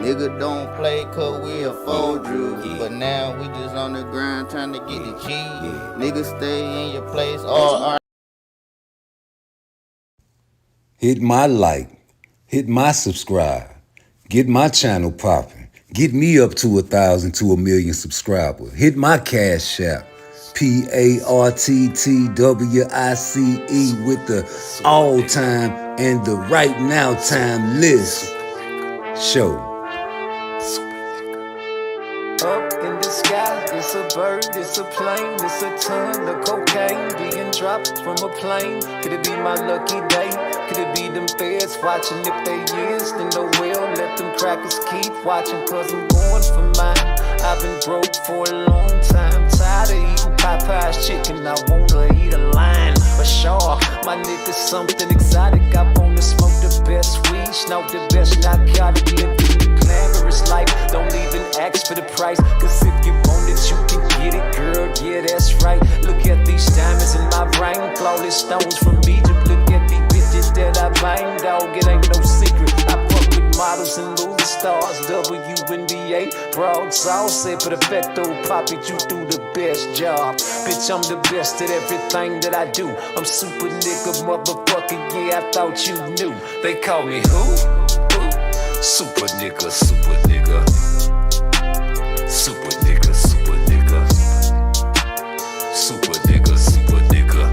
Nigga don't play cause we afford you. But now we just on the grind trying to get the G. Nigga stay in your place or Hit my like, hit my subscribe, get my channel popping, get me up to 1,000 to 1,000,000 subscribers. Hit my cash app, PARTTWICE with the all time and the right now time list. Show. Up in the sky, it's a bird, it's a plane, it's a ton of cocaine being dropped from a plane. Could it be my lucky day? Could it be them feds watching? If they is, then no well, let them crackers keep watching, cause I'm going for mine. I've been broke for a long time, tired of eating Popeye's chicken, I wanna eat a lion, a shark. My nigga's something exotic, I wanna smoke the best weed, smoke the best narcotic, living the glamorous life, don't even ask for the price, cause if you want it, you can get it, girl, yeah, that's right. Look at these diamonds in my ring, flawless stones from Egypt, look at these bitches that I bang, dog, it ain't no secret. I fuck with models and movie stars, WNBA, broad sauce, say perfecto, poppy, you do the best job. Bitch, I'm the best at everything that I do. I'm super nigga, motherfucker, yeah, I thought you knew. They call me who? Super nigga, super nigga. Super nigga, super nigga. Super nigga, super nigga.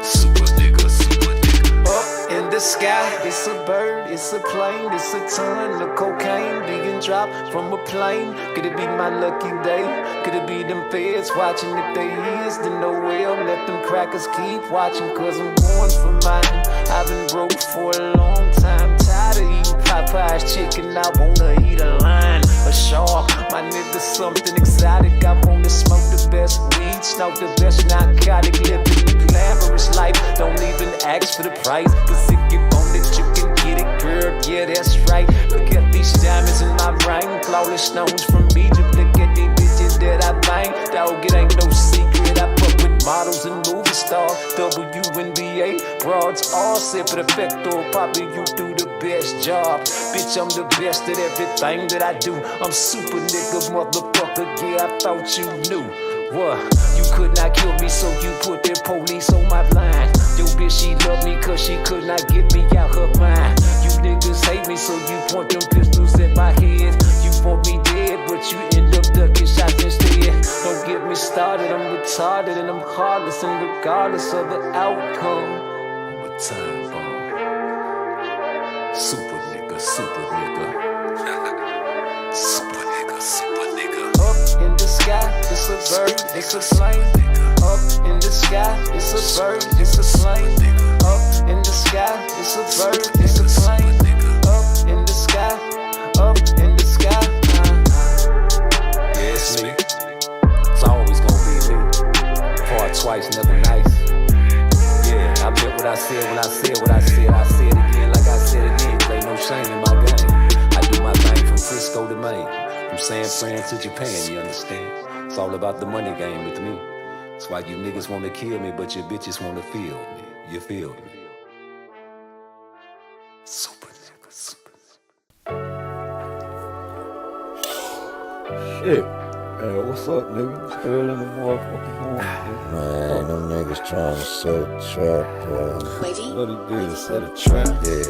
Super nigga, super nigga. Up in the sky, it's a bird, it's a plane, it's a ton of cocaine being dropped from a plane. Could it be my lucky day? Could it be them feds watching? If they is, then no well, let them crackers keep watching, cause I'm going for mine. I've been broke for a long time, tired of eating Popeye's chicken, I wanna eat a lion, a shark. My nigga something exotic, I wanna smoke the best weed, smoke the best narcotic, living the glamorous life, don't even ask for the price, cause if you want it, you can get it, girl, yeah, that's right. Look at these diamonds in my ring, flawless stones from Egypt, look at these bitches that I bang, dog, it ain't no secret, I fuck with models and movie stars, WNBA, broads, all set for the perfecto, probably you do the best job. Bitch, I'm the best at everything that I do. I'm super nigga, motherfucker, yeah, I thought you knew. What? You could not kill me, so you put the police on my line. Yo, bitch, she loved me, cause she could not get me out her mind. You niggas hate me, so you point them pistols at my head. You want me dead, but you end up ducking shots instead. Don't get me started, I'm retarded and I'm heartless, and regardless of the outcome, I'm a time bomb. Super nigga, super nigga. Super nigga, super nigga. Up in the sky, it's a bird, it's a plane. Up in the sky, it's a bird, it's a plane. Up in the sky, it's a bird, it's a plane. Up in the sky, up in the sky. Yeah, it's me. It's always gonna be me. Hard twice, never nice. Yeah, I meant what I said when I said what I said. I said it again like I said it again. There ain't no shame in my game. I do my thing from Frisco to Maine, from San Fran to Japan, you understand? It's all about the money game with me. That's why you niggas wanna kill me, but your bitches wanna feel me. You feel me? Super nigga, super nigga. Shit. Hey, what's up, nigga? It's early in the motherfucking morning. Man, them niggas trying to set a trap, bro. What he did is set a trap. Yeah.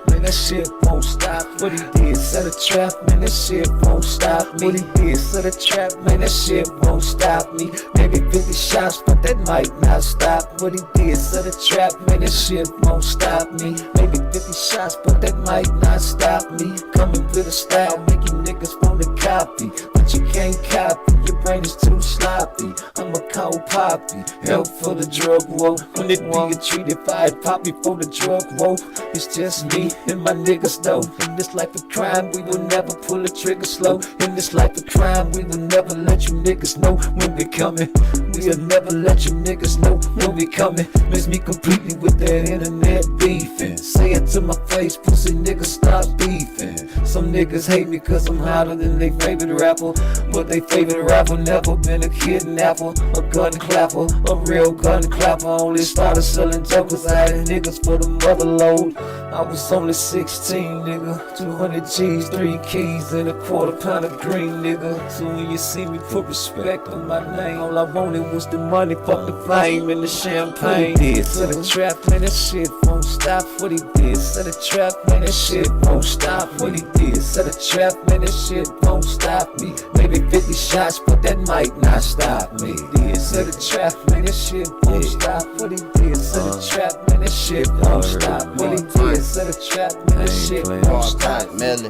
Man, that shit won't stop. What he did, set a trap. Man, that shit won't stop me. What he did, set a trap. Man, that shit won't stop me. Maybe 50 shots, but that might not stop. What he did, set a trap. Man, that shit won't stop me. Maybe 50 shots, but that might not stop me. Coming with a style, make you niggas wanna copy, but you can't copy. Your brain is too sloppy. I'm a cold poppy, help for the drug war. When it be treated, if I pop me for the drug war. It's just me and my niggas though. In this life of crime, we will never pull the trigger slow. In this life of crime, we will never let you niggas know when we coming. We'll never let you niggas know when we coming. Miss me completely with that internet beefing. Say it to my face, pussy niggas stop beefing. Some niggas hate me cause I'm hotter than they favorite rapper. But they favorite rapper never been a kidnapper, a gun clapper, a real gun clapper. Only started selling jokers, I had niggas for the mother load. I was only 16, nigga. 200 G's, 3 keys, and a quarter pound of green, nigga. So when you see me, put respect on my name. All I wanted was the money, fuck the fame and the champagne. What he did to the trap, man, that shit won't stop. What he did to the trap, man, that shit won't stop. What he did to the trap, man, that shit won't stop me. Maybe 50 shots, but that might not stop me. Did to the trap, man, that shit won't stop. What he did to the trap, man, that shit won't stop. What he did to the trap, man, that shit won't stop.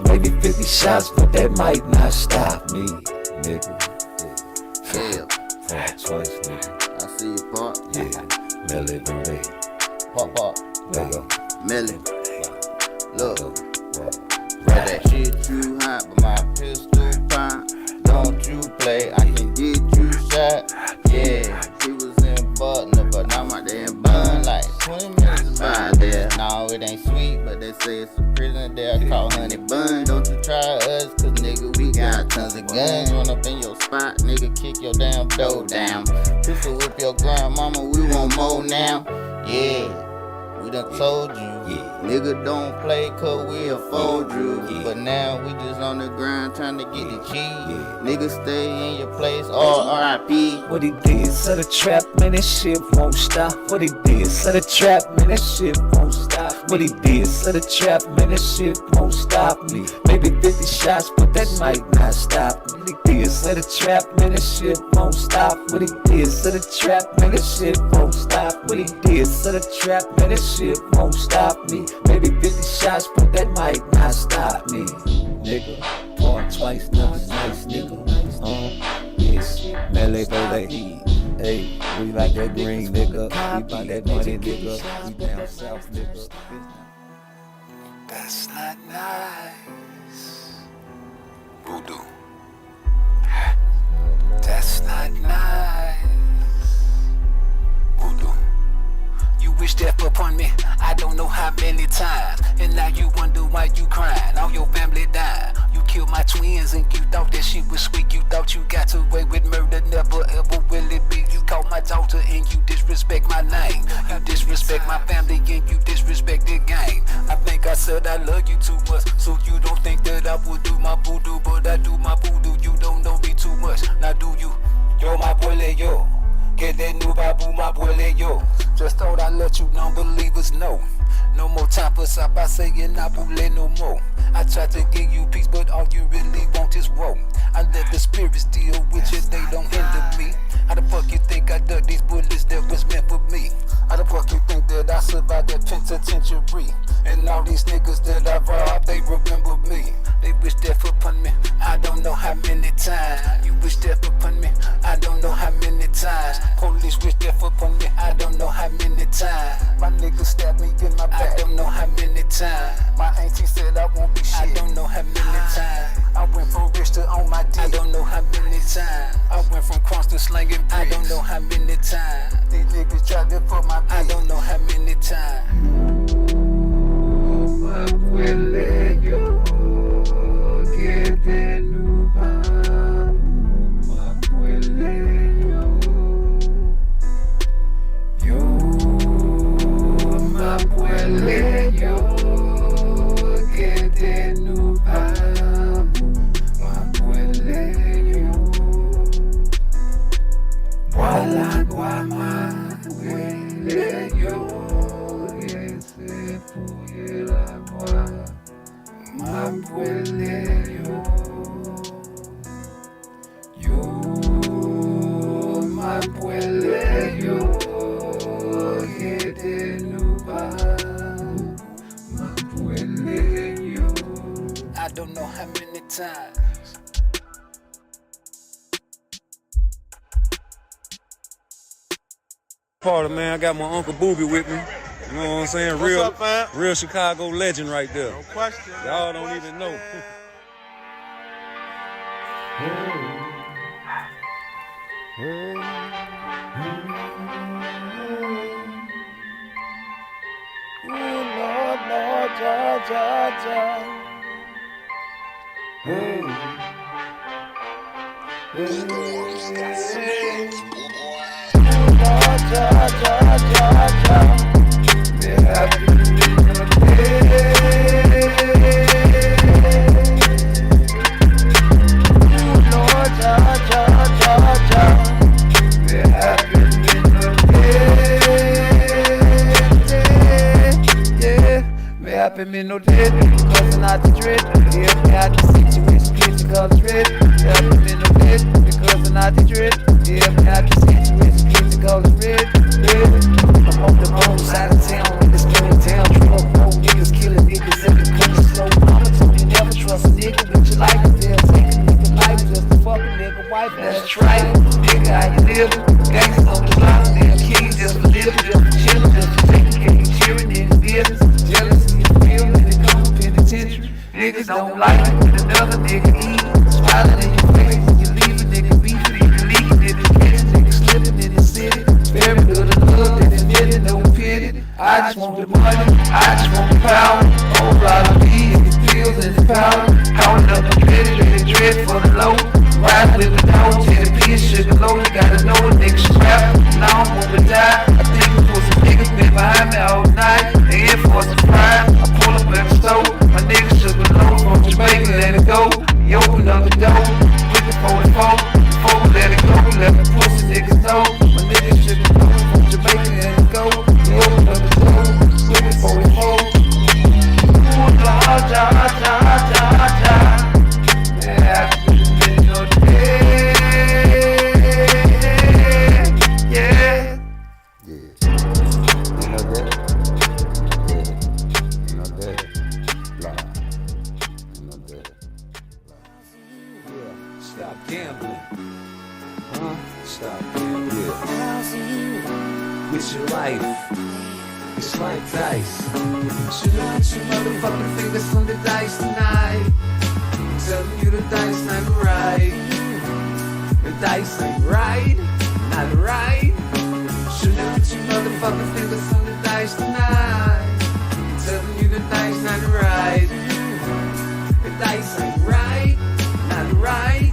Maybe 50 shots, but that might not stop me, nigga. Yeah. Twice, nigga. I see you, Pop. Yeah, Melly, Melly. Pop. Lego. Melly. Look. Right, that shit too hot, but my pistol pop. Don't you play, I can get you shot. Yeah, he was in Butler, but now I'm out there in Bun, like 20 minutes by there. No, it ain't sweet, but they say it's a prison there. I call Honey Bun. Don't you try us, cause nigga, we got tons of guns. Run up in your spot, nigga, kick your damn door down. Pistol whip your grandmama, we want more now. Yeah. We done told you, nigga don't play cause we'll fold you. But now we just on the grind trying to get the cheese. Nigga stay in your place or R.I.P. What he did to the trap, man, that shit won't stop. What he did to the trap, man, that shit won't stop. What he did to the trap, man, that shit won't stop me. Maybe 50 shots, but that might not stop me. What he did to the trap, man, that shit won't stop. What he did to the trap, man, that shit won't stop. What he did to the trap, man, that shit won't stop me. Maybe 50 shots, but that might not stop me. Nigga, born twice, never nice, nigga. Yes, Melee, hey, we like that green, nigga. We buy that money, nigga. We down south, nigga. That's not nice. Voodoo. That's not nice. Voodoo. You wish death upon me, I don't know how many times. And now you wonder why you crying, all your family died. You killed my twins and you thought that shit was sweet. You thought you got away with murder, never ever will it be. You caught my daughter and you disrespect my name. You disrespect my family and you disrespect the game. I think I said I love you too much, so you don't think that I would do my voodoo. But I do my voodoo, you don't know me too much. Now do you? Yo, my boy, yo. Get that new babu, my boy, yo. Just thought I'd let you non-believers know. No more time for stop by saying I won't let no more. I tried to give you peace, but all you really want is woe. I let the spirits deal with you, they don't hinder me. How the fuck you think I dug these bullets that was meant for me? How the fuck you think that I survived that penitentiary? And all these niggas that I robbed, they remember me. They wish death upon me, I don't know how many times. You wish death upon me, I don't know how many times. Police wish death upon me, I don't know how many times. My niggas stabbed me in my back, I don't know how many times. My auntie said I won't be shit, I don't know how many times. I went from rich to on my dick, I don't know how many times. I went from cross to slanging bricks, I don't know how many times. These niggas tried to put my bitch, I don't know how many times. My abuela, yo, que te nuba. My abuela, yo, my abuela, yo, que te nuba. My abuela, yo, wala guama, abuela, yo. Se fue el agua, my abuela, yo, my abuela, yo, que te nuba, my abuela, yo. I don't know how many times. Part of man, I got my Uncle Booby with me. You know what I'm saying? What's up, fam? Real Chicago legend right there. No question. Y'all don't even know. Lord, Lord, Jah, Jah, Jah. Me no dead, because I'm not the dread. Yeah, me out the situation, get your colors red. Yeah, me no dead, because I'm not the dread. Yeah, me out the situation, get your colors red. I'm on the wrong side of town, in this killing town. Drug road niggas killing niggas every corner slow. Mama told me never trust a nigga with your life. They'll take a nigga life just to fuck a nigga wife. That's right, nigga, how you living? Gangsters on the block, they'll kill you just for living, just for chilling, just for taking care of cheering in the business. Jealousy. Niggas don't like it when another nigga eat. Smiling in your face, you leave a nigga beefing, you leaking in his kitchen, nigga slipping in his city. Very good to look, and admitting no pity. I just want the money, I just want the power. Whole lot of weed in his pills and his powder. Counting up the pity, and the dread for the low. Riding with the dog, 10 piece, sugar low. You gotta know a nigga should rap. Now I'm gonna die. I think it was some niggas been behind me all night. They in for some pride. I pull up in the stove. My nigga sugar low from Jamaica, let it go. You open up the door with the 44. Before we let it go, let the pussy niggas know. My nigga sugar low from Jamaica, let it go. You open up the door with the 44. Ooh, ja, ja, ja, ja, ja. Yeah, Stop gambling. Stop gambling. With your life, it's like dice. Should have put your motherfucking fingers on the dice tonight. I'm telling you the dice ain't right. The dice ain't right, not right. Should have put your motherfucking fingers on the dice tonight. I'm telling you the dice ain't right. The dice ain't right, not right.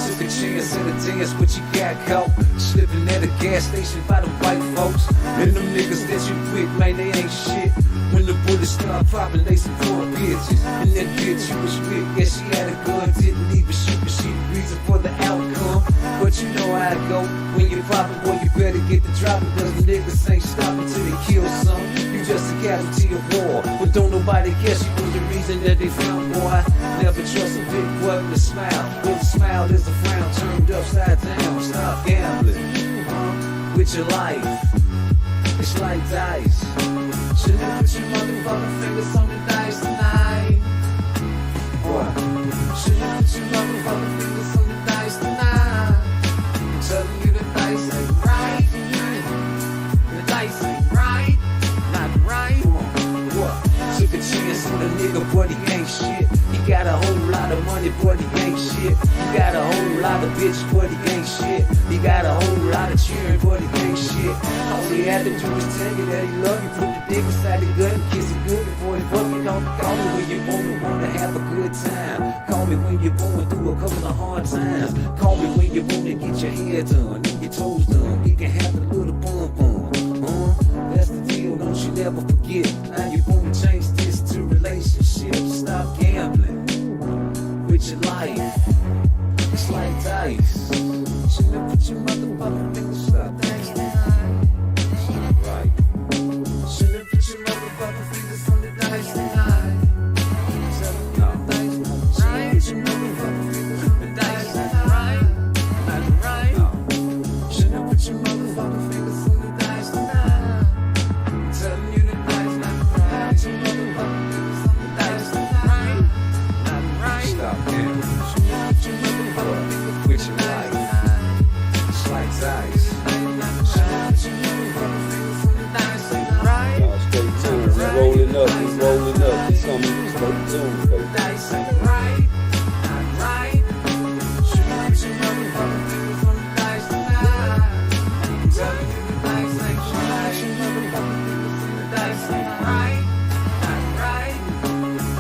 Took a chance in the dance, but you got caught slipping at a gas station by the white folks. And them niggas that you with, man, they ain't shit. When the bullets start popping, they some poor bitches. And that bitch you was with, yeah, she had a gun, didn't even shoot, but she the reason for the outcome. But you know how it go, when you poppin', boy, you better get the dropping, cause the niggas ain't stopping till they kill some. You just a casualty of war, but don't nobody guess you was the reason that they found, boy. Never trust a big boy with a smile. With a smile, there's a frown turned upside down. Stop gambling with your life. It's like dice. Shouldn't put your motherfucking fingers on the dice tonight. What? Shouldn't put your motherfucking fingers on the dice tonight. I'm telling you the dice ain't right. The dice ain't right, not right. What? Took a chance on a nigga, but he ain't shit. He got a whole lot of money, but he ain't shit. He got a whole lot of bitch, but he ain't shit. He got a whole lot of cheering, but he ain't shit. All he had to do was tell you that he love you. Put the dick inside the gun and kiss it good before he fuck you. Don't call me when you wanna have a good time. Call me when you're going through a couple of hard times. Call me when you wanna get your hair done and your toes done. We can have a little bum. That's the deal, don't you never forget. Now you wanna change this to relationships. Stop gambling with your life. It's like dice. Shouldn't put your motherfucking fingers on the dice tonight. Right. Shouldn't put your motherfucking fingers on the dice tonight. No. Shouldn't put your motherfucking fingers on the dice tonight. Not right. No. Shouldn't put your motherfucking fingers on the dice tonight. I'm telling you the dice not right. Put your motherfucking fingers on the dice tonight. Not right. Stop gambling. Shouldn't put your motherfucking fingers with your life. It's like dice. Stay tuned. We rolling up. It's coming. Stay tuned, baby. Dice ain't right, not right. Shouldn't put your motherfucking fingers on the dice tonight. I'm telling you the dice ain't right. Your motherfucking fingers on the dice ain't right, not right.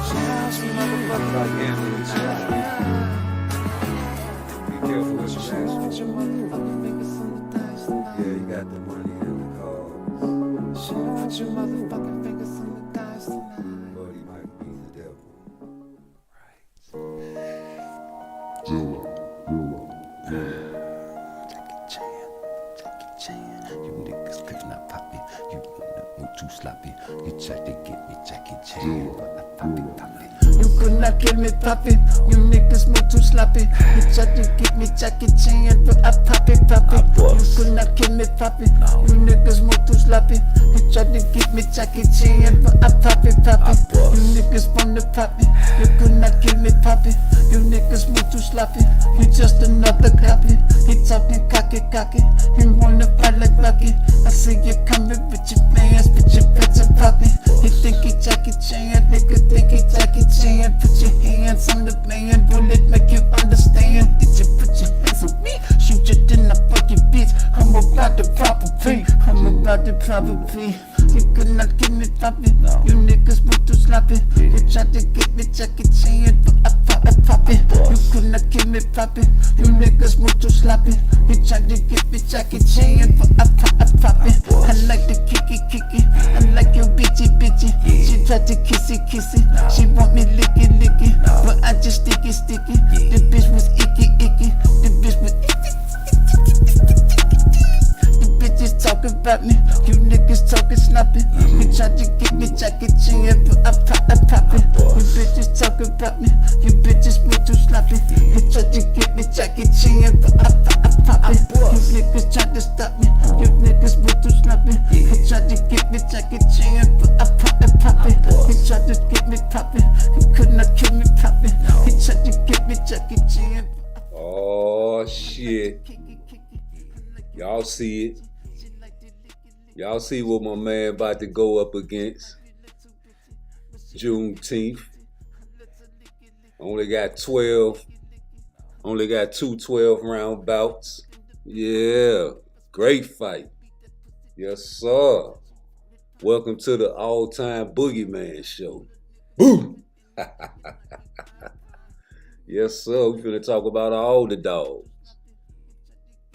Shouldn't put your motherfucking Stop gambling with too sloppy. You tried to get me Jackie Chan, but I pop it, pop it. You could not get me poppin', you niggas move too sloppy. You tried to get me Jackie Chan, but I pop it, pop it. You could not get me poppin', you niggas move too sloppy. You tried to get me Jackie Chan, but I pop it, pop it. You niggas wanna pop it, you could not get me poppin'. You niggas move too sloppy, you just another copy. He talking cocky, he wanna fight like Rocky. I see you coming with your fans, but your pets are poppin'. He think he Jackie Chan, nigga think he Jackie Chan. Put your hands on the man, will it make you understand? Did you put your hands on me? Shoot you, then I fuck your bitch. I'm about the proper P, I'm about the proper P. You could not get me poppin', you niggas move too sloppy. You tried to get me Jackie Chan, but I pop it. You could not get me poppin', you niggas move too sloppy. You tried to get me Jackie Chan, but I pop it. I like the kicky, I like your bitchy. She tried to kissy, she want me licky, but I just sticky. The bitch was icky, the bitch was icky. The bitches talking about me, you niggas talking sloppy. You tried to get me Jackie Chan, but I pop it. You bitches talking about me, you bitches move too sloppy. You tried to get me Jackie Chan, but I pop it. You niggas tried to stop me, you niggas move too sloppy. You tried to get me Jackie Chan, but I pop it. You tried to get me poppin', you could not kill me poppin'. You tried to get me Jackie Chan. Oh shit. Y'all see it. Y'all see what my man about to go up against. Juneteenth. Only got two 12-round bouts. Yeah, great fight. Yes, sir. Welcome to the all-time Boogyman show. Boom! Yes, sir. We're finna talk about all the dogs.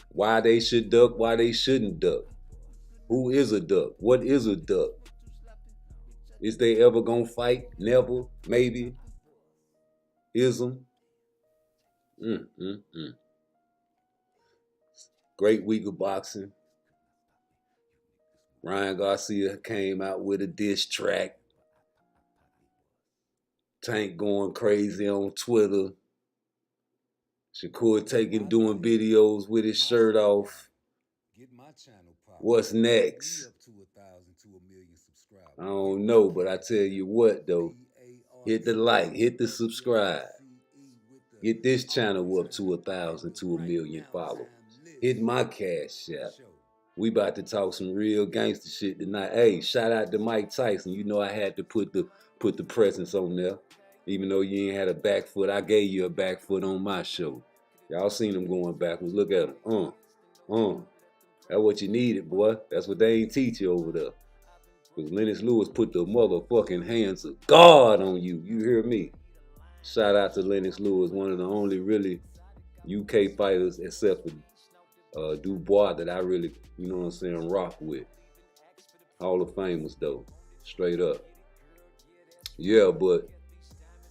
Why they should duck, why they shouldn't duck. Who is a duck? What is a duck? Is they ever gonna fight? Never? Maybe? Ism? Great week of boxing. Ryan Garcia came out with a diss track. Tank going crazy on Twitter. Shakur doing videos with his shirt off. What's next? I don't know, but I tell you what though. Hit the like, hit the subscribe. Get this channel up to 1,000 to 1 million followers. Hit my cash app. We about to talk some real gangster shit tonight. Hey, shout out to Mike Tyson. You know I had to put the presence on there. Even though you ain't had a back foot, I gave you a back foot on my show. Y'all seen him going backwards. Look at him. That's what you needed, boy. That's what they ain't teach you over there. Because Lennox Lewis put the motherfucking hands of God on you. You hear me? Shout out to Lennox Lewis, one of the only really UK fighters, except for Dubois, that I really, you know what I'm saying, rock with. Hall of Famers though, straight up. Yeah, but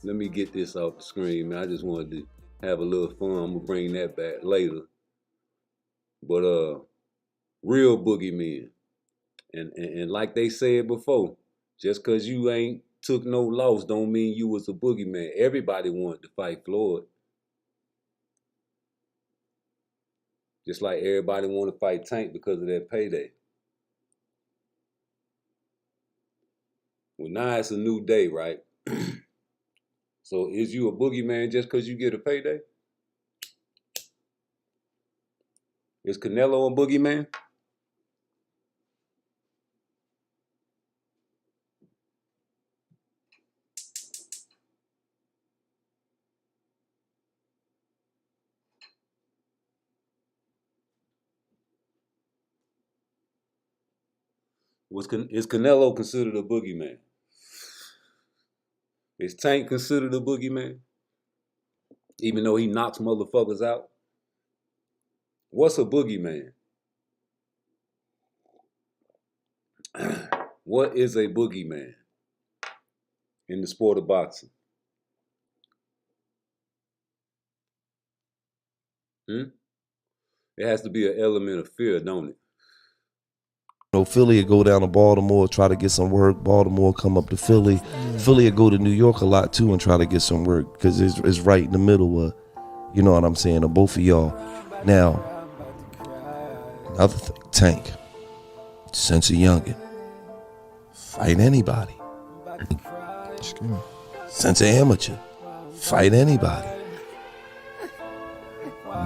let me get this off the screen, man. I just wanted to have a little fun. I'm gonna bring that back later. But real boogeymen. And like they said before, just cause you ain't took no loss don't mean you was a boogeyman. Everybody wanted to fight Floyd. Just like everybody want to fight Tank because of that payday. Well, now it's a new day, right? So is you a boogeyman just because you get a payday? Is Canelo a boogeyman? Is Canelo considered a boogeyman? Is Tank considered a boogeyman? Even though he knocks motherfuckers out? What's a boogeyman? What is a boogeyman in the sport of boxing? It has to be an element of fear, don't it? Philly would go down to Baltimore, try to get some work. Baltimore come up to Philly. Philly would go to New York a lot too and try to get some work because it's right in the middle of, you know what I'm saying, of both of y'all. Now, another thing, Tank, since a youngin', fight anybody. Since an amateur, fight anybody.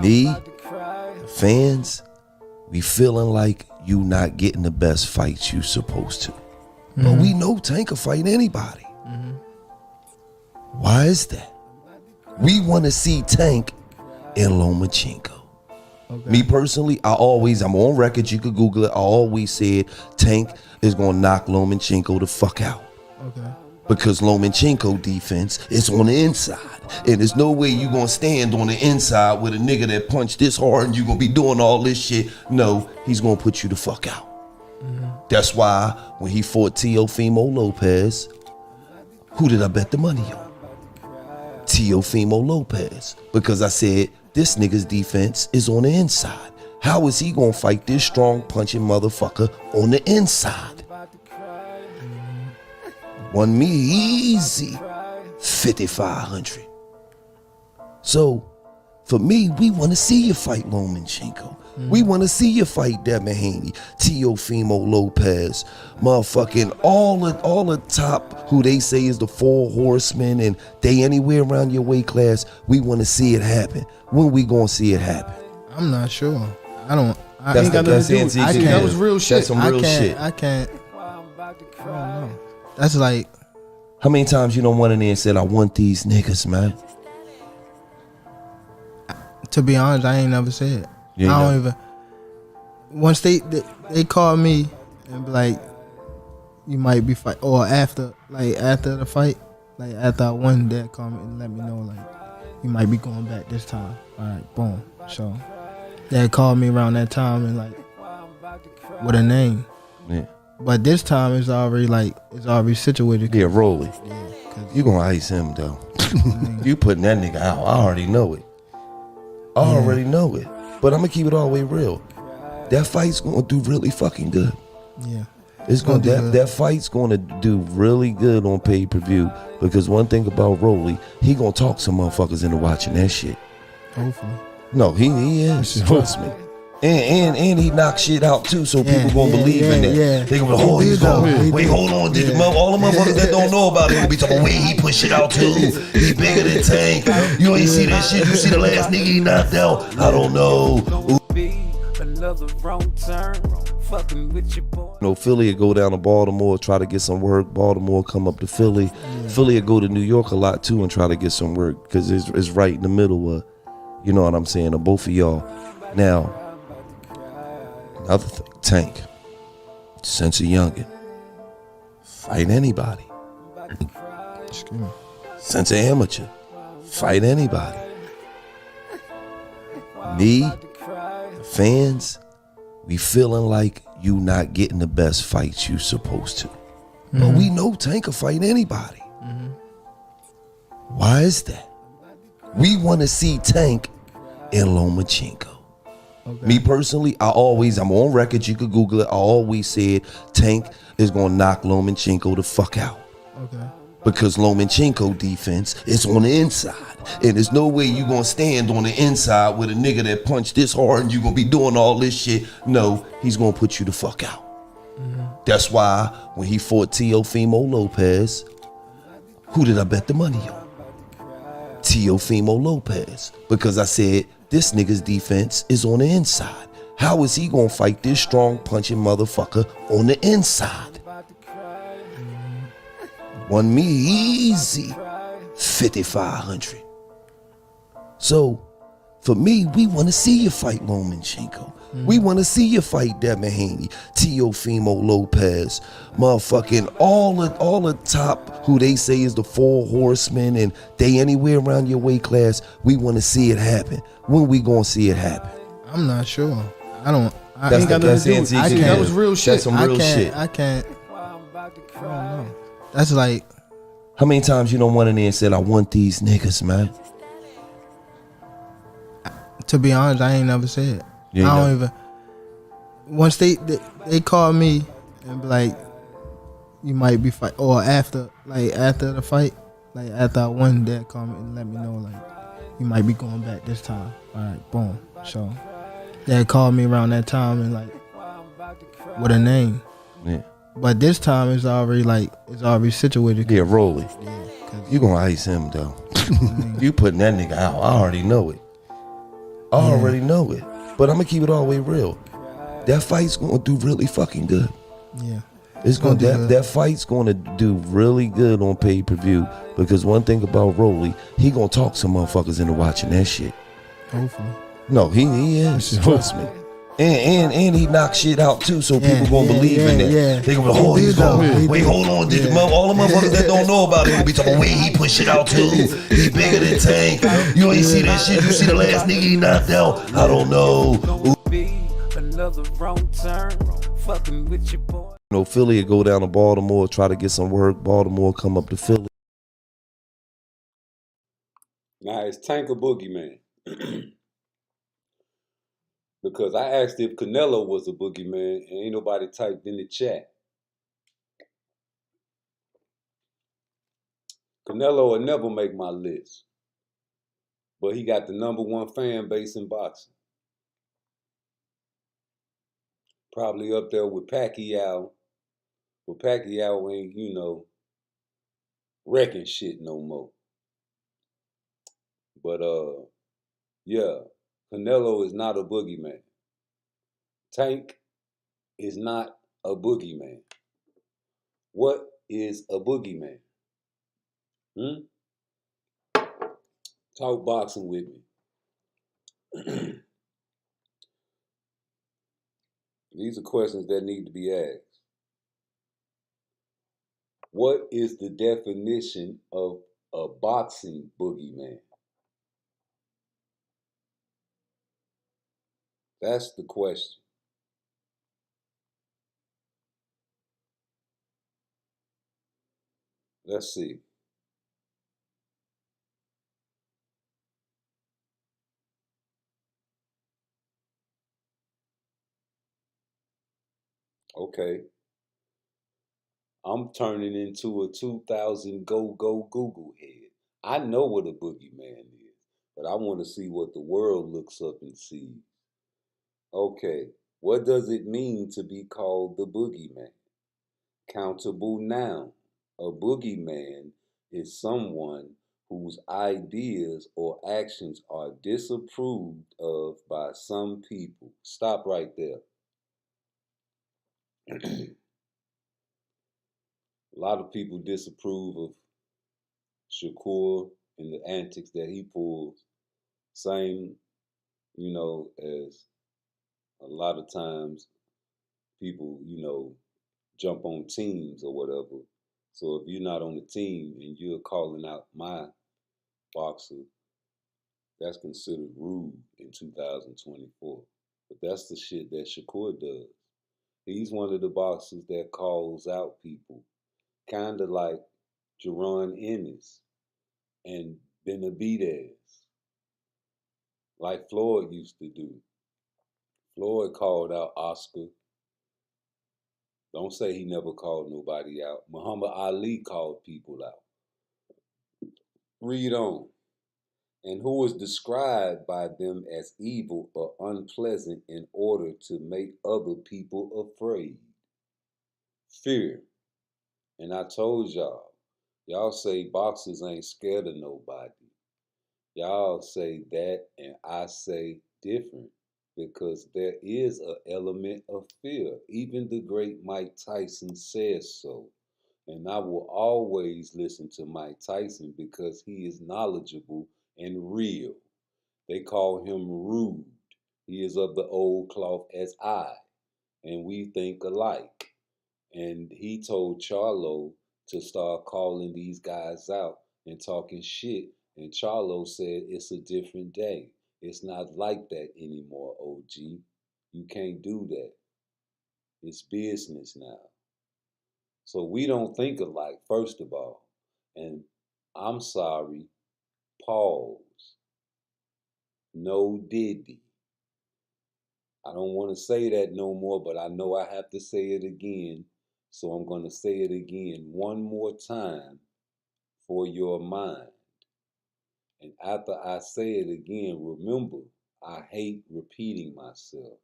Me, fans, we feeling like you not getting the best fights you supposed to. But we know Tank can fight anybody. Why is that? We want to see Tank and Lomachenko. Okay. Me personally, I'm on record, you could Google it, I always said Tank is going to knock Lomachenko the fuck out. Okay. Because Lomachenko defense is on the inside. And there's no way you going to stand on the inside with a nigga that punched this hard and you going to be doing all this shit. No, he's going to put you the fuck out. That's why when he fought Teofimo Lopez, who did I bet the money on? Teofimo Lopez. Because I said, this nigga's defense is on the inside. How is he going to fight this strong punching motherfucker on the inside? Won me easy 5,500. So, for me, we want to see you fight Lomachenko. We want to see you fight Devin Haney, Teofimo Lopez, motherfucking all the top who they say is the 4 horsemen and they anywhere around your weight class. We want to see it happen. When we gonna see it happen? I'm not sure. I ain't got that's nothing to do. I can't. That was real shit. That's some real shit. I can't. I don't know. That's like. How many times you don't went in there and said, I want these niggas, man? To be honest, I ain't never said. I don't even. Once they call me and be like, you might be fight, or after the fight, like after I won, they call me and let me know like you might be going back this time. All right, boom. So they called me around that time and like with a name. Yeah. But this time it's already situated. Yeah, Rolly. Yeah, you gonna ice him though. You putting that nigga out. I already know it. I already know it. But I'm gonna keep it all the way real. That fight's gonna do really fucking good. Yeah. It's gonna that fight's gonna do really good on pay-per-view because one thing about Rolly, he gonna talk some motherfuckers into watching that shit. Hopefully. No, he is. Trust me. And he knocks shit out too, so people gonna believe in that. Yeah. They gonna be like, oh, he's going. Wait, hold on. All the motherfuckers that don't know about it gonna be talking, wait, he push shit out too. He bigger than Tank. You ain't see that shit. You see the last nigga he knocked out. I don't know. Another wrong turn. Fucking with your boy. Philly would go down to Baltimore, try to get some work. Baltimore come up to Philly. Philly would go to New York a lot too and try to get some work because it's right in the middle of, you know what I'm saying, of both of y'all. Now, another thing, Tank, since a youngin', fight anybody. Since an amateur, fight anybody. Me, fans, we feeling like you not getting the best fights you supposed to. But we know Tank can fight anybody. Why is that? We want to see Tank and Lomachenko. Okay. Me personally, I'm on record, you could Google it, I always said Tank is going to knock Lomachenko the fuck out. Okay. Because Lomachenko defense is on the inside. And there's no way you going to stand on the inside with a nigga that punched this hard and you going to be doing all this shit. No, he's going to put you the fuck out. That's why when he fought Teofimo Lopez, who did I bet the money on? Teofimo Lopez. Because I said, this nigga's defense is on the inside. How is he gonna fight this strong punching motherfucker on the inside? Won me easy 5,500. So, for me, we want to see you fight Lomachenko. We want to see you fight Devin Haney, Teofimo Lopez, motherfucking all the top who they say is the 4 horsemen and they anywhere around your weight class. We want to see it happen. When we gonna see it happen? I'm not sure. I ain't got nothing to do. That was real shit. That's some real shit. I can't. I don't know. That's like. How many times you don't went in there and said, I want these niggas, man? To be honest, I ain't never said. I don't even. once they call me and be like, you might be fight, or after the fight, like after I won, they call me and let me know like you might be going back this time. All right, boom. So they called me around that time and like with a name. Yeah. But this time it's already situated. Yeah, Rolly. Yeah, You gonna ice him though. You putting that nigga out. I already know it. I already know it. But I'm gonna keep it all the way real. That fight's gonna do really fucking good. Yeah. It's gonna that fight's gonna do really good on pay-per-view, because one thing about Rolly, he gonna talk some motherfuckers into watching that shit. Hopefully. No, he is. Trust me. And he knocked shit out too, so people gonna believe in that. Yeah. They gonna be like, oh, he's going. Wait, hold on. All the motherfuckers that don't know about it gonna be talking, wait, he push it out too. He bigger than Tank. You ain't see that shit. You see the last nigga he knocked out. I don't know. Another wrong turn, fucking with your boy. You know, Philly would go down to Baltimore, try to get some work. Baltimore come up to Philly. Now, is Tank a boogeyman? Because I asked if Canelo was a boogeyman, and ain't nobody typed in the chat. Canelo will never make my list, but he got the #1 fan base in boxing. Probably up there with Pacquiao, but Pacquiao ain't, wrecking shit no more. But yeah, Canelo is not a boogeyman. Tank is not a boogeyman. What is a boogeyman? Talk boxing with me. These are questions that need to be asked. What is the definition of a boxing boogeyman? That's the question. Let's see. Okay. I'm turning into a 2000 go Google head. I know what a boogeyman is, but I want to see what the world looks up and sees. Okay. What does it mean to be called the boogeyman? Countable noun. A boogeyman is someone whose ideas or actions are disapproved of by some people. Stop right there. A lot of people disapprove of Shakur and the antics that he pulls. Same, as a lot of times people, jump on teams or whatever. So if you're not on the team and you're calling out my boxer, that's considered rude in 2024. But that's the shit that Shakur does. He's one of the boxers that calls out people, kind of like Jaron Ennis and Benavidez, like Floyd used to do. Floyd called out Oscar. Don't say he never called nobody out. Muhammad Ali called people out. Read on. And who was described by them as evil or unpleasant in order to make other people afraid. Fear. And I told y'all say boxers ain't scared of nobody. Y'all say that and I say different, because there is an element of fear. Even the great Mike Tyson says so. And I will always listen to Mike Tyson because he is knowledgeable and real. They call him rude. He is of the old cloth as I, and we think alike. And he told Charlo to start calling these guys out and talking shit. And Charlo said, it's a different day. It's not like that anymore, OG. You can't do that. It's business now. So we don't think alike, first of all. And I'm sorry, pause. No Diddy. I don't want to say that no more, but I know I have to say it again. So I'm going to say it again one more time for your mind. And after I say it again, remember, I hate repeating myself.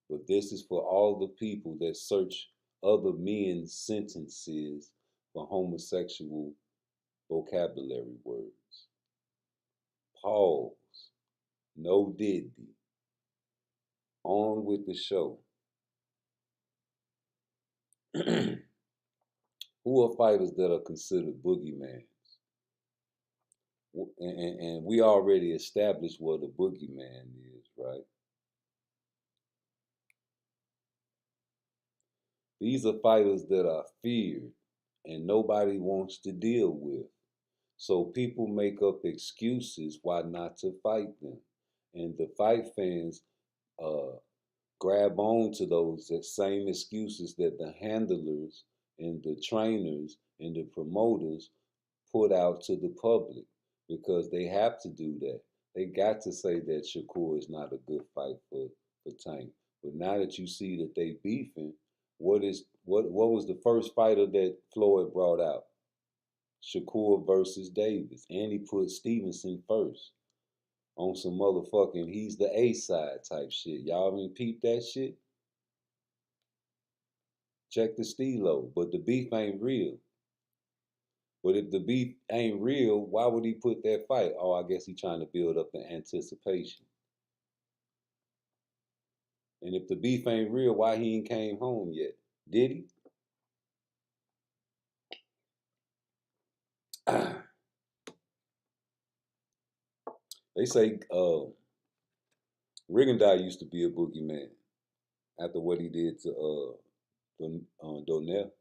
But this is for all the people that search other men's sentences for homosexual vocabulary words. Pause. No diddy. On with the show. Who are fighters that are considered boogeymen? And we already established what a boogeyman is, right? These are fighters that are feared and nobody wants to deal with. So people make up excuses why not to fight them. And the fight fans grab on to those same excuses that the handlers and the trainers and the promoters put out to the public, because they have to do that. They got to say that Shakur is not a good fight for Tank. But now that you see that they beefing, what was the first fighter that Floyd brought out? Shakur versus Davis. And he put Stevenson first on some motherfucking he's the A-side type shit. Y'all even peep that shit? Check the stilo. But the beef ain't real. But if the beef ain't real, why would he put that fight? Oh, I guess he's trying to build up the anticipation. And if the beef ain't real, why he ain't came home yet? Did he? They say Rigondeaux used to be a boogeyman after what he did to Donnell.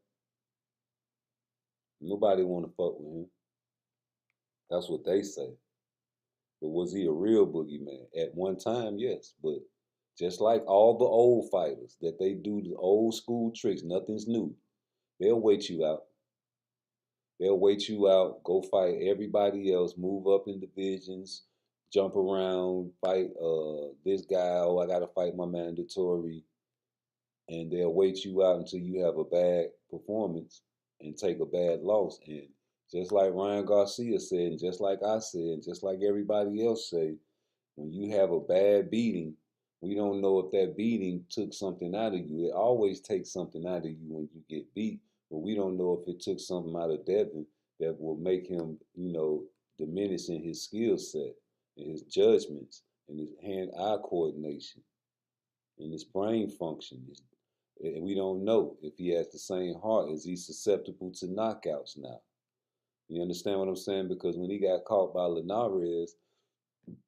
Nobody want to fuck with him. That's what they say. But was he a real boogeyman? At one time, yes. But just like all the old fighters, that they do the old school tricks, nothing's new. They'll wait you out. They'll wait you out, go fight everybody else, move up in divisions, jump around, fight this guy. Oh, I got to fight my mandatory. And they'll wait you out until you have a bad performance and take a bad loss. And just like Ryan Garcia said, and just like I said, and just like everybody else say, when you have a bad beating, we don't know if that beating took something out of you. It always takes something out of you when you get beat, but we don't know if it took something out of Devin that will make him, diminish in his skill set and his judgments and his hand-eye coordination and his brain function. And we don't know if he has the same heart. Is he susceptible to knockouts now? You understand what I'm saying? Because when he got caught by Linares,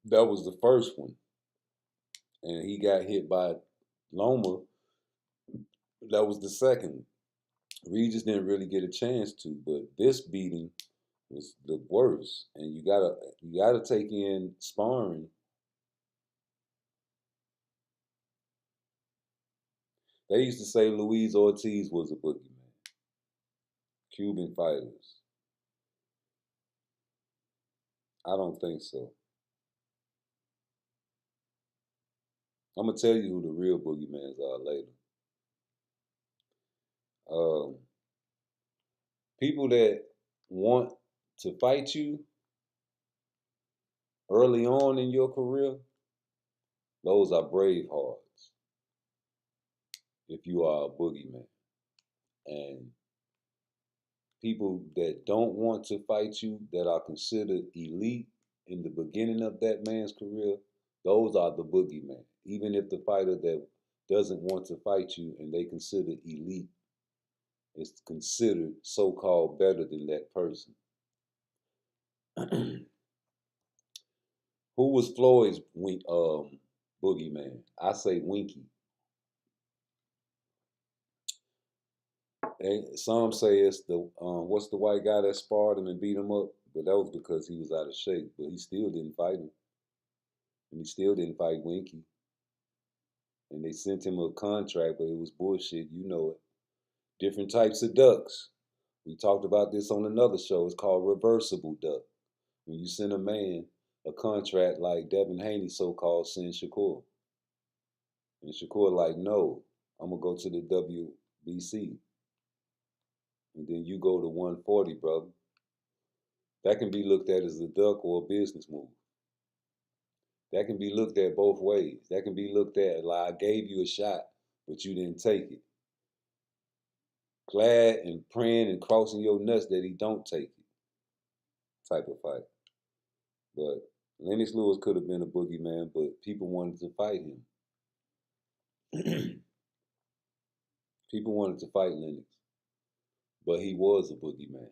that was the first one. And he got hit by Loma, that was the second one. Regis didn't really get a chance to, but this beating was the worst. And you gotta take in sparring. They used to say Luis Ortiz was a boogeyman. Cuban fighters. I don't think so. I'm going to tell you who the real boogeymans are later. People that want to fight you early on in your career, those are brave hearts if you are a boogeyman. And people that don't want to fight you, that are considered elite in the beginning of that man's career, those are the boogeymen. Even if the fighter that doesn't want to fight you and they consider elite is considered so-called better than that person. Who was Floyd's boogeyman? I say Winky. And some say it's the what's the white guy that sparred him and beat him up? But that was because he was out of shape. But he still didn't fight him, and he still didn't fight Winky. And they sent him a contract, but it was bullshit. You know it. Different types of ducks. We talked about this on another show. It's called reversible duck. When you send a man a contract like Devin Haney so-called sent Shakur. And Shakur like, no, I'm gonna go to the WBC. And then you go to 140, brother. That can be looked at as a duck or a business move. That can be looked at both ways. That can be looked at like I gave you a shot, but you didn't take it. Glad and praying and crossing your nuts that he don't take it. Type of fight. But Lennox Lewis could have been a boogeyman, but people wanted to fight him. People wanted to fight Lennox, but he was a boogeyman.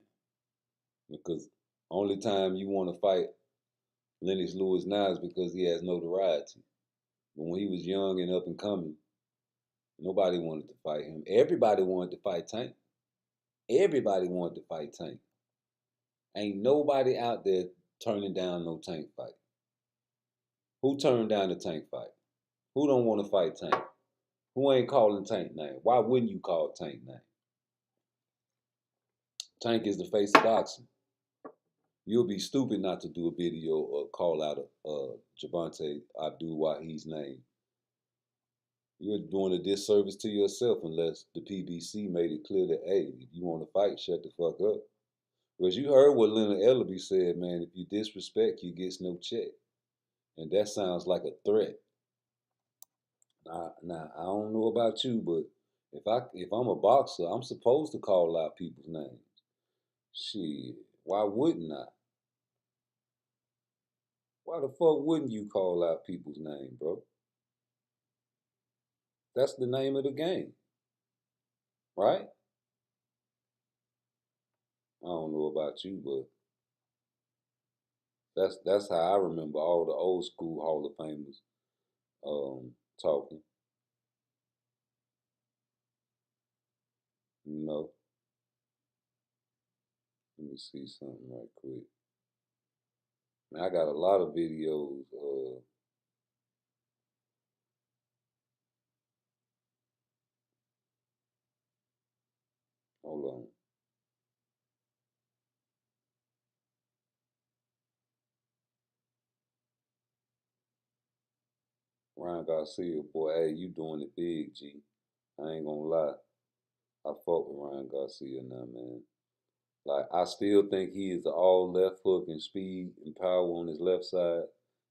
Because only time you want to fight Lennox Lewis now is because he has notoriety. But when he was young and up and coming, nobody wanted to fight him. Everybody wanted to fight Tank. Everybody wanted to fight Tank. Ain't nobody out there turning down no Tank fight. Who turned down the Tank fight? Who don't want to fight Tank? Who ain't calling Tank name? Why wouldn't you call Tank name? Tank is the face of boxing. You'll be stupid not to do a video or call out Javante Abdul-Wahid's name. You're doing a disservice to yourself unless the PBC made it clear that, hey, if you want to fight, shut the fuck up. Because you heard what Leonard Ellerby said, man, if you disrespect, you get no check. And that sounds like a threat. Now, I don't know about you, but if I'm a boxer, I'm supposed to call out people's names. Shit, why wouldn't I? Why the fuck wouldn't you call out people's name, bro? That's the name of the game, right? I don't know about you, but that's how I remember all the old school Hall of Famers talking. You know, let me see something right quick. Man, I got a lot of videos. Hold on. Ryan Garcia, boy, hey, you doing it big, G. I ain't gonna lie. I fuck with Ryan Garcia now, man. Like, I still think he is the all left hook and speed and power on his left side,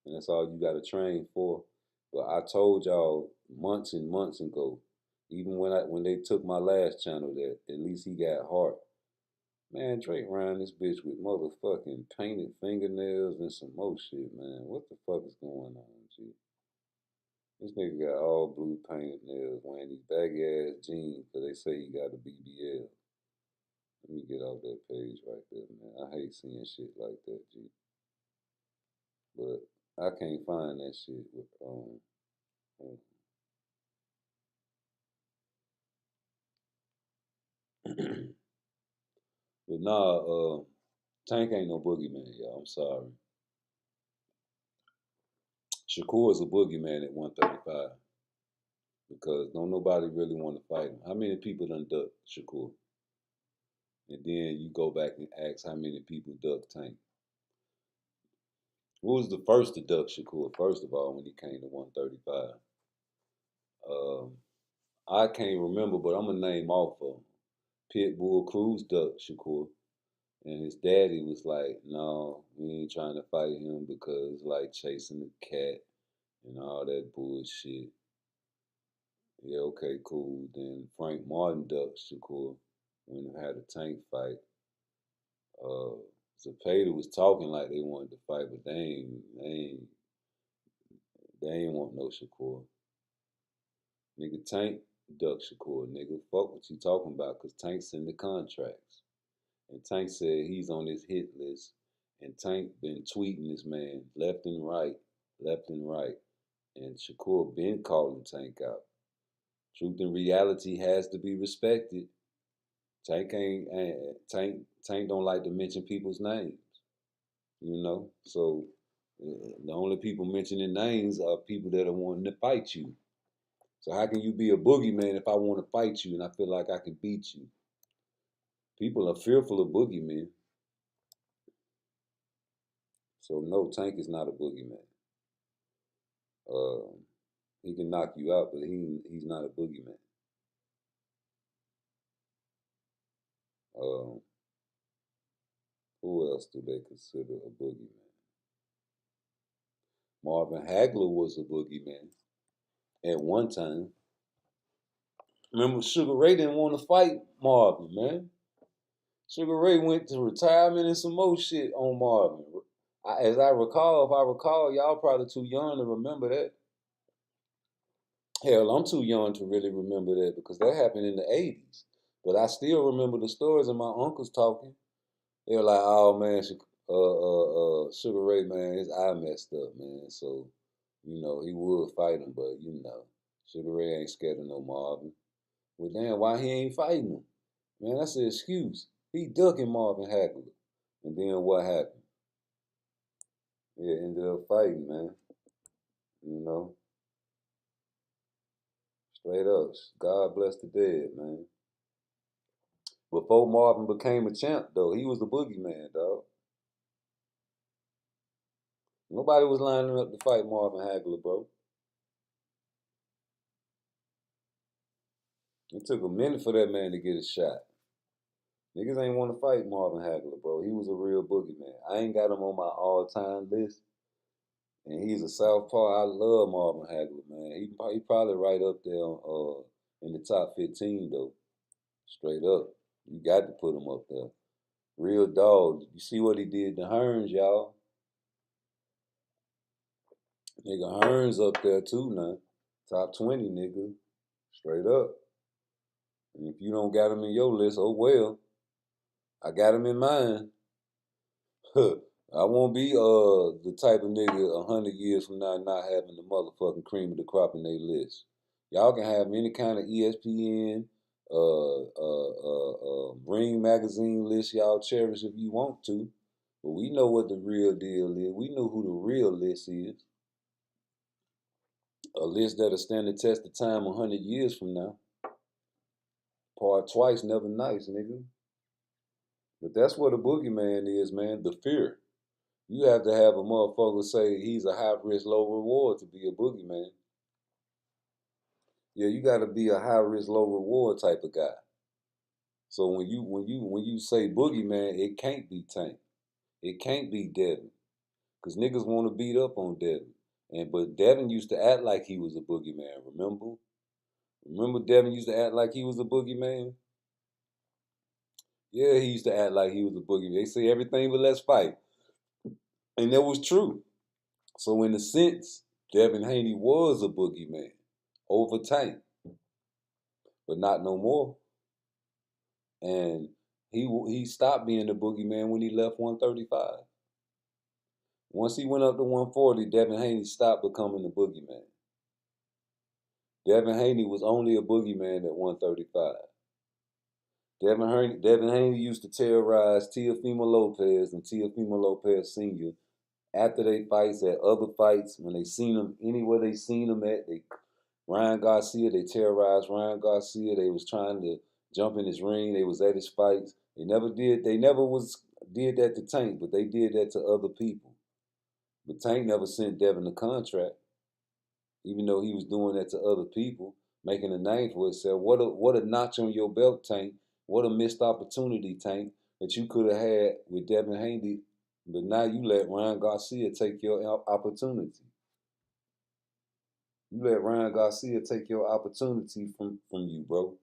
and that's all you got to train for. But I told y'all months and months ago, even when they took my last channel, that at least he got heart. Man, Drake ran this bitch with motherfucking painted fingernails and some more shit, man. What the fuck is going on, G? This nigga got all blue painted nails, wearing these baggy ass jeans because they say he got a BBL. Let me get off that page right there, man. I hate seeing shit like that, G. But I can't find that shit with but nah, Tank ain't no boogeyman, y'all. I'm sorry. Shakur is a boogeyman at 135 because don't nobody really want to fight him. How many people done ducked Shakur? And then you go back and ask how many people ducked Tank. Who was the first to duck Shakur, first of all, when he came to 135? I can't remember, but I'm going to name off of them. Pitbull Cruz ducked Shakur. And his daddy was like, no, we ain't trying to fight him because it's like chasing a cat and all that bullshit. Yeah, okay, cool. Then Frank Martin ducked Shakur when they had a Tank fight. Zepeda was talking like they wanted to fight, but they ain't want no Shakur. Nigga, Tank duck Shakur. Nigga, fuck what you talking about, because Tank's in the contracts. And Tank said he's on his hit list. And Tank been tweeting this man left and right. And Shakur been calling Tank out. Truth and reality has to be respected. Tank don't like to mention people's names. You know? So the only people mentioning names are people that are wanting to fight you. So how can you be a boogeyman if I want to fight you and I feel like I can beat you? People are fearful of boogeymen. So no, Tank is not a boogeyman. He can knock you out, but he's not a boogeyman. Who else do they consider a boogeyman? Marvin Hagler was a boogeyman at one time. Remember, Sugar Ray didn't want to fight Marvin, man. Sugar Ray went to retirement and some more shit on Marvin. As I recall, if I recall, y'all probably too young to remember that. Hell, I'm too young to really remember that because that happened in the 80s. But I still remember the stories of my uncles talking. They were like, oh man, Sugar Ray, man, his eye messed up, man. So, he would fight him, but Sugar Ray ain't scared of no Marvin. Well, damn, why he ain't fighting him? Man, that's an excuse. He ducking Marvin Hagler. And then what happened? Yeah, ended up fighting, man. Straight up. God bless the dead, man. Before Marvin became a champ, though, he was the boogeyman, dog. Nobody was lining up to fight Marvin Hagler, bro. It took a minute for that man to get a shot. Niggas ain't want to fight Marvin Hagler, bro. He was a real boogeyman. I ain't got him on my all-time list. And he's a southpaw. I love Marvin Hagler, man. He probably right up there in the top 15, though. Straight up. You got to put him up there. Real dog. You see what he did to Hearns, y'all. Nigga, Hearns up there, too, now. Top 20, nigga. Straight up. And if you don't got him in your list, oh well. I got him in mine. I won't be the type of nigga 100 years from now not having the motherfucking cream of the crop in their list. Y'all can have any kind of ESPN, Ring magazine list y'all cherish if you want to, but we know what the real deal is. We know who the real list is. A list that'll stand the test of time 100 years from now. Part twice, never nice, nigga. But that's what a boogeyman is, man. The fear. You have to have a motherfucker say he's a high risk, low reward to be a boogeyman. Yeah, you got to be a high risk, low reward type of guy. So when you say boogeyman, it can't be Tank. It can't be Devin, cause niggas want to beat up on Devin. But Devin used to act like he was a boogeyman. Remember Devin used to act like he was a boogeyman. Yeah, he used to act like he was a boogeyman. They say everything but let's fight, and that was true. So in a sense, Devin Haney was a boogeyman over Tank, but not no more. And he stopped being a boogeyman when he left 135. Once he went up to 140, Devin Haney stopped becoming a boogeyman. Devin Haney was only a boogeyman at 135. Devin Haney used to terrorize Teofimo Lopez and Teofimo Lopez Sr. after they fights, at other fights, when they seen him, anywhere they seen him at, Ryan Garcia, they terrorized Ryan Garcia. They was trying to jump in his ring. They was at his fights. They never did that to Tank, but they did that to other people. But Tank never sent Devin a contract, even though he was doing that to other people, making a name for himself. What a notch on your belt, Tank. What a missed opportunity, Tank, that you could have had with Devin Haney, but now you let Ryan Garcia take your opportunity. You let Ryan Garcia take your opportunity from you, bro.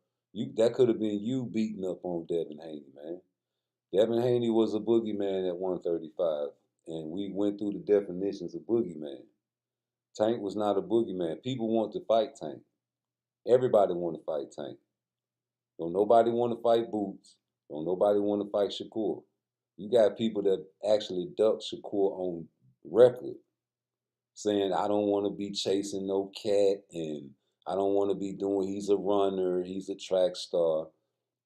That could have been you beating up on Devin Haney, man. Devin Haney was a boogeyman at 135, and we went through the definitions of boogeyman. Tank was not a boogeyman. People want to fight Tank. Everybody want to fight Tank. Don't nobody want to fight Boots. Don't nobody want to fight Shakur. You got people that actually duck Shakur on record, saying, I don't want to be chasing no cat, and I don't want to be doing, he's a runner, he's a track star.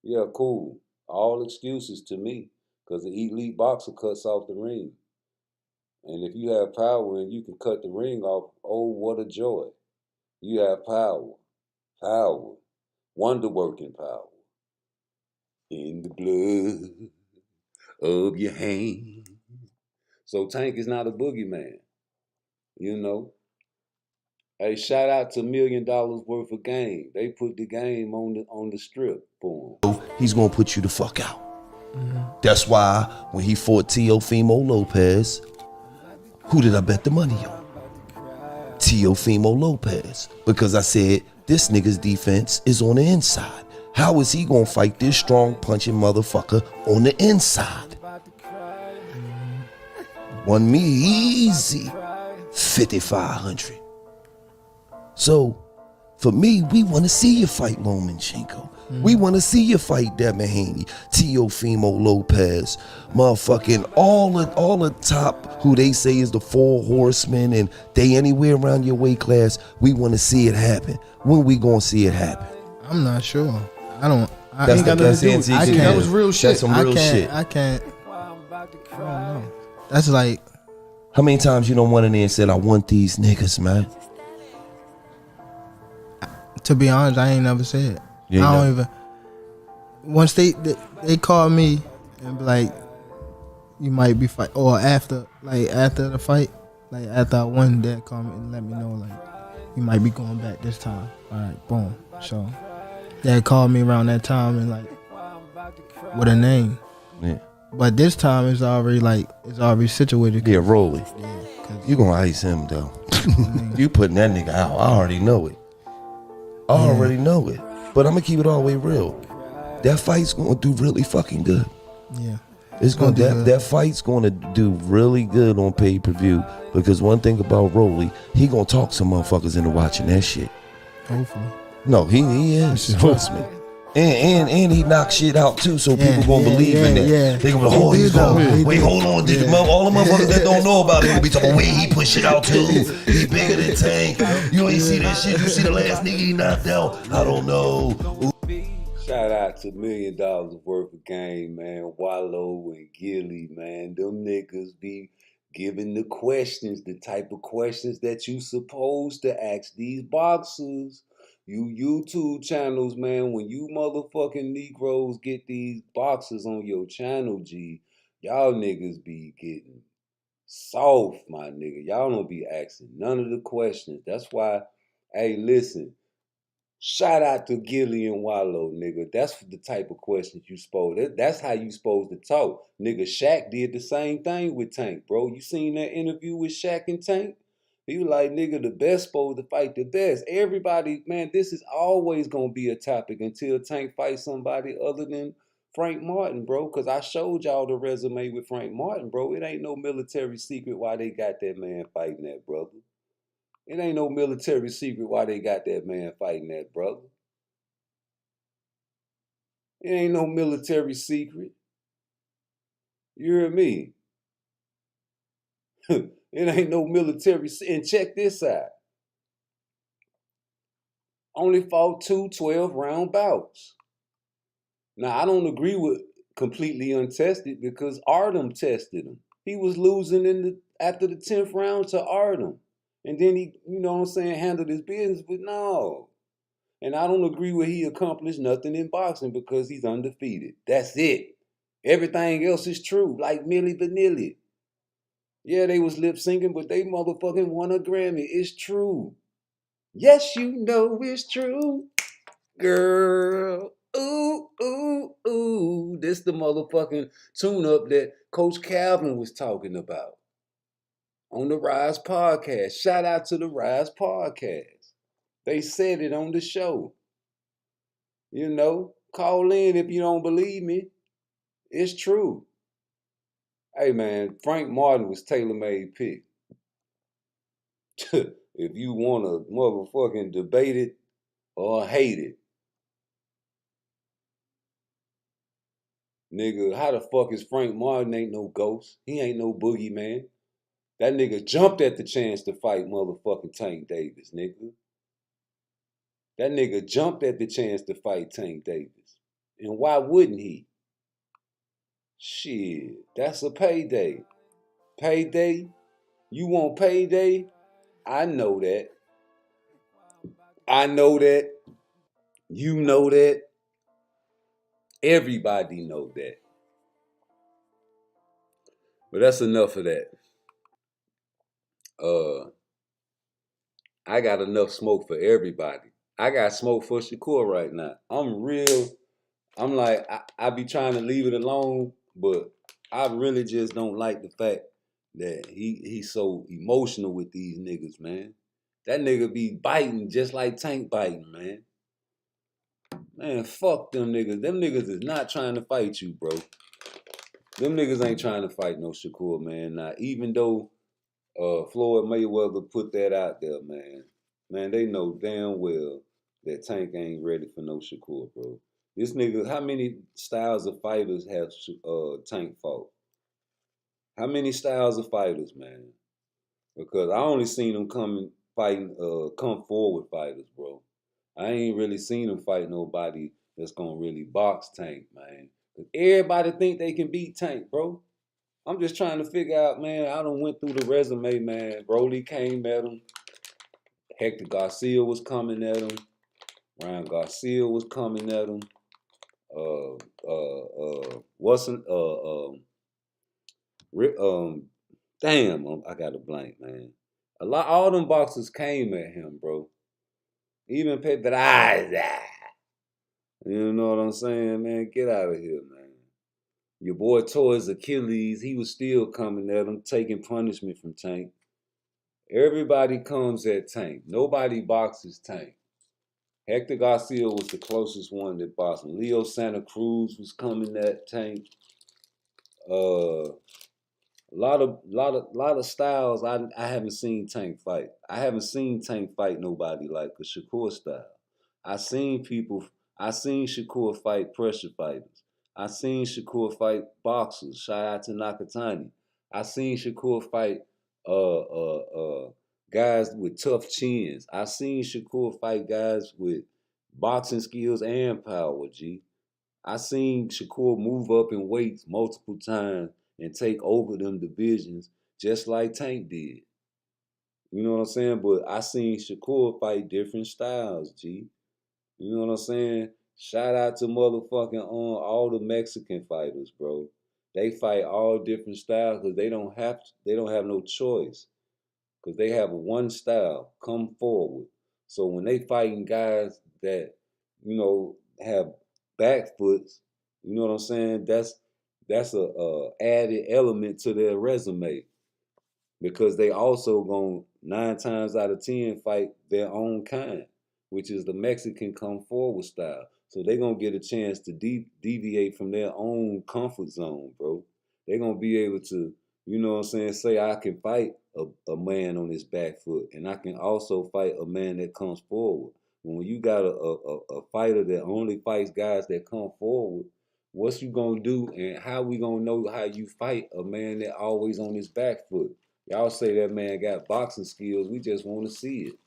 Yeah, cool. All excuses to me, because the elite boxer cuts off the ring. And if you have power and you can cut the ring off, oh, what a joy. You have power. Power. Wonder-working power. In the blood of your hand. So Tank is not a boogeyman. You know, Hey, shout out to $1 million worth of game. They put the game on the strip for him. He's gonna put you the fuck out. That's why when he fought Teofimo Lopez, who did I bet the money on? Teofimo Lopez. Because I said, this nigga's defense is on the inside. How is he gonna fight this strong punching motherfucker on the inside? Won me easy 5,500. So, for me, we want to see you fight Lomachenko. We want to see you fight Devin Haney, Teofimo Lopez, motherfucking all the top who they say is the 4 horsemen, and they anywhere around your weight class. We want to see it happen. When we gonna see it happen? I'm not sure. I ain't got That's nothing to do. NTG. I can't. That was real shit. That's some real shit. I can't. I don't know. That's like. How many times you don't went in there and said, I want these niggas, man? To be honest, I ain't never said. You ain't I don't never- even. Once they call me and be like, you might be fight, or after the fight, like after I won, they call me and let me know like you might be going back this time. All right, boom. So they called me around that time and like with a name. Yeah. But this time it's already situated. Yeah, Rolly. Yeah, 'cause You gonna ice him though. You putting that nigga out. I already know it. I already know it. But I'm gonna keep it all the way real. That fight's gonna do really fucking good. yeah. It's gonna do good. that fight's gonna do really good on pay-per-view, because one thing about Rolly, he gonna talk some motherfuckers into watching that shit. Hopefully. No, he is. Trust me. And he knocks shit out too, so people gonna believe in that. Yeah. They gonna be like, oh, he's going. Wait, hold on. All the motherfuckers that don't know about it gonna be talking, wait, he push shit out too. He bigger than Tank. You ain't see that shit. You see the last nigga he knocked out. I don't know. Shout out to $1 million worth of game, man. Wallow and Gilly, man. Them niggas be giving the questions, the type of questions that you supposed to ask these boxers. You YouTube channels, man, when you motherfucking Negroes get these boxers on your channel, G, y'all niggas be getting soft, my nigga. Y'all don't be asking none of the questions. That's why, hey, listen, shout out to Gilly and Wallow, nigga. That's the type of questions you supposed. That's how you supposed to talk. Nigga, Shaq did the same thing with Tank, bro. You seen that interview with Shaq and Tank? He was like, nigga, the best supposed to fight the best. Everybody, man, this is always gonna be a topic until Tank fights somebody other than Frank Martin, bro. Cause I showed y'all the resume with Frank Martin, bro. It ain't no military secret why they got that man fighting that brother. It ain't no military secret why they got that man fighting that brother. It ain't no military secret. You hear me? It ain't no military. And check this out. Only fought 2 12-round bouts. Now, I don't agree with completely untested because Artem tested him. He was losing after the 10th round to Artem. And then he, you know what I'm saying, handled his business, but no. And I don't agree with he accomplished nothing in boxing because he's undefeated. That's it. Everything else is true, like Milli Vanilli. Yeah, they was lip syncing, but they motherfucking won a Grammy. It's true. Yes, you know it's true. Girl. Ooh, ooh, ooh. This the motherfucking tune-up that Coach Calvin was talking about on the Rise Podcast. Shout out to the Rise Podcast. They said it on the show. You know, call in if you don't believe me. It's true. Hey, man, Frank Martin was tailor-made pick. If you want to motherfucking debate it or hate it. Nigga, how the fuck is Frank Martin ain't no ghost? He ain't no boogeyman. That nigga jumped at the chance to fight motherfucking Tank Davis, nigga. That nigga jumped at the chance to fight Tank Davis. And why wouldn't he? Shit, that's a payday. Payday? You want payday? I know that. I know that. You know that. Everybody know that. But that's enough of that. I got enough smoke for everybody. I got smoke for Shakur right now. I'm like, I be trying to leave it alone, but I really just don't like the fact that he's so emotional with these niggas, man. That nigga be biting just like Tank biting, man. Man, fuck them niggas. Them niggas is not trying to fight you, bro. Them niggas ain't trying to fight no Shakur, man. Now, even though Floyd Mayweather put that out there, man. Man, they know damn well that Tank ain't ready for no Shakur, bro. This nigga, how many styles of fighters have Tank fought? How many styles of fighters, man? Because I only seen him come forward fighters, bro. I ain't really seen him fight nobody that's gonna really box Tank, man. Cause everybody think they can beat Tank, bro. I'm just trying to figure out, man. I done went through the resume, man. Broly came at him. Hector Garcia was coming at him. Ryan Garcia was coming at him. I got a blank, man. All them boxers came at him, bro. Even Pedraza. You know what I'm saying, man? Get out of here, man. Your boy tore his Achilles. He was still coming at him, taking punishment from Tank. Everybody comes at Tank. Nobody boxes Tank. Hector Garcia was the closest one that boxed him. Leo Santa Cruz was coming at Tank. A lot of styles I haven't seen Tank fight. I haven't seen Tank fight nobody like a Shakur style. I seen Shakur fight pressure fighters. I seen Shakur fight boxers. Shout out to Nakatani. I seen Shakur fight guys with tough chins. I seen Shakur fight guys with boxing skills and power, G. I seen Shakur move up in weights multiple times and take over them divisions just like Tank did. You know what I'm saying? But I seen Shakur fight different styles, G. You know what I'm saying? Shout out to motherfucking all the Mexican fighters, bro. They fight all different styles because they don't have no choice. Because they have one style, come forward. So when they fighting guys that, you know, have back foots, you know what I'm saying? That's a added element to their resume. Because they also gonna 9 times out of 10 fight their own kind, which is the Mexican come forward style. So they gonna get a chance to deviate from their own comfort zone, bro. They gonna be able to, you know what I'm saying, say I can fight a man on his back foot, and I can also fight a man that comes forward. When you got a fighter that only fights guys that come forward, what's you gonna do, and how we gonna know how you fight a man that always on his back foot? Y'all say that man got boxing skills. We just want to see it.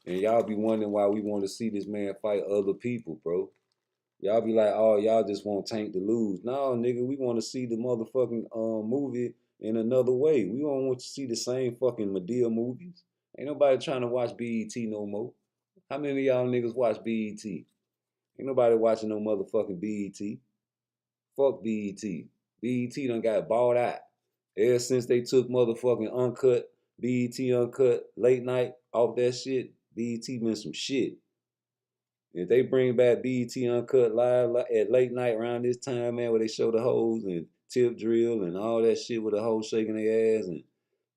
And y'all be wondering why we want to see this man fight other people, bro. Y'all be like, oh, y'all just want Tank to lose. No, nigga, we want to see the motherfucking movie in another way. We don't want to see the same fucking Madea movies. Ain't nobody trying to watch BET no more. How many of y'all niggas watch BET? Ain't nobody watching no motherfucking BET. Fuck BET. BET done got bought out. Ever since they took motherfucking Uncut, BET Uncut, late night off that shit, BET been some shit. If they bring back BET Uncut live at late night around this time, man, where they show the hoes and tip drill and all that shit with the hoes shaking their ass, and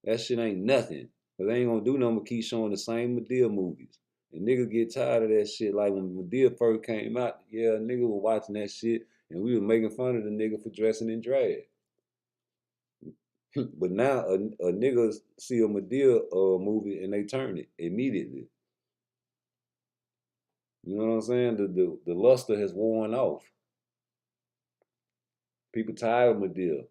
that shit ain't nothing. Cause they ain't gonna do nothing but keep showing the same Madea movies. And niggas get tired of that shit. Like when Madea first came out, yeah, niggas was watching that shit and we was making fun of the nigga for dressing in drag. But now a nigga see a Madea movie and they turn it immediately. You know what I'm saying? The luster has worn off. People tired of Madea.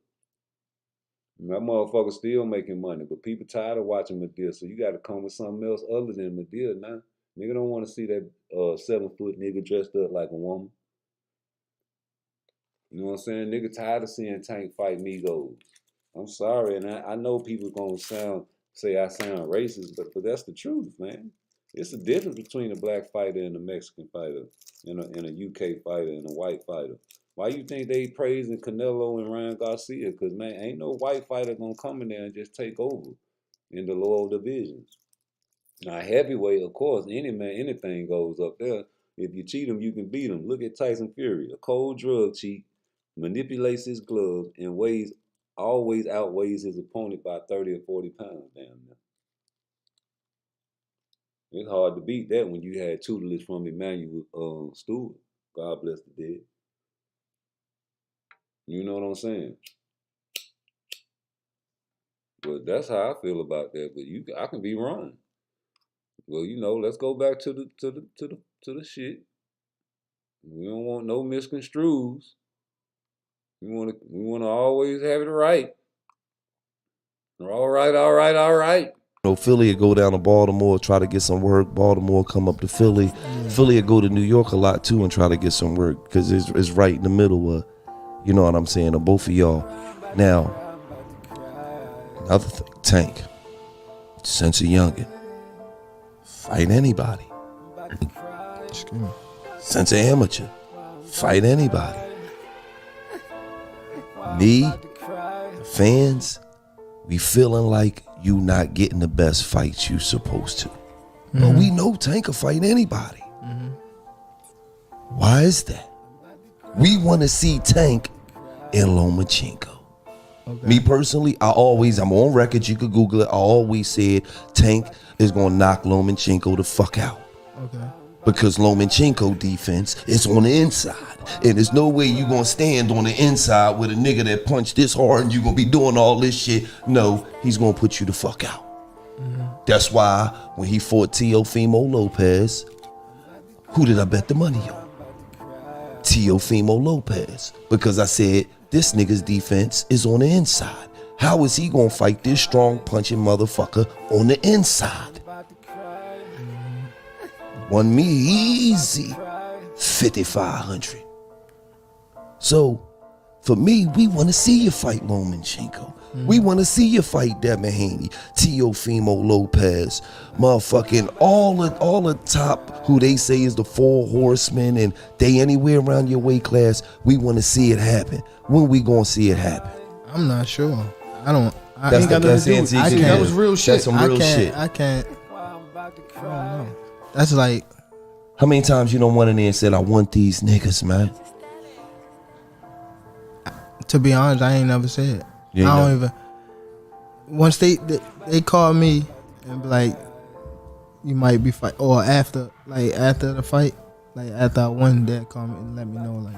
That motherfucker still making money, but people tired of watching Madea, so you got to come with something else other than Madea now. Nigga don't want to see that 7-foot nigga dressed up like a woman. You know what I'm saying? Nigga tired of seeing Tank fight Migos. I'm sorry, and I know people gonna say I sound racist, but that's the truth, man. It's the difference between a black fighter and a Mexican fighter, and a UK fighter and a white fighter. Why you think they praising Canelo and Ryan Garcia? Because, man, ain't no white fighter gonna come in there and just take over in the lower divisions. Now heavyweight, of course, anything goes up there. If you cheat him, you can beat him. Look at Tyson Fury, a cold drug cheat, manipulates his gloves and always outweighs his opponent by 30 or 40 pounds. Damn near. It's hard to beat that when you had tutelage from Emmanuel Stewart. God bless the dead. You know what I'm saying? But that's how I feel about that. But I can be wrong. Well, let's go back to the shit. We don't want no misconstrues. We want to always have it right. All right, all right, all right. Philly would go down to Baltimore, try to get some work. Baltimore come up to Philly. Philly would go to New York a lot too and try to get some work because it's right in the middle of, you know what I'm saying, of both of y'all. Now, another thing, Tank, since a youngin', fight anybody. Since an amateur, fight anybody. Me, fans, we feeling like you not getting the best fights you supposed to. But we know Tank can fight anybody. Why is that? We want to see Tank and Lomachenko. Okay. Me personally, I'm on record, you could Google it, I always said Tank is going to knock Lomachenko the fuck out. Okay. Because Lomachenko defense is on the inside. And there's no way you going to stand on the inside with a nigga that punched this hard and you going to be doing all this shit. No, he's going to put you the fuck out. That's why when he fought Teofimo Lopez, who did I bet the money on? Teofimo Lopez. Because I said, this nigga's defense is on the inside. How is he going to fight this strong punching motherfucker on the inside? Won me easy 5,500. So, for me, we want to see you fight Lomachenko. We want to see you fight Devin Haney, Teofimo Lopez, motherfucking all the top who they say is the 4 horsemen and they anywhere around your weight class. We want to see it happen. When we gonna see it happen? I'm not sure. I ain't got that's nothing to do. I can't. That was real shit. That's some real shit. I can't. I don't know. That's like. How many times you don't went in there and said, I want these niggas, man? To be honest, I ain't never said. I don't even. Once they call me and be like, you might be fight, or after the fight, like after I won, they call me and let me know like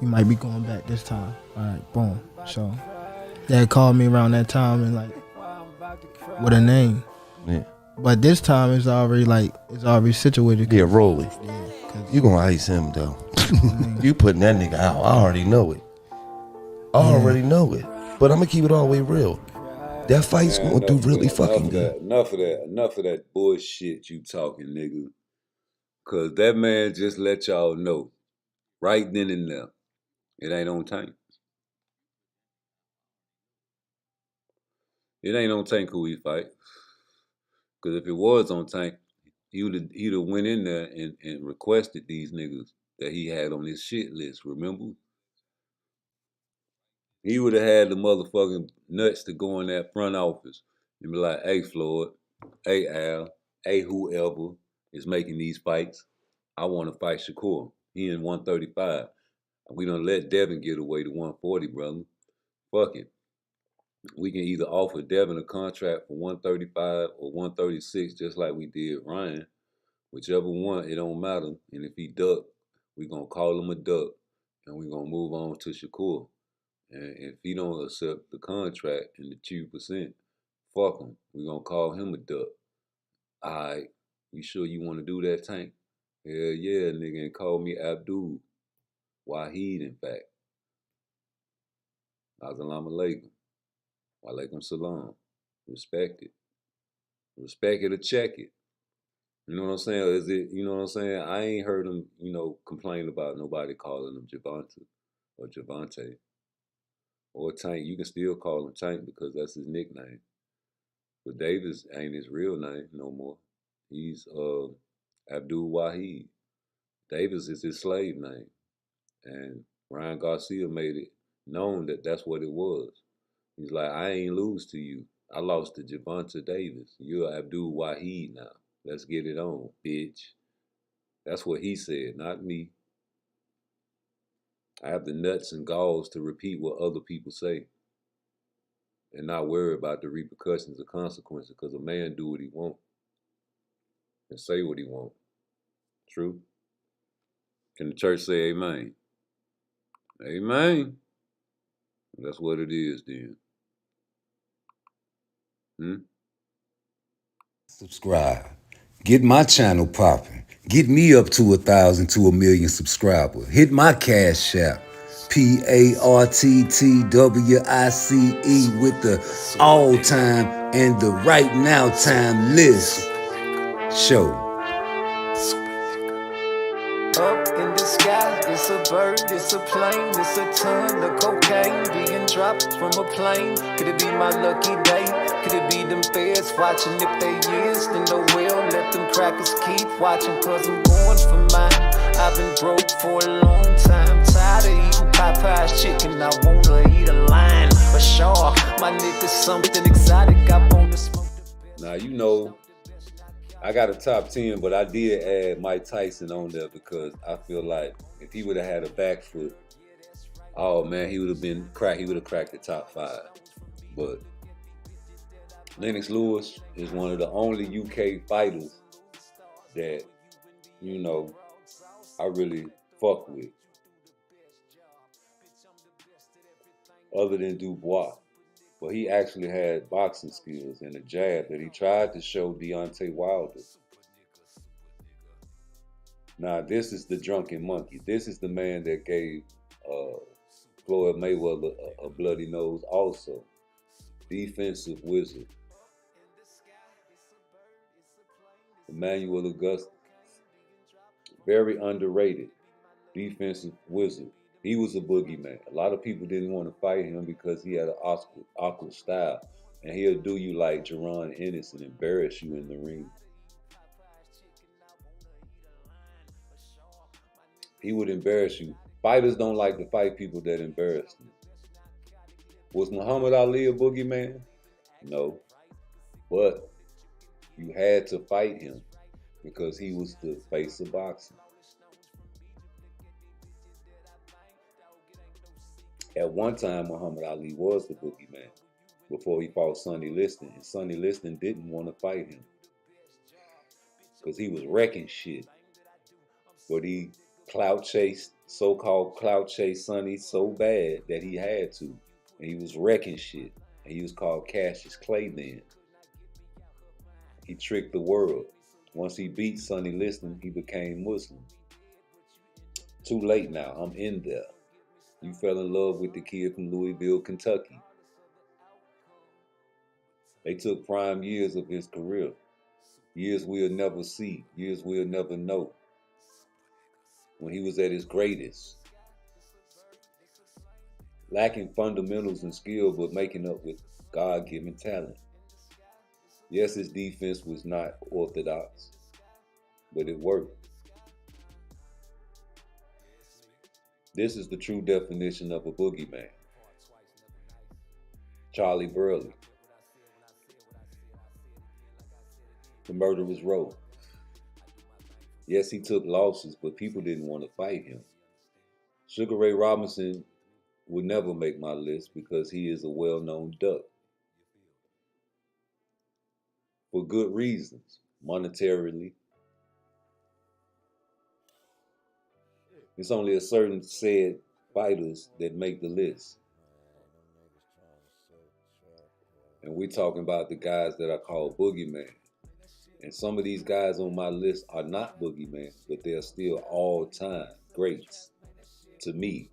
you might be going back this time. All right, boom. So they called me around that time and like with a name. Yeah. But this time it's already situated. Yeah, Rolly. Yeah, you gonna ice him though. You putting that nigga out. I already know it. I already know it. But I'm gonna keep it all the way real. That fight's gonna do really fucking good. Enough of that bullshit you talking, nigga. Cause that man just let y'all know right then and there, it ain't on Tank. It ain't on Tank who he fight. Cause if it was on Tank, he'd have went in there and requested these niggas that he had on his shit list, remember? He would have had the motherfucking nuts to go in that front office and be like, hey, Floyd, hey, Al, hey, whoever is making these fights, I want to fight Shakur. He in 135. We done let Devin get away to 140, brother. Fuck it. We can either offer Devin a contract for 135 or 136, just like we did Ryan. Whichever one, it don't matter. And if he duck, we going to call him a duck, and we going to move on to Shakur. And if he don't accept the contract and the 2%, fuck him. We gonna call him a duck. Alright, you sure you wanna do that, Tank? Hell yeah, nigga, and call me Abdul. Wahid, in fact. Assalamu alaikum. Wa alaikum salam. Respect it. Respect it or check it. You know what I'm saying? You know what I'm saying? I ain't heard him, complain about nobody calling him Javante or Javante. Or Tank, you can still call him Tank because that's his nickname. But Davis ain't his real name no more. He's Abdul Wahid. Davis is his slave name. And Ryan Garcia made it known that that's what it was. He's like, I ain't lose to you. I lost to Javante Davis. You're Abdul Wahid now. Let's get it on, bitch. That's what he said, not me. I have the nuts and galls to repeat what other people say and not worry about the repercussions or consequences, because a man do what he want and say what he want. True? Can the church say amen? Amen. That's what it is then. Subscribe. Get my channel popping. Get me up to 1,000 to 1,000,000 subscribers. Hit my cash app. PARTTWICE with the all time and the right now time list. Show. Up in the sky, it's a bird, it's a plane, it's a ton of cocaine being dropped from a plane. Could it be my lucky day? Could it be them feds watching? If they is, then no will. Let them crackers keep watching, cause I'm going for mine. I've been broke for a long time, tired of eating Popeye's chicken. I wanna eat a lion, a shark. My nigga's something exotic. I wanna smoke the best. Now, you know, I got a top 10, but I did add Mike Tyson on there because I feel like if he would have had a back foot, oh man, he would have cracked the top 5. But Lennox Lewis is one of the only UK fighters that, you know, I really fuck with. Other than Dubois. But he actually had boxing skills and a jab that he tried to show Deontay Wilder. Now, this is the drunken monkey. This is the man that gave Floyd Mayweather a bloody nose also. Defensive wizard. Emmanuel Augustus. Very underrated. Defensive wizard. He was a boogeyman. A lot of people didn't want to fight him because he had an awkward style. And he'll do you like Jerron Ennis and embarrass you in the ring. He would embarrass you. Fighters don't like to fight people that embarrass them. Was Muhammad Ali a boogeyman? No. But you had to fight him because he was the face of boxing. At one time, Muhammad Ali was the boogeyman before he fought Sonny Liston. And Sonny Liston didn't want to fight him because he was wrecking shit. But he so-called clout chased Sonny so bad that he had to. And he was wrecking shit. And he was called Cassius Clay then. He tricked the world. Once he beat Sonny Liston, he became Muslim. Too late now, I'm in there. You fell in love with the kid from Louisville, Kentucky. They took prime years of his career. Years we'll never see. Years we'll never know. When he was at his greatest. Lacking fundamentals and skill, but making up with God-given talent. Yes, his defense was not orthodox, but it worked. This is the true definition of a boogeyman. Charlie Burley. The Murderer's Row. Yes, he took losses, but people didn't want to fight him. Sugar Ray Robinson would never make my list because he is a well-known duck. For good reasons, monetarily. It's only a certain said fighters that make the list. And we're talking about the guys that I call boogeyman. And some of these guys on my list are not boogeyman, but they're still all-time greats to me,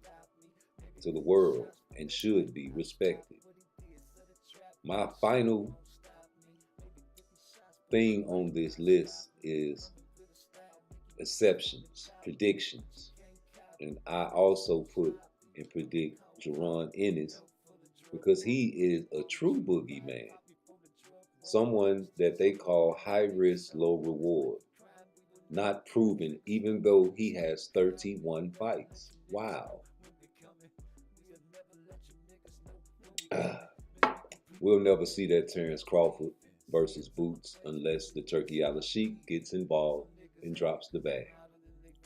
to the world, and should be respected. My final thing on this list is exceptions, predictions. And I also put and predict Jerron Ennis because he is a true boogeyman. Someone that they call high risk, low reward. Not proven even though he has 31 fights. Wow. We'll never see that Terrence Crawford. versus Boots unless the Turkey Allah Sheik gets involved and drops the bag.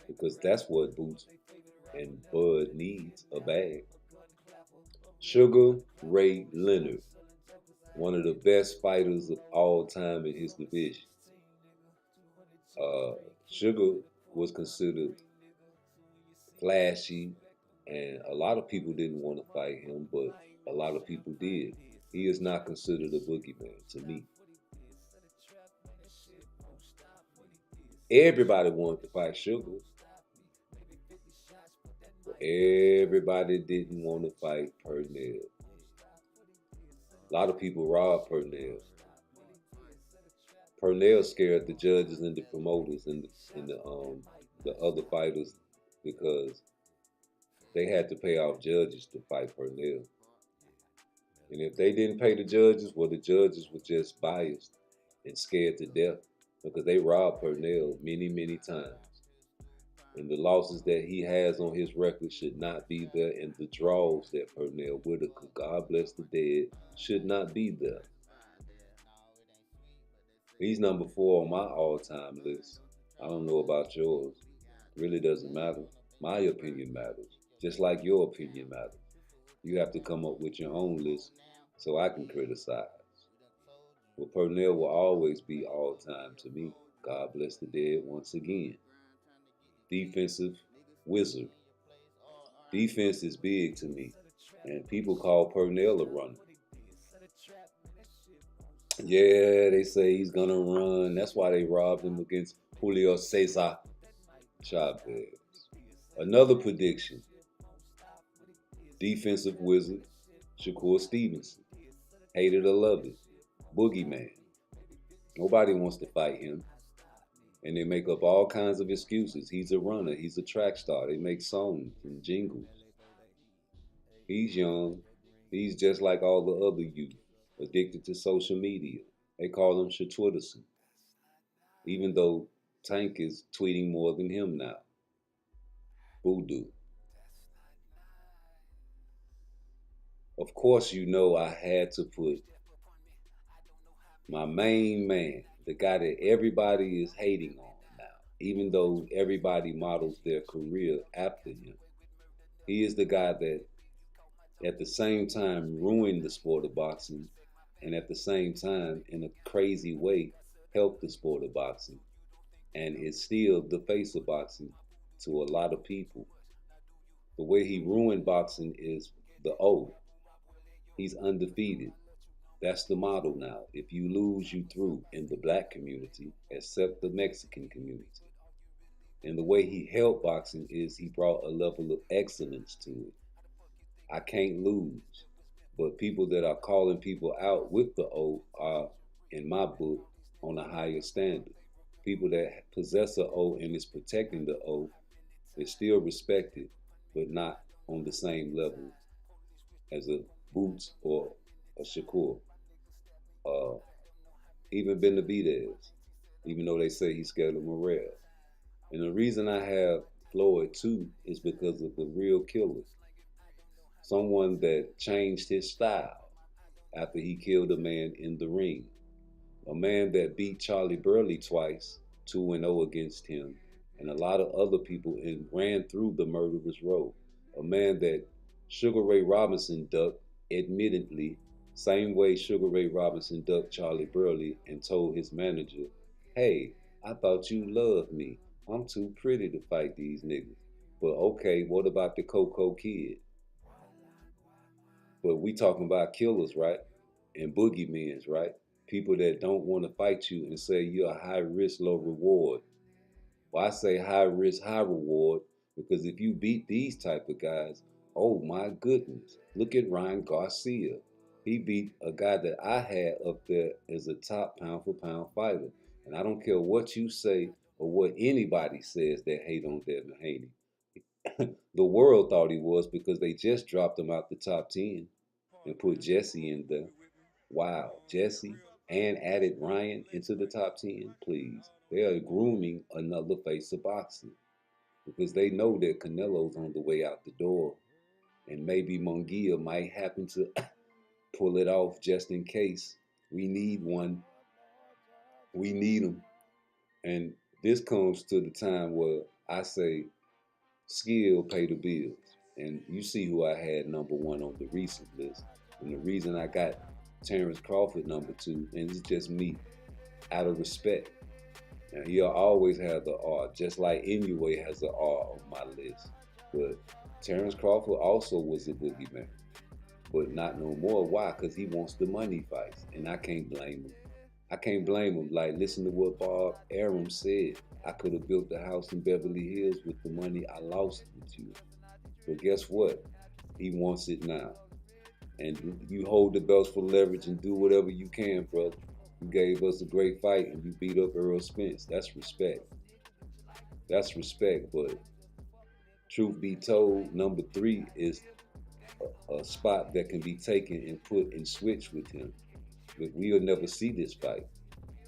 Because that's what Boots and Bud needs, a bag. Sugar Ray Leonard, one of the best fighters of all time in his division. Sugar was considered flashy, and a lot of people didn't want to fight him, but a lot of people did. He is not considered a boogeyman to me. Everybody wanted to fight Sugar, but everybody didn't want to fight Purnell. A lot of people robbed Purnell. Purnell scared the judges and the promoters and the other fighters because they had to pay off judges to fight Purnell. And if they didn't pay the judges, well, the judges were just biased and scared to death because they robbed Purnell many, many times. And the losses that he has on his record should not be there, and the draws that Purnell Whitaker, God bless the dead, should not be there. He's number 4 on my all-time list. I don't know about yours. It really doesn't matter. My opinion matters, just like your opinion matters. You have to come up with your own list so I can criticize. Well, Purnell will always be all-time to me. God bless the dead once again. Defensive wizard. Defense is big to me, and people call Purnell a runner. Yeah, they say he's gonna run. That's why they robbed him against Julio Cesar Chavez. Another prediction. Defensive wizard, Shakur Stevenson. Hate it or love it. Boogeyman. Nobody wants to fight him. And they make up all kinds of excuses. He's a runner. He's a track star. They make songs and jingles. He's young. He's just like all the other youth, addicted to social media. They call him Shatwitterson. Even though Tank is tweeting more than him now. Voodoo. Of course, you know I had to put my main man, the guy that everybody is hating on now, even though everybody models their career after him. He is the guy that at the same time ruined the sport of boxing and at the same time, in a crazy way, helped the sport of boxing and is still the face of boxing to a lot of people. The way he ruined boxing is the O. He's undefeated. That's the model now. If you lose, you through in the black community, except the Mexican community. And the way he helped boxing is he brought a level of excellence to it. I can't lose. But people that are calling people out with the O are, in my book, on a higher standard. People that possess an O and is protecting the O is still respected, but not on the same level as a Boots or a Shakur. Even Benavidez, even though they say he's scared of Morrell. And the reason I have Floyd too is because of the real killer. Someone that changed his style after he killed a man in the ring. A man that beat Charlie Burley twice, 2-0 against him, and a lot of other people, and ran through the murderer's row. A man that Sugar Ray Robinson ducked, admittedly, same way Sugar Ray Robinson ducked Charlie Burley and told his manager, hey, I thought you loved me. I'm too pretty to fight these niggas. But okay, what about the Coco Kid? But we talking about killers, right? And boogeymen, right? People that don't want to fight you and say you're a high risk, low reward. Well, I say high risk, high reward, because if you beat these type of guys, oh my goodness, look at Ryan Garcia. He beat a guy that I had up there as a top pound for pound fighter. And I don't care what you say or what anybody says that hate on Devin Haney. The world thought he was because they just dropped him out the top 10 and put Jesse in there. Wow, Jesse and added Ryan into the top 10, please. They are grooming another face of boxing because they know that Canelo's on the way out the door. And maybe Munguia might happen to pull it off just in case. We need one We need them. And this comes to the time where I say skill pay the bills. And you see who I had number one on the recent list. And the reason I got Terrence Crawford number two, and it's just me, out of respect. Now, he'll always have the R, just like Inouye has the R on my list. But Terrence Crawford also was a boogeyman, but not no more. Why? Because he wants the money fights, and I can't blame him. I can't blame him. Like, listen to what Bob Arum said. I could have built the house in Beverly Hills with the money I lost with you. But guess what? He wants it now. And you hold the belts for leverage and do whatever you can, brother. You gave us a great fight and you beat up Earl Spence. That's respect. That's respect. But truth be told, number three is a spot that can be taken and put and switch with him. But we'll never see this fight.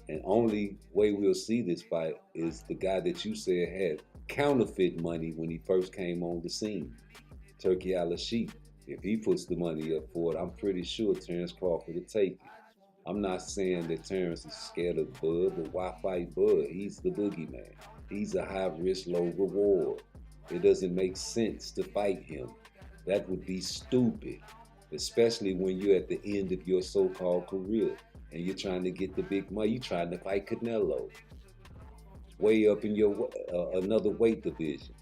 And only way we'll see this fight is the guy that you said had counterfeit money when he first came on the scene, Turkey Al-Sheikh. If he puts the money up for it, I'm pretty sure Terrence Crawford will take it. I'm not saying that Terrence is scared of Bud, but why fight Bud? He's the boogeyman. He's a high risk, low reward. It doesn't make sense to fight him. That would be stupid, especially when you're at the end of your so-called career and you're trying to get the big money. You're trying to fight Canelo, way up in your another weight division.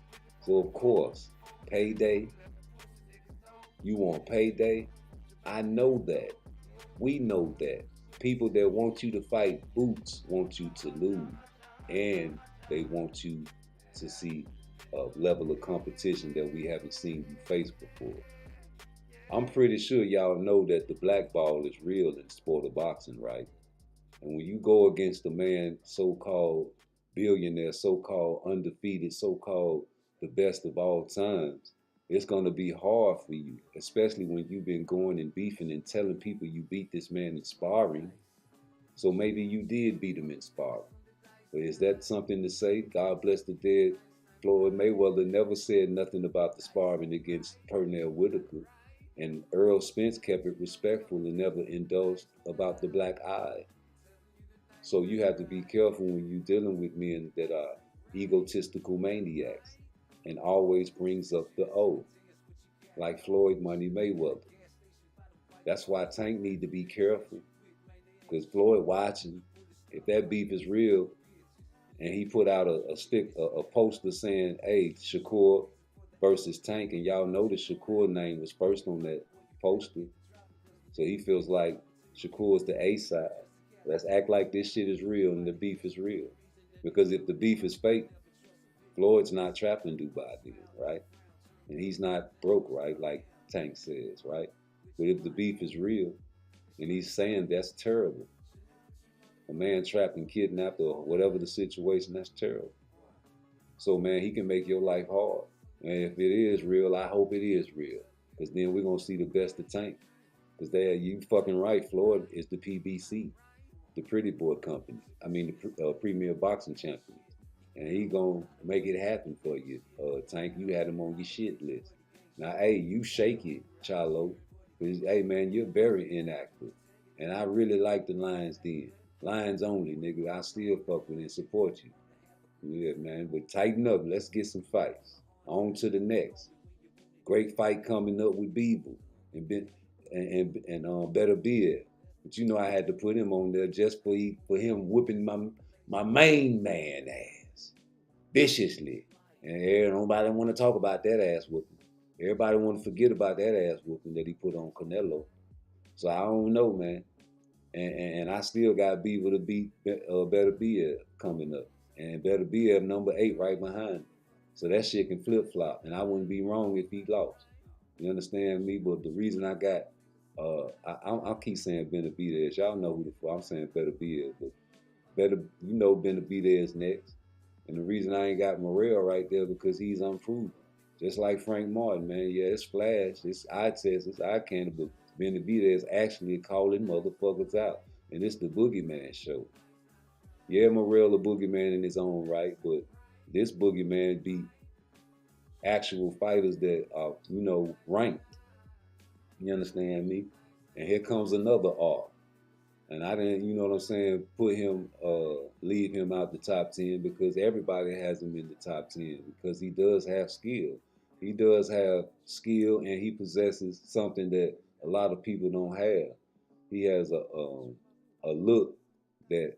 So of course, payday. You want payday? I know that. We know that. People that want you to fight Boots want you to lose, and they want you to see a level of competition that we haven't seen you face before. I'm pretty sure y'all know that the black ball is real in the sport of boxing, right? And when you go against a man so-called billionaire, so-called undefeated, so-called the best of all times, it's going to be hard for you, especially when you've been going and beefing and telling people you beat this man in sparring. So maybe you did beat him in sparring. But is that something to say? God bless the dead. Floyd Mayweather never said nothing about the sparring against Pernell Whitaker. And Earl Spence kept it respectful and never indulged about the black eye. So you have to be careful when you're dealing with men that are egotistical maniacs and always brings up the O, like Floyd Money Mayweather. That's why Tank need to be careful, because Floyd watching. If that beef is real, and he put out a poster saying, "Hey, Shakur versus Tank," and y'all know the Shakur name was first on that poster, so he feels like Shakur's the A side. Let's act like this shit is real and the beef is real, because if the beef is fake, Floyd's not trapped in Dubai then, right? And he's not broke, right? Like Tank says, right? But if the beef is real, and he's saying that's terrible, a man trapped and kidnapped or whatever the situation, that's terrible. So man, he can make your life hard. And if it is real, I hope it is real, because then we're gonna see the best of Tank. Because you fucking right, Floyd is the PBC, the Pretty Boy Company. I mean, the Premier Boxing Champion. And he gonna make it happen for you, Tank. You had him on your shit list. Now, hey, you shake it, Chalo. Because, hey, man, you're very inactive. And I really like the Lions Den. Lions only, nigga. I still fuck with and support you. Yeah, man. But tighten up. Let's get some fights. On to the next. Great fight coming up with Beeble and Better Beard. But you know I had to put him on there just for him whipping my main man ass viciously. And nobody want to talk about that ass whooping. Everybody want to forget about that ass whooping that he put on Canelo. So I don't know, man. And I still got Beaver to beat Better Beard coming up. And Better Beard number 8 right behind him. So that shit can flip-flop. And I wouldn't be wrong if he lost. You understand me? But the reason I got, I'll keep saying Benavidez. Y'all know who the fuck I'm saying Better Beard. But Benavidez next. And the reason I ain't got Morrell right there because he's unproven. Just like Frank Martin, man. Yeah, it's flash, it's eye test, it's eye candy, but Benavidez actually calling motherfuckers out. And it's the Boogeyman show. Yeah, Morrell a Boogeyman in his own right, but this Boogeyman beat actual fighters that are, ranked. You understand me? And here comes another R. And I didn't, you know what I'm saying, put him, leave him out the top 10 because everybody has him in the top 10 because he does have skill. He does have skill and he possesses something that a lot of people don't have. He has a look that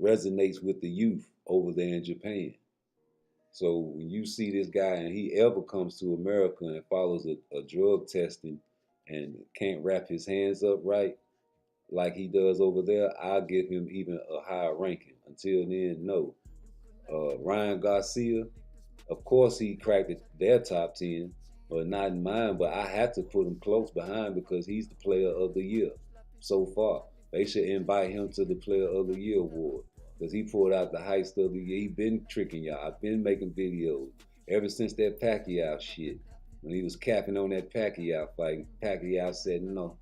resonates with the youth over there in Japan. So when you see this guy and he ever comes to America and follows a drug testing and can't wrap his hands up right, like he does over there, I'll give him even a higher ranking. Until then, no. Ryan Garcia, of course he cracked their top 10, but not in mine, but I have to put him close behind because he's the player of the year so far. They should invite him to the player of the year award because he pulled out the heist of the year. He been tricking y'all. I've been making videos ever since that Pacquiao shit. When he was capping on that Pacquiao fight, Pacquiao said no.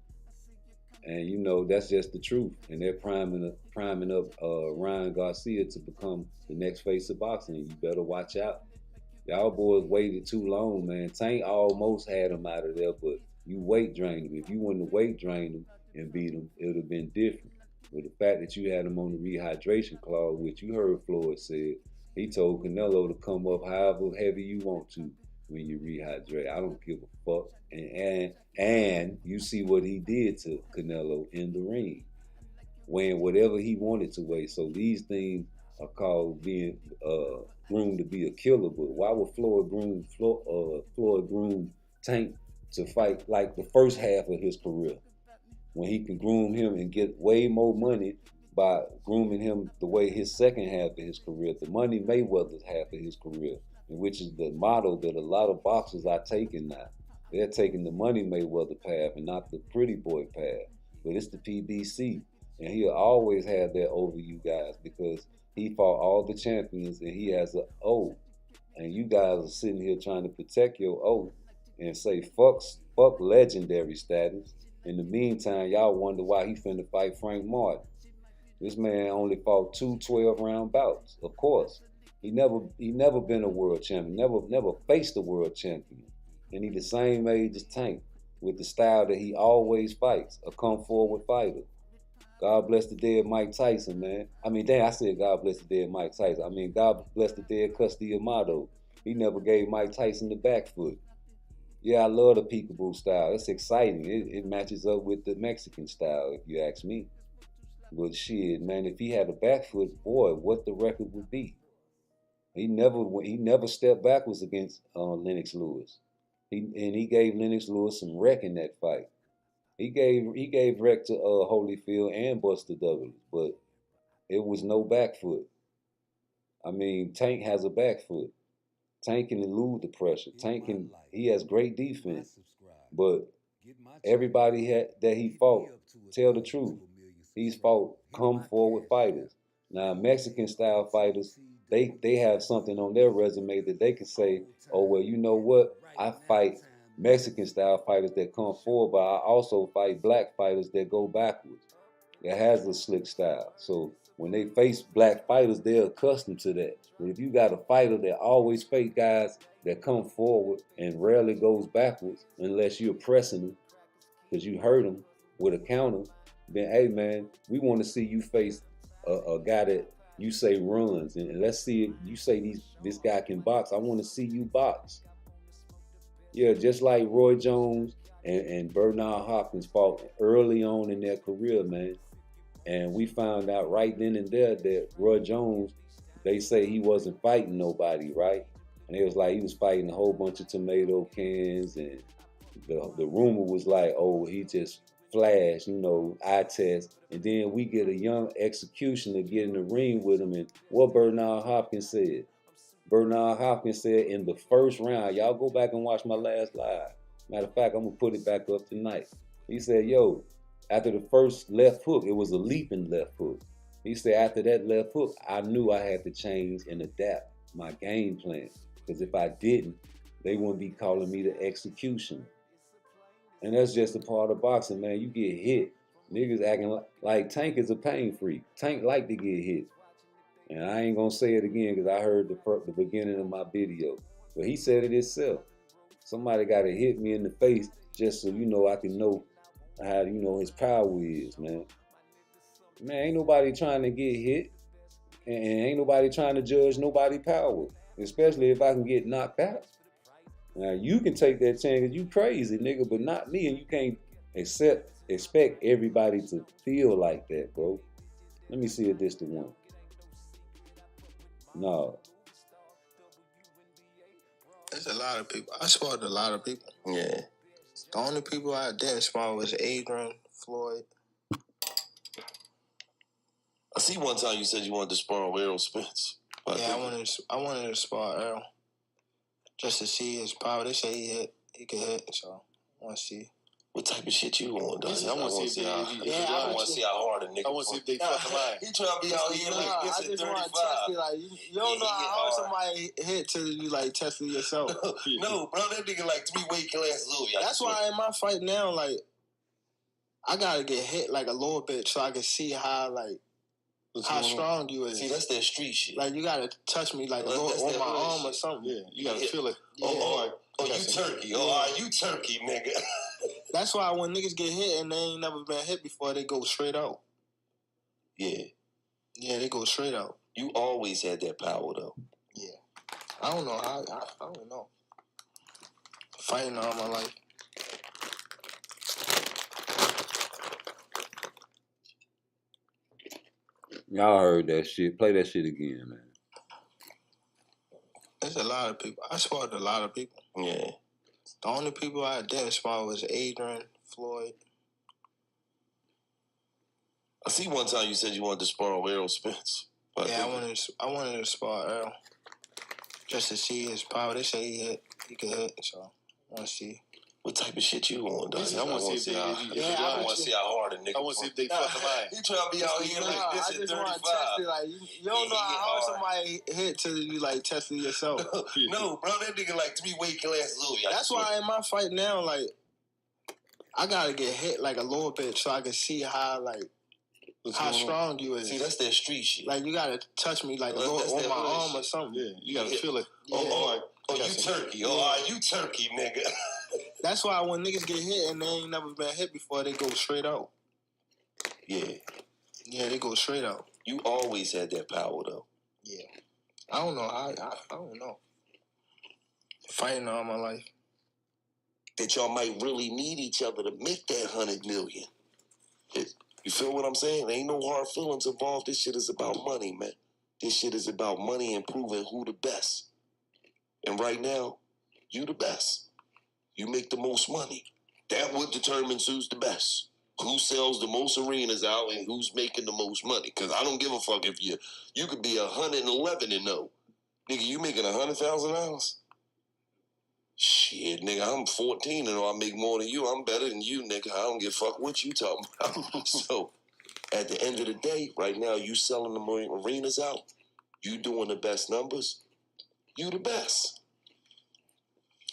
And you know, that's just the truth. And they're priming up Ryan Garcia to become the next face of boxing. You better watch out. Y'all boys waited too long, man. Tank almost had him out of there, but you weight drained him. If you wouldn't have weight drained him and beat him, it would have been different. But the fact that you had him on the rehydration clause, which you heard Floyd said, he told Canelo to come up however heavy you want to when you rehydrate. I don't give a fuck. And you see what he did to Canelo in the ring, weighing whatever he wanted to weigh. So these things are called being groomed to be a killer. But why would Floyd groom Tank to fight like the first half of his career when he can groom him and get way more money by grooming him the way his second half of his career, the Money Mayweather's half of his career, which is the motto that a lot of boxers are taking now. They're taking the Money Mayweather path and not the pretty boy path. But it's the PBC. And he'll always have that over you guys because he fought all the champions and he has an O. And you guys are sitting here trying to protect your O and say, fuck legendary status. In the meantime, y'all wonder why he finna fight Frank Martin. This man only fought 2 12-round bouts, of course. He never been a world champion, never faced a world champion. And he the same age as Tank with the style that he always fights, a come forward fighter. God bless the dead Mike Tyson, man. I mean, damn, I said God bless the dead Mike Tyson. I mean, God bless the dead Custody Amato. He never gave Mike Tyson the back foot. Yeah, I love the peekaboo style. It's exciting. It matches up with the Mexican style, if you ask me. But shit, man, if he had a back foot, boy, what the record would be. He never stepped backwards against Lennox Lewis. He gave Lennox Lewis some wreck in that fight. He gave wreck to Holyfield and Buster Douglas, but it was no back foot. I mean, Tank has a back foot. Tank can elude the pressure. He has great defense. But everybody that he fought, tell the truth, he's fought come forward fighters. Now, Mexican style fighters, they have something on their resume that they can say, oh, well, you know what? I fight Mexican style fighters that come forward, but I also fight black fighters that go backwards. That has a slick style. So when they face black fighters, they're accustomed to that. But if you got a fighter that always face guys that come forward and rarely goes backwards, unless you're pressing them because you hurt them with a counter, then hey man, we want to see you face a guy that you say runs, and let's see if you say this guy can box. I want to see you box. Yeah, just like Roy Jones and Bernard Hopkins fought early on in their career, man. And we found out right then and there that Roy Jones, they say he wasn't fighting nobody, right? And it was like he was fighting a whole bunch of tomato cans, and the rumor was like, oh, he just flashed, eye test. And then we get a young executioner get in the ring with him, and what Bernard Hopkins said. Bernard Hopkins said in the first round, y'all go back and watch my last live. Matter of fact, I'm going to put it back up tonight. He said, yo, after the first left hook, it was a leaping left hook. He said, after that left hook, I knew I had to change and adapt my game plan. Because if I didn't, they wouldn't be calling me the executioner. And that's just a part of boxing, man. You get hit. Niggas acting like Tank is a pain freak. Tank like to get hit. And I ain't going to say it again because I heard the beginning of my video. But he said it himself. Somebody got to hit me in the face just so, I can know how, his power is, man. Man, ain't nobody trying to get hit. And ain't nobody trying to judge nobody power. Especially if I can get knocked out. Now you can take that chance because you crazy, nigga, but not me, and you can't expect everybody to feel like that, bro. Let me see if this the one. No. There's a lot of people. I sparred a lot of people. Yeah. The only people I didn't spar was Adrian, Floyd. I see one time you said you wanted to spar with Errol Spence. Yeah, I wanted to spar Errol just to see his power. They say he could hit, so I want to see. What type of shit you want, dog? I want to see how hard a nigga. I want to see if they fucking lie. He trying to be out here like this at 35. Want to test it. Like, you don't know how hard somebody hit till you like test it yourself. No, bro, that nigga like 3 weight classes over. That's why in my fight now, like, I gotta get hit like a little bit so I can see how strong you is. See, that's that street shit. Like, you gotta touch me like on my arm or something. Yeah, you gotta feel it. Yeah. Oh, you turkey. Yeah. Oh, you turkey, nigga. That's why when niggas get hit and they ain't never been hit before, they go straight out. Yeah. Yeah, they go straight out. You always had that power, though. Yeah. I don't know how. I don't know. Fighting all my life. Y'all heard that shit. Play that shit again, man. There's a lot of people. I sparred a lot of people. Yeah. The only people I didn't spar was Adrian, Floyd. I see one time you said you wanted to spar with Errol Spence. Yeah, I wanted to spar Errol just to see his power. They say he could hit, so I want to see. What type of shit you want, dog? I want to see how hard a nigga. I want to see if they fucking lie. He trying to be out here like this at 35. I just want to test it. Like, you don't know how hard somebody hit till you like test it yourself. No, bro, that nigga like 3 weight classes over. That's why in my fight now, like, I gotta get hit like a little bit so I can see how strong you is. See, that's that street shit. Like, you gotta touch me like on my arm or something. Yeah, you gotta feel it. Yeah. Oh, you turkey. Yeah. Oh, you turkey, nigga. That's why when niggas get hit and they ain't never been hit before, they go straight out. Yeah. Yeah, they go straight out. You always had that power, though. Yeah. I don't know how. I don't know. Fighting all my life. That y'all might really need each other to make that 100 million. You feel what I'm saying? There ain't no hard feelings involved. This shit is about money, man. This shit is about money and proving who the best. And right now, you the best. You make the most money. That what determines who's the best. Who sells the most arenas out and who's making the most money. Because I don't give a fuck if you could be 111 and no. Nigga, you making $100,000? Shit, nigga, I'm 14 and I make more than you. I'm better than you, nigga. I don't give a fuck what you talking about. So, at the end of the day, right now, you selling the arenas out. You doing the best numbers. You the best.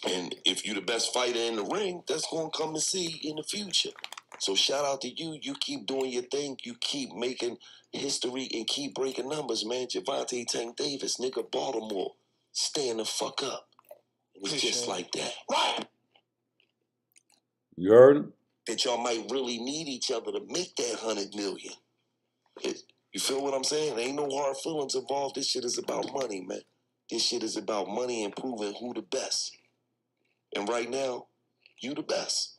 And if you the best fighter in the ring, that's going to come to see in the future. So shout out to you. You keep doing your thing. You keep making history and keep breaking numbers, man. Javante Tank Davis, nigga, Baltimore. Stand the fuck up. It's just like that. Right. You heard him? That y'all might really need each other to make that 100 million. You feel what I'm saying? There ain't no hard feelings involved. This shit is about money, man. This shit is about money and proving who the best. And right now, you the best.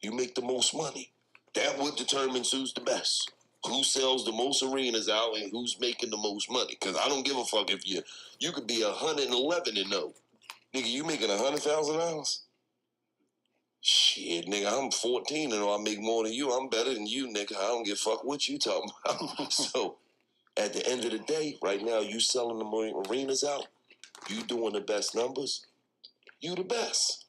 You make the most money. That what determines who's the best. Who sells the most arenas out and who's making the most money. Because I don't give a fuck if you could be 111 and no. Nigga, you making $100,000? Shit, nigga, I'm 14 and I make more than you. I'm better than you, nigga. I don't give a fuck what you talking about. So, at the end of the day, right now, you selling the arenas out. You doing the best numbers. You the best.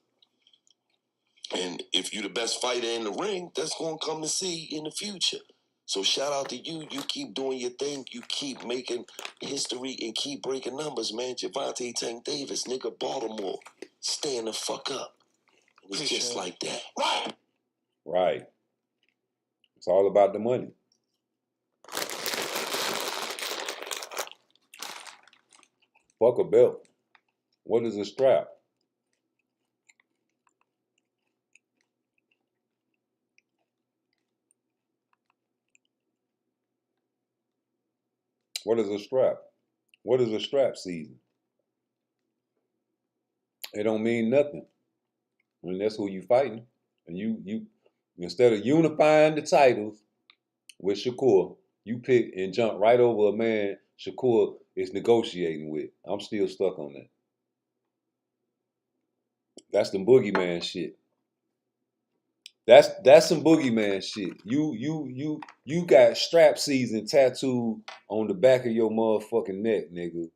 And if you the best fighter in the ring, that's going to come to see in the future. So shout out to you. You keep doing your thing. You keep making history and keep breaking numbers, man. Javante Tank Davis, nigga, Baltimore. Stand the fuck up. And it's just like that. Right. Right. It's all about the money. Fuck a belt. What is a strap? What is a strap? What is a strap season? It don't mean nothing. I mean, that's who you fighting. And you instead of unifying the titles with Shakur, you pick and jump right over a man Shakur is negotiating with. I'm still stuck on that. That's the Boogeyman shit. That's some Boogeyman shit. You got strap season tattooed on the back of your motherfucking neck, nigga.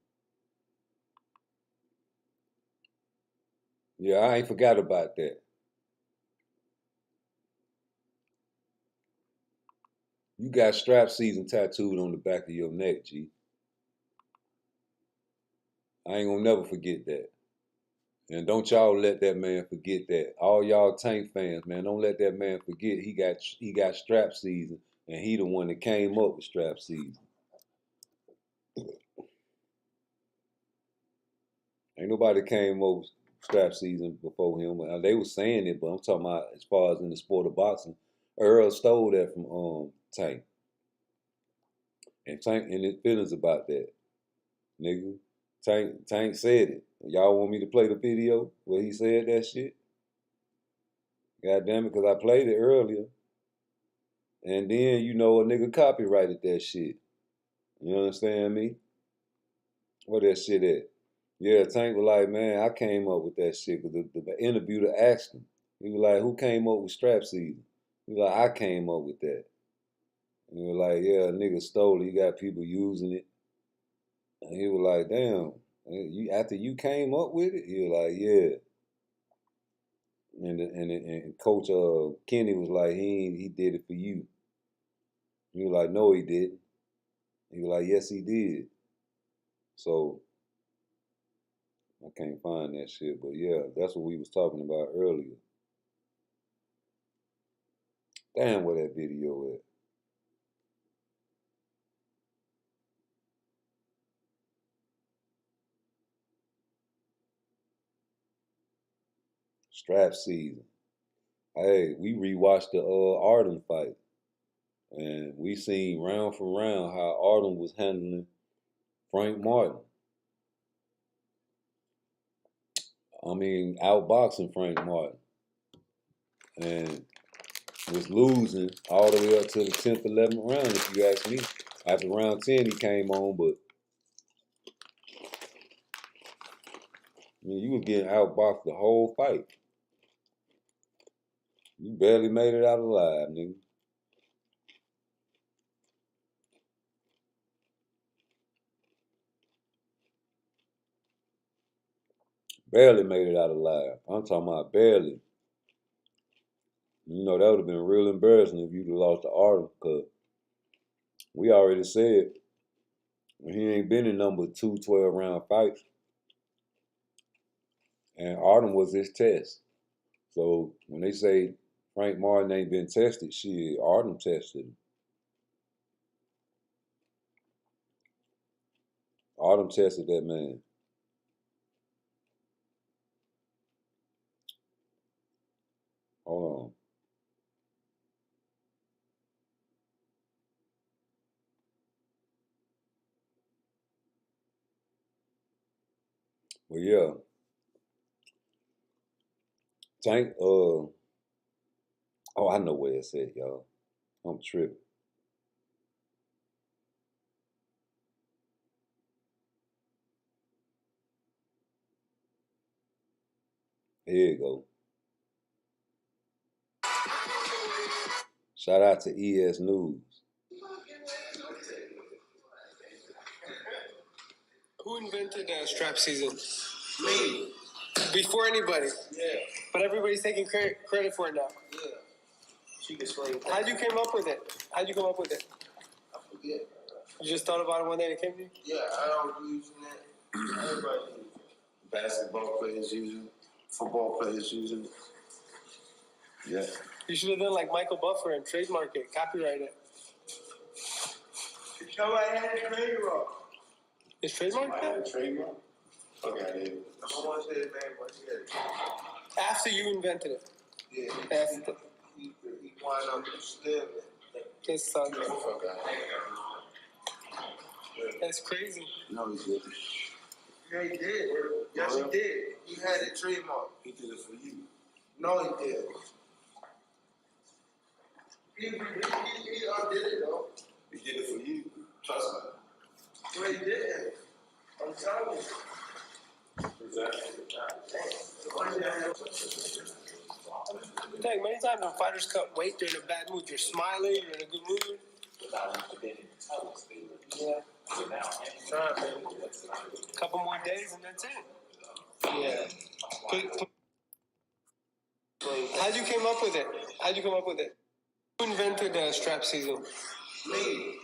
Yeah, I ain't forgot about that. You got strap season tattooed on the back of your neck, G. I ain't gonna never forget that. And don't y'all let that man forget that. All y'all Tank fans, man, don't let that man forget he got strap season, and he the one that came up with strap season. Ain't nobody came up with strap season before him. They was saying it, but I'm talking about as far as in the sport of boxing. Earl stole that from Tank. And Tank and his feelings about that. Nigga. Tank said it. Y'all want me to play the video where he said that shit? God damn it, because I played it earlier. And then, you know, a nigga copyrighted that shit. You understand me? Where that shit at? Yeah, Tank was like, man, I came up with that shit. Because the interviewer asked him. He was like, who came up with strap season? He was like, I came up with that. And he was like, yeah, a nigga stole it. You got people using it. And he was like, damn, after you came up with it? He was like, yeah. And Coach Kenny was like, he did it for you. He was like, no, he didn't. He was like, yes, he did. So I can't find that shit, but yeah, that's what we was talking about earlier. Damn, where that video at? Strap season. Hey, we rewatched the Artem fight, and we seen round for round how Artem was handling Frank Martin. I mean, outboxing Frank Martin, and was losing all the way up to the 10th, 11th round, if you ask me. After round 10, he came on, but I mean, you were getting outboxed the whole fight. You barely made it out alive, nigga. Barely made it out alive. I'm talking about barely. You know, that would have been real embarrassing if you'd have lost to Artem, because we already said he ain't been in number 2 12-round fights. And Artem was his test. So when they say Frank Martin ain't been tested, shit, Artem tested him. Artem tested that man. Hold on. Well, yeah. Tank, oh, I know where it's at, y'all. I'm tripping. Here you go. Shout out to ES News. Who invented strap season? Me. Before anybody. Yeah. But everybody's taking credit for it now. Yeah. She gets right. How'd you come up with it? I forget. You just thought about it one day and it came to you? Yeah, I don't using it. Everybody uses it. Basketball players use it. Football players use it. Yeah. You should have done like Michael Buffer and trademark it, copyright it. Nobody had a trademark. Is trademark that? Trademark? Okay, I did. I want to say his name, but yeah. After you invented it? Yeah. After. He wound up stealing it. His son. That's crazy. No, he didn't. Yeah, he did. Yes, he did. He had it trademarked. He did it for you. No, he did. He did it though. He did it for you. Trust me. No, he didn't. I'm telling you. Dang, many times when fighters cut weight, they're in a bad mood. You're smiling, you're in a good mood. Yeah. Couple more days and that's it. Yeah. How'd you came up with it? How'd you come up with it? Who invented strap season? Me.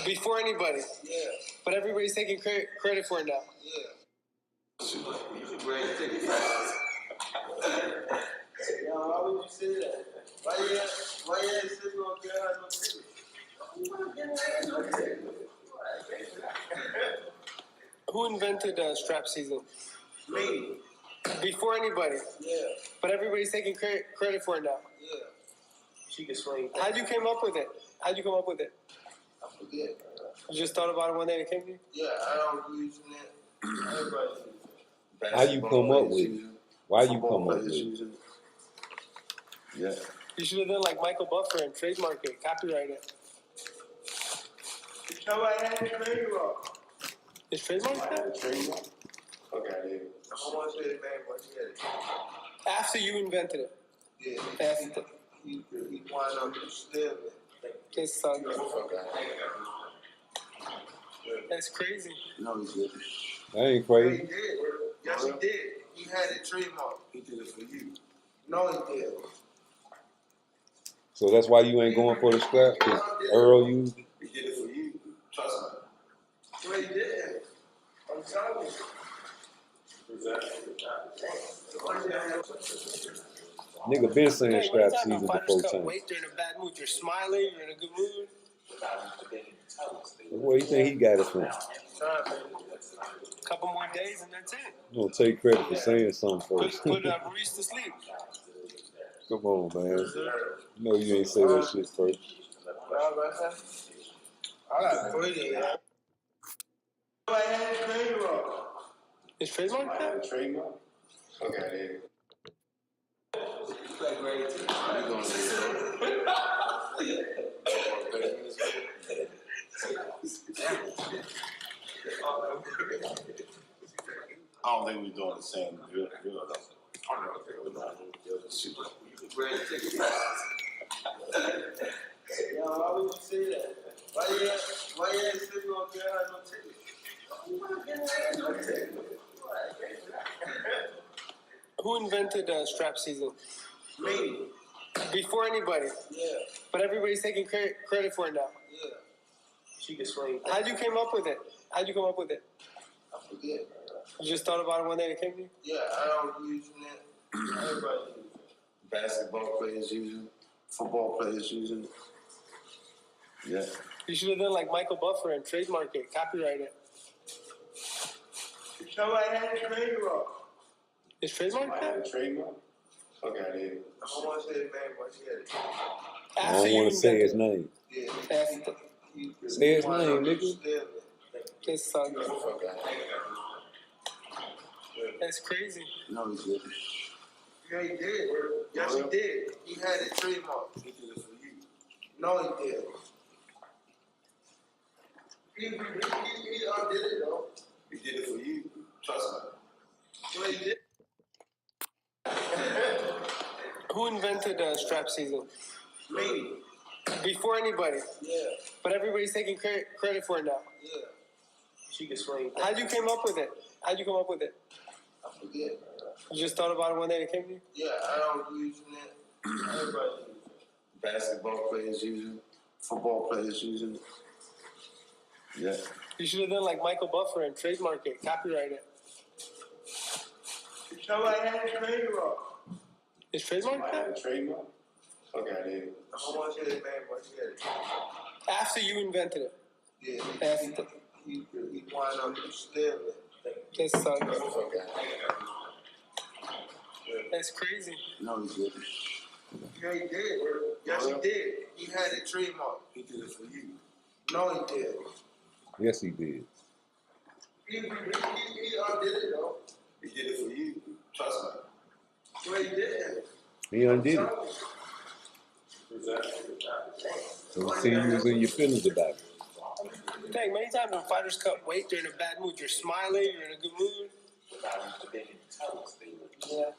Before anybody. Yeah. But everybody's taking credit for it now. Yeah. Great ticket. Yo, why would you say that? Why you ain't sitting on there has no ticket? Who invented strap season? Me. Before anybody. Yeah. But everybody's taking credit for it now. Yeah. She can swing. How'd you came up with it? How'd you come up with it? I forget. You just thought about it one day and it came to you? Yeah, I don't using it. Everybody uses it. How you come up with it? Why you come up with it? Yeah. You should have done like Michael Buffer and trademark it, copyright it. Nobody had a trademark. Is trademark that? Trademark? Okay, I did. I want to say his name, but he had it. After you invented it. Yeah. After. He wound up stealing it. This sucks. That's crazy. No, he didn't. That ain't He crazy. did. Yes, he did. He had it trademarked. He did it for you. No, he did. So that's why you ain't going for the scrap? Because Earl used it? He did it for you. Trust me. Well, he did. I'm telling you. Nigga been saying Hey, scrap anytime season fighters before cut time. weight, they're in a bad mood. You're smiling, you're in a good mood. Where you think he got it from? Couple more days and that's it. You gonna take credit for saying something first. Put Ruiz to sleep. Come on, man. You know you ain't say that shit first. I got 30. Nobody had a trademark. Is trademark that? Trademark? Okay, I did. I don't think we're doing the same drill though. Yo, why would you say that? Why you ain't sitting on there has no ticket? Who invented strap season? Me. Before anybody. Yeah. But everybody's taking credit for it now. Yeah. She can swing. How'd you came up with it? How'd you come up with it? I forget. You just thought about it one day and it came to you? Yeah, I don't using it. Everybody uses it. Basketball players using it. Football players using it. Yeah. You should have done like Michael Buffer and trademark it, copyright it. Nobody had a trademark. Is trademark that? Trademark? Okay, I did. I don't want to say his name, but he had it. I don't want to say his name. Yeah. After. Say his name, nigga. This sucks. That's crazy. No, he didn't. Yeah, he did. Yes, he did. He had it trademarked. He did it for you. No, he did. He did it though. He did it for you. Trust me. Well, he did. Who invented strap season? Me. Before anybody. Yeah. But everybody's taking credit for it now. Yeah. She can swing. How'd you came up with it? How'd you come up with it? I forget. You just thought about it one day and it came to you? Yeah, I don't using it. Everybody uses it. Basketball players using it. Football players using it. Yeah. You should have done like Michael Buffer and trademark it, copyright it. Nobody had a trademark. Is trademark that? Trademark? Okay, I did. I don't want to say his name, but he had it. After you invented it. Yeah. After. He wound up stealing it. This sucks. Okay. That's crazy. No, he didn't. Yeah, he did. Yes, he did. He had it trademarked. He did it for you. No, he did. Yes, he did. He undid it though. He did it for you. Trust me. Well, he did. He undid it. So we see you was in your feelings about it. Dang, many times when fighters cut weight, they're in a bad mood. You're smiling, you're in a good mood. Yeah.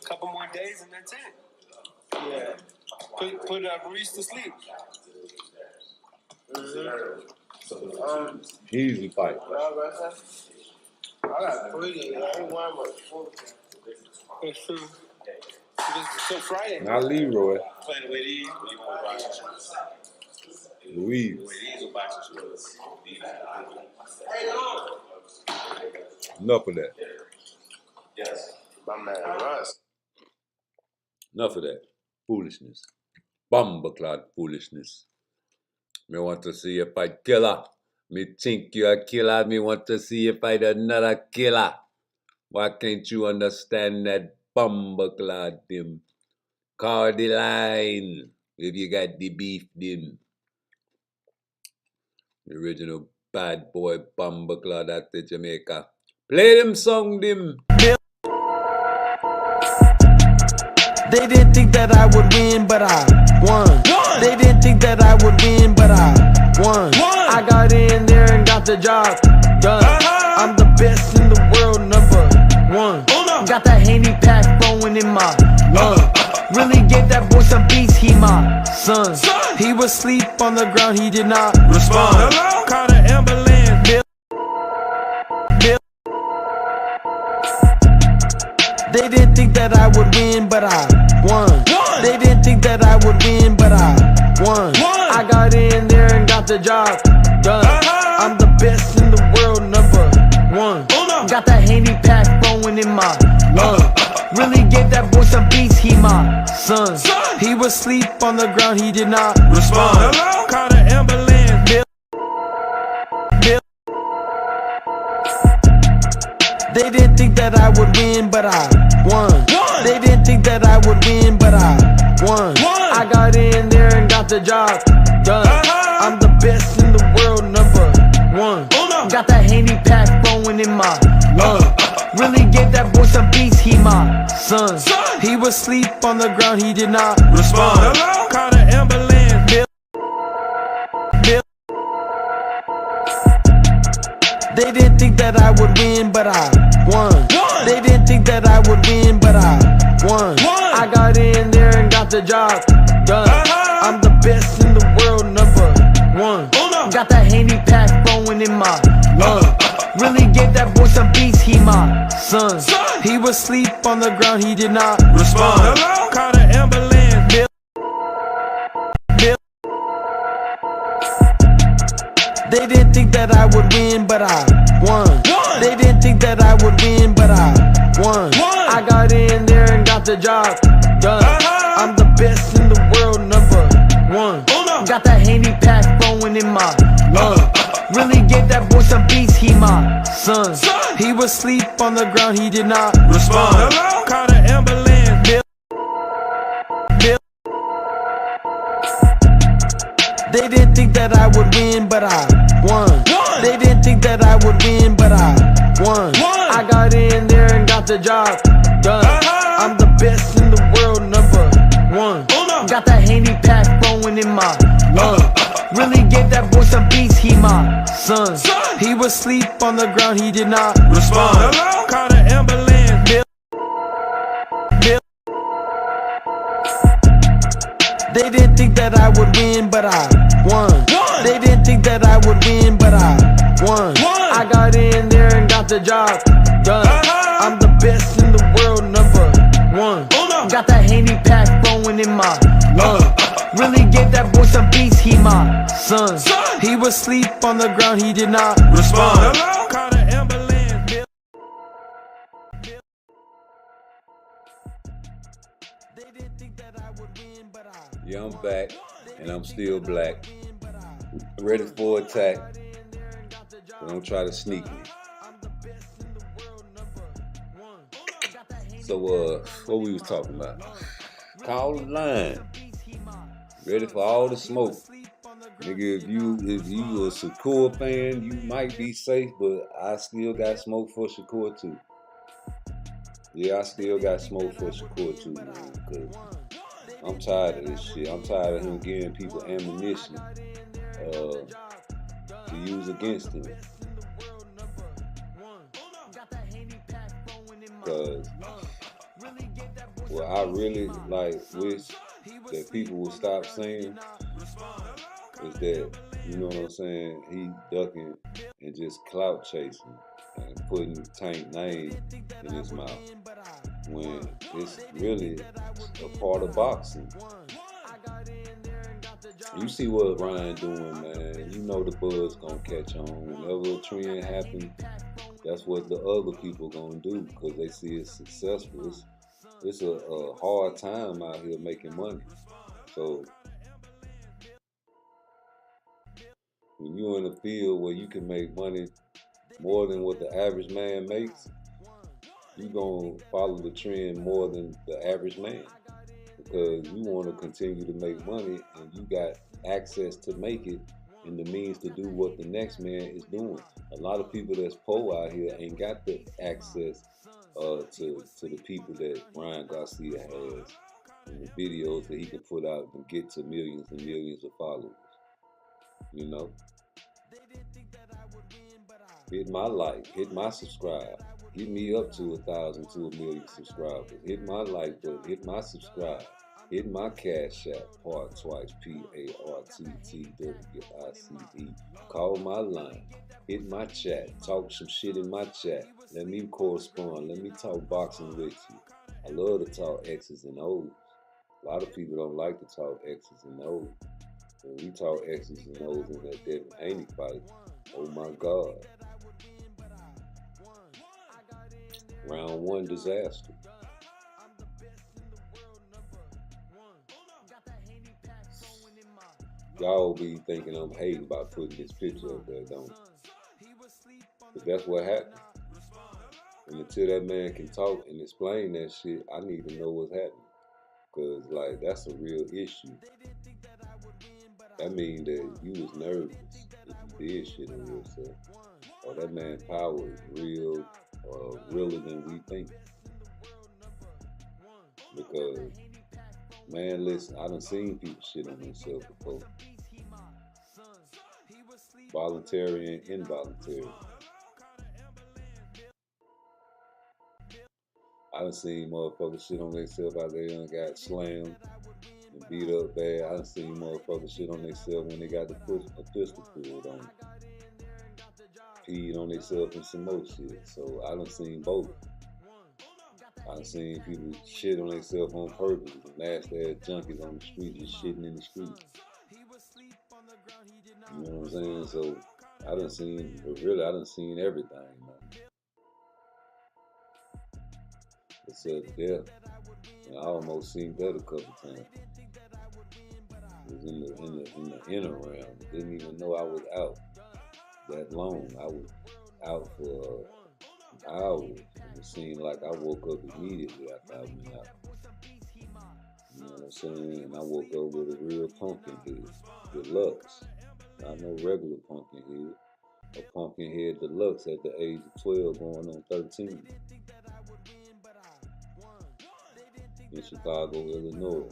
Couple more days and that's it. Yeah. Put Ruiz to sleep. Easy fight. I got 3. I ain't one but 4. It's true. So Friday. Not Leroy. Playing with these, or you want to box? Ruiz. These or boxing shorts? Enough of that. Yes. My man Russ. Enough of that. Foolishness. Bumbleclad foolishness. Me want to see you fight killer. Me think you a killer. Me want to see you fight another killer. Why can't you understand that bumbleclad them? Call the line if you got the beef them. The original bad boy bumbleclad at the Jamaica. Play them song them. They didn't think that I would win, but I won. They didn't think that I would win, but I won. I got in there and got the job done. I'm the best in the world, #1. Got that Haney pack flowing in my lungs. Really gave that boy some beats, he my son. He was asleep on the ground, he did not respond. Call the ambulance, Bill. They didn't think that I would win, but I won. They didn't think that I would win, but I won. I got in there and got the job done. I'm the best in the world, #1. Got that Haney pack flowing in my lungs. Really gave that boy some beats, he my son. He was asleep on the ground, he did not respond. Call the ambulance, Bill. They didn't think that I would win, but I won. They didn't think that I would win, but I won. I got in there and got the job done. I'm the best in the world, #1. Got that Haney pack flowing in my lungs. Really gave that boy some beats, he my son. He was asleep on the ground, he did not respond. Call the ambulance, Bill. They didn't think that I would win, but I won. They didn't think that I would win, but I won. I got in there and got the job done. I'm the best in the world, #1. Got that Haney pack flowing in my lungs. Really gave that boy some beats, he my son. He was asleep on the ground, he did not respond. Call the ambulance, Bill. They didn't think that I would win, but I won. They didn't think that I would win, but I won. I got in there and got the job done. I'm the best in the world, #1. Got that Haney pack flowing in my lungs. Really gave that boy some beats, he my son. He was asleep on the ground, he did not respond. Call the ambulance, Bill. They didn't think that I would win, but I won. They didn't think that I would win, but I won. I got in there and got the job done. I'm the best in the world, #1. Got that Haney pack flowing in my lungs. Really gave that boy some beats, he my son. He was asleep on the ground, he did not respond. Call the ambulance, Bill. They didn't think that I would win, but I won. They didn't think that I would win, but I won. I got in there and got the job done. I'm the best in the world, #1. Got that Haney pack flowing in my lungs. Really gave that boy some beats, he my son. He was asleep on the ground, he did not respond. Call the ambulance, Bill. They didn't think that I would win, but I Yeah, I'm back, and I'm still black. Ready for attack. But don't try to sneak me. So, what we was talking about? Call the line. Ready for all the smoke. Nigga, if you a Shakur fan, you might be safe, but I still got smoke for Shakur too. Yeah, I still got smoke for Shakur too, man. Cause I'm tired of this shit. I'm tired of him giving people ammunition to use against him. Cause what I really wish that people would stop saying is that, you know what I'm saying, he ducking and just clout chasing and putting Tank name in his mouth when it's really a part of boxing. You see what Ryan doing, man. You know the buzz gonna catch on. Whenever a trend happens, that's what the other people gonna do because they see it's successful. It's a hard time out here making money. So when you're in a field where you can make money more than what the average man makes, you gonna follow the trend more than the average man because you want to continue to make money and you got access to make it and the means to do what the next man is doing. A lot of people that's poor out here ain't got the access to the people that Ryan Garcia has and the videos that he can put out and get to millions and millions of followers. You know? Hit my like, hit my subscribe. Get me up to 1,000 to 1,000,000 subscribers. Hit my like button, hit my subscribe. Hit my Cash App, Part Twice, PARTTWICE. Call my line. Hit my chat. Talk some shit in my chat. Let me correspond. Let me talk boxing with you. I love to talk X's and O's. A lot of people don't like to talk X's and O's. When we talk X's and O's in that Devin Haney fight, oh my God. Round one disaster. Y'all be thinking I'm hating by putting this picture up there, don't you? But that's what happened. And until that man can talk and explain that shit, I need to know what's happening. Cause that's a real issue. That means that you was nervous if you did shit on yourself. Or that man's power is real, realer than we think. Because, man, listen, I done seen people shit on themselves before. Voluntary and involuntary. I done seen motherfuckers shit on themselves out there and got slammed and beat up bad. I done seen motherfuckers shit on themselves when they got a pistol pulled on them. Peed on themselves and some more shit. So I done seen both. I done seen people shit on themselves on purpose. Nasty ass junkies on the street just shitting in the street. You know what I'm saying? So I done seen everything, man. Except death. And I almost seen that a couple times. It was in the inner realm. Didn't even know I was out that long. I was out for hours. And it seemed like I woke up immediately after I went out. You know what I'm saying? And I woke up with a real pumpkin head, deluxe. Not no regular pumpkin head. A pumpkin head deluxe at the age of 12 going on 13. In Chicago, Illinois.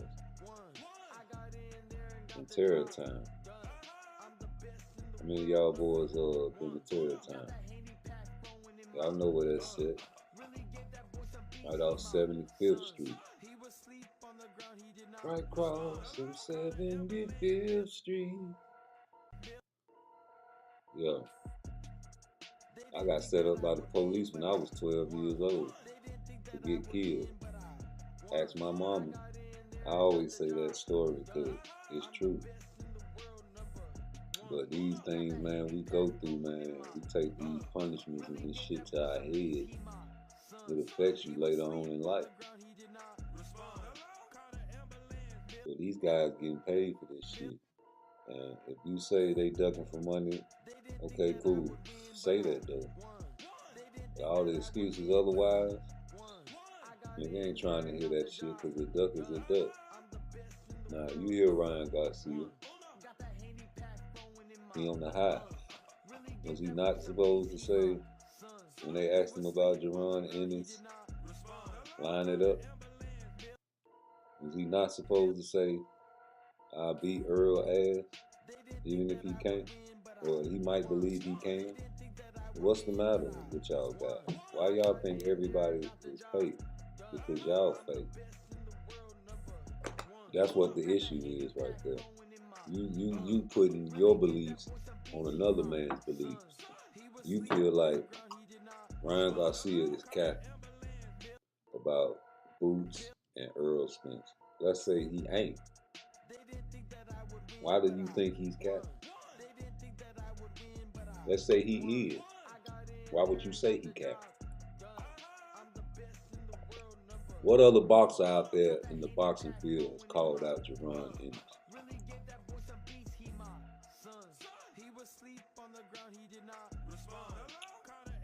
In Terror Time. How many of y'all boys been to Terror Time? Y'all know where that's at. Right off 75th Street. Right across from 75th Street. Yeah. I got set up by the police when I was 12 years old to get killed. Ask my mama. I always say that story because it's true. But these things, man, we go through, man. We take these punishments and this shit to our head. It affects you later on in life. So these guys getting paid for this shit. And if you say they ducking for money, okay, cool. Say that though. But all the excuses otherwise, nigga ain't trying to hear that shit because a duck is a duck. Now, you hear Ryan Garcia. He on the high. Was he not supposed to say when they asked him about Jerron Ennis, line it up? Was he not supposed to say, I'll beat Earl ass, even if he can't? Or he might believe he can? What's the matter with y'all guys? Why y'all think everybody is fake? Because y'all fake. That's what the issue is right there. You putting your beliefs on another man's beliefs. You feel like Ryan Garcia is capping about Boots and Earl Spence. Let's say he ain't. Why do you think he's capping? Let's say he is. Why would you say he capping? What other boxer out there in the boxing field has called out Jerron Ennis?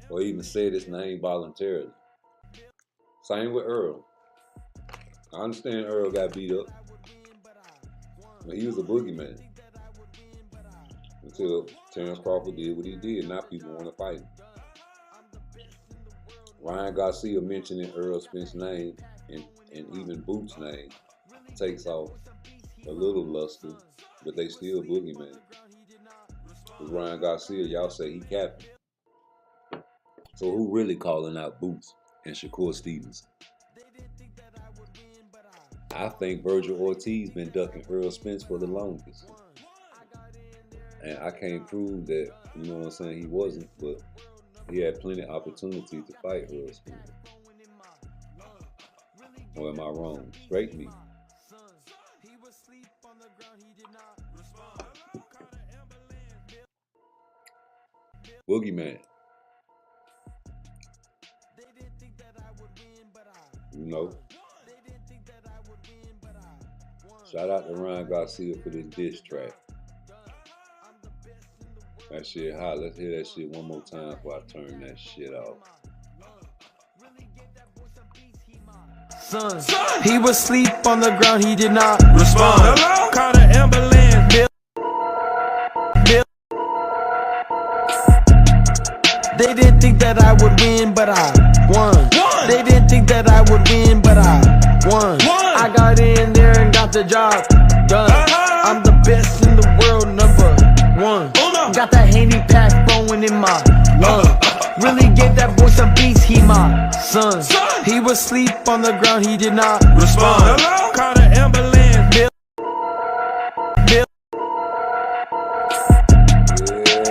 Or even said his name voluntarily. Same with Earl. I understand Earl got beat up, but he was a boogeyman until Terrence Crawford did what he did. Now people want to fight him. Ryan Garcia mentioning Earl Spence's name and even Boots' name takes off a little luster, but they still boogeyman. With Ryan Garcia, y'all say he capping. So who really calling out Boots and Shakur Stevenson? I think Virgil Ortiz been ducking Earl Spence for the longest. And I can't prove that, you know what I'm saying, he wasn't, but he had plenty of opportunity to fight Earl Spence. Or am I wrong? Straight me. Boogyman. You know. Shout out to Ryan Garcia for this diss track. That shit hot. Let's hear that shit one more time before I turn that shit off. Son, he was asleep on the ground, he did not respond. Called an ambulance, Bill. They didn't think that I would win, but I won. They didn't think that I would win, but I won. I got in there and got the job done. I'm the best in the world, #1. Got that Haney pack flowing in my lungs. Really gave that boy some beats, he my son. He was asleep on the ground, he did not respond. Called an ambulance, Bill.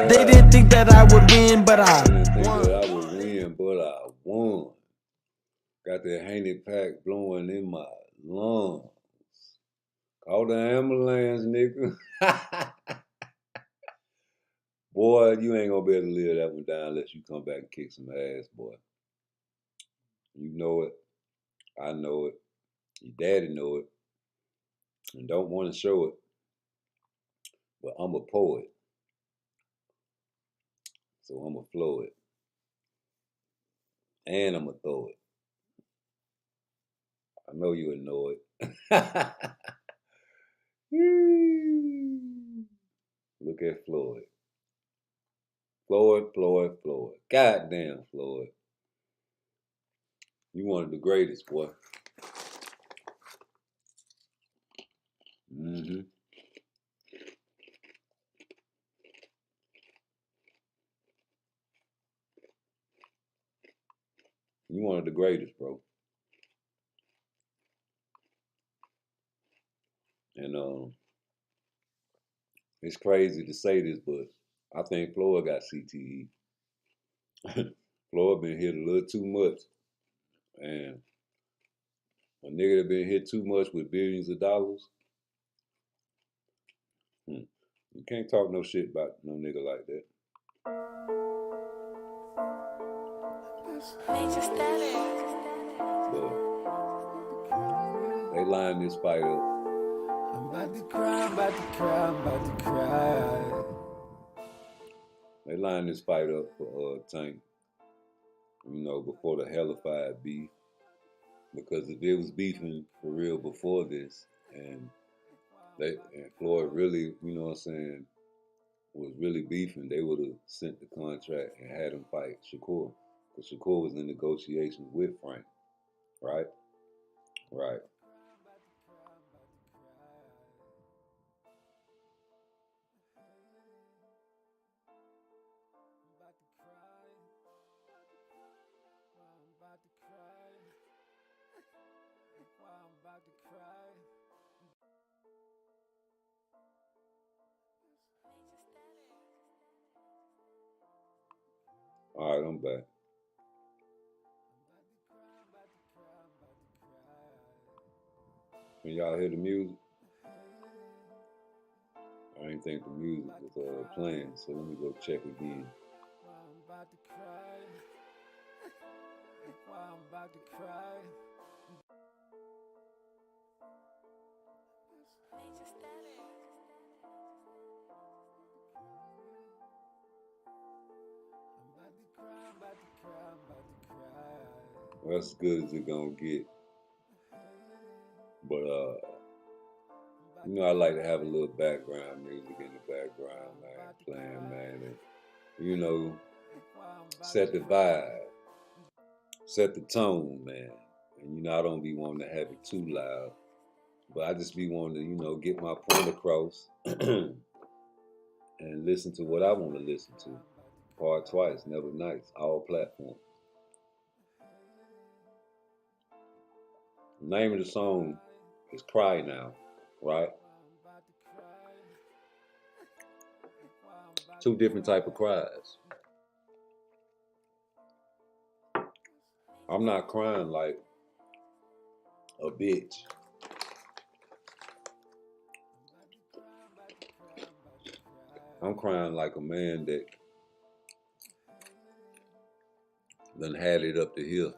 They didn't think that I would win, but I won. Got that Haney pack blowing in my lungs. Call the ambulance, nigga. Boy, you ain't gonna be able to live that one down unless you come back and kick some ass, boy. You know it. I know it. Your daddy know it. And don't want to show it. But I'm a poet. So I'm going to flow it. And I'm going to throw it. I know you would know it. Look at Floyd. Floyd. Goddamn, Floyd. You one of the greatest, boy. Mm-hmm. You one of the greatest, bro. And it's crazy to say this, but I think Floyd got CTE. Floyd been hit a little too much. And a nigga that been hit too much with billions of dollars, you can't talk no shit about no nigga like that. But they line this fight up. I'm about to cry. They line this fight up for Tank, you know, before the hellified beef. Because if it was beefing for real before this, and Floyd really, you know what I'm saying, was really beefing, they would have sent the contract and had him fight Shakur. Because Shakur was in negotiations with Frank. Right? Right. All right, I'm back. Can y'all hear the music? I didn't think the music was playing, so let me go check again. Well, that's as good as it's gonna get. But you know, I like to have a little background music in the background, man, playing, man, and you know, set the vibe, set the tone, man. And you know, I don't be wanting to have it too loud, but I just be wanting to, you know, get my point across and listen to what I want to listen to. Hard twice, never nice, all platforms. The name of the song is Cry Now, right? Two different type of cries. I'm not crying like a bitch. I'm crying like a man that done had it up to here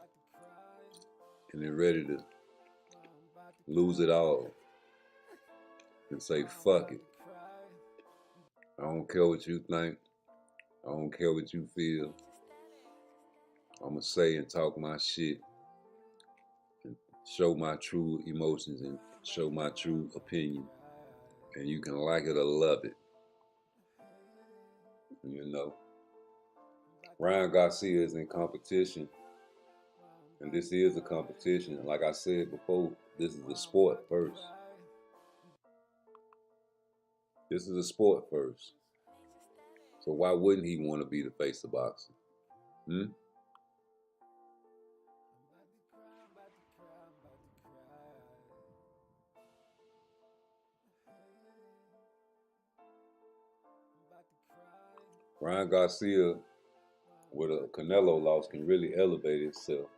and then ready to lose it all and say, fuck it. I don't care what you think. I don't care what you feel. I'ma say and talk my shit and show my true emotions and show my true opinion. And you can like it or love it. You know. Ryan Garcia is in competition. And this is a competition. Like I said before, this is a sport first. This is a sport first. So why wouldn't he want to be the face of boxing? Ryan Garcia, with a Canelo loss, can really elevate himself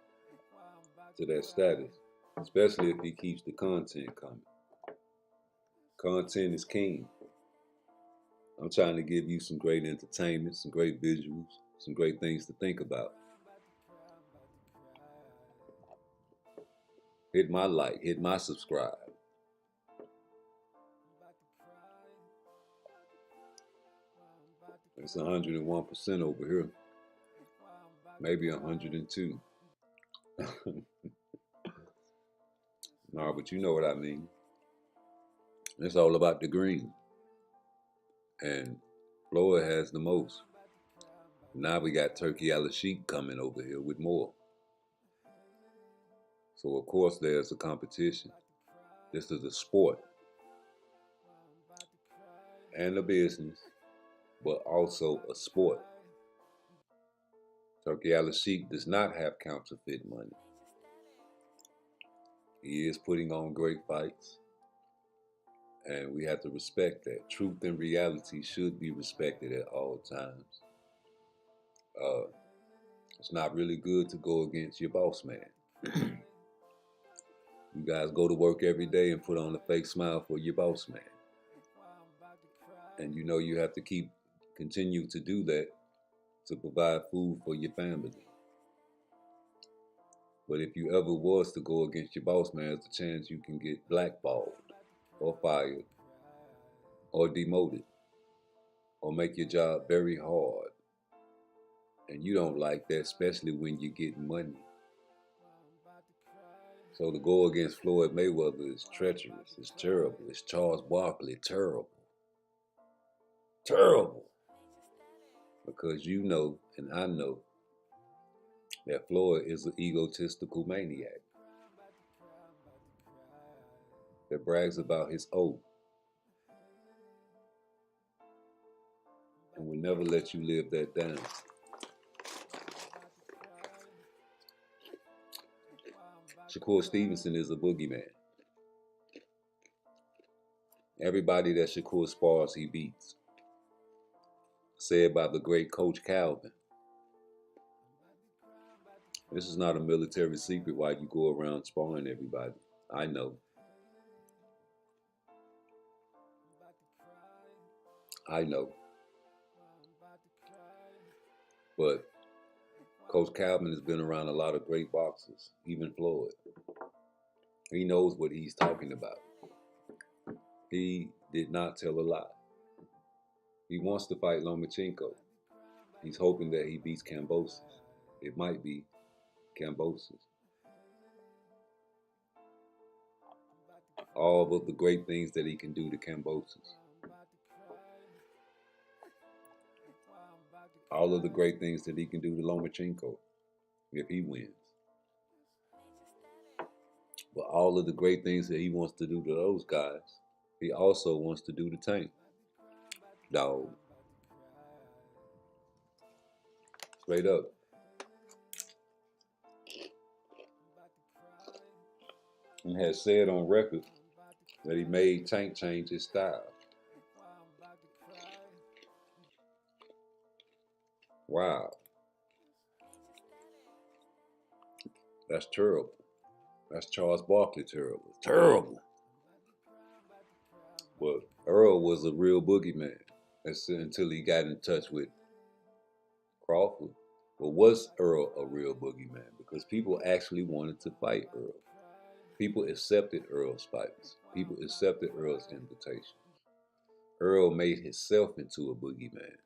to that status, especially if he keeps the content coming. Content is king. I'm trying to give you some great entertainment, some great visuals, some great things to think about. Hit my like, hit my subscribe. It's 101% over here. Maybe 102. No, but you know what I mean. It's all about the green. And Florida has the most. Now we got Turkey Al-Sheikh coming over here with more. So of course there's a competition. This is a sport and a business, but also a sport. Turkey Al-Sheikh does not have counterfeit money. He is putting on great fights, and we have to respect that. Truth and reality should be respected at all times. It's not really good to go against your boss man. You guys go to work every day and put on a fake smile for your boss man. And you know you have to continue to do that to provide food for your family. But if you ever was to go against your boss man, there's a chance you can get blackballed or fired or demoted or make your job very hard. And you don't like that, especially when you get money. So to go against Floyd Mayweather is treacherous, it's terrible. It's Charles Barkley, terrible. Terrible. Because you know, and I know, that Floyd is an egotistical maniac that brags about his oath and will never let you live that down. Shakur Stevenson is a boogeyman. Everybody that Shakur spars, he beats. Said by the great Coach Calvin. This is not a military secret why you go around sparring everybody. I know. I know. But Coach Calvin has been around a lot of great boxers, even Floyd. He knows what he's talking about. He did not tell a lie. He wants to fight Lomachenko. He's hoping that he beats Kambosos. It might be Kambosos. All of the great things that he can do to Kambosos. All of the great things that he can do to Lomachenko if he wins. But all of the great things that he wants to do to those guys, he also wants to do to Tank. Dog. Straight up. He has said on record that he made Tank change his style. Wow. That's terrible. That's Charles Barkley terrible. Terrible. But Earl was a real boogeyman until he got in touch with Crawford. But was Earl a real boogeyman? Because people actually wanted to fight Earl. People accepted Earl's fights. People accepted Earl's invitations. Earl made himself into a boogeyman.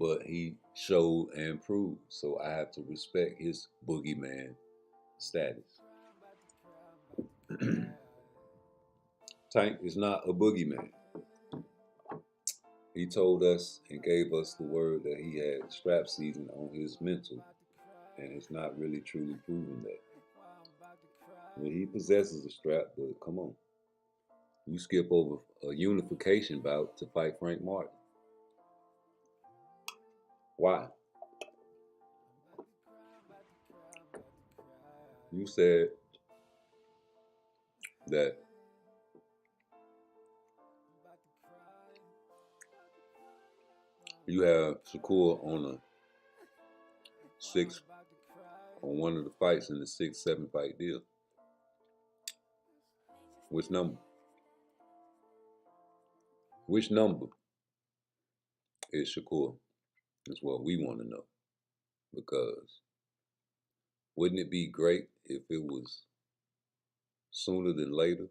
But he showed and proved. So I have to respect his boogeyman status. Tank is not a boogeyman. He told us and gave us the word that he had strap season on his mental, and it's not really truly proven that. I mean, he possesses a strap, but come on. You skip over a unification bout to fight Frank Martin. Why? You said that you have Shakur on one of the fights in the 6-7 fight deal. Which number? Which number is Shakur? That's what we want to know. Because wouldn't it be great if it was sooner than later?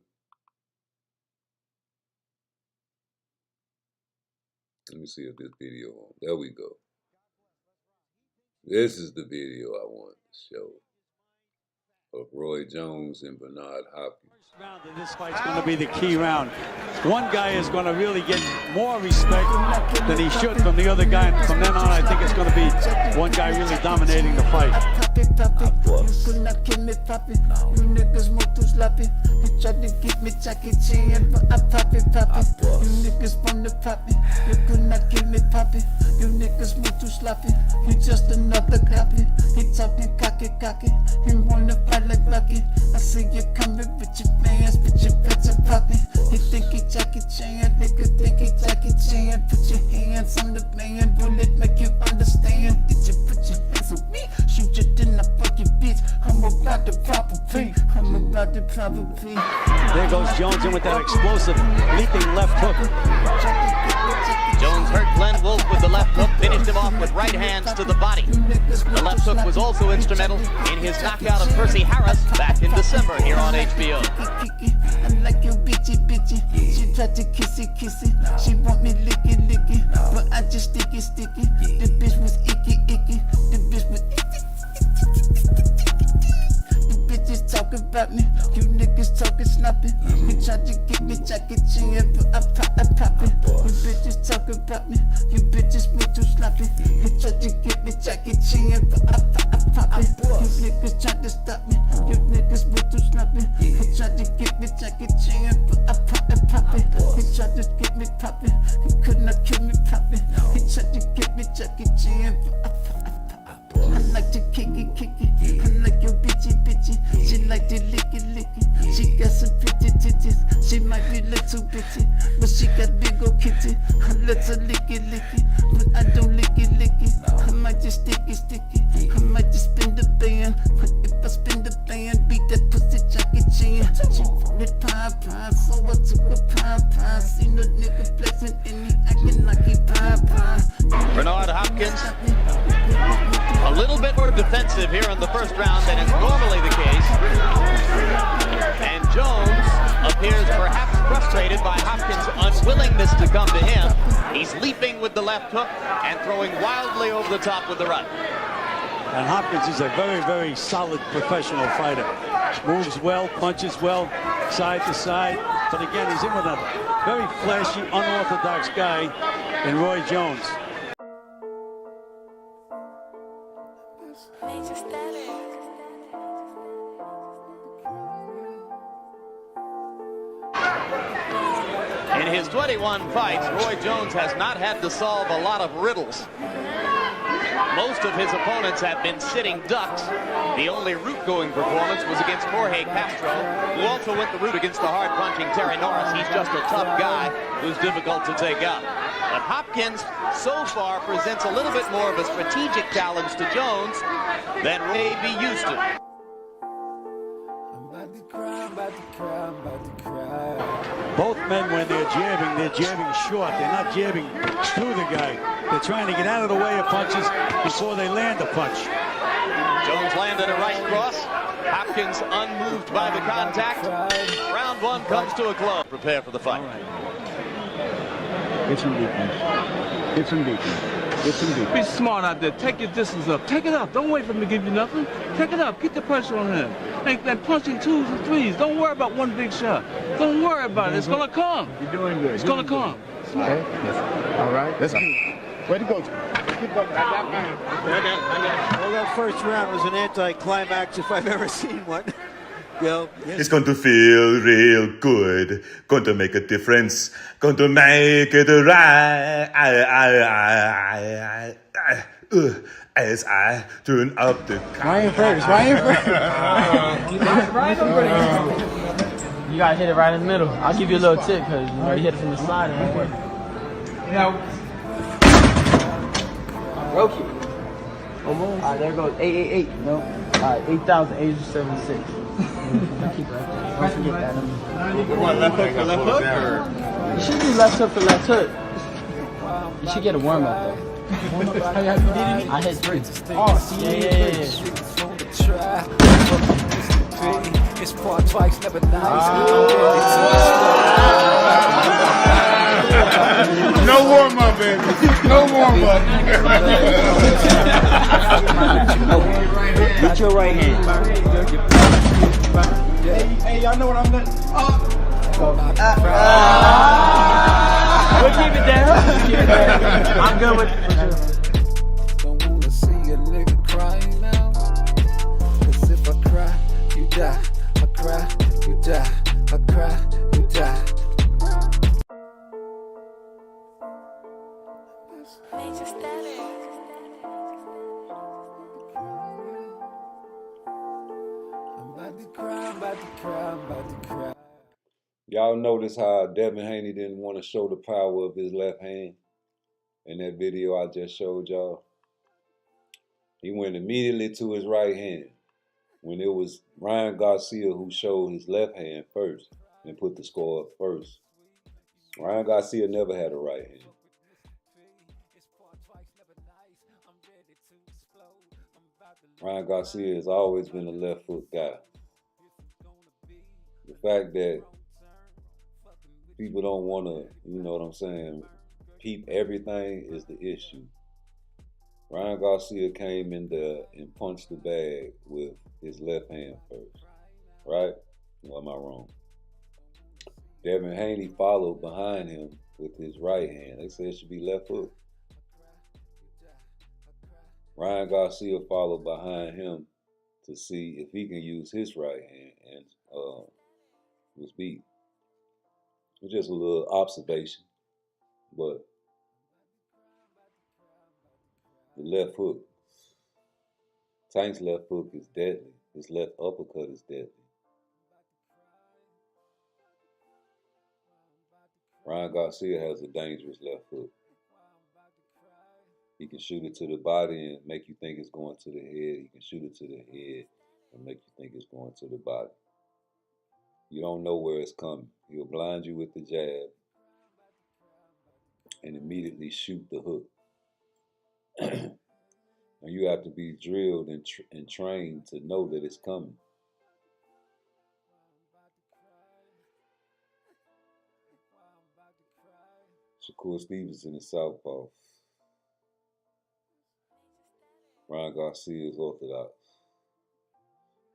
Let me see if this video on. There we go. This is the video I want to show of Roy Jones and Bernard Hopkins. First round in this fight's going to be the key round. One guy is going to really get more respect than he should from the other guy. And from then on, I think it's going to be one guy really dominating the fight. You could not kill me, papi. You niggas move too sloppy. You tried to get me Jackie Chan, but I pop it. You niggas want to pop me. You could not kill me, papi. You niggas move too sloppy. You just another copy. He talking cocky. He wanna fight like Rocky. I see you coming with your fans, but you better pop me. He think he Jackie Chan, nigga think he Jackie Chan. Put your hands on the man, will it make you understand? Did you put your hands on me? Shoot you, then I fuck your bitch. I'm about the proper P. I'm about the proper P. There goes Jones in with that explosive, leaping left hook. Jones hurt Glenn Wolfe with the left hook, finished him off with right hands to the body. The left hook was also instrumental in his knockout of Percy Harris back in December here on HBO. I like your bitchy. She tried to kissy. She want me licky, but I just sticky. The bitch was icky. The bitch was The bitches talk about me. You niggas talking sloppy. You tried to get me Jackie Chan, but I pop it. You bitches talk Jackie Chan, poppin'. You niggas tried to stop me. You niggas went to snap me. He tried to get me Jackie Chan, poppin'. He tried to get me poppin'. He could not kill me poppin'. He tried to get me Jackie Chan, I like to kick it. I like your bitchy. She like to lick it. She got some pretty titties. She might be little bitty, but she got big old kitty. I let her lick it, but I don't lick it. I might just stick it. I might just spin the band, but if I spin the band, beat that pussy Jackie Chan. She wanted pie, so I took a pie. Seen a nigga flexing and he acting like he pie. Bernard Hopkins, a little bit more defensive here in the first round than is normally the case. And Jones appears perhaps frustrated by Hopkins' unwillingness to come to him. He's leaping with the left hook and throwing wildly over the top with the right. And Hopkins is a very, very solid professional fighter. Moves well, punches well, side to side. But again, he's in with a very flashy, unorthodox guy in Roy Jones. In his 21 fights, Roy Jones has not had to solve a lot of riddles. Most of his opponents have been sitting ducks. The only route-going performance was against Jorge Castro, who also went the route against the hard-punching Terry Norris. He's just a tough guy who's difficult to take out. But Hopkins, so far, presents a little bit more of a strategic challenge to Jones than may be used to. Both men, when they're jabbing short. They're not jabbing through the guy. They're trying to get out of the way of punches before they land a punch. Jones landed a right cross. Hopkins unmoved by the contact. Round one comes to a close. Prepare for the fight. Get some defense. Get some defense. Get some defense. Be smart out there. Take your distance up. Take it up. Don't wait for him to give you nothing. Take it up. Get the pressure on him. And punching twos and threes. Don't worry about one big shot. Don't worry about it. It's going to come. You're doing good. It's going to come. Okay. All right. Let's go. Way to go. Well, that first round was an anticlimax if I've ever seen one. Yo, It's going to feel real good. Going to make a difference. Going to make it right. As I turn up the. Ryan first. You gotta hit it right in the middle. I'll give you a little tip because you hit it from the side and it worked. Broke it. Almost. All right, there goes 888. No. All right, 8,876. Keep it right there. Don't forget that number. We're going left hook for left hook? You should do left hook for left hook. You should get a warm up though. I hit 3. Oh, yeah. It's part twice, never nice. No warm up, baby. No warm up. Get your right hand. Hey, y'all know what I'm doing? We'll keep it down. I'm good with it. Don't wanna see a nigga crying now. 'Cause if I cry, you die. I cry, you die. I cry, you die. I'm about to cry. Y'all notice how Devin Haney didn't want to show the power of his left hand in that video I just showed y'all? He went immediately to his right hand when it was Ryan Garcia who showed his left hand first and put the score up first. Ryan Garcia never had a right hand. Ryan Garcia has always been a left foot guy. The fact that people don't want to, you know what I'm saying, peep everything is the issue. Ryan Garcia came in there and punched the bag with his left hand first, right? Or am I wrong? Devin Haney followed behind him with his right hand. They said it should be left hook. Ryan Garcia followed behind him to see if he can use his right hand, and was beat. It's just a little observation, but the left hook, Tank's left hook is deadly. His left uppercut is deadly. Ryan Garcia has a dangerous left hook. He can shoot it to the body and make you think it's going to the head. He can shoot it to the head and make you think it's going to the body. You don't know where it's coming. He'll blind you with the jab and immediately shoot the hook. And you have to be drilled and trained to know that it's coming. Shakur Stevenson is southpaw. Ryan Garcia is orthodox.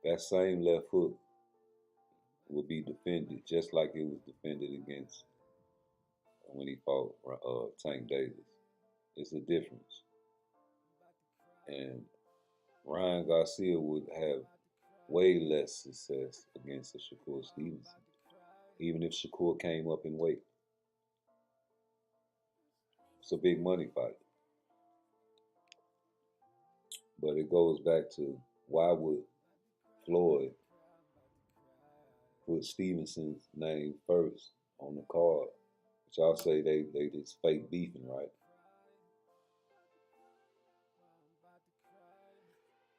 That same left hook will be defended just like it was defended against when he fought Tank Davis. It's a difference. And Ryan Garcia would have way less success against a Shakur Stevenson, even if Shakur came up in weight. It's a big money fight. But it goes back to, why would Floyd put Stevenson's name first on the card? But y'all say they just fake beefing, right?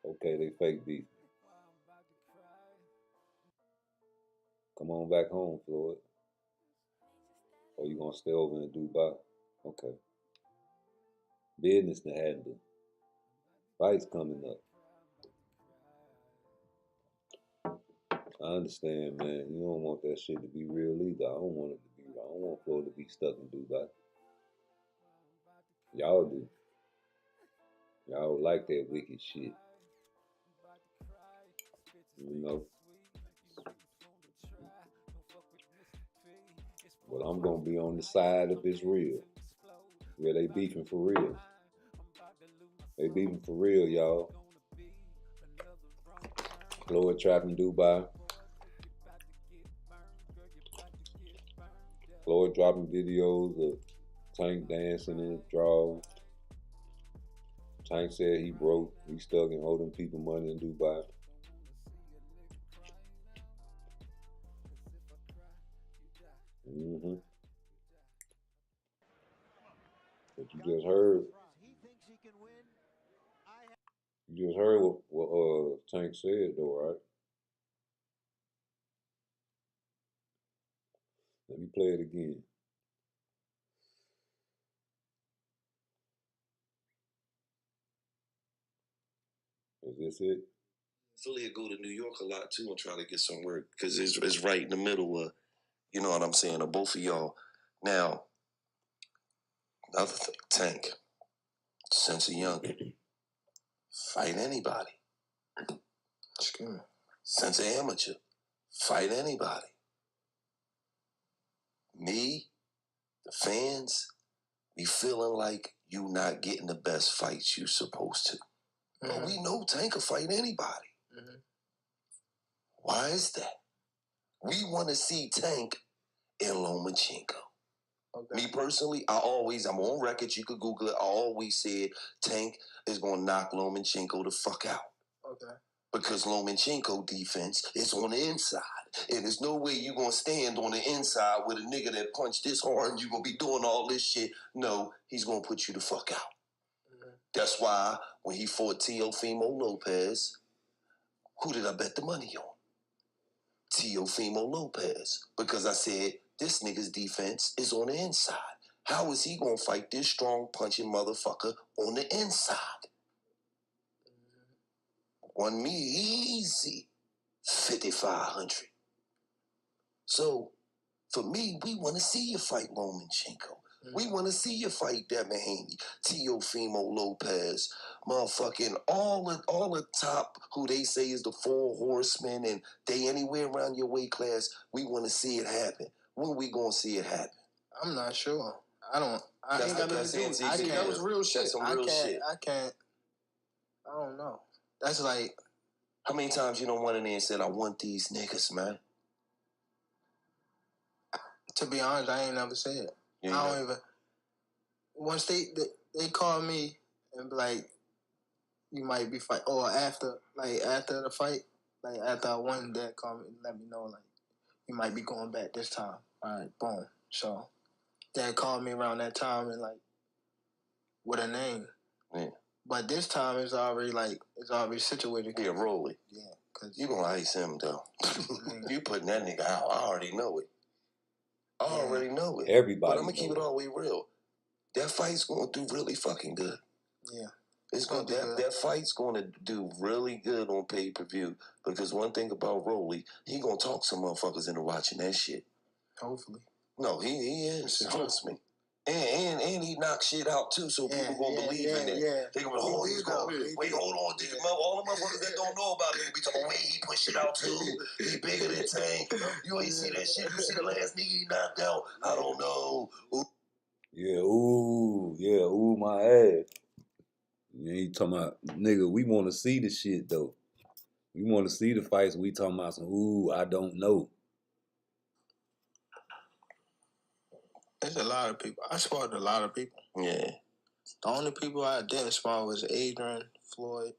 Okay, they fake beefing. Come on back home, Floyd. Or you gonna stay over in Dubai? Okay. Business to handle. Fights coming up. I understand, man. You don't want that shit to be real either. I don't want it to be real. I don't want Floyd to be stuck in Dubai. Y'all do. Y'all like that wicked shit. You know? But I'm gonna be on the side of it's real. Yeah, they beefing for real. They beefing for real, y'all. Floyd trapped in Dubai. Floyd dropping videos of Tank dancing in his drawers. Tank said he broke. He stuck and holding people money in Dubai. But you just heard. You just heard what Tank said, though, right? Let me play it again. Is this it? Philly go to New York a lot too and try to get some work because it's right in the middle of, you know what I'm saying, of both of y'all. Now, another thing, Tank, since a youngin', fight anybody. Since an amateur, fight anybody. Me, the fans, be feeling like you not getting the best fights you supposed to. But we know Tank can fight anybody. Why is that? We want to see Tank and Lomachenko. Okay. Me personally, I'm on record, you could Google it, I always said Tank is going to knock Lomachenko the fuck out. Okay. Because Lomachenko defense is on the inside. And there's no way you're going to stand on the inside with a nigga that punched this hard and you're going to be doing all this shit. No, he's going to put you the fuck out. That's why when he fought Teofimo Lopez, who did I bet the money on? Teofimo Lopez. Because I said, this nigga's defense is on the inside. How is he going to fight this strong punching motherfucker on the inside? Won me easy 5,500. So, for me, we want to see you fight Lomachenko. We want to see you fight Devin Haney, Teofimo Lopez, motherfucking all the top who they say is the 4 horsemen and they anywhere around your weight class. We want to see it happen. When we gonna see it happen? I'm not sure. I ain't got nothing to do with it. That was real shit. That's some real shit. I can't. don't know. That's like. How many times you don't went in there and said, I want these niggas, man? To be honest, I ain't never said. I don't even. Once they call me and be like, you might be fight, or after the fight, like after I won, they call me and let me know like you might be going back this time. All right, boom. So they called me around that time and like with a name. Yeah. But this time it's already situated. Yeah, Rolly. Yeah, cause you gonna ice him though. You putting that nigga out. I already know it. I already know it. Everybody. But I'm gonna keep it all the way real. That fight's gonna do really fucking good. Yeah. It's gonna that fight's gonna do really good on pay-per-view because one thing about Rolly, he gonna talk some motherfuckers into watching that shit. Hopefully. No, he is. Trust me. And he knocks shit out too, so people gonna believe in it. Yeah. They gonna be like, oh, he's gonna wait, hold on, all the motherfuckers that don't know about him be talking, wait, he push it out too. He bigger than Tank. You ain't see that shit. You see the last nigga he knocked out. I don't know. Ooh, my ass. You ain't talking about, nigga, we want to see the shit, though. We want to see the fights. We talking about some, ooh, I don't know. There's a lot of people. I sparred a lot of people. Yeah. The only people I didn't spar was Adrian, Floyd.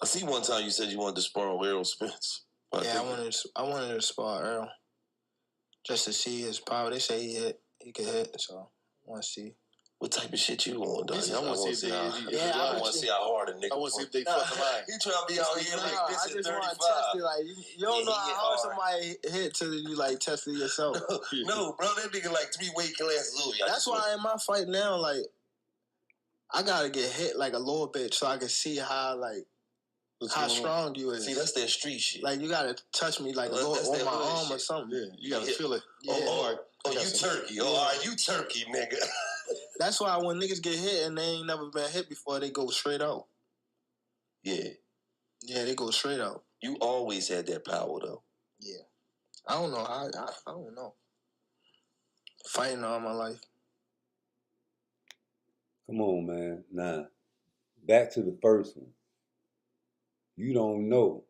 I see one time you said you wanted to spar Errol Spence. I wanted to spar Earl. Just to see his power. They say he could hit, so I want to see. What type of shit you want, dog? I want to see I want to see how hard a nigga. I want to see if they fucking line. He trying to be out here like this at 35. I just want to test it. Like you don't know how hard somebody hit till you like test it yourself. No, bro, that nigga like 3 weight classes over. That's why in my fight now, like I gotta get hit like a little bit so I can see how how strong you is. See, that's that street shit. Like you gotta touch me like on my arm or something. Yeah, you gotta feel it. Yeah. Oh, you turkey. Oh, all right, you turkey, nigga. That's why when niggas get hit and they ain't never been hit before, they go straight out. Yeah. Yeah, they go straight out. You always had that power, though. Yeah. I don't know how. I don't know. Fighting all my life. Come on, man. Nah. Back to the first one. You don't know.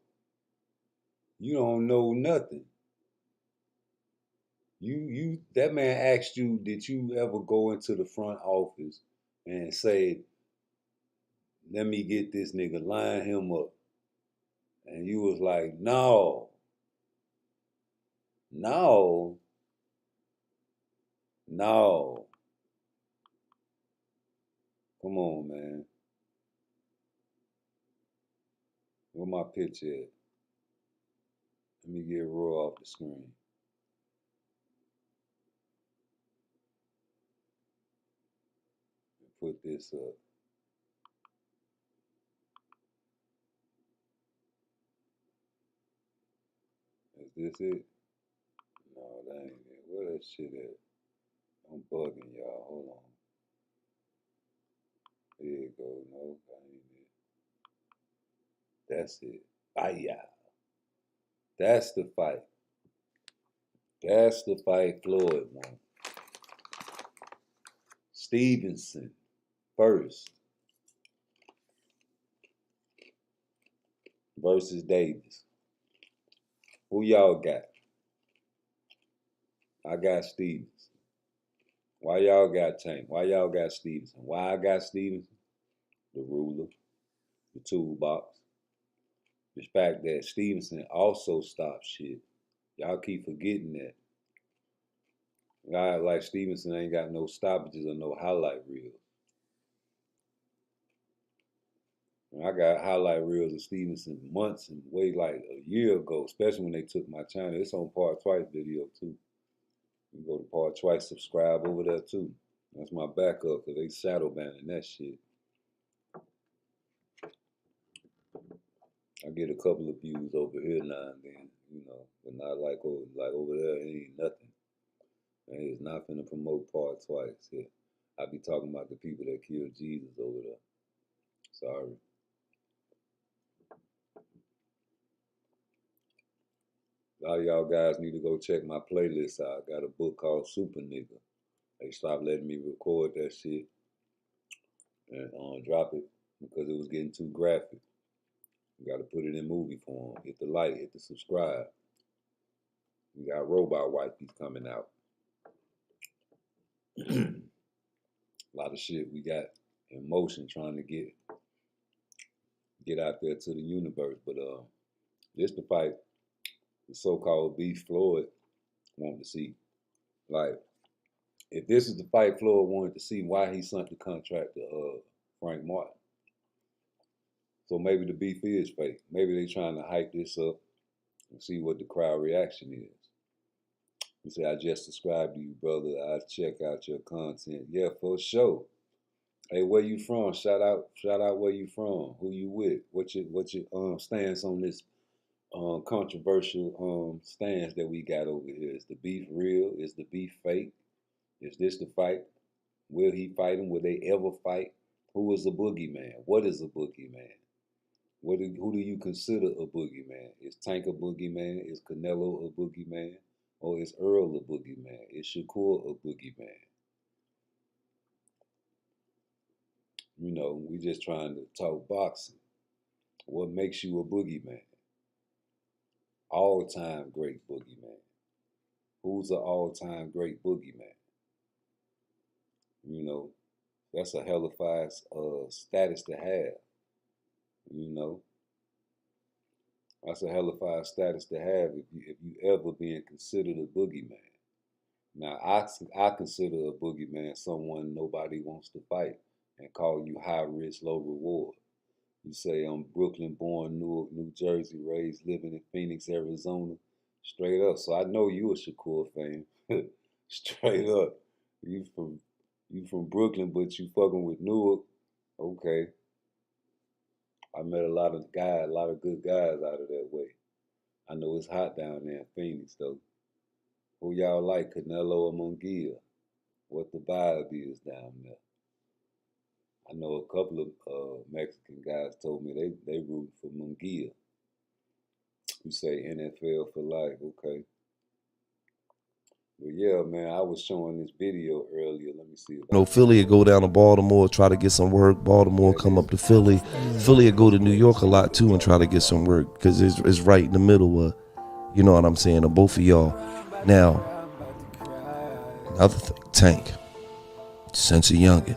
You don't know nothing. That man asked you, did you ever go into the front office and say, let me get this nigga, line him up? And you was like, no. Come on, man. Where my picture at? Let me get Raw off the screen. Put this up. Is this it? No, that ain't it. Where that shit at? I'm bugging y'all. Hold on. There you go. No, that ain't it. That's it. Bye. That's the fight. That's the fight Floyd won. Stevenson first versus Davis. Who y'all got? I got Stevenson. Why y'all got Tank? Why y'all got Stevenson? Why I got Stevenson? The ruler, the toolbox. The fact that Stevenson also stopped shit. Y'all keep forgetting that. A guy like Stevenson ain't got no stoppages or no highlight reels. And I got highlight reels of Stevenson months and way like a year ago, especially when they took my channel. It's on Part Twice video too. You go to Part Twice, subscribe over there too. That's my backup because they shadow banning that shit. I get a couple of views over here now and then, you know, but not like over there. It ain't nothing. And it's not finna promote Part Twice. Yeah. I be talking about the people that killed Jesus over there. Sorry. A lot of y'all guys need to go check my playlist out. I got a book called Super Nigga. They stopped letting me record that shit. and drop it because it was getting too graphic. You got to put it in movie form. Hit the like, hit the subscribe. We got robot wifeys coming out. A lot of shit we got in motion trying to get out there to the universe. But this the fight the so-called Beef Floyd wanted to see. Like, if this is the fight Floyd wanted to see, why he sent the contract to Frank Martin? So maybe the beef is fake. Maybe they trying to hype this up and see what the crowd reaction is. You say, I just subscribed to you, brother. I check out your content. Yeah, for sure. Hey, where you from? Shout out where you from. Who you with? What's your stance on this controversial stance that we got over here? Is the beef real? Is the beef fake? Is this the fight? Will he fight him? Will they ever fight? Who is a boogeyman? What is a boogeyman? Who do you consider a boogeyman? Is Tank a boogeyman? Is Canelo a boogeyman? Or is Earl a boogeyman? Is Shakur a boogeyman? You know, we just trying to talk boxing. What makes you a boogeyman? All-time great boogeyman. Who's an all-time great boogeyman? You know, that's a hellified status to have. You know, that's a hellified status to have if you ever being considered a boogeyman. Now, I consider a boogeyman someone nobody wants to fight and call you high risk, low reward. You say, I'm Brooklyn born, Newark, New Jersey, raised, living in Phoenix, Arizona. Straight up. So I know you a Shakur fan. Straight up. You from Brooklyn, but you fucking with Newark. Okay. I met a lot of good guys out of that way. I know it's hot down there in Phoenix, though. Who y'all like, Canelo or Munguia? What the vibe is down there? I know a couple of Mexican guys told me they root for Munguia. You say NFL for life, okay. But yeah, man, I was showing this video earlier. Let me see. You know, Philly would go down to Baltimore, try to get some work. Baltimore come up to Philly. Philly would go to New York a lot too and try to get some work because it's right in the middle of, you know what I'm saying, of both of y'all. Now, another thing, Tank, since a youngin',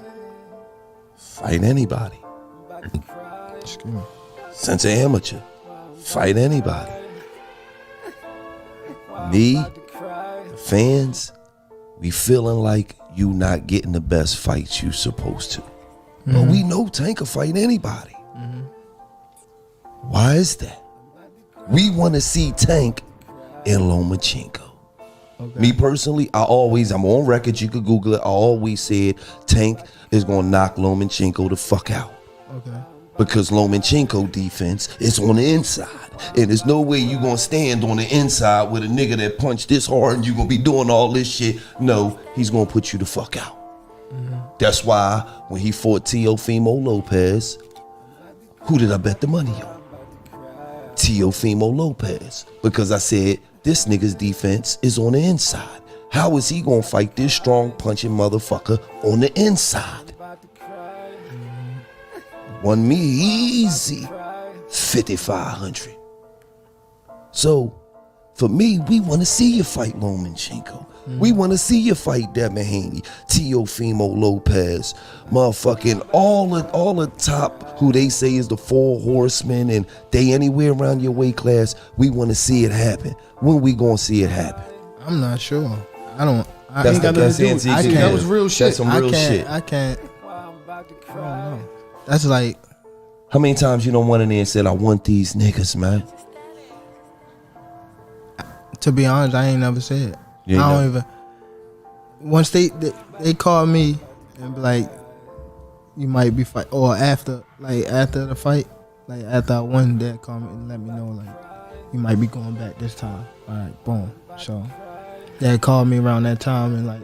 fight anybody. Since an amateur, fight anybody. Me, the fans, we feeling like you not getting the best fights you supposed to. But we know Tank can fight anybody. Why is that? We want to see Tank and Lomachenko. Okay. Me personally, I'm on record, you could Google it, I always said Tank is going to knock Lomachenko the fuck out. Okay. Because Lomachenko defense is on the inside. And there's no way you going to stand on the inside with a nigga that punched this hard and you going to be doing all this shit. No, he's going to put you the fuck out. That's why when he fought Teofimo Lopez, who did I bet the money on? Teofimo Lopez. Because I said, this nigga's defense is on the inside. How is he gonna fight this strong punching motherfucker on the inside? Won me easy 5,500. So for me, we want to see you fight Lomachenko. We want to see you fight Devin Haney, Teofimo Lopez, motherfucking all the top who they say is the 4 horsemen and they anywhere around your weight class. We want to see it happen. When we gonna see it happen? I'm not sure. I ain't got nothing to do. That was real shit. That's some real shit. I can't. I don't know. That's like. How many times you don't went in there and said, I want these niggas, man? To be honest, I ain't never said. I don't even. Once they call me and be like, you might be fight, or after the fight, like after I won, they call me and let me know like you might be going back this time. All right, boom. So they called me around that time and like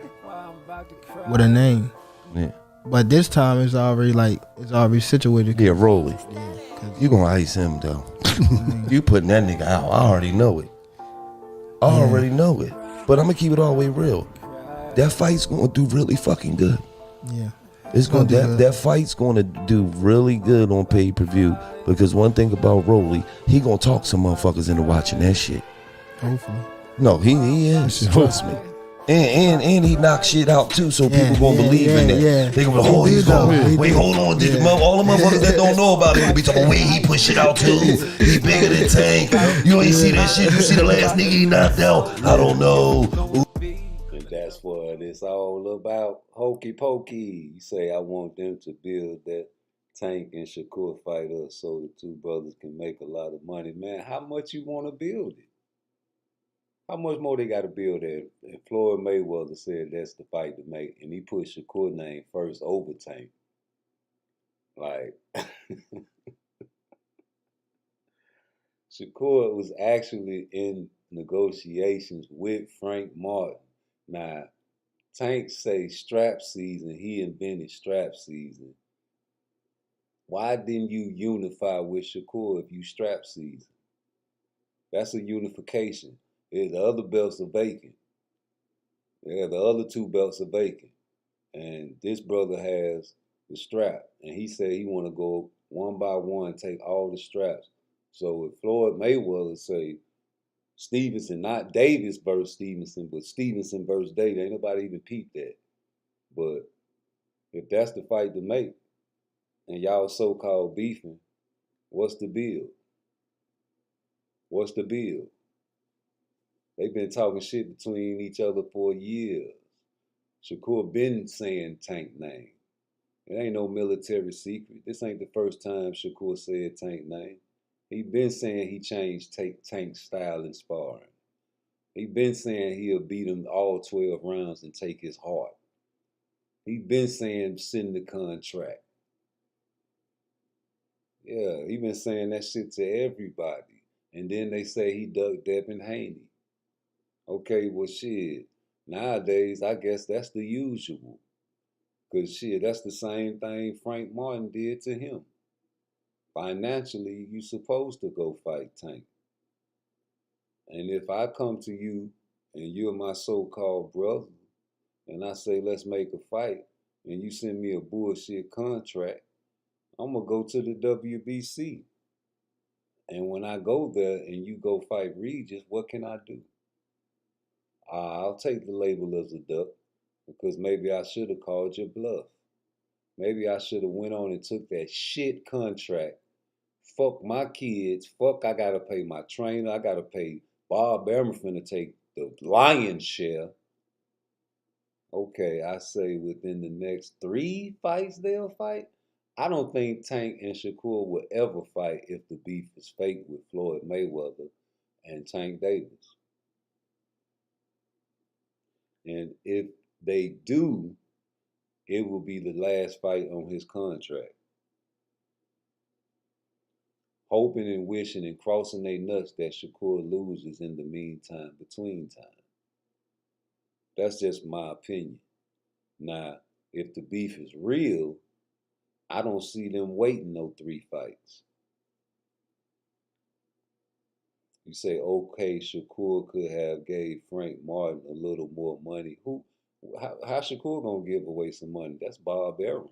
with a name. Yeah. But this time it's already situated. Yeah, Rolly. Yeah, you gonna ice him though. You putting that nigga out. I already know it. I already know it. But I'm gonna keep it all the way real. That fight's gonna do really fucking good. Yeah. It's that fight's gonna do really good on pay-per-view because one thing about Rolly, he gonna talk some motherfuckers into watching that shit. Hopefully. No, he is. Trust me. And he knocks shit out too, so people gonna believe in that. Yeah. They gonna be like, oh, he's gonna wait, hold on. All the motherfuckers that don't know about it gonna be talking, wait, he push it out too. He bigger than Tank. You ain't see that shit. You see the last nigga he knocked out. I don't know. And that's what it's all about. Hokey pokey. You say I want them to build that Tank and Shakur fight us so the two brothers can make a lot of money. Man, how much you want to build it? How much more they got to build it? And Floyd Mayweather said that's the fight to make, and he put Shakur name first over Tank. Like, Shakur was actually in negotiations with Frank Martin. Now, Tank say strap season, he invented strap season. Why didn't you unify with Shakur if you strap season? That's a unification. The other belts are vacant. Yeah, the other two belts are vacant. And this brother has the strap. And he said he want to go one by one, take all the straps. So if Floyd Mayweather say Stevenson, not Davis versus Stevenson, but Stevenson versus Davis, ain't nobody even peeped that. But if that's the fight to make, and y'all so-called beefing, what's the build? What's the build? They've been talking shit between each other for years. Shakur been saying Tank name. It ain't no military secret. This ain't the first time Shakur said Tank name. He been saying he changed Tank's style in sparring. He been saying he'll beat him all 12 rounds and take his heart. He been saying send the contract. Yeah, he been saying that shit to everybody. And then they say he ducked Devin Haney. Okay, well, shit. Nowadays, I guess that's the usual. Because, shit, that's the same thing Frank Martin did to him. Financially, you supposed to go fight Tank. And if I come to you and you're my so-called brother, and I say, let's make a fight, and you send me a bullshit contract, I'm going to go to the WBC. And when I go there and you go fight Regis, what can I do? I'll take the label as a duck because maybe I should have called your bluff. Maybe I should have went on and took that shit contract. Fuck my kids. Fuck, I got to pay my trainer. I got to pay Bob Emerson to take the lion's share. Okay, I say within the next 3 fights they'll fight. I don't think Tank and Shakur will ever fight if the beef is fake with Floyd Mayweather and Tank Davis. And if they do, it will be the last fight on his contract. Hoping and wishing and crossing their nuts that Shakur loses in the meantime, between time. That's just my opinion. Now, if the beef is real, I don't see them waiting no 3 fights. You say, okay, Shakur could have gave Frank Martin a little more money. How Shakur gonna give away some money? That's Bob Arum.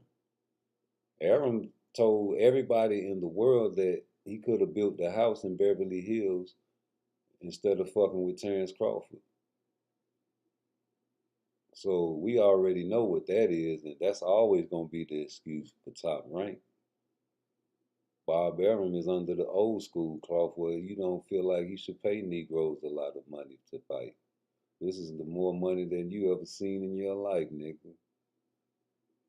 Arum told everybody in the world that he could have built the house in Beverly Hills instead of fucking with Terrence Crawford. So we already know what that is, and that's always gonna be the excuse for Top Rank. Bob Arum is under the old school cloth where you don't feel like you should pay Negroes a lot of money to fight. This is the more money than you ever seen in your life, nigga.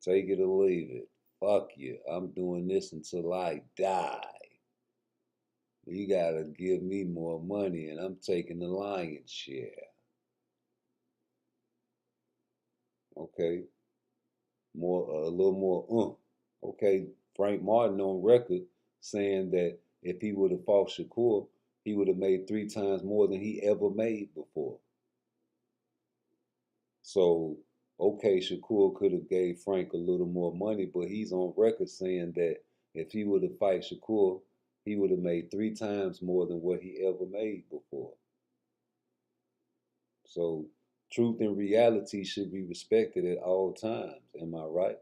Take it or leave it. Fuck you. I'm doing this until I die. You gotta give me more money and I'm taking the lion's share. Okay? A little more Okay, Frank Martin on record saying that if he would have fought Shakur, he would have made 3 times more than he ever made before. So, okay, Shakur could have gave Frank a little more money, but he's on record saying that if he would have fight Shakur, he would have made 3 times more than what he ever made before. So, truth and reality should be respected at all times. Am I right?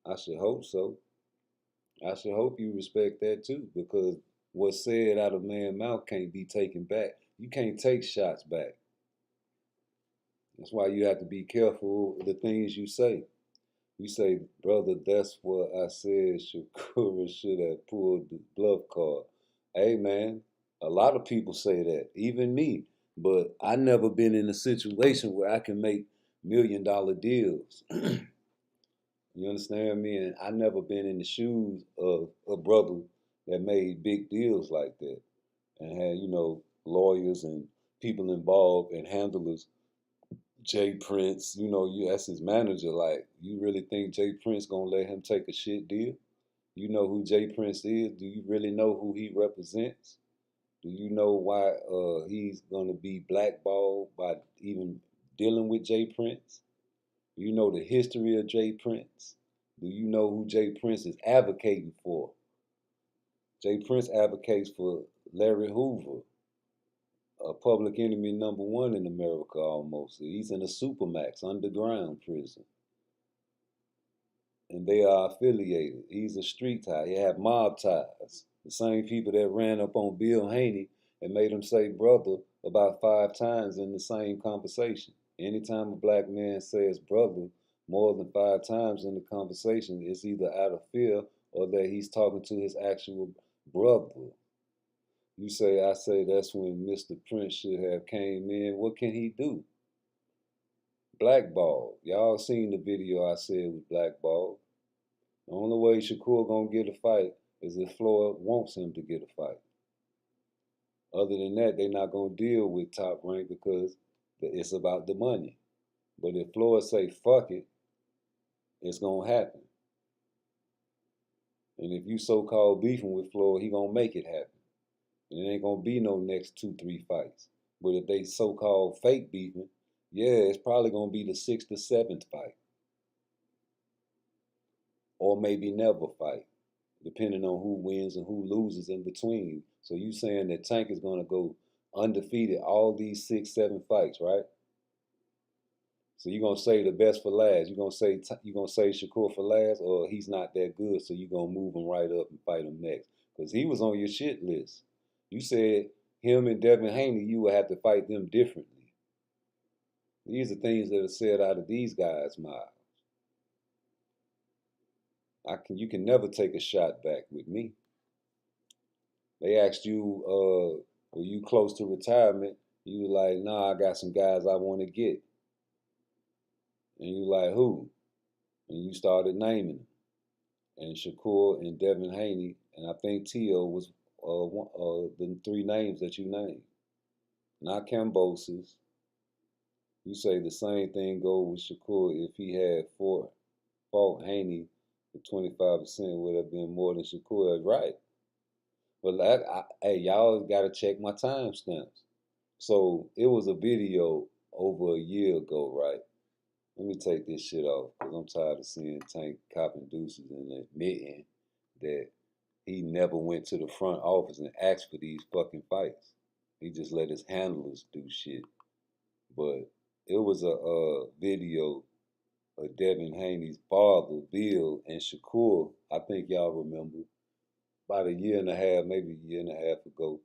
I should hope so. I should hope you respect that too, because what's said out of man's mouth can't be taken back. You can't take shots back. That's why you have to be careful of the things you say. You say, brother, that's what I said. Shakura should have pulled the bluff card. Hey, man, a lot of people say that, even me. But I never been in a situation where I can make $1 million deals. You understand me? And I never been in the shoes of a brother that made big deals like that and had, lawyers and people involved and handlers. Jay Prince, that's his manager. Like, you really think Jay Prince gonna let him take a shit deal? You know who Jay Prince is? Do you really know who he represents? Do you know why he's gonna be blackballed by even dealing with Jay Prince? Do you know the history of Jay Prince? Do you know who Jay Prince is advocating for? Jay Prince advocates for Larry Hoover, a public enemy #1 in America almost. He's in a supermax underground prison. And they are affiliated. He's a street tie. He have mob ties. The same people that ran up on Bill Haney and made him say brother about 5 times in the same conversation. Anytime a black man says brother more than 5 times in the conversation, it's either out of fear or that he's talking to his actual brother. You say, I say that's when Mr. Prince should have came in. What can he do? Blackball. Y'all seen the video I said was blackball. The only way Shakur gonna get a fight is if Floyd wants him to get a fight. Other than that, they're not gonna deal with Top Rank because it's about the money. But if Floyd say fuck it, it's gonna happen. And if you so-called beefing with Floyd, he gonna make it happen. And it ain't gonna be no next 2-3 fights. But if they so-called fake beefing, yeah, it's probably gonna be the 6th or 7th fight. Or maybe never fight, depending on who wins and who loses in between. So you saying that Tank is gonna go undefeated all these 6-7 fights, right? So you're gonna say the best for last. You're gonna say Shakur for last, or he's not that good, so you're gonna move him right up and fight him next. Because he was on your shit list. You said him and Devin Haney, you would have to fight them differently. These are things that are said out of these guys' mouths. You can never take a shot back with me. They asked you, were you close to retirement? You were like, nah, I got some guys I want to get. And you like, who? And you started naming them. And Shakur and Devin Haney, and I think T.O. was the 3 names that you named. Not Cambosis. You say the same thing goes with Shakur. If he had fought Haney, the 25% would have been more than Shakur. Right. But hey, y'all got to check my timestamps. So it was a video over a year ago, right? Let me take this shit off because I'm tired of seeing Tank copping deuces and admitting that he never went to the front office and asked for these fucking fights. He just let his handlers do shit. But it was a video of Devin Haney's father, Bill, and Shakur. I think y'all remember. About a year and a half, maybe a year and a half ago.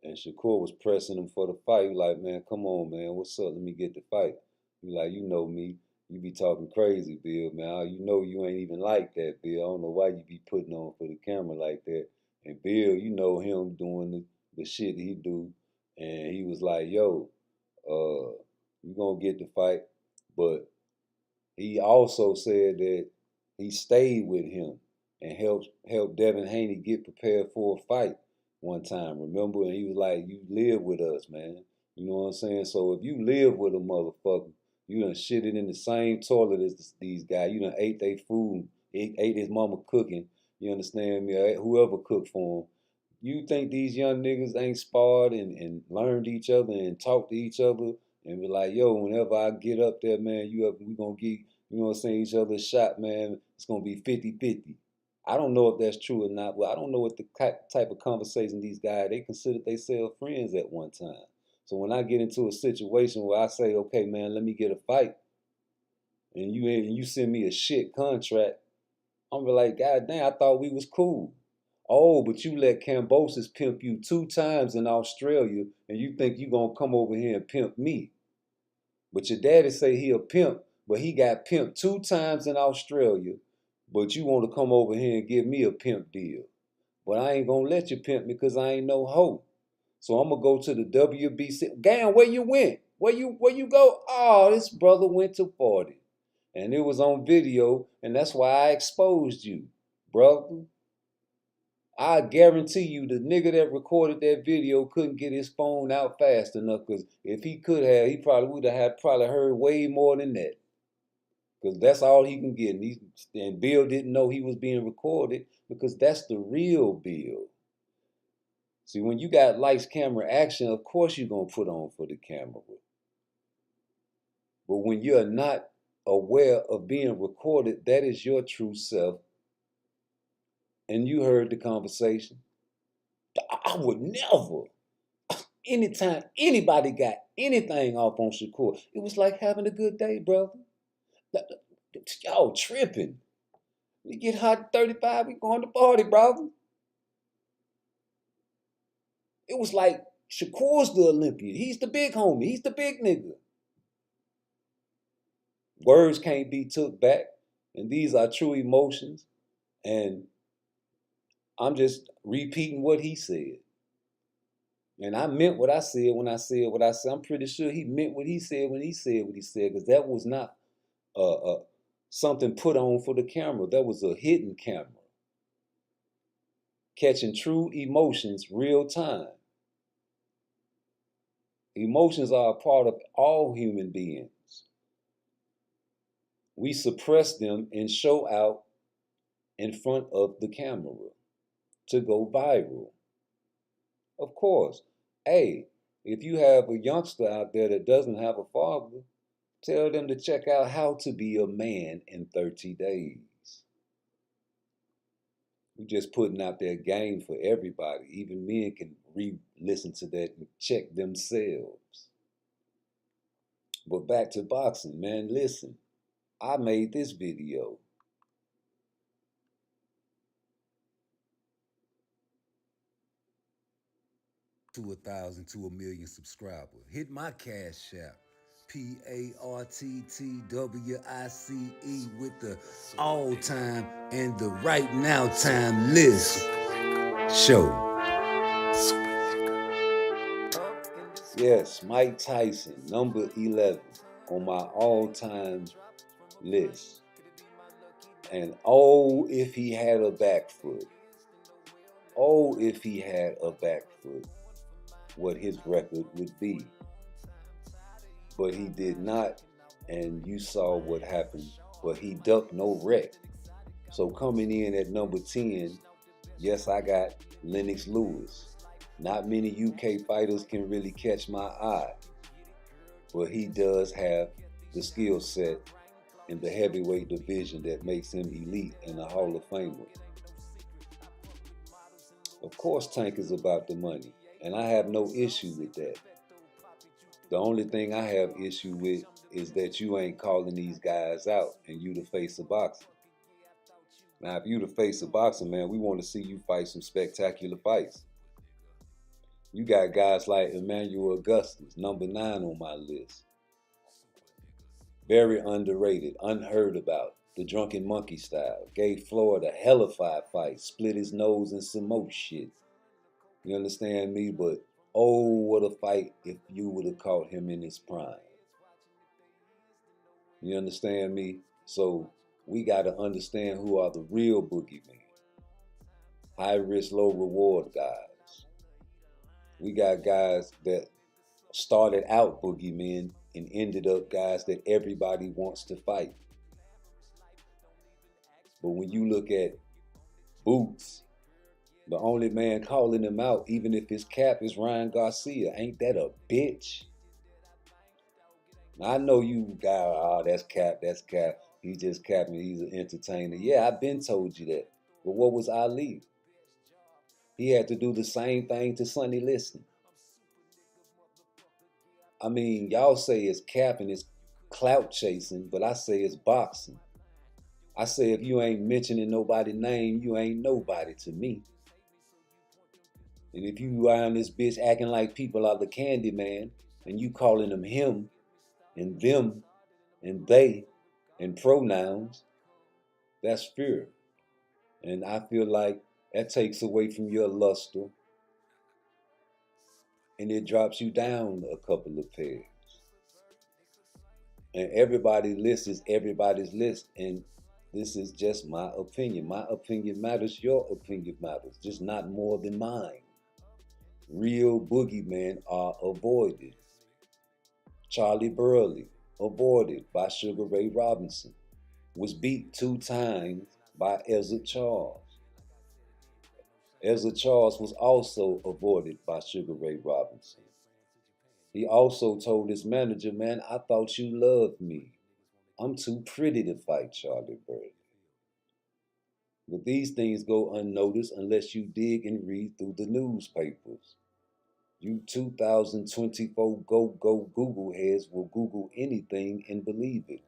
And Shakur was pressing him for the fight. He like, man, come on, man. What's up? Let me get the fight. He like, you know me. You be talking crazy, Bill, man. You know you ain't even like that, Bill. I don't know why you be putting on for the camera like that. And Bill, you know him doing the shit he do. And he was like, yo, you gonna get the fight. But he also said that he stayed with him and helped Devin Haney get prepared for a fight one time, remember? And he was like, you live with us, man. You know what I'm saying? So if you live with a motherfucker, you done shitted in the same toilet as these guys. You done ate their food, ate his mama cooking. You understand me? Whoever cooked for him. You think these young niggas ain't sparred and learned each other and talked to each other and be like, yo, whenever I get up there, man, we gonna get, you know what I'm saying, each other a shot, man. It's gonna be 50-50. I don't know if that's true or not, but I don't know what the type of conversation these guys, they considered themselves friends at one time. So when I get into a situation where I say, okay, man, let me get a fight, and you send me a shit contract, I'm like, God damn, I thought we was cool. Oh, but you let Cambosis pimp you 2 times in Australia, and you think you gonna come over here and pimp me. But your daddy say he a pimp, but he got pimped 2 times in Australia, but you want to come over here and give me a pimp deal. But I ain't gonna let you pimp me because I ain't no hoe. So I'm gonna go to the WBC. Damn, where you went? Where you go? Oh, this brother went to 40. And it was on video, and that's why I exposed you, brother. I guarantee you the nigga that recorded that video couldn't get his phone out fast enough, because if he could have, he probably would have probably heard way more than that. Because that's all he can get. And Bill didn't know he was being recorded because that's the real Bill. See, when you got lights, camera, action, of course you're going to put on for the camera. But when you're not aware of being recorded, that is your true self. And you heard the conversation. I would never. Anytime anybody got anything off on Shakur, it was like having a good day, brother. Y'all tripping. We get hot at 35, we going to party, brother. It was like Shakur's the Olympian. He's the big homie. He's the big nigga. Words can't be took back. And these are true emotions. And I'm just repeating what he said. And I meant what I said when I said what I said. I'm pretty sure he meant what he said when he said what he said, because that was not something put on for the camera. That was a hidden camera. Catching true emotions real time. Emotions are a part of all human beings. We suppress them and show out in front of the camera to go viral. Of course, hey, if you have a youngster out there that doesn't have a father, tell them to check out How to Be a Man in 30 Days. We're just putting out their game for everybody. Even men can re-listen to that and check themselves. But back to boxing, man, listen. I made this video. To 1,000 to 1,000,000 subscribers. Hit my cash app. PARTTWICE with the all time and the right now time list. Show. Yes, Mike Tyson, number 11 on my all-time list. And oh, if he had a back foot. Oh, if he had a back foot, what his record would be. But he did not, and you saw what happened. But he ducked no wreck. So coming in at number 10, yes, I got Lennox Lewis. Not many UK fighters can really catch my eye, but he does have the skill set in the heavyweight division that makes him elite and a Hall of Famer. Of course, Tank is about the money, and I have no issue with that. The only thing I have issue with is that you ain't calling these guys out and you the face of boxing. Now, if you the face of boxing, man, we want to see you fight some spectacular fights. You got guys like Emmanuel Augustus, number 9 on my list. Very underrated, unheard about. The Drunken Monkey style. Gave Floyd a hellified fight. Split his nose and some more shit. You understand me? But oh, what a fight if you would have caught him in his prime. You understand me? So we got to understand who are the real boogeymen. High risk, low reward guys. We got guys that started out boogeymen and ended up guys that everybody wants to fight. But when you look at Boots, the only man calling him out, even if his cap is Ryan Garcia, ain't that a bitch? Now, I know you guys, oh, that's cap. He's just capping, he's an entertainer. Yeah, I've been told you that. But what was Ali? He had to do the same thing to Sonny Liston. I mean, y'all say it's cap and it's clout chasing, but I say it's boxing. I say if you ain't mentioning nobody's name, you ain't nobody to me. And if you around this bitch acting like people are the candy man, and you calling them him and them and they and pronouns, that's fear. And I feel like that takes away from your luster and it drops you down a couple of pairs. And everybody's list is everybody's list. And this is just my opinion. My opinion matters, your opinion matters, just not more than mine. Real boogeymen are avoided. Charlie Burley, avoided by Sugar Ray Robinson, was beat 2 times by Ezra Charles. Ezra Charles was also avoided by Sugar Ray Robinson. He also told his manager, man, I thought you loved me. I'm too pretty to fight Charlie Burley. But these things go unnoticed unless you dig and read through the newspapers. You 2024 go Google heads will Google anything and believe it.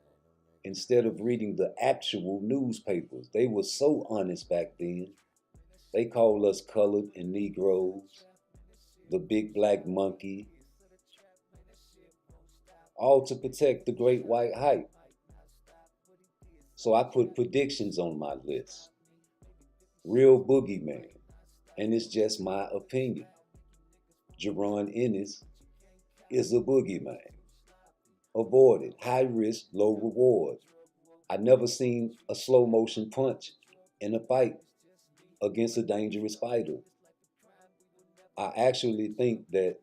Instead of reading the actual newspapers. They were so honest back then. They called us colored and Negroes, the big black monkey, all to protect the great white hype. So I put predictions on my list. Real boogeyman, and it's just my opinion. Jerron Ennis is a boogeyman. Avoided, high risk, low reward. I never seen a slow motion punch in a fight against a dangerous fighter. I actually think that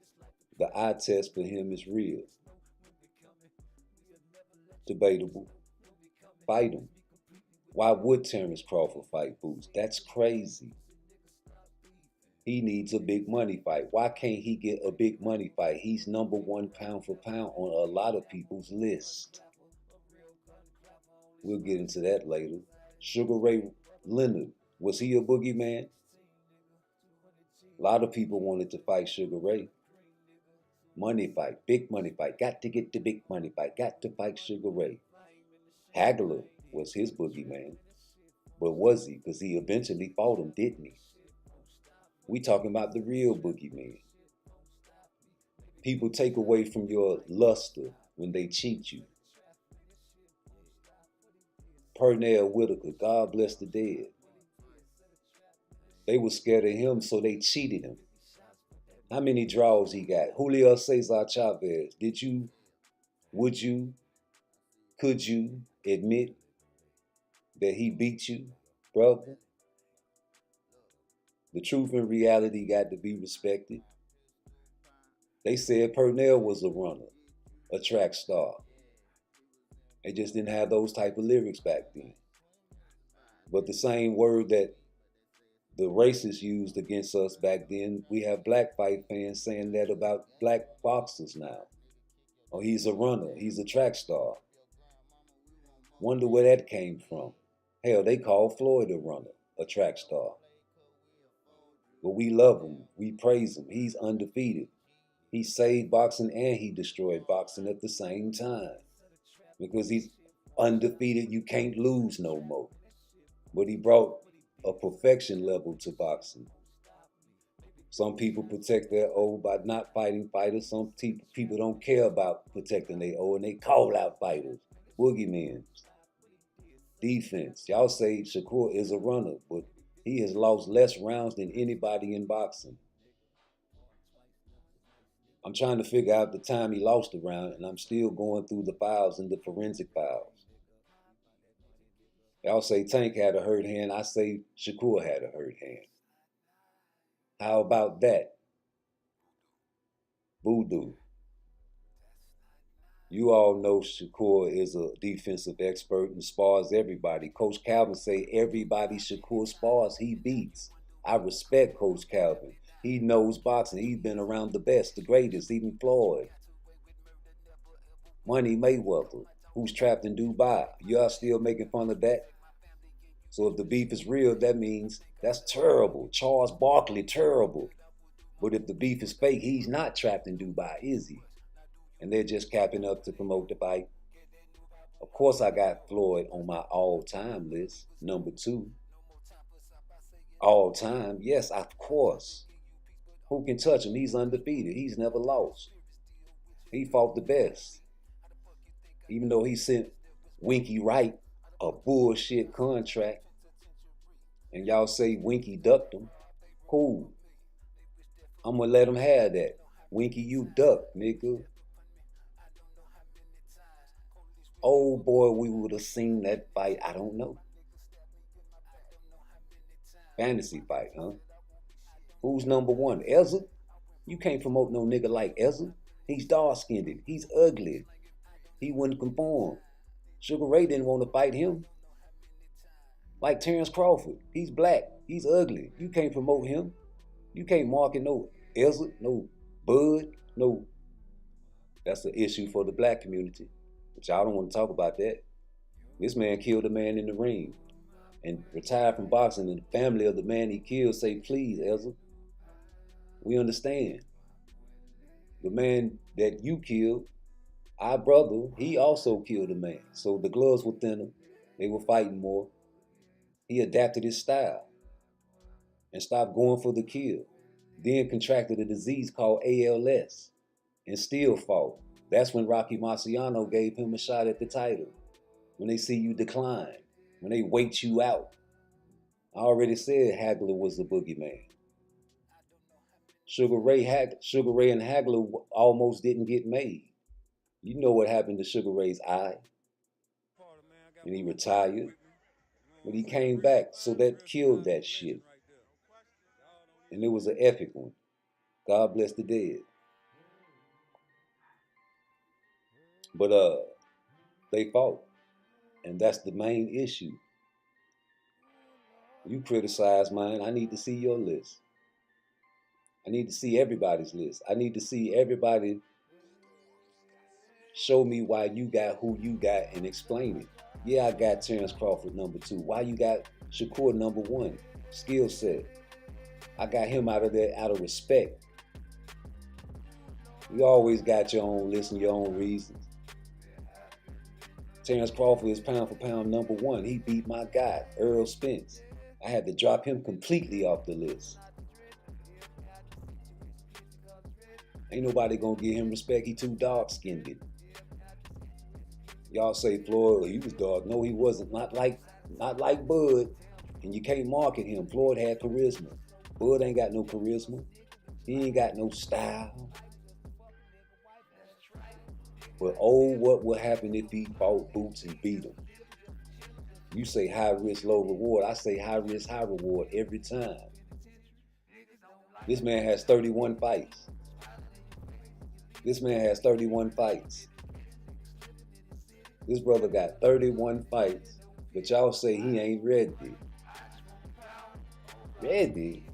the eye test for him is real. Debatable. Fight him. Why would Terrence Crawford fight Boots? That's crazy. He needs a big money fight. Why can't he get a big money fight? He's number 1 pound for pound on a lot of people's list. We'll get into that later. Sugar Ray Leonard, was he a boogeyman? A lot of people wanted to fight Sugar Ray. Money fight, big money fight. Got to get the big money fight. Got to fight Sugar Ray. Hagler was his boogeyman. But was he? Because he eventually fought him, didn't he? We talking about the real boogeyman. People take away from your luster when they cheat you. Pernell Whitaker, God bless the dead. They were scared of him, so they cheated him. How many draws he got? Julio Cesar Chavez, would you, could you admit that he beat you, brother? The truth and reality got to be respected. They said Pernell was a runner, a track star. They just didn't have those type of lyrics back then. But the same word that the racists used against us back then, we have black fight fans saying that about black boxers now. Oh, he's a runner, he's a track star. Wonder where that came from. Hell, they call Floyd a runner, a track star. But we love him, we praise him, he's undefeated. He saved boxing and he destroyed boxing at the same time. Because he's undefeated, you can't lose no more. But he brought a perfection level to boxing. Some people protect their O by not fighting fighters. Some people don't care about protecting their O and they call out fighters. Boogeymen. Defense. Y'all say Shakur is a runner, but he has lost less rounds than anybody in boxing. I'm trying to figure out the time he lost a round, and I'm still going through the files and the forensic files. Y'all say Tank had a hurt hand. I say Shakur had a hurt hand. How about that? Voodoo. You all know Shakur is a defensive expert and spars everybody. Coach Calvin say everybody Shakur spars, he beats. I respect Coach Calvin. He knows boxing. He's been around the best, the greatest, even Floyd. Money Mayweather, who's trapped in Dubai. Y'all still making fun of that? So if the beef is real, that means that's terrible. Charles Barkley, terrible. But if the beef is fake, he's not trapped in Dubai, is he? And they're just capping up to promote the fight. Of course, I got Floyd on my all-time list, number 2. All time, yes, of course. Who can touch him? He's undefeated. He's never lost. He fought the best. Even though he sent Winky Wright a bullshit contract, and y'all say Winky ducked him, cool. I'm gonna let him have that. Winky, you ducked, nigga. Oh boy, we would have seen that fight. I don't know. Fantasy fight, huh? Who's number 1? Ezra? You can't promote no nigga like Ezra. He's dark-skinned. He's ugly. He wouldn't conform. Sugar Ray didn't want to fight him. Like Terrence Crawford. He's black. He's ugly. You can't promote him. You can't market no Ezra, no Bud, no. That's an issue for the black community. But y'all don't want to talk about that. This man killed a man in the ring and retired from boxing, and the family of the man he killed say, please, Ezra, we understand. The man that you killed, our brother, he also killed a man. So the gloves were thinner. They were fighting more. He adapted his style and stopped going for the kill. Then contracted a disease called ALS and still fought. That's when Rocky Marciano gave him a shot at the title. When they see you decline, when they wait you out. I already said Hagler was the boogeyman. Sugar Ray and Hagler almost didn't get made. You know what happened to Sugar Ray's eye? And he retired. But he came back, so that killed that shit. And it was an epic one. God bless the dead. But they fought. And that's the main issue. You criticize mine, I need to see your list. I need to see everybody's list. I need to see everybody show me why you got who you got and explain it. Yeah, I got Terrence Crawford number 2. Why you got Shakur number 1? Skill set. I got him out of there out of respect. You always got your own list and your own reasons. Terrence Crawford is pound for pound number 1. He beat my guy, Earl Spence. I had to drop him completely off the list. Ain't nobody gonna give him respect. He too dark-skinned. Y'all say Floyd, he was dark. No, he wasn't. Not like Bud. And you can't market him. Floyd had charisma. Bud ain't got no charisma. He ain't got no style. But oh, what would happen if he fought Boots and beat him? You say high risk, low reward. I say high risk, high reward every time. This man has 31 fights. This man has 31 fights. This brother got 31 fights, but y'all say he ain't ready. Ready?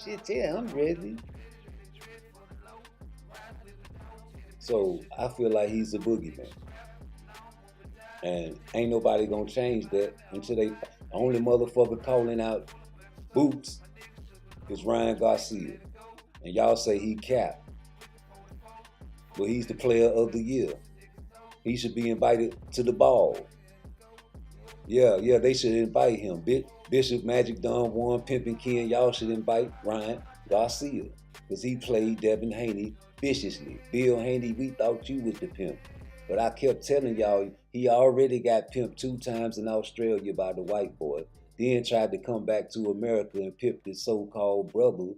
Shit, yeah, I'm ready. So I feel like he's a boogeyman. And ain't nobody gonna change that until they, only motherfucker calling out Boots is Ryan Garcia. And y'all say he capped. But he's the player of the year. He should be invited to the ball. Yeah, they should invite him. Bishop, Magic Don, Warren, Pimpin' Ken, y'all should invite Ryan Garcia. Because he played Devin Haney viciously. Bill Haney, we thought you was the pimp. But I kept telling y'all, he already got pimped 2 times in Australia by the white boy. Then tried to come back to America and pimp his so-called brother.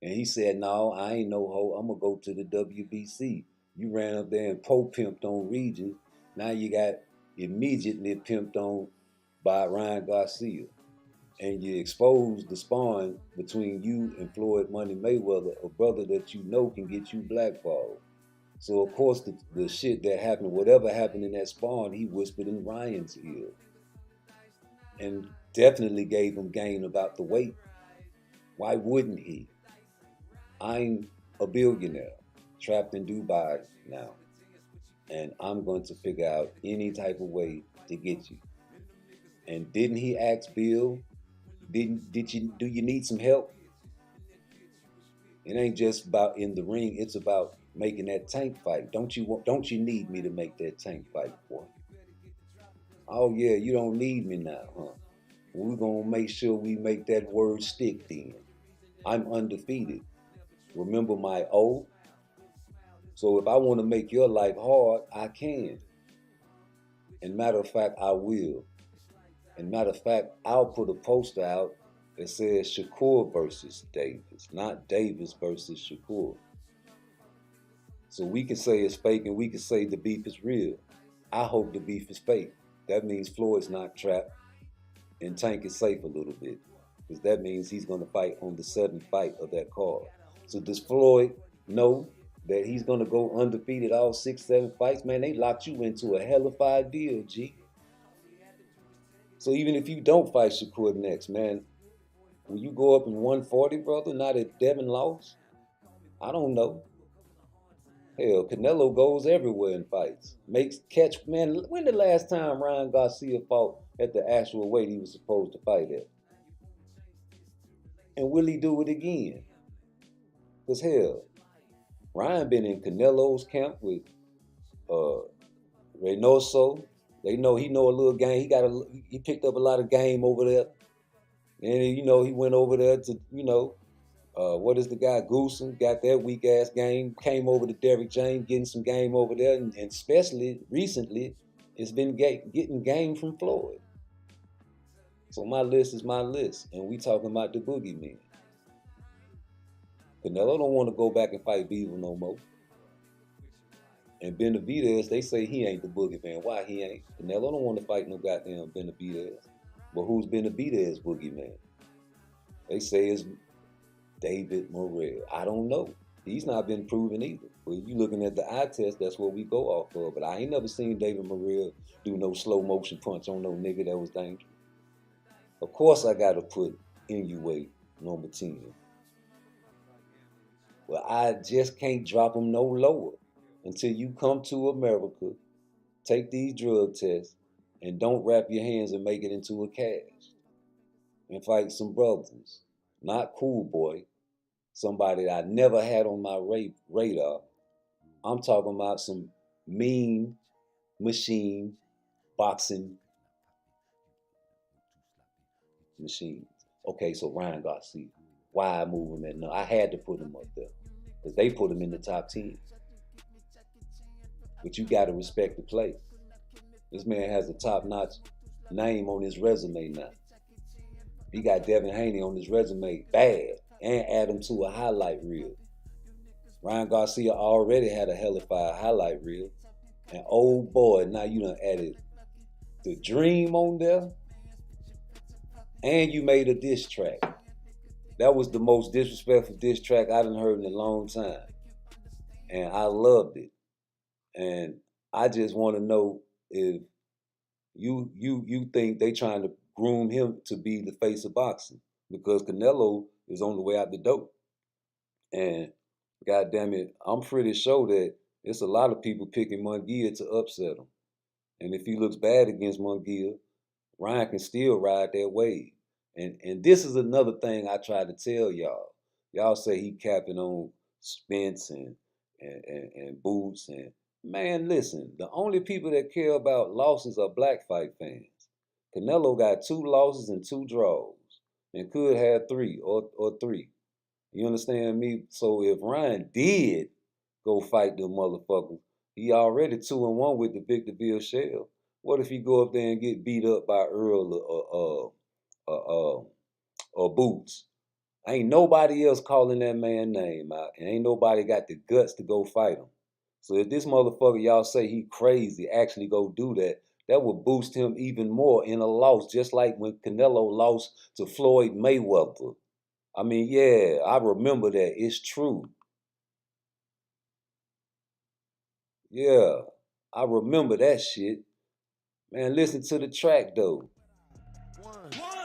And he said, no, I ain't no hoe. I'm going to go to the WBC. You ran up there and pimped on Regis. Now you got immediately pimped on by Ryan Garcia. And you exposed the spawn between you and Floyd Money Mayweather, a brother that you know can get you blackballed. So of course the shit that happened, whatever happened in that spawn, he whispered in Ryan's ear. And definitely gave him game about the weight. Why wouldn't he? I'm a billionaire, trapped in Dubai now. And I'm going to figure out any type of way to get you. And didn't he ask Bill, do you need some help? It ain't just about in the ring, it's about making that tank fight. Don't you need me to make that tank fight, boy? Oh yeah, you don't need me now, huh? We're gonna make sure we make that word stick then. I'm undefeated. Remember my oath? So if I want to make your life hard, I can. And matter of fact, I will. And matter of fact, I'll put a poster out that says Shakur versus Davis, not Davis versus Shakur. So we can say it's fake and we can say the beef is real. I hope the beef is fake. That means Floyd's not trapped and Tank is safe a little bit. Because that means he's going to fight on the 7th fight of that card. So does Floyd know that he's going to go undefeated all 6, 7 fights? Man, they locked you into a hellified deal, G. So even if you don't fight Shakur next, man, will you go up in 140, brother, now that Devin lost? I don't know. Hell, Canelo goes everywhere in fights. Man, when the last time Ryan Garcia fought at the actual weight he was supposed to fight at? And will he do it again? Because hell, Ryan been in Canelo's camp with Reynoso. He know a little game. He picked up a lot of game over there. And he went over there to, what is the guy, Goosen, got that weak ass game, came over to Derrick James, getting some game over there, and especially recently, it's been getting game from Floyd. So my list is my list, and we talking about the Boogymen. Canelo don't want to go back and fight Beaver no more. And Benavidez, they say he ain't the Boogeyman. Why he ain't? Canelo don't want to fight no goddamn Benavidez. But who's Benavidez Boogeyman? They say it's David Morrell. I don't know. He's not been proven either. But if you're looking at the eye test, that's what we go off of. But I ain't never seen David Morrell do no slow motion punch on no nigga that was dangerous. Of course I got to put Inoue number 10. Well, I just can't drop him no lower until you come to America, take these drug tests, and don't wrap your hands and make it into a cast. And fight some brothers. Not Cool Boy, somebody that I never had on my radar. I'm talking about some mean machine boxing machines. Okay, so Ryan Garcia. Why I move him at no? I had to put him up there because they put him in the top 10. But you got to respect the place. This man has a top-notch name on his resume now. He got Devin Haney on his resume bad and add him to a highlight reel. Ryan Garcia already had a hellified highlight reel. And oh boy, now you done added the Dream on there. And you made a diss track. That was the most disrespectful diss track I done heard in a long time. And I loved it. And I just want to know if you think they trying to groom him to be the face of boxing, because Canelo is on the way out the door. And goddamn it, I'm pretty sure that it's a lot of people picking Munguia to upset him. And if he looks bad against Munguia, Ryan can still ride that wave. And this is another thing I try to tell y'all. Y'all say he capping on Spence and Boots and man, listen, the only people that care about losses are black fight fans. Canelo got 2 losses and 2 draws and could have 3 or 3. You understand me? So if Ryan did go fight them motherfuckers, he already 2-1 with the Victor Shell. What if he go up there and get beat up by Earl or Boots? Ain't nobody else calling that man's name out, and ain't nobody got the guts to go fight him. So if this motherfucker y'all say he crazy actually go do that, that would boost him even more in a loss, just like when Canelo lost to Floyd Mayweather. I mean, yeah, I remember that. It's true. Yeah, I remember that shit. Man, listen to the track, though.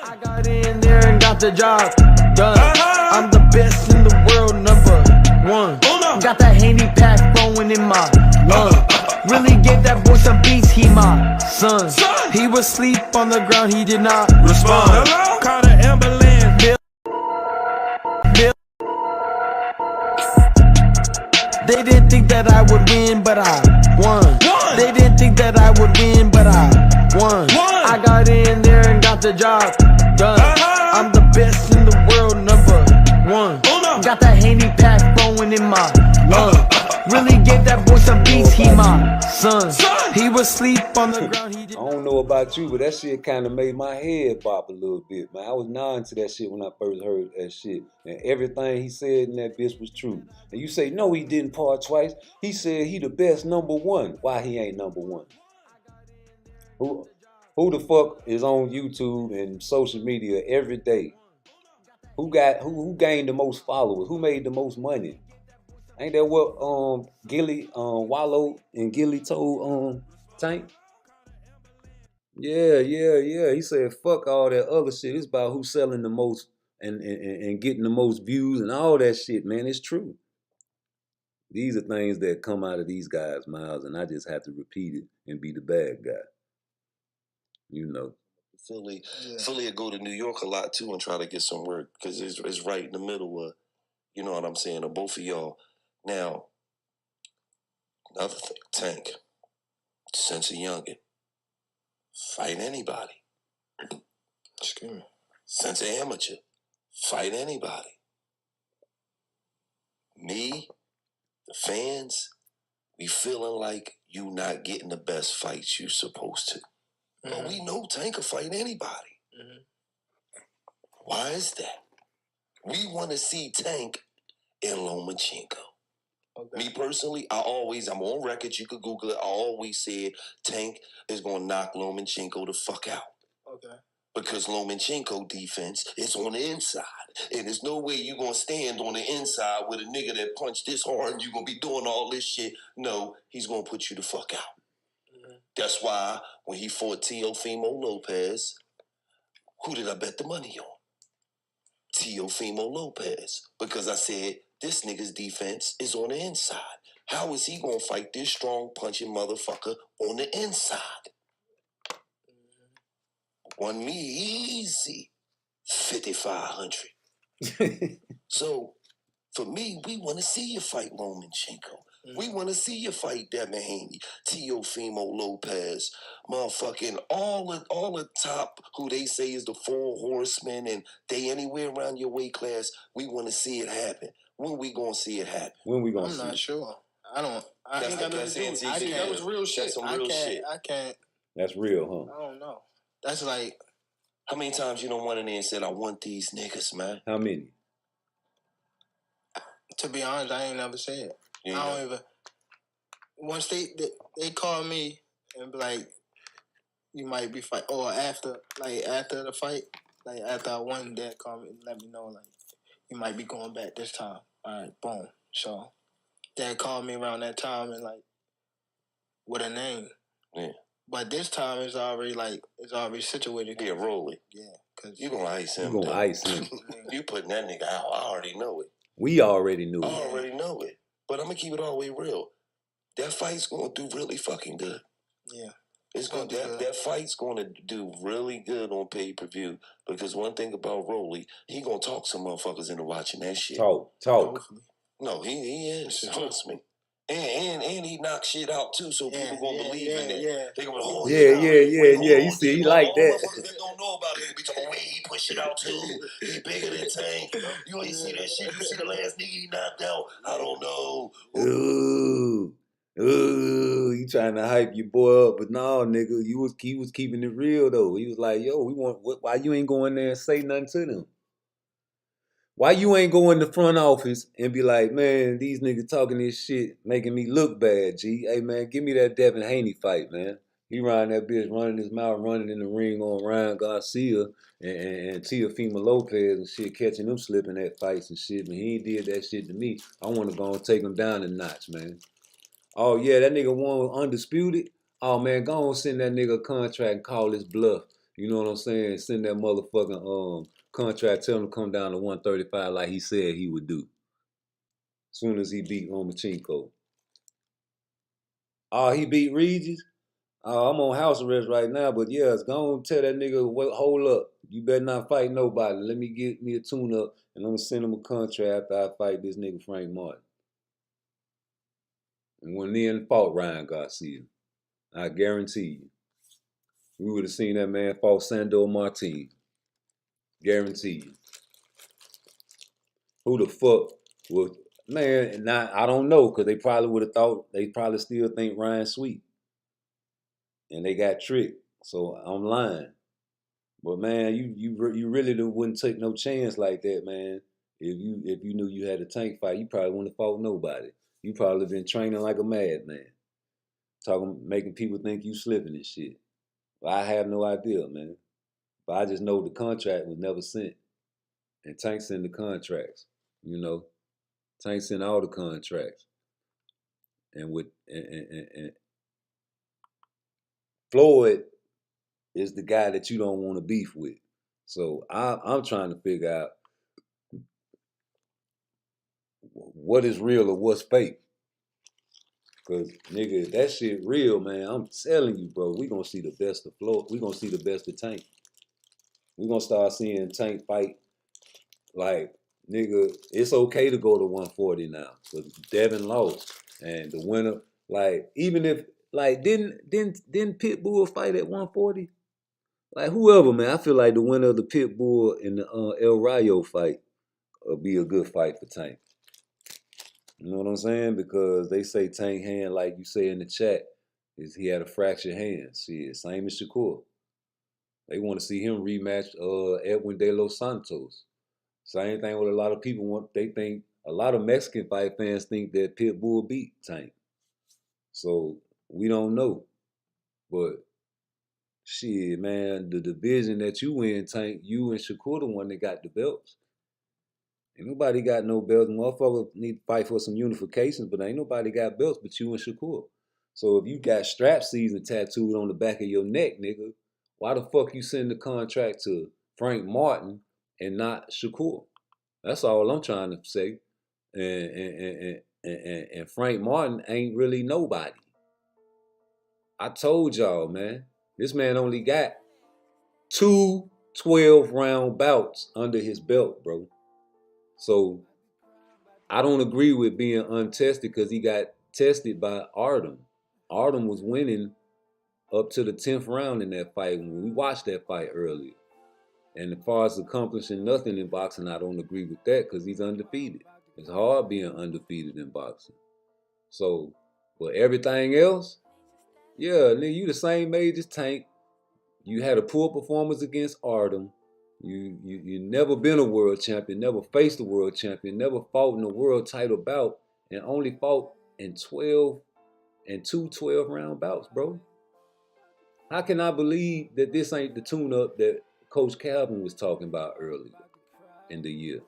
I got in there and got the job done. I'm the best in the world, #1. Got that Haney pack flowing in my lungs. Really gave that boy some beats, he my son. He was asleep on the ground, he did not respond. Call the ambulance. Bill. They didn't think that I would win, but I won. They didn't think that I would win, but I won. got the job done. I'm the best in the world, #1. Got that Haney pack flowing in my lungs. Really gave that boy some beats, he my son. He was asleep on the ground. I don't know about you, but that shit kind of made my head bop a little bit, man. I was nodding to that shit when I first heard that shit. And everything he said in that bitch was true. And you say, no, he didn't part twice. He said he the best #1. Why he ain't #1? Who the fuck is on YouTube and social media every day? Who gained the most followers? Who made the most money? Ain't that what Gilly Wallow and Gilly told Tank? Yeah. He said, fuck all that other shit. It's about who's selling the most and getting the most views and all that shit, man. It's true. These are things that come out of these guys' mouths, and I just have to repeat it and be the bad guy. You know. Philly will go to New York a lot too and try to get some work because it's right in the middle of, you know what I'm saying, of both of y'all. Now, another thing, Tank, since a youngin', fight anybody. Excuse me. Since an amateur, fight anybody. Me, the fans, we feeling like you not getting the best fights you supposed to. But we know Tank can fight anybody. Why is that? We want to see Tank and Lomachenko. Okay. Me personally, I'm on record, you could Google it, I always said Tank is going to knock Lomachenko the fuck out. Okay. Because Lomachenko defense is on the inside. And there's no way you're going to stand on the inside with a nigga that punched this hard and you're going to be doing all this shit. No, he's going to put you the fuck out. That's why when he fought Teofimo Lopez, who did I bet the money on? Teofimo Lopez. Because I said, this nigga's defense is on the inside. How is he going to fight this strong punching motherfucker on the inside? Won me easy 5,500. So, for me, we want to see you fight Lomachenko. We want to see you fight Devin Haney, Teofimo Lopez, motherfucking all the top who they say is the 4 horsemen and they anywhere around your weight class. We want to see it happen. When we gonna see it happen? I'm not sure. I ain't got nothing to do with it. That was real shit. That's some real shit. I can't. That's real, huh? I don't know. That's like. How many times you don't went in there and said, I want these niggas, man? How many? To be honest, I ain't never said. Yeah. I don't even. Once they call me and be like, you might be fight, or after the fight, like after I won, they call me and let me know like you might be going back this time. All right, boom. So they called me around that time and like with a name. Yeah. But this time it's already situated. Yeah, Rolly. Yeah, cause you gonna ice him. You gonna ice him. You putting that nigga out. I already know it. We already knew it. I already know it. But I'm gonna keep it all the way real. That fight's gonna do really fucking good. Yeah. It's gonna that fight's gonna do really good on pay-per-view because one thing about Rolly, he gonna talk some motherfuckers into watching that shit. Talk. No, he is. Trust me. And he knock shit out too, so people gonna believe in it. Yeah. They gonna be, oh yeah. You see, he like that. Motherfuckers that don't know about it, be talking, wait, he push it out too. He bigger than Tank. You ain't see that shit. You see the last nigga he knocked out. I don't know. Ooh, you trying to hype your boy up, but no, nigga, he was keeping it real though. He was like, yo, why you ain't going there and say nothing to them? Why you ain't go in the front office and be like, man, these niggas talking this shit, making me look bad, G. Hey, man, give me that Devin Haney fight, man. He riding that bitch, running his mouth, running in the ring on Ryan Garcia and Teofimo Lopez and shit, catching them slipping at fights and shit. Man, he ain't did that shit to me. I want to go and take him down a notch, man. Oh, yeah, that nigga won undisputed. Oh, man, go on send that nigga a contract and call his bluff. You know what I'm saying? Send that motherfucking contract, tell him to come down to 135 like he said he would do. As soon as he beat Lomachenko. Oh, he beat Regis? Oh, I'm on house arrest right now, but yeah, it's gonna tell that nigga, hold up. You better not fight nobody. Let me get me a tune-up, and I'm gonna send him a contract after I fight this nigga Frank Martin. And when then fought Ryan Garcia. I guarantee you. we would have seen that man fought Sandor Martin. Guarantee you. Who the fuck would, man, now I don't know, because they probably would have thought, they probably still think Ryan Sweet. And they got tricked. So I'm lying. But man, you really wouldn't take no chance like that, man. If you knew you had a Tank fight, you probably wouldn't have fought nobody. You probably been training like a madman. Making people think you slipping and shit. But I have no idea, man. But I just know the contract was never sent. And Tank sent the contracts. You know, Tank sent all the contracts. And with and Floyd is the guy that you don't want to beef with. So I'm trying to figure out what is real or what's fake. Cause nigga, if that shit real, man, I'm telling you, bro, we gonna see the best of Floyd. We gonna see the best of Tank. We gonna start seeing Tank fight. Like, nigga, it's okay to go to 140 now. Cause Devin lost. And the winner, like, even if, like, didn't Pitbull fight at 140? Like, whoever, man, I feel like the winner of the Pitbull and the El Rayo fight will be a good fight for Tank. You know what I'm saying? Because they say Tank hand, like you say in the chat, is he had a fractured hand. Shit, same as Shakur. They want to see him rematch Edwin De Los Santos. Same thing with a lot of people want. They think a lot of Mexican fight fans think that Pitbull beat Tank. So we don't know, but shit, man, the division that you in, Tank, you and Shakur the one that got the belts. Ain't nobody got no belts. Motherfuckers need to fight for some unifications, but ain't nobody got belts but you and Shakur. So if you got strap season tattooed on the back of your neck, nigga, why the fuck you send the contract to Frank Martin and not Shakur? That's all I'm trying to say. And Frank Martin ain't really nobody. I told y'all, man. This man only got 2 12-round bouts under his belt, bro. So I don't agree with being untested because he got tested by Artem. Artem was winning up to the 10th round in that fight when we watched that fight earlier. And as far as accomplishing nothing in boxing, I don't agree with that because he's undefeated. It's hard being undefeated in boxing. So, but everything else, yeah, nigga, you the same age as Tank. You had a poor performance against Artem. You never been a world champion, never faced a world champion, never fought in a world title bout, and only fought in 2 12-round bouts, bro. How can I believe that this ain't the tune-up that Coach Calvin was talking about earlier in the year?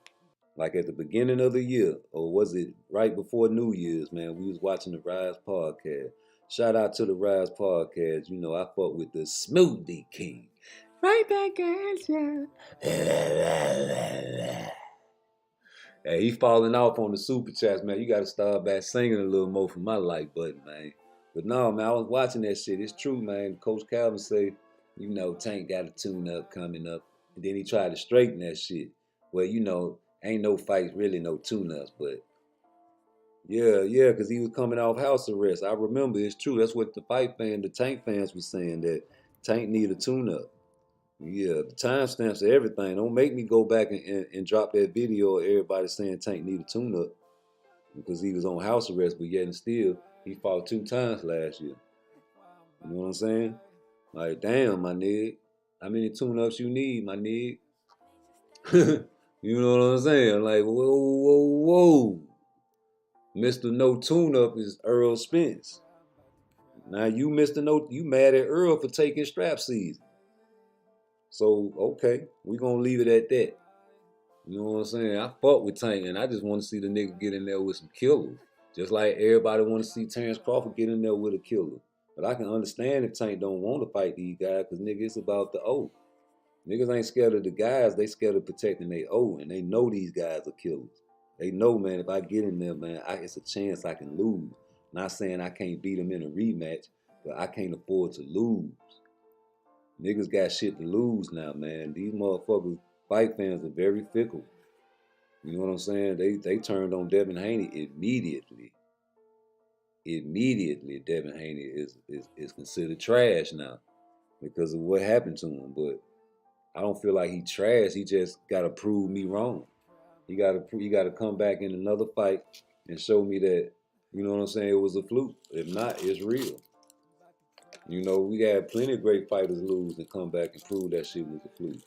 Like at the beginning of the year, or was it right before New Year's, man? We was watching the Rise podcast. Shout out to the Rise podcast. You know, I fuck with the Smoothie King. Right back at you. Hey, he falling off on the super chats, man. You got to start back singing a little more for my like button, man. But no, man, I was watching that shit. It's true, man. Coach Calvin say, you know, Tank got a tune-up coming up. And then he tried to straighten that shit. Well, you know, ain't no fights, really no tune-ups, but yeah, because he was coming off house arrest. I remember, it's true. That's what the Tank fans was saying, that Tank need a tune-up. Yeah, the timestamps of everything. Don't make me go back and drop that video of everybody saying Tank need a tune-up because he was on house arrest, but yet and still, he fought 2 times last year. You know what I'm saying? Like, damn, my nigga. How many tune-ups you need, my nigga? You know what I'm saying? Like, whoa. Mr. No Tune-Up is Earl Spence. Now you Mr. No, you mad at Earl for taking strap season. So, okay, we gonna leave it at that. You know what I'm saying? I fought with Tank, and I just want to see the nigga get in there with some killers. Just like everybody want to see Terrence Crawford get in there with a killer. But I can understand if Tank don't want to fight these guys, because nigga, it's about the O. Niggas ain't scared of the guys, they scared of protecting their O, and they know these guys are killers. They know, man, if I get in there, man, it's a chance I can lose. Not saying I can't beat them in a rematch, but I can't afford to lose. Niggas got shit to lose now, man. These motherfuckers, fight fans, are very fickle. You know what I'm saying? They turned on Devin Haney immediately. Immediately, Devin Haney is considered trash now. because of what happened to him. But I don't feel like he trash. He just got to prove me wrong. He got to come back in another fight and show me that, you know what I'm saying, it was a fluke. If not, it's real. You know, we had plenty of great fighters lose and come back and prove that shit was a fluke.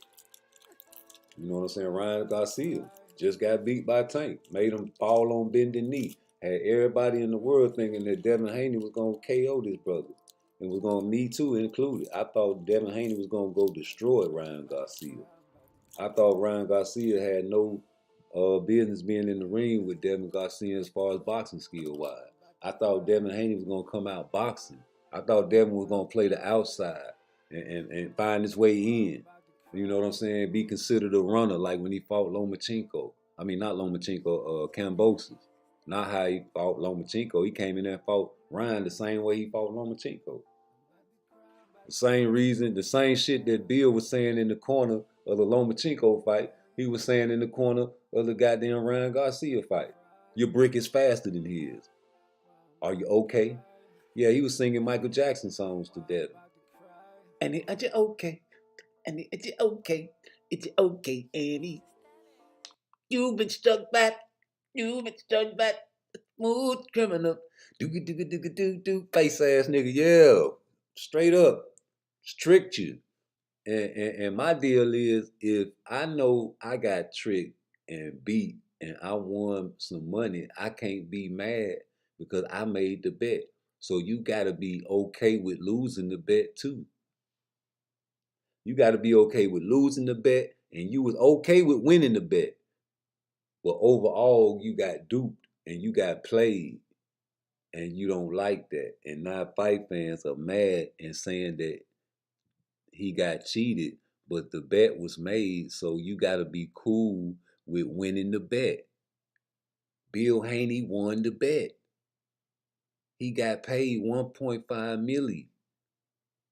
You know what I'm saying? Ryan Garcia just got beat by Tank, made him fall on bending knee. Had everybody in the world thinking that Devin Haney was going to KO this brother. And was going to, me too included. I thought Devin Haney was going to go destroy Ryan Garcia. I thought Ryan Garcia had no business being in the ring with Devin Garcia as far as boxing skill wise. I thought Devin Haney was going to come out boxing. I thought Devin was going to play the outside and find his way in. You know what I'm saying? Be considered a runner like when he fought Lomachenko. I mean, not Lomachenko, Kambosos. Not how he fought Lomachenko. He came in there and fought Ryan the same way he fought Lomachenko. The same reason, the same shit that Bill was saying in the corner of the Lomachenko fight, he was saying in the corner of the goddamn Ryan Garcia fight. Your brick is faster than his. Are you okay? Yeah, he was singing Michael Jackson songs to death. And it's okay. And it's okay. It's okay, Annie. You've been struck back. You've been struck back. Smooth criminal. Do. Face ass nigga. Yeah. Straight up. Tricked you. And my deal is, if I know I got tricked and beat and I won some money, I can't be mad because I made the bet. So you got to be okay with losing the bet too. You got to be okay with losing the bet, and you was okay with winning the bet. But overall, you got duped and you got played, and you don't like that. And now fight fans are mad and saying that he got cheated, but the bet was made, so you got to be cool with winning the bet. Bill Haney won the bet. He got paid $1.5 million.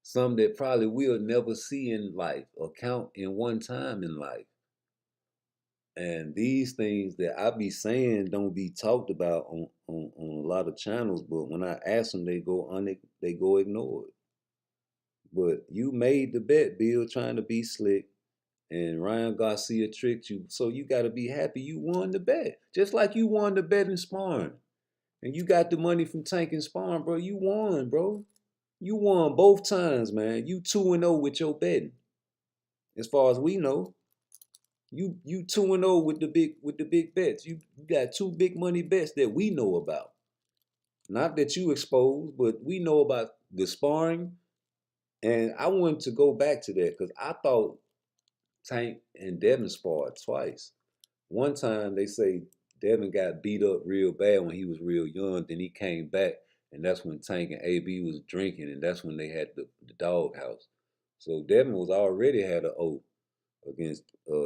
Something that probably we'll never see in life or count in one time in life. And these things that I be saying don't be talked about on a lot of channels, but when I ask them, they go ignored. But you made the bet, Bill, trying to be slick, and Ryan Garcia tricked you, so you got to be happy you won the bet. Just like you won the bet in sparring. And you got the money from Tank and sparring, bro. You won, bro. You won both times, man. You 2-0 with your betting. As far as we know, you 2-0 with the big bets. You got two big money bets that we know about. Not that you exposed, but we know about the sparring. And I wanted to go back to that because I thought Tank and Devin sparred twice. One time they say Devin got beat up real bad when he was real young. Then he came back, and that's when Tank and AB was drinking, and that's when they had the doghouse. So Devin was already had an oath against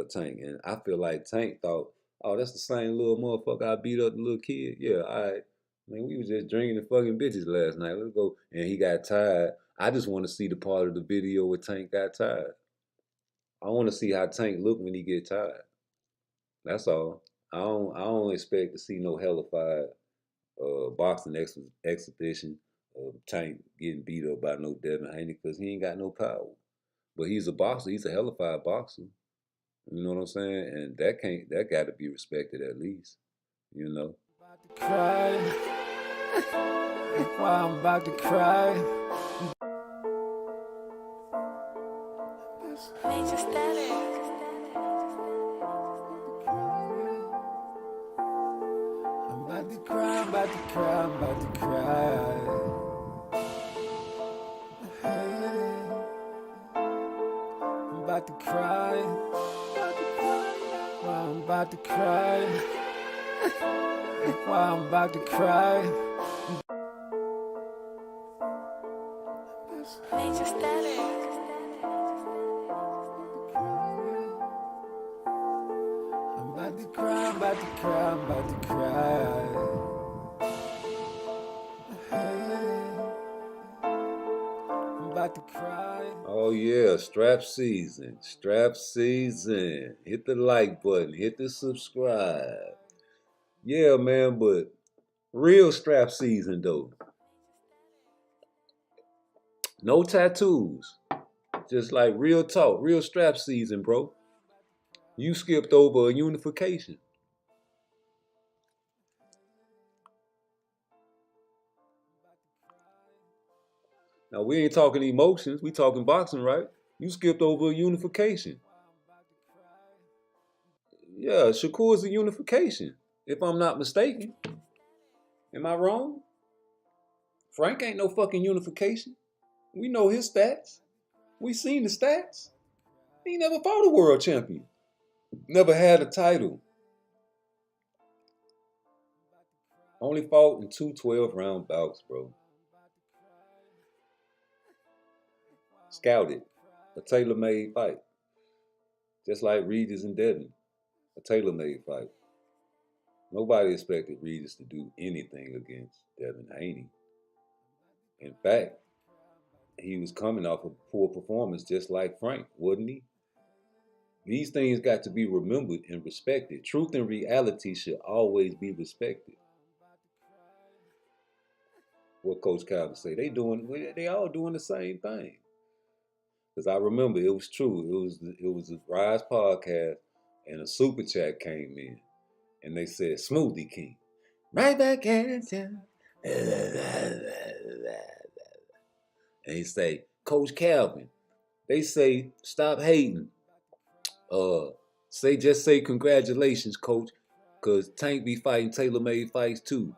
Tank, and I feel like Tank thought, oh, that's the same little motherfucker I beat up the little kid. Yeah, all right. Man, we was just drinking and fucking bitches last night. Let's go. And he got tired. I just want to see the part of the video where Tank got tired. I want to see how Tank look when he get tired. That's all. I don't expect to see no hellified boxing exhibition of Tank getting beat up by no Devin Haney because he ain't got no power. But he's a boxer. He's a hellified boxer. You know what I'm saying? And that got to be respected at least. You know. Cry. Why I'm about to cry. Major static. I'm about to cry, I'm about to cry, I'm about to cry. I'm about to cry. Why I'm about to cry. Why I'm about to cry. Major static. I'm about to cry, I'm about to cry, I'm about to cry. I'm about to cry. Oh yeah, strap season. Strap season. Hit the like button. Hit the subscribe. Yeah, man, but real strap season though. No tattoos. Just like real talk, real strap season, bro. You skipped over a unification. Now, we ain't talking emotions. We talking boxing, right? You skipped over a unification. Yeah, Shakur's a unification, if I'm not mistaken. Am I wrong? Frank ain't no fucking unification. We know his stats. We seen the stats. He never fought a world champion. Never had a title. Only fought in 2 12-round bouts, bro. Scouted. A tailor-made fight. Just like Regis and Devin. A tailor-made fight. Nobody expected Regis to do anything against Devin Haney. In fact, he was coming off a poor performance just like Frank, wasn't he? These things got to be remembered and respected. Truth and reality should always be respected. What Coach Calvin say? They all doing the same thing. Because I remember it was true. It was a Rise podcast, and a super chat came in, and they said Smoothie King, right back at you. And he say, Coach Calvin, they say stop hating. Just say congratulations, Coach, because Tank be fighting tailor-made fights too.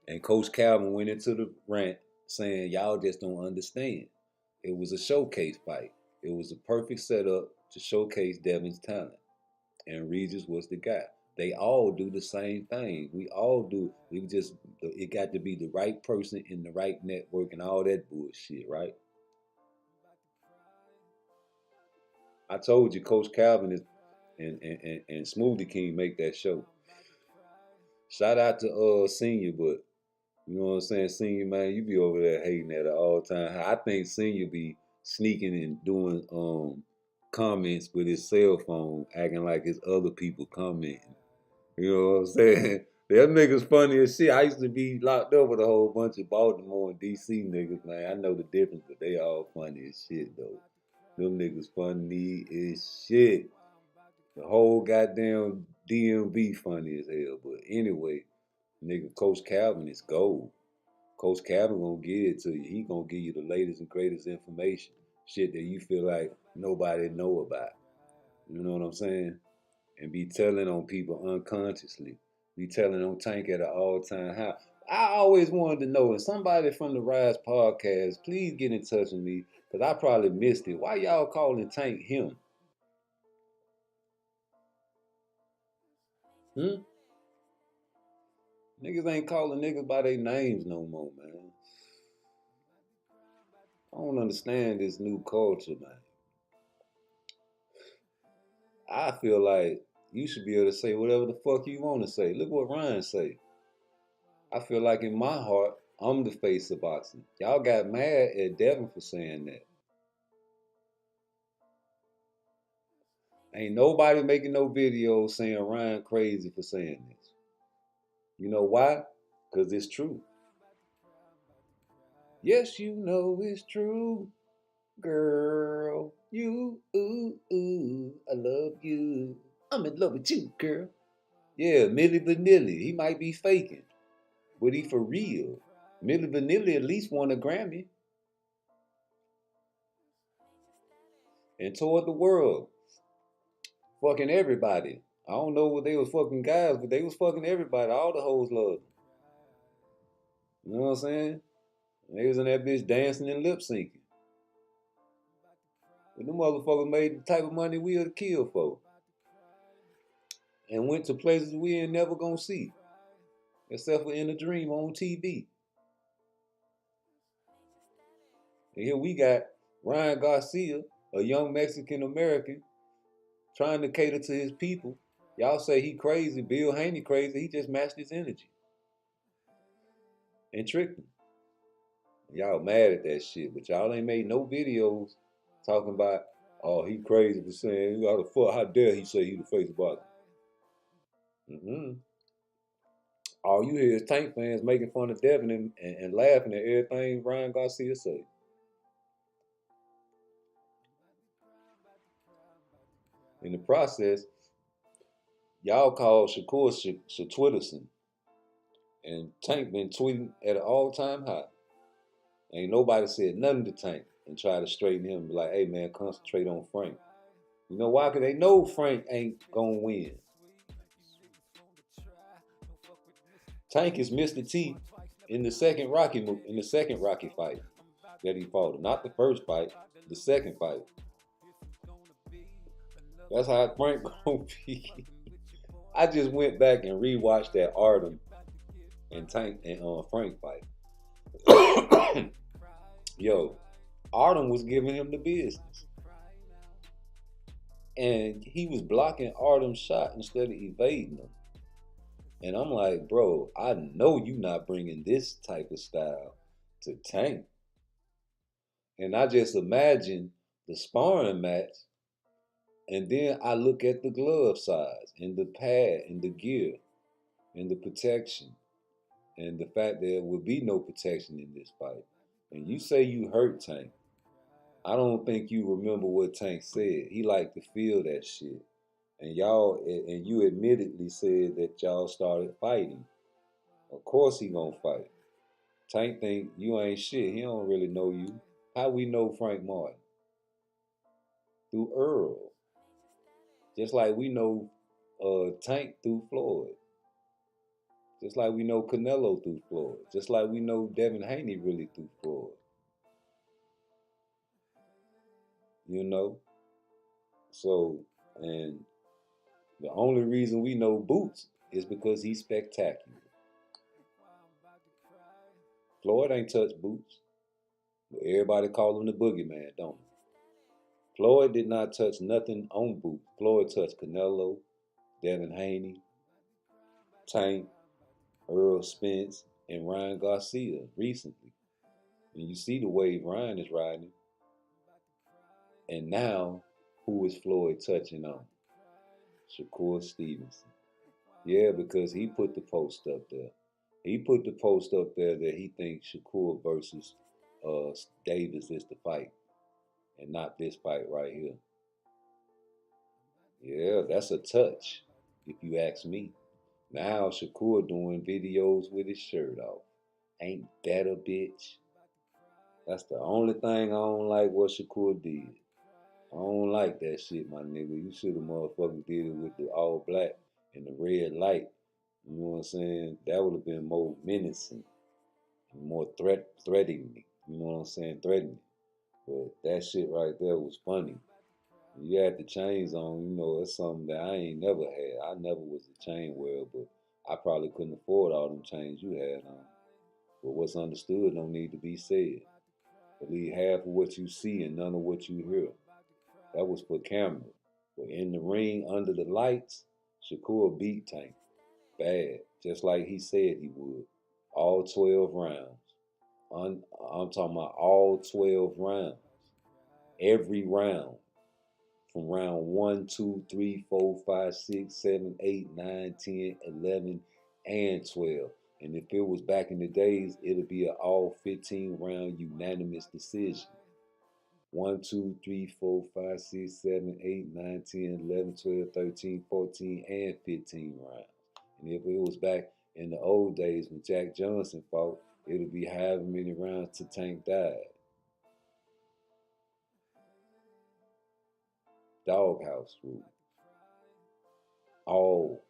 And Coach Calvin went into the rant saying, y'all just don't understand. It was a showcase fight. It was a perfect setup to showcase Devin's talent. And Regis was the guy. They all do the same thing. We all do. It got to be the right person in the right network and all that bullshit, right? I told you, Coach Calvin is and Smoothie King make that show. Shout out to Senior, but you know what I'm saying, Senior, man, you be over there hating at an all-time high. I think Senior be sneaking and doing comments with his cell phone, acting like it's other people commenting. You know what I'm saying? Them niggas funny as shit. I used to be locked up with a whole bunch of Baltimore and DC niggas, man. I know the difference, but they all funny as shit, though. Them niggas funny as shit. The whole goddamn DMV funny as hell. But anyway, nigga, Coach Calvin is gold. Coach Calvin gonna give it to you. He gonna give you the latest and greatest information. Shit that you feel like nobody know about. You know what I'm saying? And be telling on people unconsciously. Be telling on Tank at an all-time high. I always wanted to know, and somebody from the Rise podcast, please get in touch with me, because I probably missed it. Why y'all calling Tank him? Niggas ain't calling niggas by their names no more, man. I don't understand this new culture, man. I feel like you should be able to say whatever the fuck you want to say. Look what Ryan say. I feel like in my heart, I'm the face of boxing. Y'all got mad at Devin for saying that. Ain't nobody making no videos saying Ryan crazy for saying this. You know why? Because it's true. Yes, you know it's true. Girl, you, I love you. I'm in love with you, girl. Yeah, Milli Vanilli. He might be faking, but he for real. Milli Vanilli at least won a Grammy. And toured the world. Fucking everybody. I don't know what they was fucking guys, but they was fucking everybody. All the hoes loved them. You know what I'm saying? They was in that bitch dancing and lip syncing. But them motherfuckers made the type of money we would kill for. And went to places we ain't never gonna see. Except for in a dream on TV. And here we got Ryan Garcia, a young Mexican American, trying to cater to his people. Y'all say he crazy, Bill Haney crazy. He just matched his energy. And tricked him. Y'all mad at that shit, but y'all ain't made no videos talking about, oh, he crazy for saying, how dare he say he the face of boxing. All you hear is Tank fans making fun of Devin and laughing at everything Ryan Garcia say. In the process, y'all called Shakur Twitterson, and Tank been tweeting at an all-time high. Ain't nobody said nothing to Tank and try to straighten him and be like, hey man, concentrate on Frank. You know why? Because they know Frank ain't gonna win. Tank is Mr. T in the second Rocky fight that he fought. Not the first fight, the second fight. That's how Frank gonna be. I just went back and rewatched that Artem and Tank and Frank fight. Yo, Artem was giving him the business. And he was blocking Artem's shot instead of evading him. And I'm like, bro, I know you not bringing this type of style to Tank. And I just imagine the sparring match, and then I look at the glove size and the pad and the gear and the protection and the fact there would be no protection in this fight. And you say you hurt Tank. I don't think you remember what Tank said. He liked to feel that shit. And you admittedly said that y'all started fighting. Of course he gonna fight. Tank think you ain't shit. He don't really know you. How we know Frank Martin? Through Earl. Just like we know Tank through Floyd. Just like we know Canelo through Floyd. Just like we know Devin Haney really through Floyd. You know? So, and the only reason we know Boots is because he's spectacular. Floyd ain't touched Boots. But everybody call him the Boogyman, don't they? Floyd did not touch nothing on Boots. Floyd touched Canelo, Devin Haney, Tank, Earl Spence, and Ryan Garcia recently. And you see the wave Ryan is riding. And now, who is Floyd touching on? Shakur Stevenson. Yeah, because he put the post up there. He put the post up there that he thinks Shakur versus Davis is the fight. And not this fight right here. Yeah, that's a touch, if you ask me. Now Shakur doing videos with his shirt off. Ain't that a bitch? That's the only thing I don't like what Shakur did. I don't like that shit, my nigga. You should have motherfucking did it with the all black and the red light. You know what I'm saying? That would have been more menacing and more threatening. You know what I'm saying? Threatening. But that shit right there was funny. You had the chains on, you know, it's something that I ain't never had. I never was a chain wearer, but I probably couldn't afford all them chains you had on. But what's understood don't need to be said. Believe half of what you see and none of what you hear. That was for camera. But in the ring, under the lights, Shakur beat Tank. Bad. Just like he said he would. All 12 rounds. I'm talking about all 12 rounds. Every round. From round 1, 2, 3, 4, 5, 6, 7, 8, 9, 10, 11, and 12. And if it was back in the days, it'll be an all 15 round unanimous decision. 1, 2, 3, 4, 5, 6, 7, 8, 9, 10, 11, 12, 13, 14, and 15 rounds. And if it was back in the old days when Jack Johnson fought, it'll be however many rounds till Tank died. Doghouse rule. All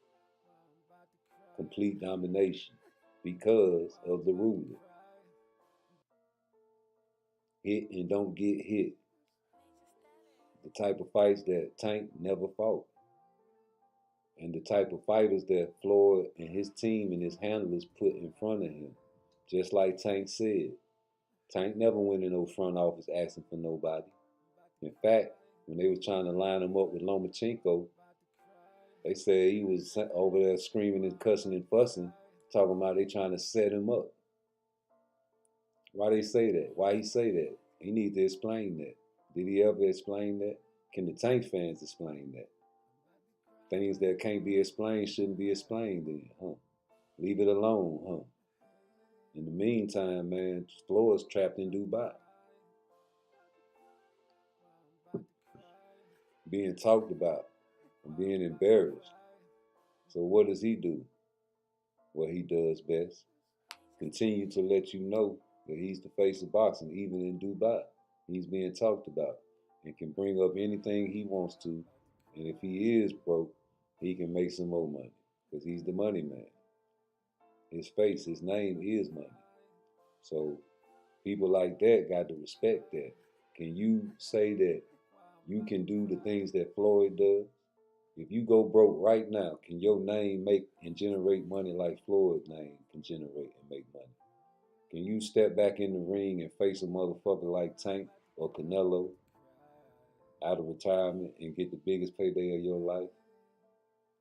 complete domination because of the ruler. Hit and don't get hit. The type of fights that Tank never fought. And the type of fighters that Floyd and his team and his handlers put in front of him. Just like Tank said. Tank never went in no front office asking for nobody. In fact, when they was trying to line him up with Lomachenko, they said he was over there screaming and cussing and fussing, talking about they trying to set him up. Why they say that? Why he say that? He need to explain that. Did he ever explain that? Can the Tank fans explain that? Things that can't be explained shouldn't be explained then, huh? Leave it alone, huh? In the meantime, man, Floyd's trapped in Dubai. Being talked about and being embarrassed. So what does he do? What he does best. Continue to let you know that he's the face of boxing, even in Dubai. He's being talked about and can bring up anything he wants to. And if he is broke, he can make some more money because he's the money man. His face, his name is money. So people like that got to respect that. Can you say that you can do the things that Floyd does? If you go broke right now, can your name make and generate money like Floyd's name can generate and make money? Can you step back in the ring and face a motherfucker like Tank or Canelo out of retirement and get the biggest payday of your life?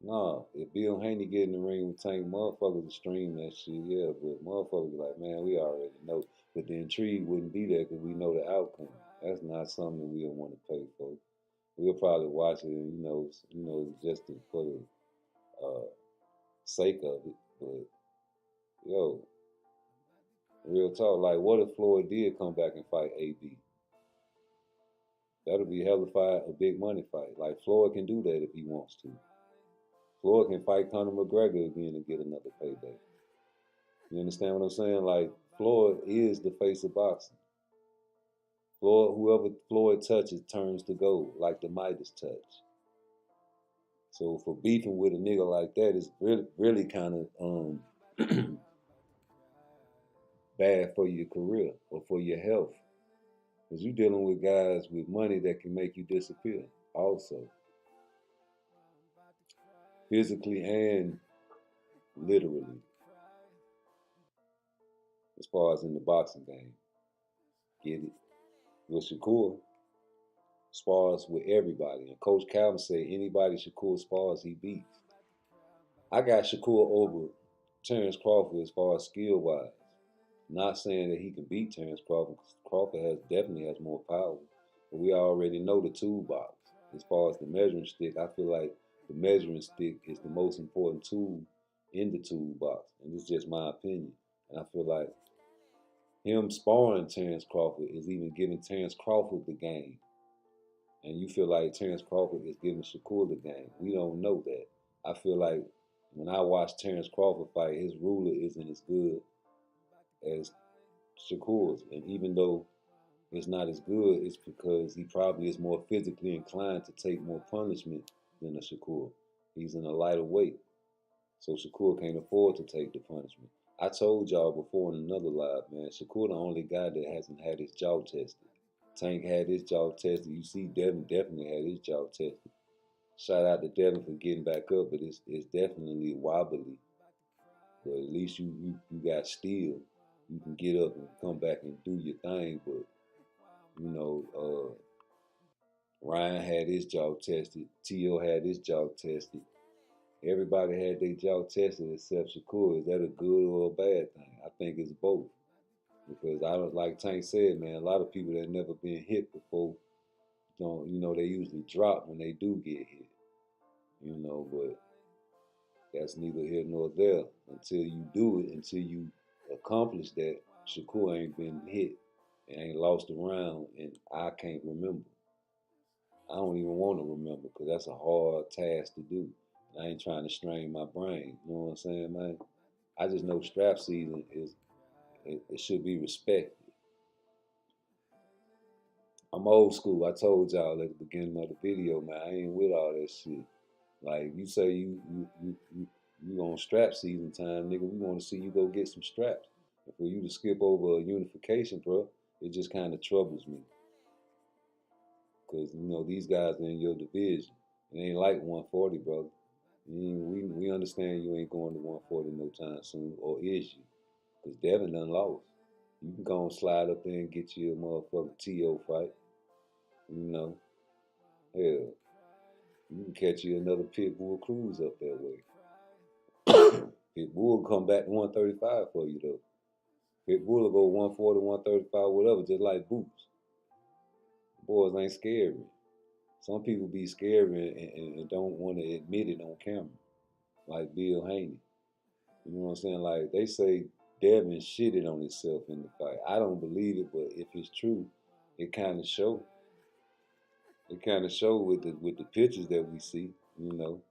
Nah, if Bill Haney get in the ring with Tank, motherfuckers will stream that shit, yeah, but motherfuckers be like, man, we already know. But the intrigue wouldn't be there because we know the outcome. That's not something we don't want to pay for. We'll probably watch it, and just for the sake of it. But yo, real talk, like, what if Floyd did come back and fight AB? That'll be a hell of a big money fight. Like, Floyd can do that if he wants to. Floyd can fight Conor McGregor again and get another payday. You understand what I'm saying? Like, Floyd is the face of boxing. Floyd, whoever Floyd touches turns to gold, like the Midas touch. So for beefing with a nigga like that is really kind of bad for your career or for your health. Because you're dealing with guys with money that can make you disappear also. Physically and literally. As far as in the boxing game. Get it? With Shakur, spars with everybody. And Coach Calvin said anybody Shakur spars, he beats. I got Shakur over Terrence Crawford as far as skill-wise. Not saying that he can beat Terrence Crawford, because Crawford definitely has more power. But we already know the toolbox. As far as the measuring stick, I feel like the measuring stick is the most important tool in the toolbox. And it's just my opinion. And I feel like him sparring Terrence Crawford is even giving Terrence Crawford the game. And you feel like Terrence Crawford is giving Shakur the game. We don't know that. I feel like when I watch Terrence Crawford fight, his ruler isn't as good as Shakur's. And even though it's not as good, it's because he probably is more physically inclined to take more punishment than a Shakur. He's in a lighter weight. So Shakur can't afford to take the punishment. I told y'all before in another live, man, Shakur the only guy that hasn't had his jaw tested. Tank had his jaw tested. You see Devin definitely had his jaw tested. Shout out to Devin for getting back up, but it's definitely wobbly. But at least you got steel. You can get up and come back and do your thing. But, Ryan had his jaw tested. T.O. had his jaw tested. Everybody had their jaw tested except Shakur. Is that a good or a bad thing? I think it's both. Because I don't, like Tank said, man, a lot of people that never been hit before they usually drop when they do get hit. But that's neither here nor there. Until you do it, until you accomplish that, Shakur ain't been hit and ain't lost a round, and I can't remember. I don't even want to remember because that's a hard task to do. I ain't trying to strain my brain. You know what I'm saying, man? I just know strap season it should be respected. I'm old school. I told y'all at the beginning of the video, man, I ain't with all that shit. Like, you say you on strap season time, nigga, we want to see you go get some straps. And for you to skip over a unification, bro, it just kind of troubles me. Because, these guys are in your division. It ain't like 140, brother. We understand you ain't going to 140 no time soon, or is you? Because Devin done lost. You can go and slide up there and get you a motherfucking T.O. fight. Hell, you can catch you another Pitbull Cruz up that way. Pitbull will come back to 135 for you, though. Pitbull will go 140, 135, whatever, just like Boots. Boys ain't scary. Some people be scary and don't want to admit it on camera, like Bill Haney. You know what I'm saying? Like, they say Devin shitted on himself in the fight. I don't believe it, but if it's true, it kind of show. It kind of show with the pictures that we see. you know,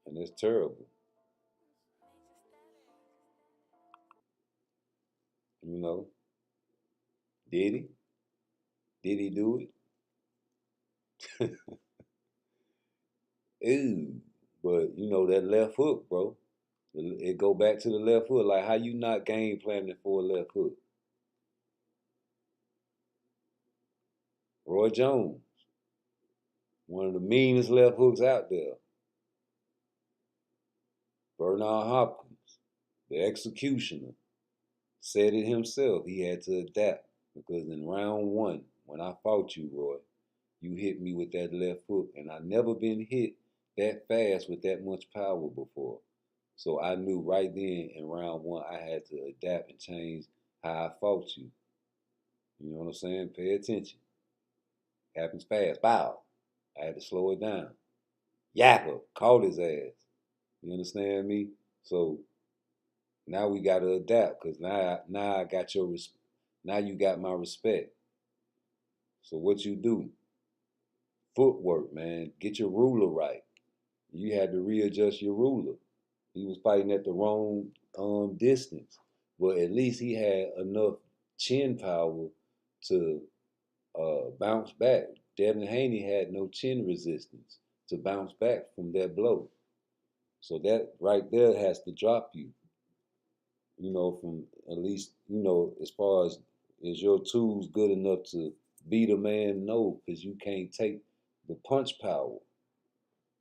and it's terrible. You know, did he? Did he do it? Ew. But you know that left hook, bro. It go back to the left hook. Like how you not game planning for a left hook? Roy Jones, one of the meanest left hooks out there. Bernard Hopkins, the executioner, said it himself. He had to adapt because in round one, when I fought you, Roy, you hit me with that left hook, and I never been hit that fast with that much power before. So I knew right then in round one I had to adapt and change how I fought you. You know what I'm saying? Pay attention. Happens fast. Bow. I had to slow it down. Yapper. Caught his ass. You understand me? So now we got to adapt because now I got your now you got my respect. So what you do? Footwork, man. Get your ruler right. You had to readjust your ruler. He was fighting at the wrong distance, but at least he had enough chin power to bounce back. Devin Haney had no chin resistance to bounce back from that blow. So that right there has to drop you. You know, from at least, you know, as far as is your tools good enough to beat a man? No, because you can't take the punch power.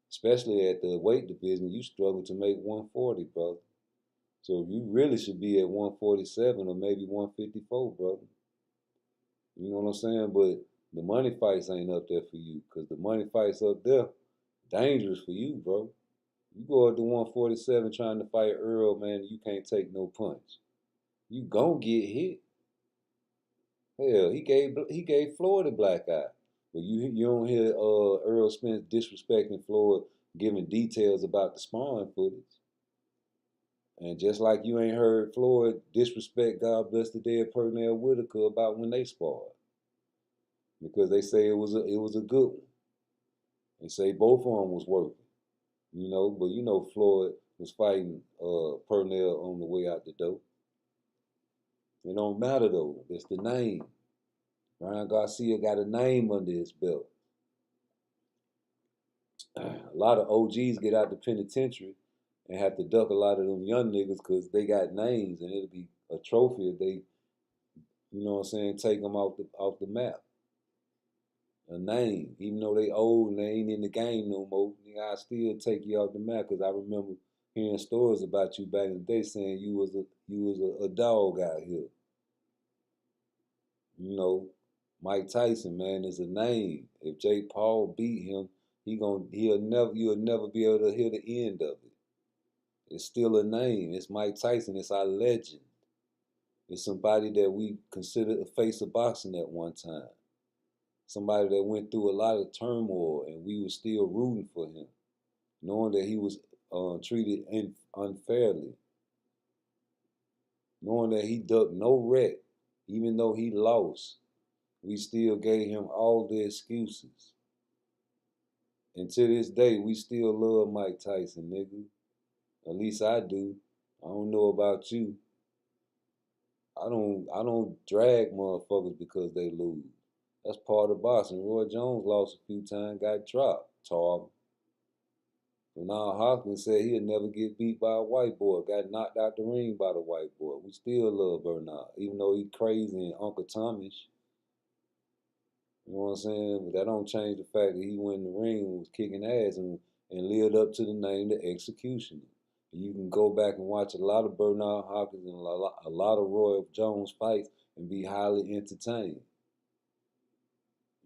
Especially at the weight division, you struggle to make 140, brother. So you really should be at 147 or maybe 154, brother. You know what I'm saying? But the money fights ain't up there for you because the money fights up there dangerous for you, bro. You go up to 147 trying to fight Earl, man, you can't take no punch. You gon' get hit. Hell, he gave Floyd a black eye. But you don't hear Earl Spence disrespecting Floyd, giving details about the sparring footage. And just like you ain't heard Floyd disrespect God bless the dead Pernell Whitaker about when they sparred. Because they say it was a good one. They say both of them was working. You know, but you know Floyd was fighting Pernell on the way out the door. It don't matter though. It's the name. Ryan Garcia got a name under his belt. A lot of OGs get out the penitentiary and have to duck a lot of them young niggas because they got names, and it'll be a trophy if they, you know what I'm saying, take them off the map. A name, even though they old and they ain't in the game no more, nigga, I still take you off the map because I remember hearing stories about you back in the day saying you was a dog out here. You know, Mike Tyson, man, is a name. If Jake Paul beat him, you'll never be able to hear the end of it. It's still a name. It's Mike Tyson. It's our legend. It's somebody that we considered a face of boxing at one time. Somebody that went through a lot of turmoil, and we were still rooting for him, knowing that he was treated unfairly, knowing that he ducked no wreck, even though he lost. We still gave him all the excuses. And to this day, we still love Mike Tyson, nigga. At least I do. I don't know about you. I don't drag motherfuckers because they lose. That's part of boxing. Roy Jones lost a few times, got dropped. Tarver. Bernard Hopkins said he'd never get beat by a white boy. Got knocked out the ring by the white boy. We still love Bernard, even though he crazy and Uncle Tommyish. You know what I'm saying? But that don't change the fact that he went in the ring and was kicking ass and lived up to the name, the Executioner. You can go back and watch a lot of Bernard Hopkins and a lot of Roy Jones fights and be highly entertained.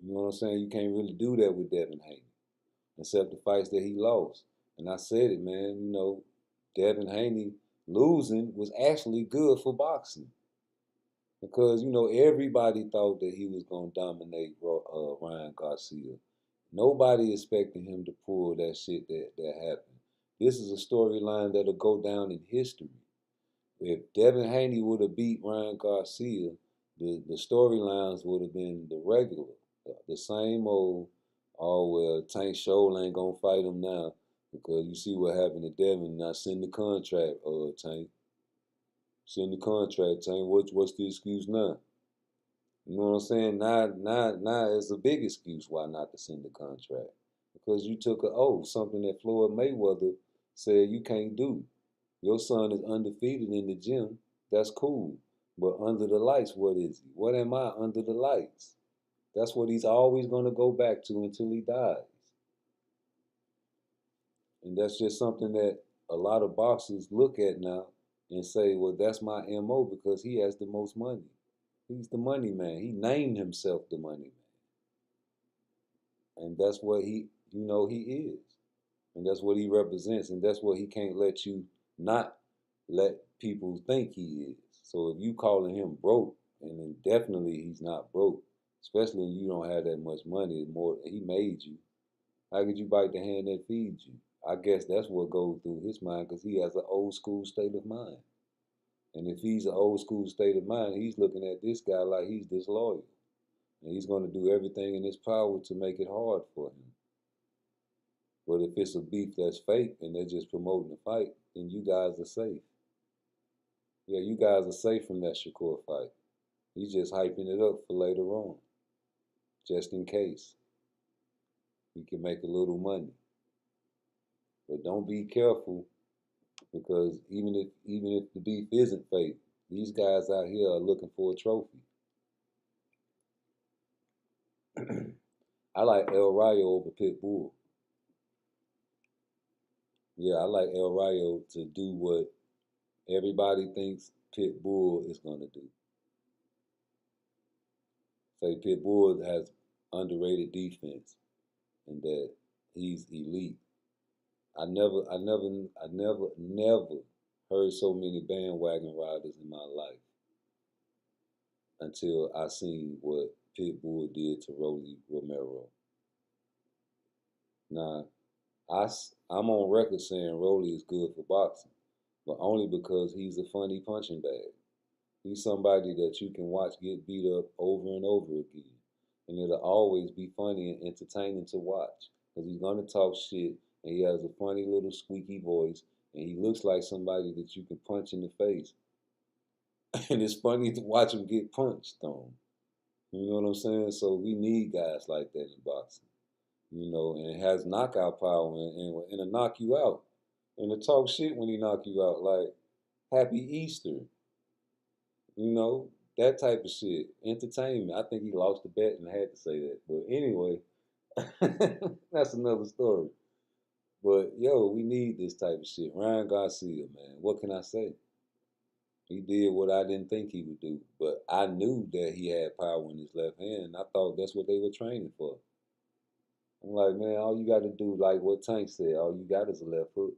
You know what I'm saying? You can't really do that with Devin Haney, except the fights that he lost. And I said it, man, you know, Devin Haney losing was actually good for boxing. Because, you know, everybody thought that he was going to dominate Ryan Garcia. Nobody expected him to pull that shit that happened. This is a storyline that'll go down in history. If Devin Haney would have beat Ryan Garcia, the storylines would have been the regular, the same old, Oh, well, Tank Shoal ain't gonna fight him now because you see what happened to Devin. Now send the contract, Tank. Send the contract, Tank. What's the excuse now? You know what I'm saying? Now it's a big excuse why not to send the contract. Because you took an oath, something that Floyd Mayweather said you can't do. Your son is undefeated in the gym. That's cool. But under the lights, what is he? What am I under the lights? That's what he's always going to go back to until he dies. And that's just something that a lot of boxers look at now and say, well, that's my MO because he has the most money. He's the money man. He named himself the money man. And that's what he is. And that's what he represents. And that's what he can't let you not let people think he is. So if you calling him broke, and then definitely he's not broke, especially when you don't have that much money, more he made you. How could you bite the hand that feeds you? I guess that's what goes through his mind because he has an old school state of mind. And if he's an old school state of mind, he's looking at this guy like he's disloyal. And he's going to do everything in his power to make it hard for him. But if it's a beef that's fake and they're just promoting the fight, then you guys are safe. Yeah, you guys are safe from that Shakur fight. He's just hyping it up for later on, just in case. He can make a little money. But don't be careful because even if the beef isn't fake, these guys out here are looking for a trophy. I like El Rayo over Pitbull. Yeah, I like El Rayo to do what everybody thinks Pitbull is going to do. Say Pitbull has underrated defense and that he's elite. I never heard so many bandwagon riders in my life until I seen what Pitbull did to Rolly Romero. Now, I'm on record saying Rolly is good for boxing, but only because he's a funny punching bag. He's somebody that you can watch get beat up over and over again, and it'll always be funny and entertaining to watch because he's gonna talk shit and he has a funny little squeaky voice and he looks like somebody that you can punch in the face. And it's funny to watch him get punched on. You know what I'm saying? So we need guys like that in boxing. You know, and has knockout power and to knock you out. And to talk shit when he knock you out, like Happy Easter. You know, that type of shit. Entertainment. I think he lost the bet and had to say that. But anyway, that's another story. But yo, we need this type of shit. Ryan Garcia, man. What can I say? He did what I didn't think he would do. But I knew that he had power in his left hand. And I thought that's what they were training for. I'm like, man, all you got to do, like what Tank said, all you got is a left hook.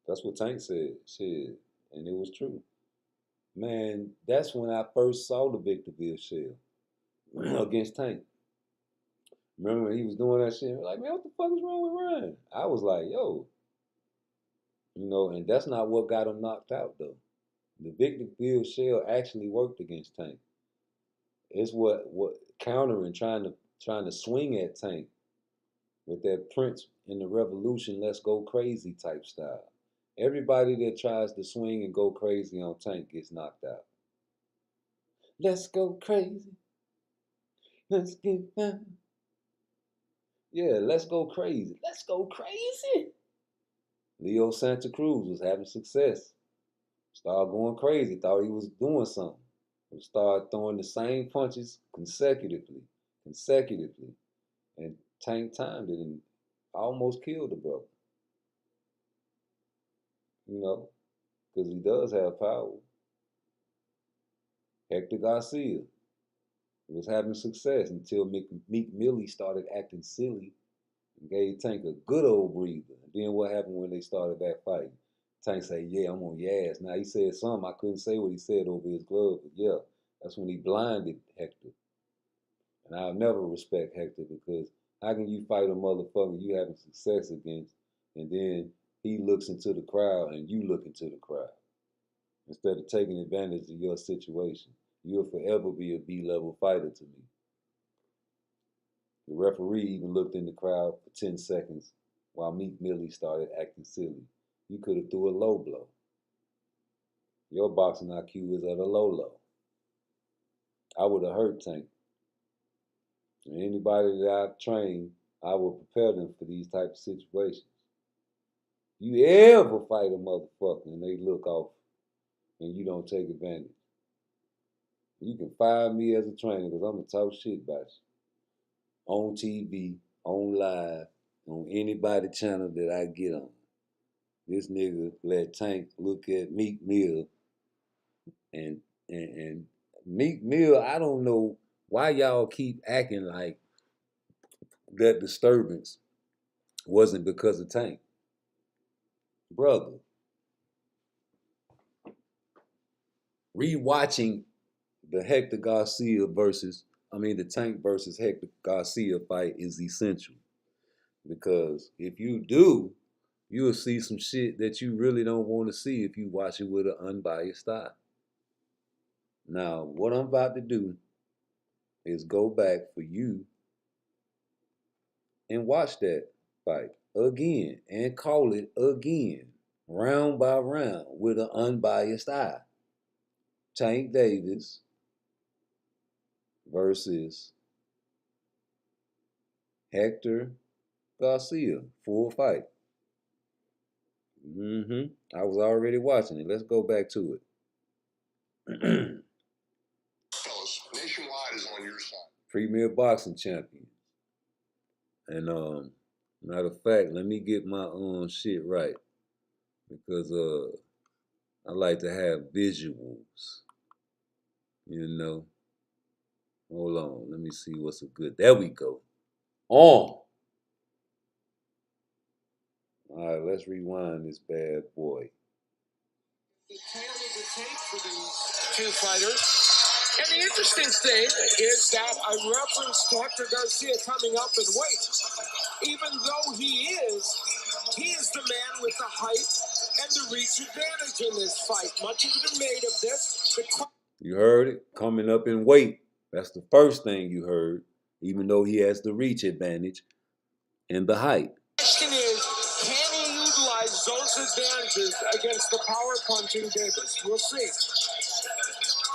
That's what Tank said. Shit. And it was true. Man, that's when I first saw the Victorville shell against Tank. Remember when he was doing that shit? Like, man, what the fuck is wrong with Ryan? I was like, yo. You know, and that's not what got him knocked out, though. The Victorville shell actually worked against Tank. It's what countering, trying to swing at Tank with that Prince in the Revolution, let's go crazy type style. Everybody that tries to swing and go crazy on Tank gets knocked out. Let's go crazy. Let's get down. Yeah, let's go crazy. Let's go crazy. Leo Santa Cruz was having success. Started going crazy. Thought he was doing something. He started throwing the same punches consecutively. And Tank timed it and almost killed the brother. You know, because he does have power. Hector Garcia was having success until Meek Millie started acting silly and gave Tank a good old breather. And then what happened when they started back fighting? Tank said, yeah, I'm on your ass. Now, he said something. I couldn't say what he said over his glove, but yeah, that's when he blinded Hector. And I'll never respect Hector because how can you fight a motherfucker you having success against and then he looks into the crowd and you look into the crowd instead of taking advantage of your situation? You'll forever be a B-level fighter to me. The referee even looked in the crowd for 10 seconds while Meek Millie started acting silly. You could have threw a low blow. Your boxing IQ is at a low. I would have hurt Tank. And anybody that I train, I will prepare them for these type of situations. You ever fight a motherfucker and they look off and you don't take advantage, you can fire me as a trainer because I'm going to talk shit about you. On TV, on live, on anybody channel that I get on. This nigga let Tank look at Meek Mill and Meek Mill, I don't know why y'all keep acting like that disturbance wasn't because of Tank. Brother, rewatching the Tank versus Hector Garcia fight is essential. Because if you do, you'll see some shit that you really don't want to see if you watch it with an unbiased eye. Now, what I'm about to do is go back for you and watch that fight again and call it again, round by round, with an unbiased eye. Tank Davis versus Hector Garcia, full fight. I was already watching it. Let's go back to it. Nationwide is on your side. Premier boxing champion. And matter of fact, let me get my shit right. Because I like to have visuals. You know. Hold on. Let me see what's a good. There we go. On. All right, let's rewind this bad boy. The tail of the tape for these two fighters. And the interesting thing is that I referenced Hector Garcia coming up in weight. Even though he is the man with the height and the reach advantage in this fight. Much has been made of this. You heard it, coming up in weight. That's the first thing you heard, even though he has the reach advantage and the height. The question is, can he utilize those advantages against the power punching Davis? We'll see.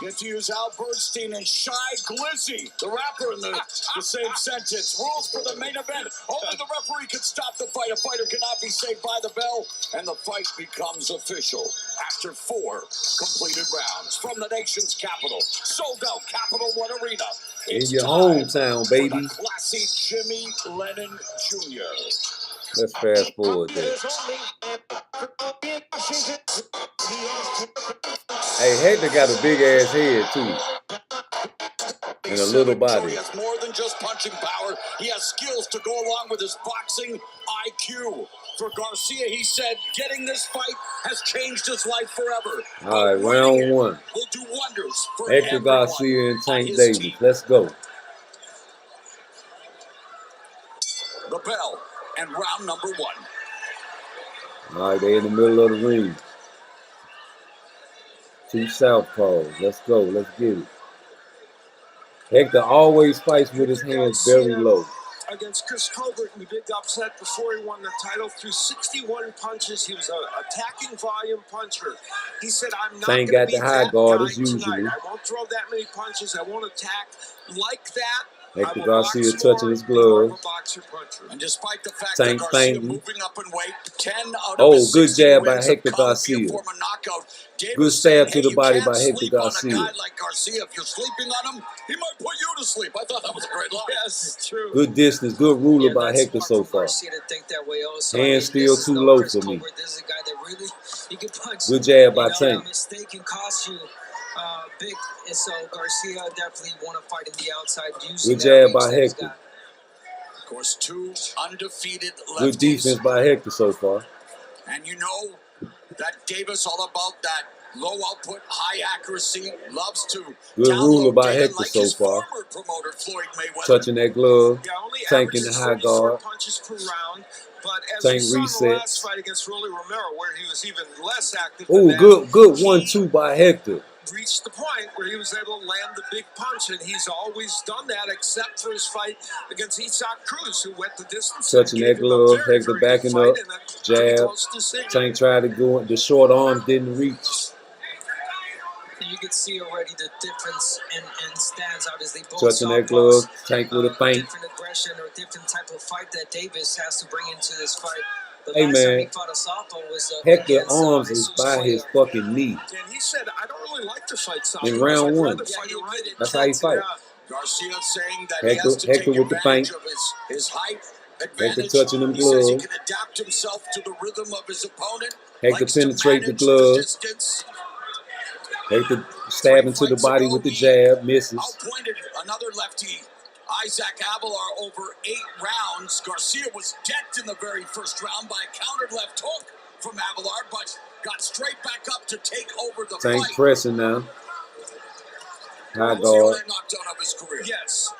Get to use Al Bernstein and Shy Glizzy, the rapper, in the same sentence. Rules for the main event. Only the referee can stop the fight. A fighter cannot be saved by the bell. And the fight becomes official after 4 completed rounds from the nation's capital, sold-out Capital One Arena. In your hometown, baby. Classy Jimmy Lennon Jr. Let's fast forward that. Hey, Hector got a big ass head too, and a little body. He has more than just punching power. He has skills to go along with his boxing IQ. For Garcia, he said, getting this fight has changed his life forever. All right, round 1. Will do wonders for Hector Garcia and Tank Davis. Team. Let's go. The bell and round number 1. All right, they in the middle of the ring. 2 southpaws. Let's go. Let's get it. Hector always fights with his hands very low. Against Chris Colbert in the big upset before he won the title, threw 61 punches. He was an attacking volume puncher. He said, I'm not going to be high that guard guy as usual. tonight. I won't throw that many punches. I won't attack like that. Hector Garcia touching his gloves. And despite the fact Tank that Garcia fainting. moving up in weight, 10 out of his Good 60 jab by wins Hector have come Garcia. via form of knockout. Good stab to the body by Hector Garcia. On a guy like Garcia, if you're sleeping on him, he might put you to sleep. I thought that was a great line. Yes, it's true. Good distance, good ruler by Hector so far. Hands still too low for me. This is a guy that really, he can punch. Good jab by Tank. A mistake can cost you big. And so Garcia definitely want to fight in the outside. Good jab by Hector. Of course, 2 undefeated lefties. Good defense by Hector so far. And you know that Davis all about that low output, high accuracy, loves to. Good ruler by Hector like so far. Promoter, Floyd Mayweather. Touching that glove, Tank in the high guard. Punches per round, but as Tank we saw in the last resets. fight against Rolly Romero, where he was even less active. Oh, good 1-2 by Hector. reached the point where he was able to land the big punch, and he's always done that, except for his fight against Isaac Cruz, who went the distance. Touching that glove, Hector backing up, jab. Tank tried to go, the short arms didn't reach. And you could see already the difference in stance. Obviously, both touching that glove, Tank with a feint. Different aggression or different type of fight that Davis has to bring into this fight. The Hey last time man, he fought a southpaw was Hector against, arms is by his fucking knee. And he said, I don't really like to fight southpaws. In round one. That's how he fight. Garcia saying that Hector, he has to Hector take with the feint. advantage of his height. Hector touching them He says he gloves. can adapt himself to the rhythm of his opponent. Hector Likes to penetrate the manage the glove. distance. Hector stabbing to the body with the jab, misses. Outpointed another lefty, Isaac Avalar, over 8 rounds. Garcia was decked in the very first round by a countered left hook from Avalar, but got straight back up to take over the Tank fight. pressing now. High guard. Knockdown of his career. Yes,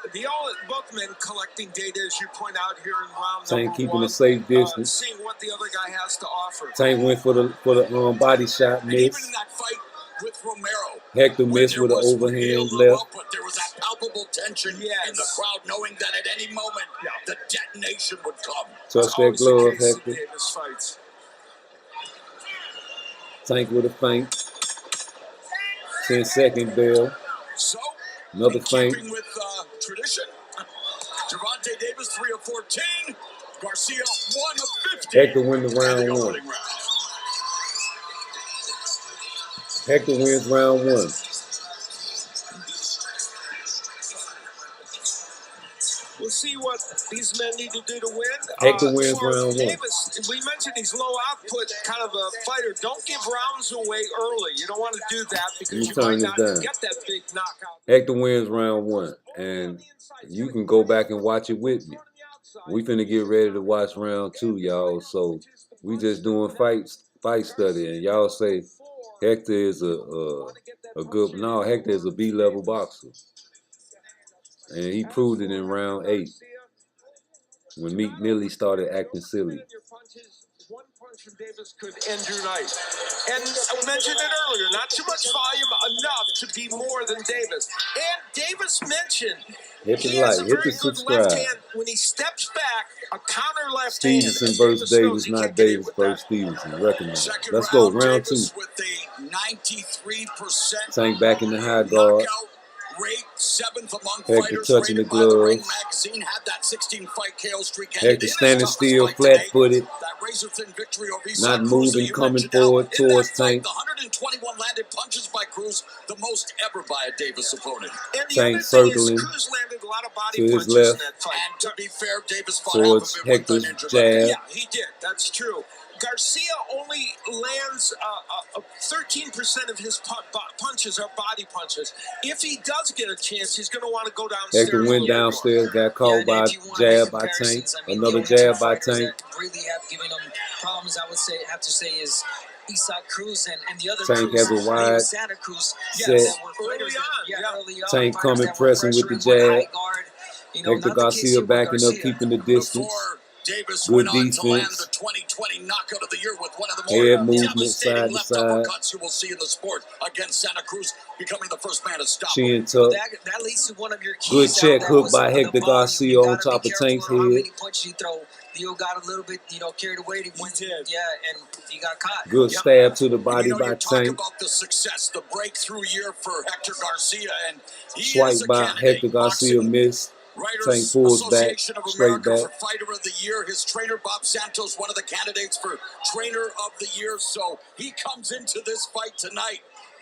both men collecting data, as you point out here in round Tank number keeping one, a safe distance. seeing what the other guy has to offer. Tank went for the body shot, And even miss. in that fight with Romero, Hector missed with an overhand left. but there was that palpable tension in the crowd, knowing that at any moment the detonation would come. Touch that glove, Hector. Davis fights. Tank with a feint. 10-second bell. So, another feint. keeping with tradition, Gervonta Davis 3 of 14, Garcia 1 of 50. Hector win the round one. Hector wins round one. We'll see what these men need to do to win. Hector wins for round one. Davis, we mentioned he's low output kind of a fighter. Don't give rounds away early. You don't want to do that because you might not get that big knockout. Hector wins round one. And you can go back and watch it with me. We finna get ready to watch round two, y'all. So we just doing fight study. And y'all say Hector is a good, no, Hector is a B-level boxer. And he proved it in round 8 when Meek Millie started acting silly. One punch from Davis could end your night. And I mentioned it earlier, not too much volume, enough to be more than Davis. And Davis mentioned he has a very good left hand. When he steps back, a counter left hand. Stevenson versus Davis, not Davis versus Stevenson. Recognize. Let's go, round 2. With a 93% Tank back in the high guard. Rate 7th among Hector fighters touching the rated by the Ring gloves. magazine, had that 16-fight KO streak. Hector standing still, flat-footed, That razor-thin victory over not Isaac Cruz moving, that you coming mentioned. forward In towards that fight, Tank. the 121 landed punches by Cruz, the most ever by a Davis opponent. And the Tank other thing is, circling Cruz landed a lot of body to his punches left. in that fight. And to be fair, Davis fought towards half of it with Hector's uninjured jab. left. Yeah, he did. That's true. Garcia only lands 13% of his punches are body punches. If he does get a chance, he's going to want to go downstairs. Hector went downstairs, got caught by jab by Tank. Another jab by Tank. Really have given him problems, I would say, have to say, is Isaac Cruz and the other Tank Cruz, has a wide Santa Cruz. set. Yes, early on. Tank coming, pressing with the jab. Hector Garcia backing up, keeping the distance. Davis Good went on to land defense. the 2020 knockout of the year with one of the Head more movement devastating side to left side. uppercuts you will see in the sport against Santa Cruz, becoming the first man to stop Chin him. tuck. That leads to one of your Good keys. check hook by Hector Garcia on top of Tank's How head. many punches you throw? Leo got a little bit, carried away. He did. Yeah, and he got caught. Good stab to the body You by talk Tank. about the success, the breakthrough year for Hector Garcia, and he Swipe is a by candidate. Hector Garcia, missed. Writers Tank pulls back, Association of straight America back. for Fighter of the Year. His trainer, Bob Santos, one of the candidates for Trainer of the Year. So he comes into this fight tonight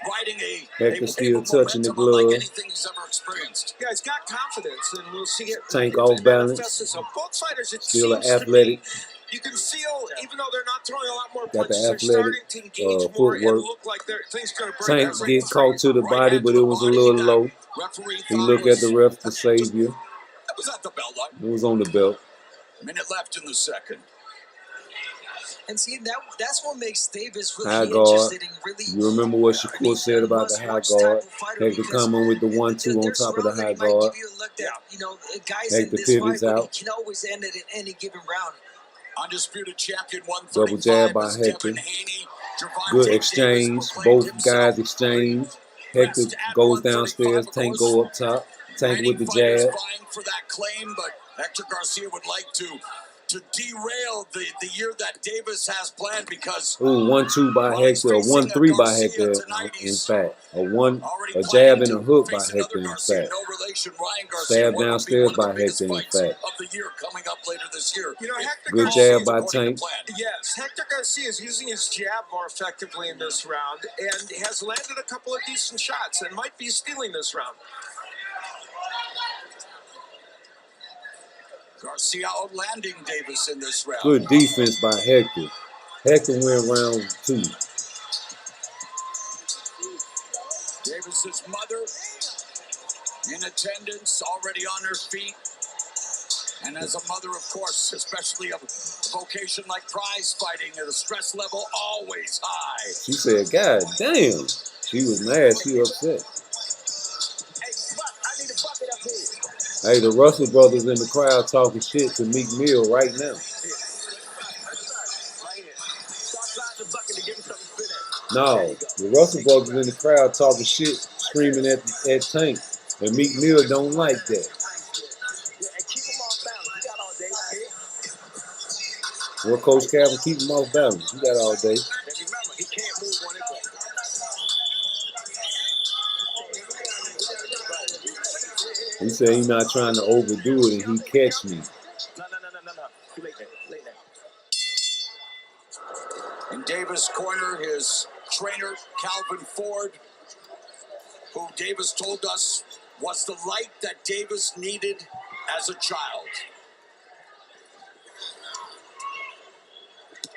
riding a Hector still touching the momentum glove. unlike anything he's ever experienced. Yeah, he's got confidence, and we'll see it. Tank off balance. So both fighters, it Still an seems to athletic. me, you can feel, even though they're not throwing a lot more Got the punches, they're starting athletic to engage more and footwork. look like things going to break. Tank get caught to the body, but it was a little low. He looked at the ref, the savior. That was at the belt line. It was on the belt. Minute left in the second. And see, that's what makes Davis really High guard. interested in really. You remember what Shakur said about the high guard? Hector coming with the 1-2 on top of the high guard. Guys Hector in this pivots fight, out. he can always end it in any given round. Undisputed champion 135. Double jab by Hector. Good exchange. Both guys exchange. Hector goes downstairs. Tank go up top. Tank with the jab. Vying for that claim, but Hector Garcia would like to derail the year that Davis has planned because 1-2 by Hector, or 1-3 by Hector. In fact, a jab and a hook by Hector. In fact, stab downstairs by Hector. In fact, of the year coming up later this year. You know, Hector good jab by Tank. Yes, Hector Garcia is using his jab more effectively in this round and has landed a couple of decent shots and might be stealing this round. Garcia outlanding Davis in this round. Good defense by Hector. Hector went round 2. Davis's mother in attendance, already on her feet. And as a mother, of course, especially of a vocation like prize fighting, the stress level always high. She said, God damn. She was mad. She upset. Hey, the Russell brothers in the crowd talking shit to Meek Mill right now. No, the Russell brothers in the crowd talking shit, screaming at Tank. And Meek Mill don't like that. Well, Coach Calvin, keep him off balance. You got all day. He said he's not trying to overdo it, and he catch me. In Davis' corner, his trainer, Calvin Ford, who Davis told us was the light that Davis needed as a child.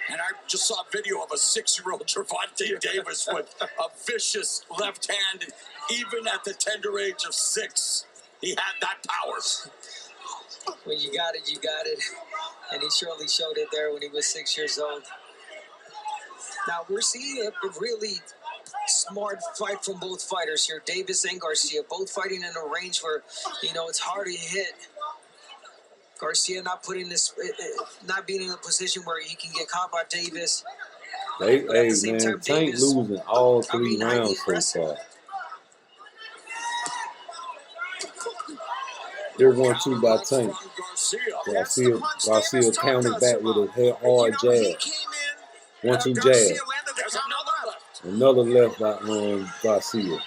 And I just saw a video of a 6-year-old Gervonta Davis with a vicious left hand. Even at the tender age of 6, he had that power. When you got it, you got it. And he surely showed it there when he was 6 years old. Now, we're seeing a really smart fight from both fighters here, Davis and Garcia, both fighting in a range where, it's hard to hit. Garcia not being in a position where he can get caught by Davis. Hey, man, Tank losing all 3 rounds so far. Here 1-2 by Tank. Garcia countered back with a hard jab. 1-2 jab. Another left by Garcia.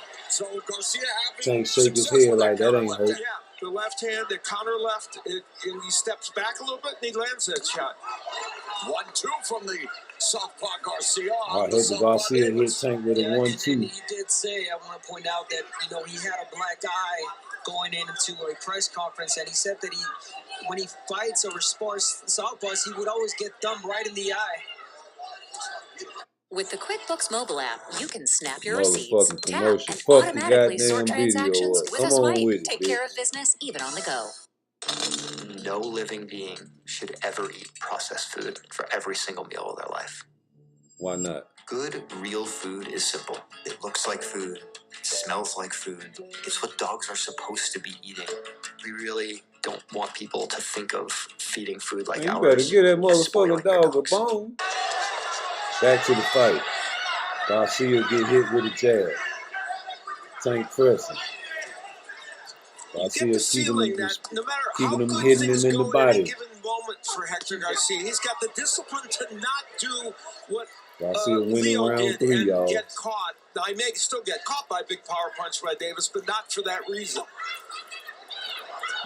Tank shake his head like that ain't hurt. The left hand, the counter left, and he steps back a little bit and he lands that shot. 1-2 from the southpaw Garcia. Hector Garcia hit Tank with a 1-2. He did say, I want to point out that, he had a black eye going into a press conference, and he said that when he fights or spars southpaws, he would always get thumbed right in the eye. With the QuickBooks mobile app, you can snap your receipts, tap, commercial. and Fuck automatically the sort goddamn transactions video. with Come a on swipe. with it, Take bitch. care of business even on the go. No living being should ever eat processed food for every single meal of their life. Why not? Good, real food is simple. It looks like food. It smells like food. It's what dogs are supposed to be eating. We really don't want people to think of feeding food like Man, you ours. better get that motherfucking dog a bone. Back to the fight. Garcia get hit with a jab. Tank pressing. Garcia keeping him hitting him in the body. Given moment for Hector Garcia, he's got the discipline to not do what Garcia winning Leo round did 3, and y'all. get caught. Now, he may still get caught by a big power punch by Davis, but not for that reason.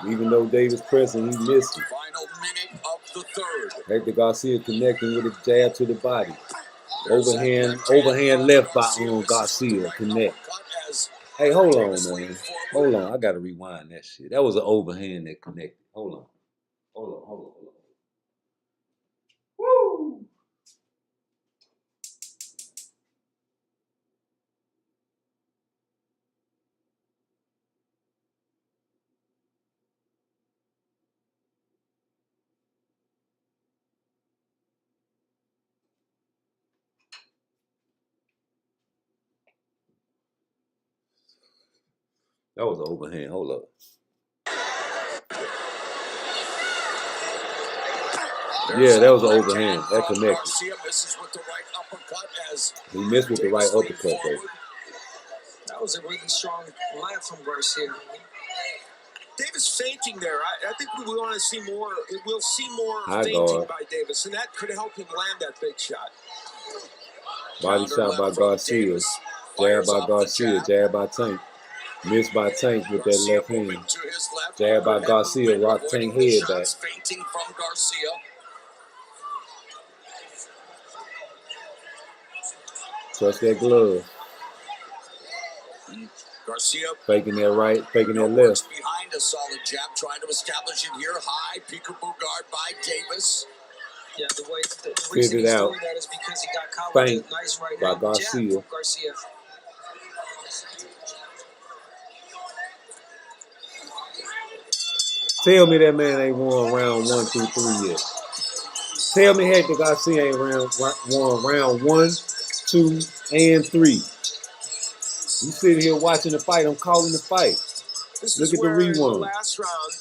Even though Davis pressing, he missing. Final minute of the third. Hector Garcia connecting with a jab to the body. Overhand left by Garcia connect. Hey, hold on, man. Hold on. I gotta rewind that shit. That was an overhand that connected. Hold on. Woo! That was an overhand. Hold up. Yeah, that was an overhand. That connected. He missed with the right uppercut though. was a really strong left from Garcia. Davis fainting there. I think we want to see more. We'll see more High fainting guard. by Davis, and that could help him land that big shot. Body shot by Garcia. Jab by Garcia. Jab by Tank. Missed by Tank with that left hand. Jab by Garcia. Rock Tank head back. Fainting from Garcia. Touch that glove. Garcia faking that right, faking that left. behind a solid jab, trying to establish it here. High peekaboo guard by Davis. Yeah, the reason he's doing that is because he got caught with a nice right hand Garcia. jab from Garcia. Tell me that man ain't won round 1 through 3 yet. Tell me Hector Garcia ain't won round 1, 2, and 3. You sitting here watching the fight. I'm calling the fight. Look at the rewind. In the last round,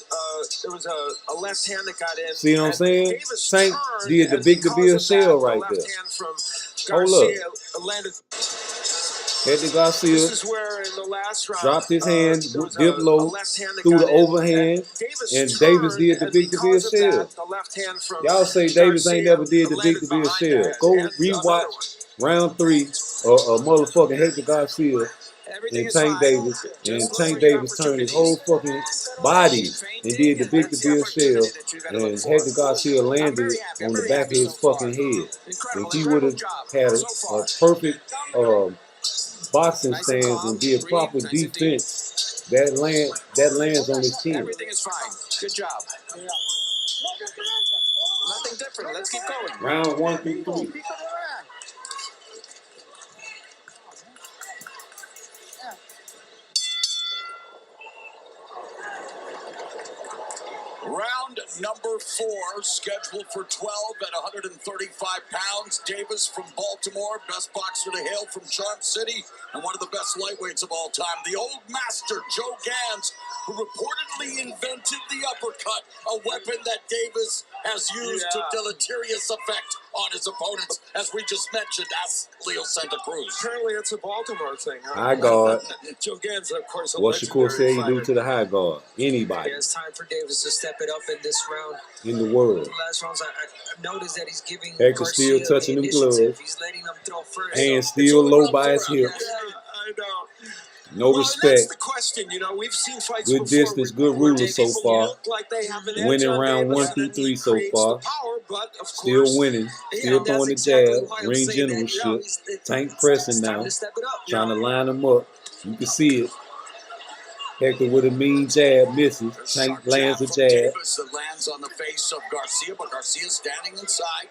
there was a left hand that got in. See what I'm saying? Tank did the Victor Bill shell right there. Hold up. Hector Garcia dropped his hand, dip low, threw the overhand, and Davis did the Victor Bill shell. Y'all say Davis ain't never did the Victor Bill shell. Go rewatch round 3 of motherfucking Hector Garcia and Tank Davis. And Tank Davis turned his whole fucking body and did the Victor Bill shell. And Hector Garcia landed on the back of his fucking head. If he would have had a perfect boxing stance and did proper defense, that lands on his chin. Everything is fine. Good job. Yeah. Nothing different. Let's keep going. Round 1 through 3. Round number 4, scheduled for 12 at 135 pounds. Davis from Baltimore, best boxer to hail from Charm City, and one of the best lightweights of all time. The old master, Joe Gans, who reportedly invented the uppercut, a weapon that Davis has used to deleterious effect on his opponents, as we just mentioned. Ask Leo Santa Cruz. Apparently it's a Baltimore thing, huh? High guard. Joe Gans, of course, What Shakur said he do to the high guard? Anybody. Yeah, it's time for Davis to step it up in this round. In the world. The last rounds, I've noticed that he's giving Hector still touching them gloves. He's letting him throw first. Hands still low by his hips. I know. No respect. That's the question. You know, we've seen fights good distance, good ruler so far. Like winning round 1 through 3 so far. Still winning. Still throwing the jab. Ring generalship. Tank pressing now. Trying to line them up. You can see it. Hector with a mean jab misses. Tank lands a jab. Davis lands on the face of Garcia, but Garcia standing inside.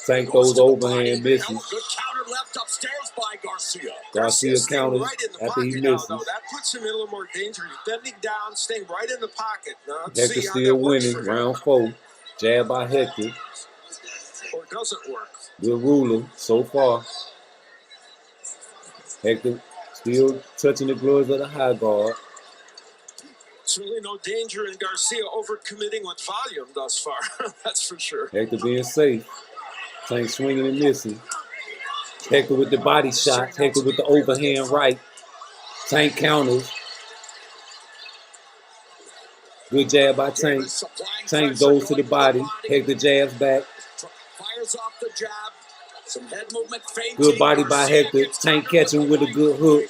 Tank throws overhand, misses. Good counter left upstairs by Garcia. Garcia counters after he misses. That puts him in a little more danger. He's bending down, staying right in the pocket. Hector still winning, round 4. Jab by Hector. Or does it work? Good ruler so far. Hector still touching the gloves of the high guard. Certainly no danger in Garcia overcommitting with volume thus far. That's for sure. Hector being safe. Tank swinging and missing. Hector with the body shot. Hector with the overhand right. Tank counters. Good jab by Tank. Tank goes to the body. Hector jabs back. Fires off the jab. Some head movement. Good body by Hector. Tank catching with a good hook.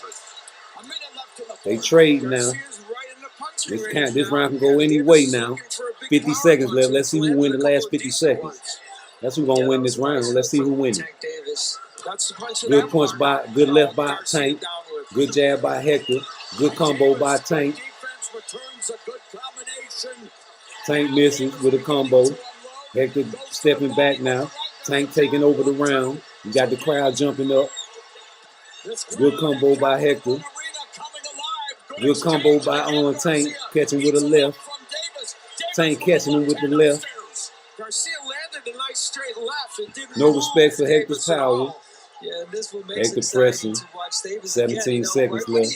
They trade now. This round can go any way now. 50 seconds left. Let's see who win the last 50 seconds. That's who's gonna win this round. Let's see who wins. Good punch by, good left by Tank. Good jab by Hector. Good combo by Tank. Tank misses with a combo. Hector stepping back now. Tank taking over the round. You got the crowd jumping up. Good combo by Hector. Good combo by Tank, catching with a left. Tank catching him with the left. Garcia landed a nice straight left. It didn't no respect for Hector's power. Yeah, this will make Hector pressing. 17 seconds left.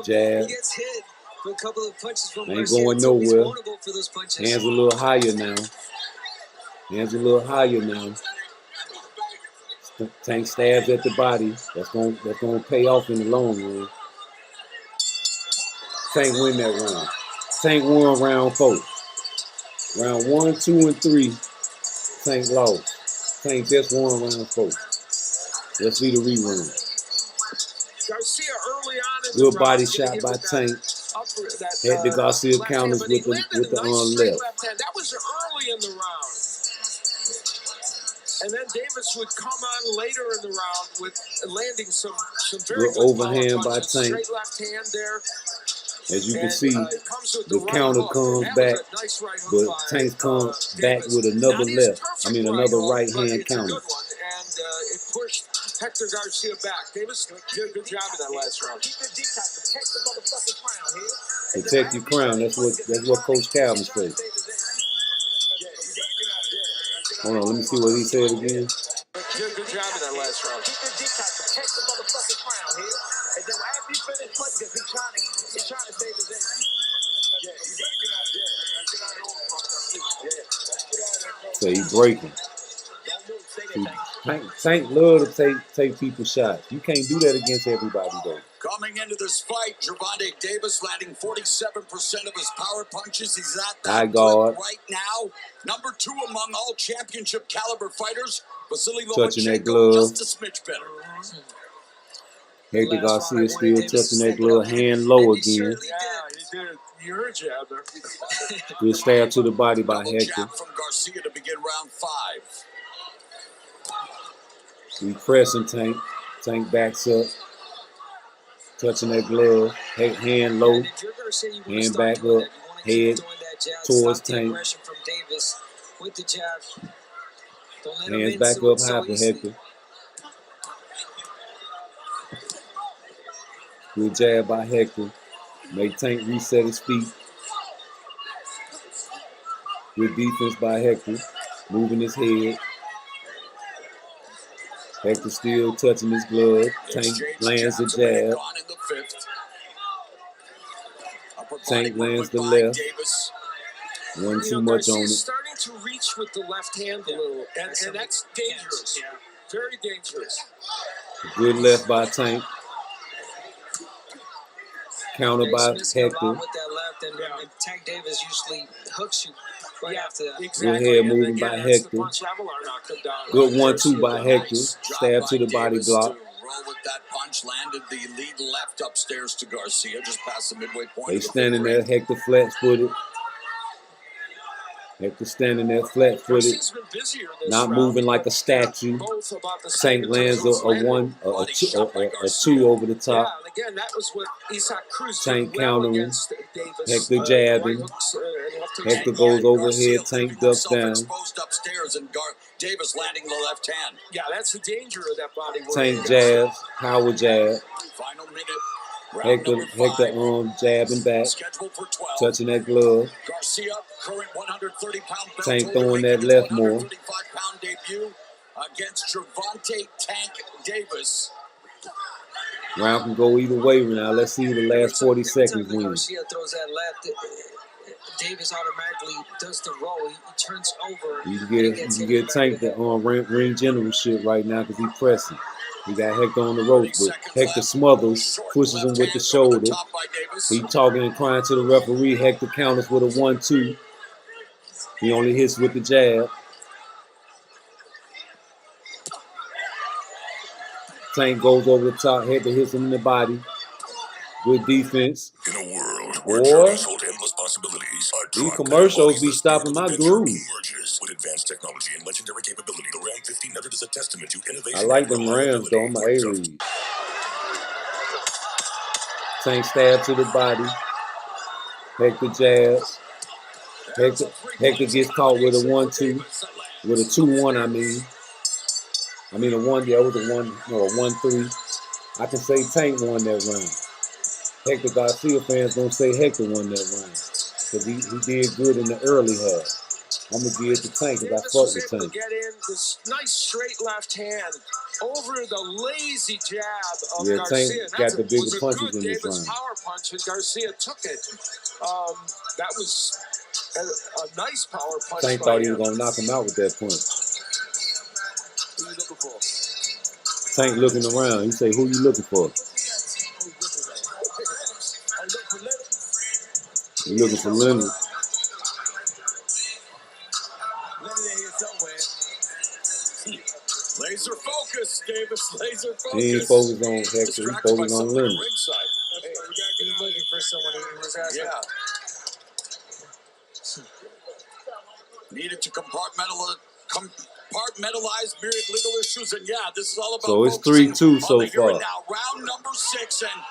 Jab. He gets hit with a couple of punches from ain't going nowhere. Hands a little higher now. Hands a little higher now. Tank stabs at the body. That's gonna pay off in the long run. Tank win that round. Tank won round 4. Round 1, 2, and 3, Tank lost. Tank just won round 4. Let's see the rerun. Garcia early on in Good the body round, shot by Tank. That, Had the Garcia counters with the nice left. hand. That was early in the round. And then Davis would come on later in the round with landing some very Good good overhand by punches. Tank. Straight left hand there. As you can see, the counter comes back, but Tank comes back with another left. I mean, another right hand counter. And it pushed Hector Garcia back. Davis did a good job in that last round. Protect your crown. That's what Coach Calvin said. Hold on, let me see what he said again. Did a good job in that last round. So he's breaking. Tank love to take people's shots. You can't do that against everybody, though. Coming into this fight, Gervonta Davis landing 47% of his power punches. He's at High that guard. right now. Number 2 among all championship caliber fighters. Vasily Touching that Lomachenko glove. just a smidge better. Hector Garcia still touching that glove, hand low again. Yeah, he did. You heard jab there. Good stab to the body by Double Hector. jab from Garcia to begin round 5. We pressing Tank. Tank backs up. Touching that glove. Hand low. Hand back up. Head towards Tank. Hands back up high for Hector. Good jab by Hector. Make Tank reset his feet. Good defense by Hector. Moving his head. Hector still touching his glove. Tank lands the jab. Tank lands the left. One too much on it. Starting to reach with the left hand a little, and that's dangerous. Very dangerous. Good left by Tank. Counter by Hector. With that left, and Tank Davis usually hooks you right after that. Good head moving by Hector. Good 1-2 by Hector. Stab to the body block. Roll with that punch, landed the lead left upstairs to Garcia, just past the midway point. They standing there, Hector flat-footed. Hector standing there flat-footed, not moving like a statue. Tank lands a 2 over the top. Again, that was what Isaac Cruz Tank countering. Hector jabbing. Hector goes overhead. Tank ducks down. Upstairs and Davis landing the left hand. Yeah, that's the danger of that body work. Tank jabs, power jab. Final minute. Hector jabbing back, touching that glove. Garcia, current 130-pound Tank throwing that left more. 35-pound debut against Gervonta Tank Davis. Round can go either way now. Let's see who the last 40 seconds win. Garcia throws that left. Davis automatically does the roll. He turns over. You can get Tank the ring generalship right now because he's pressing. He got Hector on the ropes, but Hector smothers, pushes him with the shoulder. He talking and crying to the referee. Hector counters with a 1-2. He only hits with the jab. Tank goes over the top. Hector hits him in the body. Good defense. In a world where journeys hold endless possibilities, these commercials be stopping my groove. With advanced technology and legendary capability, the Ram 1500 is a testament to innovation. I like them Rams though. I'm an A-Reed. Tank stab to the body. Hector jabs. Hector gets caught with a 1-2. With a 2-1, I mean a 1, yeah, it was a 1-3. I can say Tank won that round. Hector Garcia fans don't say Hector won that round. Because he did good in the early half. I'm going to give it to Tank because I fuck with Tank. Get in this nice straight left hand over the lazy jab of Garcia. Tank got the bigger punches in this round. Power punch, and Garcia took it. That was a nice power punch. Tank thought he was going to knock him out with that punch. Who are you looking for? Tank looking around. He say, who you looking for? You looking for Leonard? Laser focus, Davis. Laser focus. He ain't focused on Hector. He focused on Leonard. He's looking for someone who was asking. Yeah. Needed to compartmentalize myriad legal issues, and yeah, this is all about. So it's 3-2 so far. Now, round number 6, and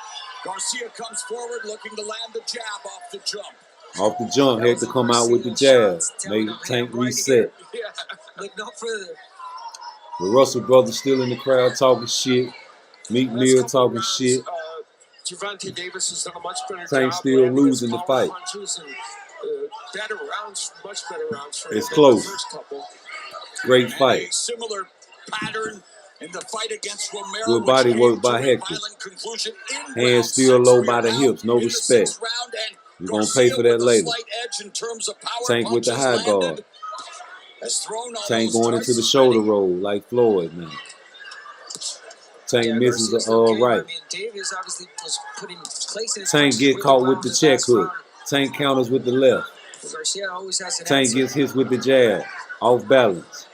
Garcia comes forward looking to land the jab off the jump. Off the jump, Hector come out with the jab. Make Tank reset. Yeah. Look no further. The Russell brothers still in the crowd talking shit. Meek Mill talking shit. Gervonta Davis has done a much better Tank job. still losing the fight. Better rounds, much better rounds for It's him close. than the first couple. Great fight. A similar pattern in the fight against Romero. Good body work by Hector. Hands still low by the hips. No respect. You're going to pay for that later. Tank with the high guard. Tank going into the shoulder roll like Floyd, man. Tank misses the right. Tank get caught with the check hook. Tank counters with the left. Tank gets hit with the jab. Off balance.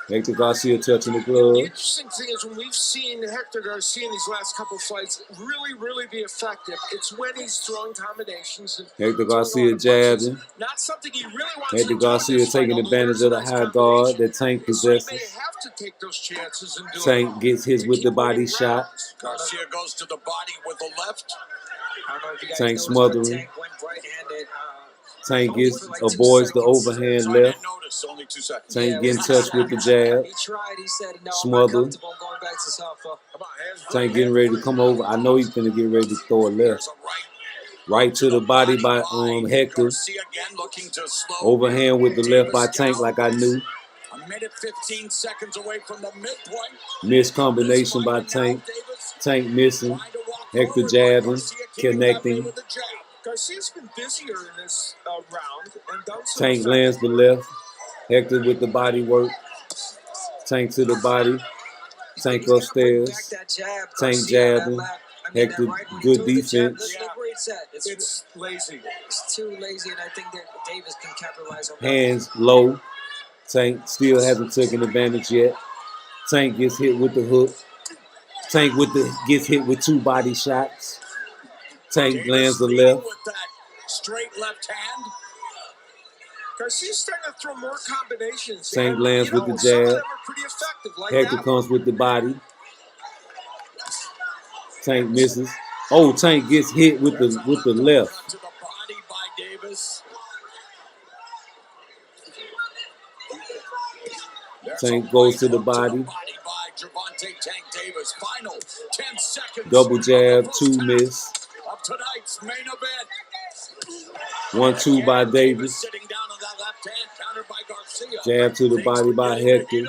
Hector Garcia touching the glove. The interesting thing is when we've seen Hector Garcia in these last couple fights really be effective, it's when he's throwing combinations. And Hector Garcia jabbing. Not something he really wants Hector to Garcia do taking advantage of the high guard that Tank possesses. They have to take those chances and do Tank gets hit with the body shot. Garcia goes to the body with the left. Tank smothering. Tank avoids the overhand left. Tank getting touched with the jab. Smother. Tank getting ready to come over. I know he's gonna get ready to throw a left. Right to the body by Hector. Overhand with the left by Tank like I knew. A minute 15 seconds away from the midpoint. Missed combination by Tank. Tank missing. Hector jabbing. Connecting. Garcia's been busier in this round and done so. Tank lands the left. Hector with the body work. Tank to the body. Tank upstairs. Tank jabbing. Hector good defense. It's lazy. It's too lazy, and I think that Davis can capitalize on that. Hands low. Tank still hasn't taken advantage yet. Tank gets hit with the hook. Tank gets hit with 2 body shots. Tank lands the left. With that straight left hand. Garcia's starting to throw more combinations. Tank lands with the some of jab. them are pretty effective, like Hector that comes with the body. Tank misses. Oh, Tank gets hit with the left. To the body by Davis. Tank goes to the body. By Gervonta Tank Davis. Final 10 seconds. Double jab, 2 miss. Of tonight's main event. 1-2 by Davis. Sitting down on that left hand, countered by Garcia. Jab to the body by Hector.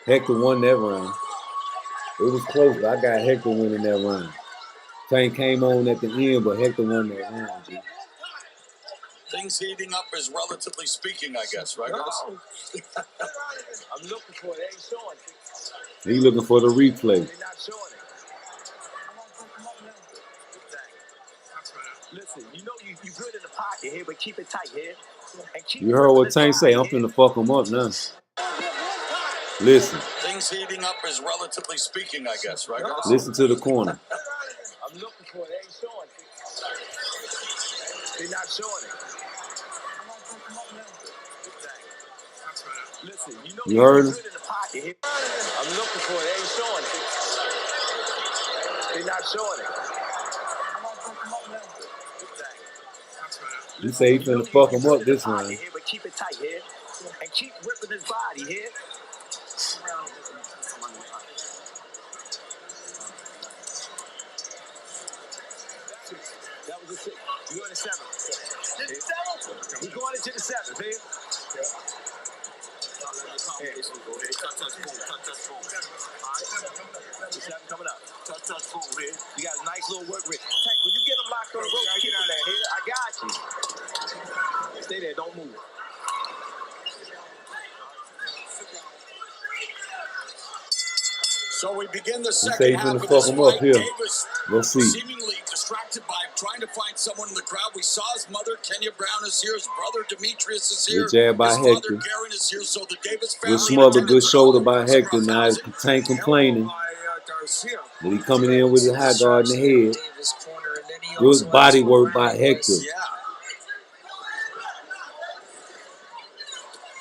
Hector won that round. It was close, but I got Hector winning that round. Tank came on at the end, but Hector won that round, G. Things heating up is relatively speaking, I guess, right, guys? I'm looking for it. They ain't showing it. He looking for the replay. They're not showing it. Listen, you know you good in the pocket here, but keep it tight here. And keep You heard what Tank say. I'm finna fuck him up now. Listen. Things heating up is relatively speaking, I guess, right, guys? Listen to the corner. I'm looking for it. They ain't showing it. They're not showing it. Listen, you know You heard him? good in the pocket here. I'm looking for it. They ain't showing it. They're not showing it. You say he finna fuck him up this round. Here, but keep it tight here. And keep ripping his body here. That was the 6th. We're going to 7th. We're going into the 7th, here. Coming up. Touch, boom, here. You got a nice little work rate. Tank, when you get him locked on the rope, keep him there, here. I got you. Stay there, don't move. So we begin the He say second he half finna of fuck this him up fight. here. Davis Let's see. seemingly distracted by trying to find someone in the crowd. We saw his mother, Kenya Brown, is here. His brother, Demetrius, is here. Good jab by his Hector. father, Garen, is here. So the Davis family Good smother, good shoulder by Hector. Now Tank complaining. But he coming in with his high guard in the head. Good body work by Hector.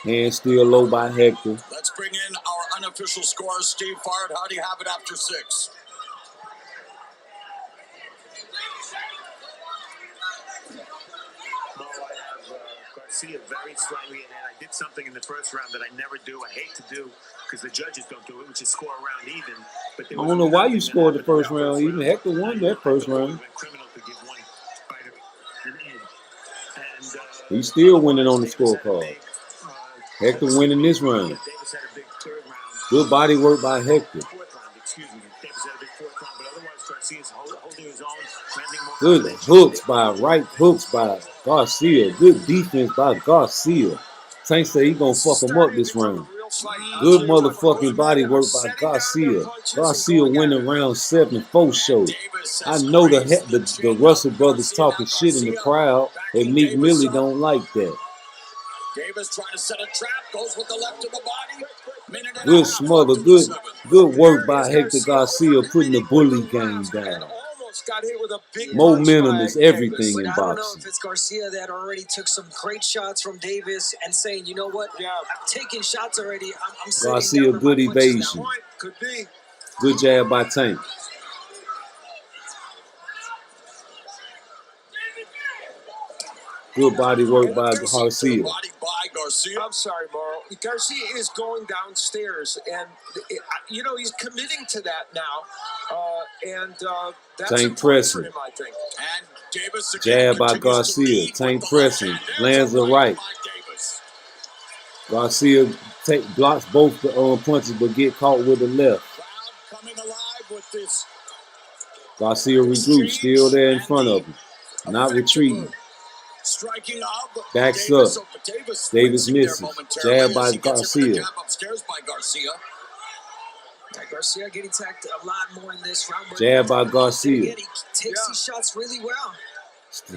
Hand still low by Hector. Let's bring in our unofficial scorer, Steve Fard. How do you have it after 6? Garcia very slightly ahead. I did something in the first round that I never do. I hate to do because the judges don't do it, which is score a round even. But I don't know why you scored the first round even. Hector won that first round. He's still winning on the scorecard. Hector winning this round. Good body work by Hector. Good hooks by Garcia. Good defense by Garcia. Tank say he gonna fuck him up this round. Good motherfucking body work by Garcia. Garcia winning round 7 for sure. I know the Russell brothers talking shit in the crowd, and Meek Millie don't like that. Davis trying to set a trap, goes with the left of the body. Good smother, good work by Hector Garcia putting the bully game down. Momentum is everything in I don't know boxing. if it's Garcia that already took some great shots from Davis and saying, you know what, I'm taking shots already. I'm Garcia, good evasion. Could be. Good jab by Tank. Good body work by Garcia. I'm sorry, Mauro. Garcia is going downstairs, and you know he's committing to that now, that's Tank pressing. him, I think. And Davis jab by Garcia. Tank pressing. Lands the right. Garcia blocks both the punches, but get caught with the left. Garcia regroups, still there in front of him, not retreating. Striking up. Backs up. Davis misses. Jab by Garcia. Garcia getting tacked a lot more in this round. Jab by Garcia. He takes these shots really well.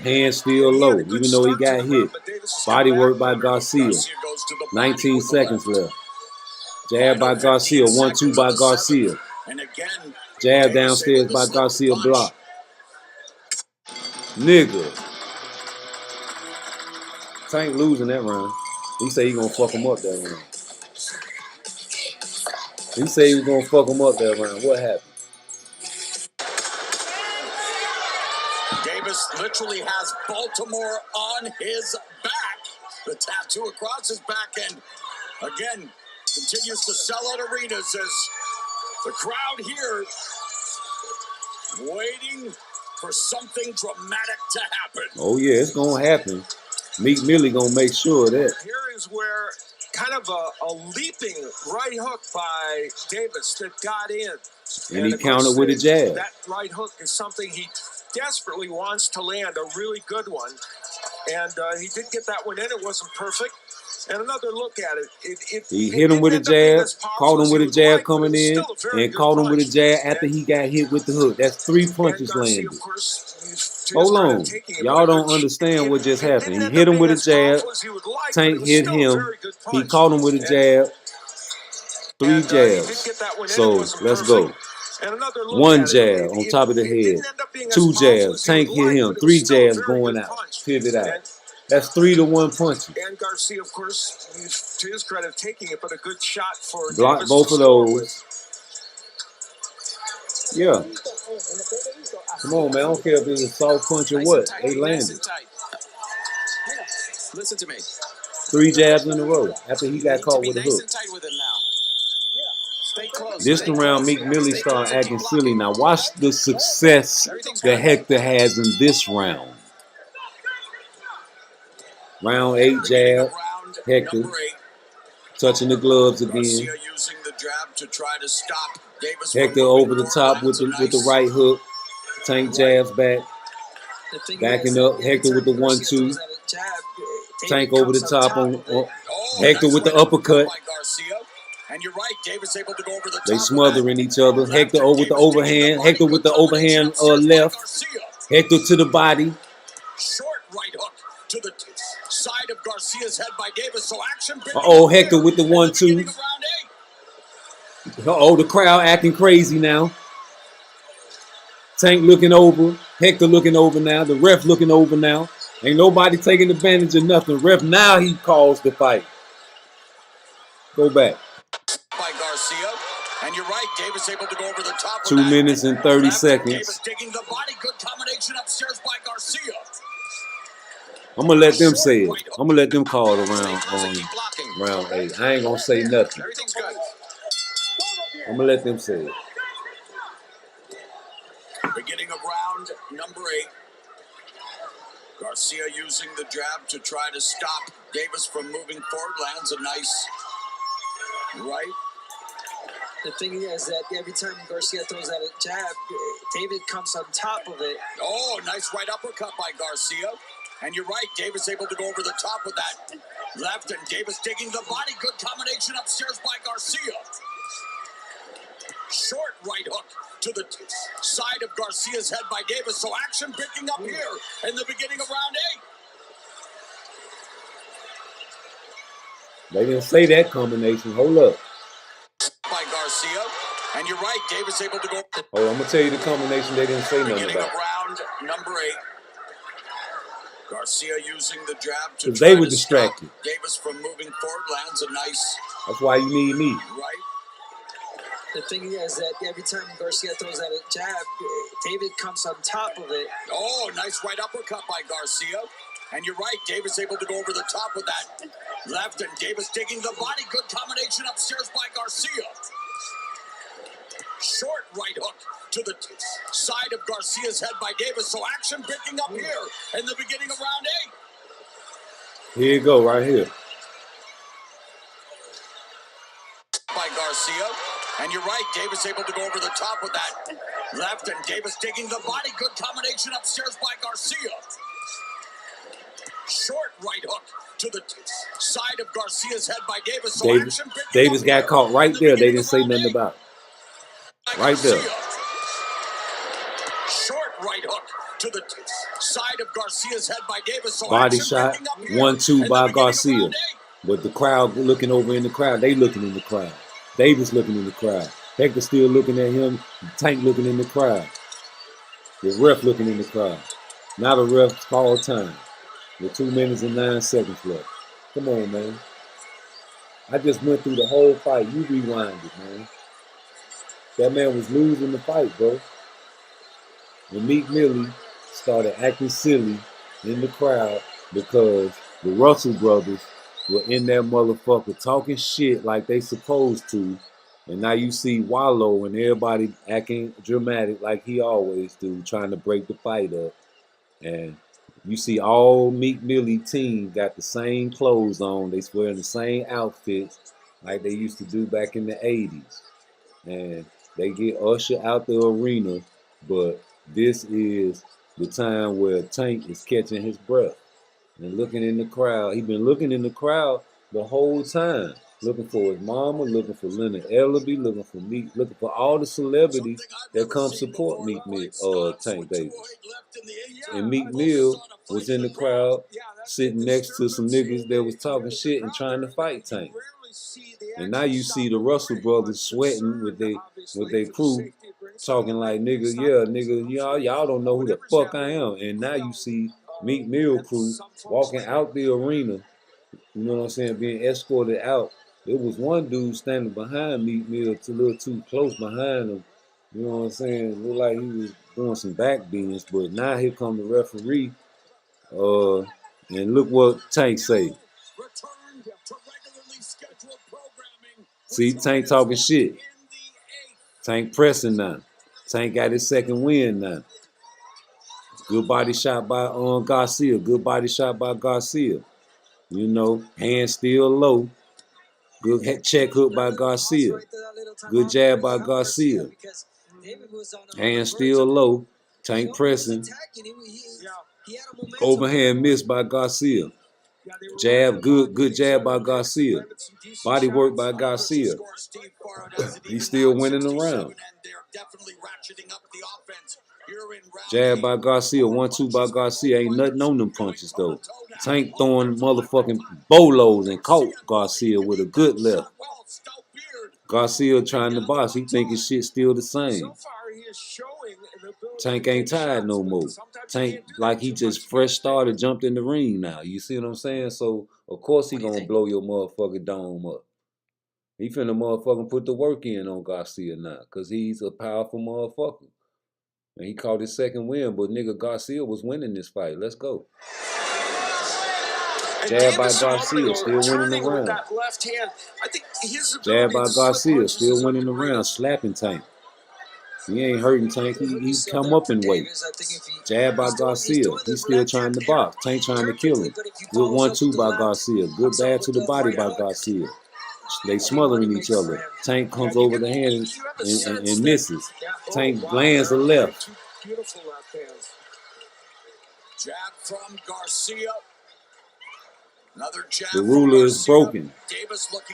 Hand still low, even though he got hit. Body work by Garcia. 19 seconds left. Jab by Garcia. 1-2 by Garcia. Jab downstairs by Garcia. Block. Nigga. Tank losing that round. He say he gonna fuck him up that round. He say he was gonna fuck him up that round. What happened? Davis literally has Baltimore on his back. The tattoo across his back, and again continues to sell out arenas as the crowd here waiting for something dramatic to happen. Oh yeah, it's gonna happen. Meek Millie gonna make sure of that. Here is where kind of a leaping right hook by Davis that got in. And he countered with a jab. That right hook is something he desperately wants to land, a really good one. And he did get that one in. It wasn't perfect. And another look at it. He hit him with a jab, caught him with a jab coming in, and caught him with a jab after he got hit with the hook. That's 3 punches landed. Hold on. Y'all don't understand what just happened. He hit him with a jab. Tank hit him. He caught him with a jab. 3 jabs. So let's go. 1 jab on top of the head. 2 jabs. Tank hit him. 3 jabs going out. Pivot out. That's 3-1 punches. And Garcia, of course, to his credit, taking it, but a good shot for block Davis both of those. Yeah. Come on, man. I don't care if it's a soft punch or what. They landed. Listen to me. 3 jabs in a row after he got caught with a hook. This the round Meek Millie started acting silly. Now watch the success that Hector has in this round. Round 8 jab. Hector touching the gloves again. Hector over the top with the right hook. Tank jabs back. Backing up. Hector with the 1-2. Tank over the top on Hector with the uppercut. And you're right, Davis able to go over the top. They smothering each other. Hector over with the overhand. Hector with the overhand left. Hector to the body. Short right hook to the side of Garcia's head by Davis. So action. Hector with the 1-2. The crowd acting crazy now. Tank looking over. Hector looking over now. The ref looking over now. Ain't nobody taking advantage of nothing. Ref now he calls the fight. Go back. By Garcia. And you're right, Davis able to go over the top. 2 minutes and 30 seconds. Davis digging the body. Good combination upstairs by Garcia. I'm gonna let them say it. I'm gonna let them call it around round 8. I ain't gonna say nothing. Everything's good. I'm gonna let them say it. Beginning of round number 8. Garcia using the jab to try to stop Davis from moving forward. Lands a nice right. The thing is that every time Garcia throws out a jab, David comes on top of it. Oh, nice right uppercut by Garcia. And you're right, Davis able to go over the top with that left, and Davis digging the body. Good combination upstairs by Garcia. Short right hook to the side of Garcia's head by Davis. So action picking up here in the beginning of round 8. They didn't say that combination. Hold up. By Garcia. And you're right, Davis able to go. Oh, I'm gonna tell you the combination they didn't say nothing Beginning about. of round number 8. Garcia using the jab to Because they were distracted. Davis from moving forward. Lands a nice. That's why you need me. Right. The thing is that every time Garcia throws out a jab, David comes on top of it. Oh, nice right uppercut by Garcia. And you're right, Davis able to go over the top with that left, and Davis digging the body. Good combination upstairs by Garcia. Short right hook to the side of Garcia's head by Davis. So action picking up here in the beginning of round 8. Here you go, right here. By Garcia. And you're right, Davis able to go over the top with that left, and Davis digging the body. Good combination upstairs by Garcia. Short right hook to the side of Garcia's head by Davis. So Davis got caught right there. They didn't say nothing about it. Right there. Short right hook to the side of Garcia's head by Davis. So body shot. 1-2 by Garcia. But the crowd looking over in the crowd. They looking in the crowd. Davis looking in the crowd. Hector still looking at him. Tank looking in the crowd. The ref looking in the crowd. Now the ref called time. With 2 minutes and 9 seconds left. Come on, man. I just went through the whole fight. You rewind it, man. That man was losing the fight, bro. And Meek Millie started acting silly in the crowd because the Russell brothers were in that motherfucker talking shit like they supposed to. And now you see Wallow and everybody acting dramatic like he always do, trying to break the fight up. And you see all Meek Millie team got the same clothes on. They wearing the same outfits like they used to do back in the 80s. And they get ushered out the arena, but this is the time where Tank is catching his breath and looking in the crowd. He been looking in the crowd the whole time, looking for his mama, looking for Leonard Ellaby, looking for Meek, looking for all the celebrities that come support Tank Davis. And Meek Mill was in the crowd sitting next to some niggas that was talking shit and trying to fight Tank. And now you see the Russell brothers sweating with their crew, talking like, nigga, y'all don't know who the fuck I am. And now you see Meek Mill crew walking out the arena, you know what I'm saying, being escorted out. There was one dude standing behind Meek Mill, a little too close behind him. You know what I'm saying? It looked like he was doing some back bends, but now here come the referee. And look what Tank say. See, Tank talking shit. Tank pressing now. Tank got his second win now. Good body shot by Garcia. Good body shot by Garcia. You know, hand still low. Good check hook by Garcia. Good jab by Garcia. Hand still low. Tank pressing. Overhand miss by Garcia. Jab, good jab by Garcia. Body work by Garcia. He's still winning the round. Jab by Garcia, 1-2 by Garcia. Ain't nothing on them punches though. Tank throwing motherfucking bolos and caught Garcia with a good left. Garcia trying to box. He think his shit still the same. Tank ain't tired no more. Tank like he just fresh started, jumped in the ring now. You see what I'm saying? So of course he gonna blow your motherfucking dome up. He finna motherfucking put the work in on Garcia now, cause he's a powerful motherfucker. And he caught his second win, but nigga Garcia was winning this fight. Let's go. Jab by Garcia, still winning the round. Jab by Garcia, still winning the round, slapping Tank. He ain't hurting Tank, he's come up in weight. Jab by Garcia, he's still trying to box. Tank trying to kill him. Good 1-2 by Garcia, good bad to the body by Garcia. They smothering each other. Tank comes over the hand and misses. Tank lands the left. Beautiful left hands. Jab from Garcia. Another jab. The ruler is broken.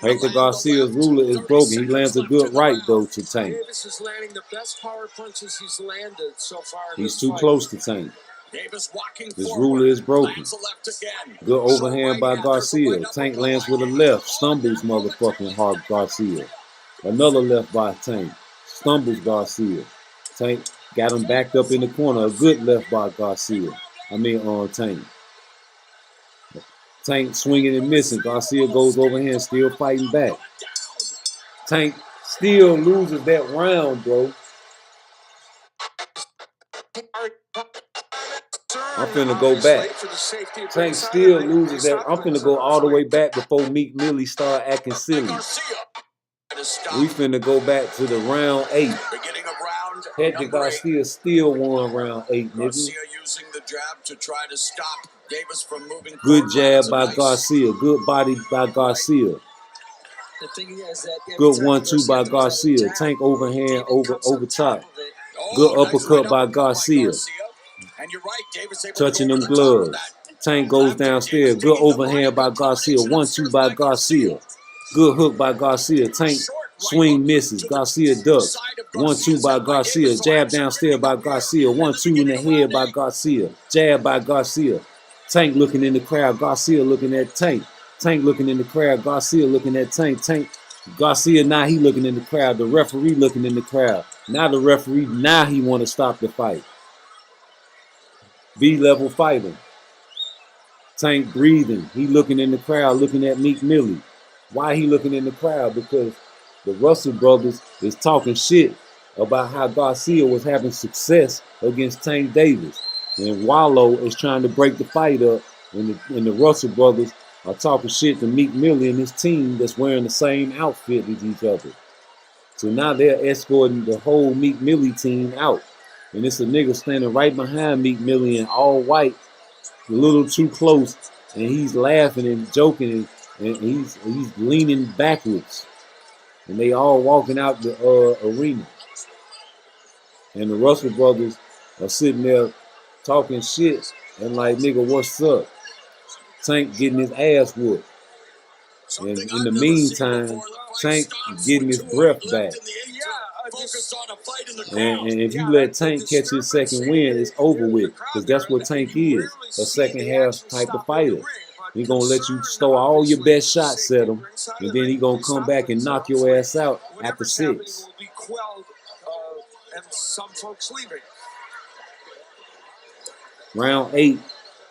Hector Garcia's ruler is broken. He lands a good right though to Tank. Davis is landing the best power punches he's landed so far. He's too close to Tank. His ruler is broken. Good overhand by Garcia. Tank lands with a left. Stumbles motherfucking hard Garcia. Another left by Tank. Stumbles Garcia. Tank got him backed up in the corner. A good left by Garcia. Tank. Tank swinging and missing. Garcia goes overhand, still fighting back. Tank still loses that round, bro. I'm finna go back. Tank still loses that. I'm finna go all the way back before Meek Millie start acting silly. We finna go back to the round 8. Hector Garcia still won round 8, nigga. Good jab by Garcia. Good body by Garcia. Good 1-2 by Garcia. Tank overhand over top. Good uppercut by Garcia. Touching them gloves. Tank goes downstairs. Good overhand by Garcia. 1-2 by Garcia. Good hook by Garcia. Tank swing misses. Garcia ducks. 1-2 by Garcia. Jab downstairs by Garcia. 1-2 in the head by Garcia. Jab by Garcia. Tank looking in the crowd. Garcia looking at Tank. Tank looking in the crowd. Garcia looking at Tank. Tank. Garcia now he looking in the crowd. The referee looking in the crowd. Now the referee, now he want to stop the fight. B-level fighting. Tank breathing. He looking in the crowd, looking at Meek Millie. Why he looking in the crowd? Because the Russell brothers is talking shit about how Garcia was having success against Tank Davis. And Wallow is trying to break the fight up. And the Russell brothers are talking shit to Meek Millie and his team that's wearing the same outfit as each other. So now they're escorting the whole Meek Millie team out. And it's a nigga standing right behind Meek Millie in all white, a little too close, and he's laughing and joking, and he's leaning backwards. And they all walking out the arena. And the Russell brothers are sitting there talking shit and like, nigga, what's up? Tank getting his ass whooped. And in the meantime, Tank getting his breath back. And if you let Tank catch his second win, it's over with. Because that's what Tank is. A second half type of fighter. He's going to let you throw all your best shots at him. And then he's going to come back and knock your ass out after 6. Round 8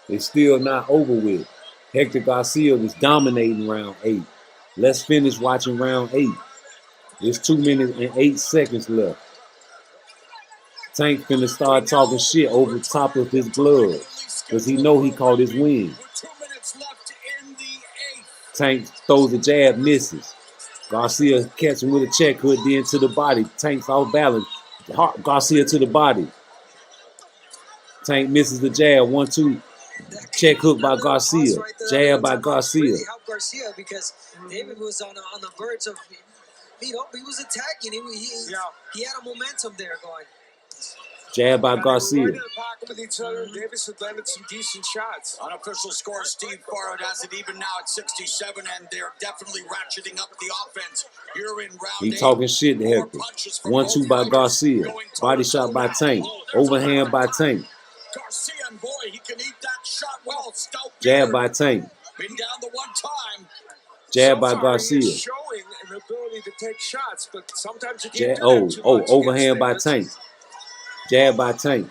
is still not over with. Hector Garcia was dominating round 8. Let's finish watching round 8. There's 2 minutes and 8 seconds left. Tank finna start talking shit over top of his gloves because he know he caught his win. Tank throws a jab, misses. Garcia catch him with a check hook, then to the body. Tank's off balance. Garcia to the body. Tank misses the jab. 1-2. Check hook by Garcia. Jab by Garcia. Really helped Garcia because David was on the verge of, he was attacking. He had a momentum there going. Jab by Garcia. Right in the pocket with each other. Davis had landed some decent shots. Unofficial score, Steve Farrod has it even now at 67, and they're definitely ratcheting up the offense. You're in round He 8. talking shit to Hector. 1-2 by Garcia. Body shot by Tank. Overhand by Tank. Garcia, and boy, he can eat that shot well. Stout Jab by Tank. been down the one time. Jab So by far, Garcia. He is showing an ability to take shots, but sometimes you can't do that too much overhand by against Tank. Jab by Tank.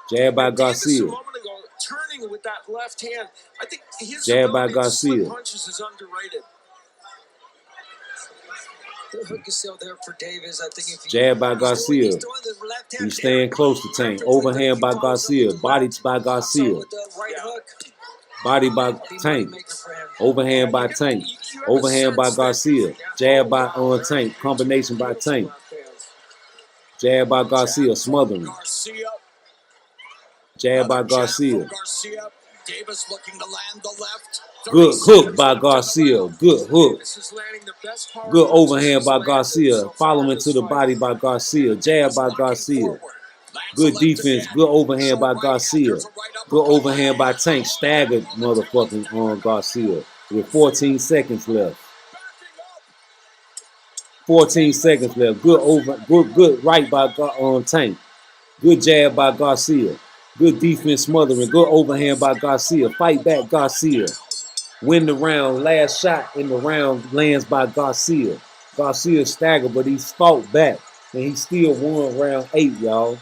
Jab by Davis Garcia. a moment ago, turning with that left hand. I think his Jab by ability to slip Garcia. punches is underrated. The hook is still there for Davis. I think if Jab by Garcia. He's staying close to Tank. Overhand by Garcia. Body by Garcia. Body by Tank. Overhand by Tank. Overhand by Garcia. Jab by Tank. Combination by Tank. Jab by Garcia. Smothering. Jab by Garcia. Davis looking to land the left. Good hook by Garcia. Good hook. Good overhand by Garcia. Following to the body by Garcia. Jab by Garcia. Good defense. Good overhand by Garcia. Good overhand by Tank. Staggered motherfucking on Garcia. With 14 seconds left. 14 seconds left. Good right by Tank. Good jab by Garcia. Good defense smothering. Good overhand by Garcia. Fight back Garcia. Win the round. Last shot in the round lands by Garcia. Garcia staggered, but he fought back. And he still won round 8, y'all.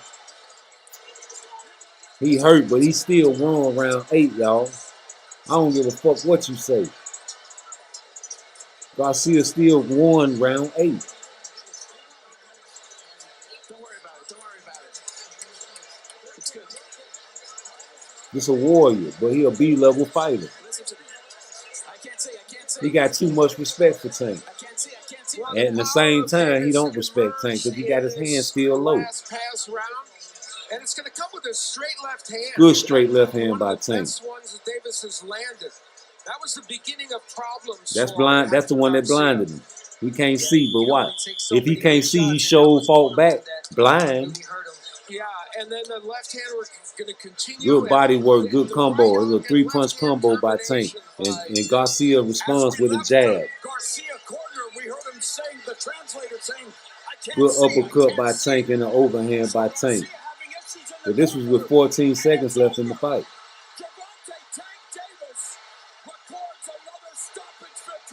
He hurt, but he still won round 8, y'all. I don't give a fuck what you say. Garcia still won round 8. Don't worry about it. Don't worry about it. It's good. This a warrior, but he a B-level fighter. Listen to me. I can't say. He got too much respect for Tank. And at the same time, he don't respect Tank because he got his hand still low. Last pass round, and it's going to come with a straight left hand. Good straight left hand by Tank. Best ones that Davis has landed. That was the beginning of problems. That's blind. That's the one that blinded him. He can't see, but watch. If he can't see, he showed fought back blind. Yeah, and then the left hand was going to continue. Good body work, good combo. It was a 3-punch combo by Tank. And Garcia responds with a jab. Garcia corner, we heard him saying, the translator saying, I can't Good see, uppercut by Tank and an overhand by Tank. But this was with 14 seconds left in the fight.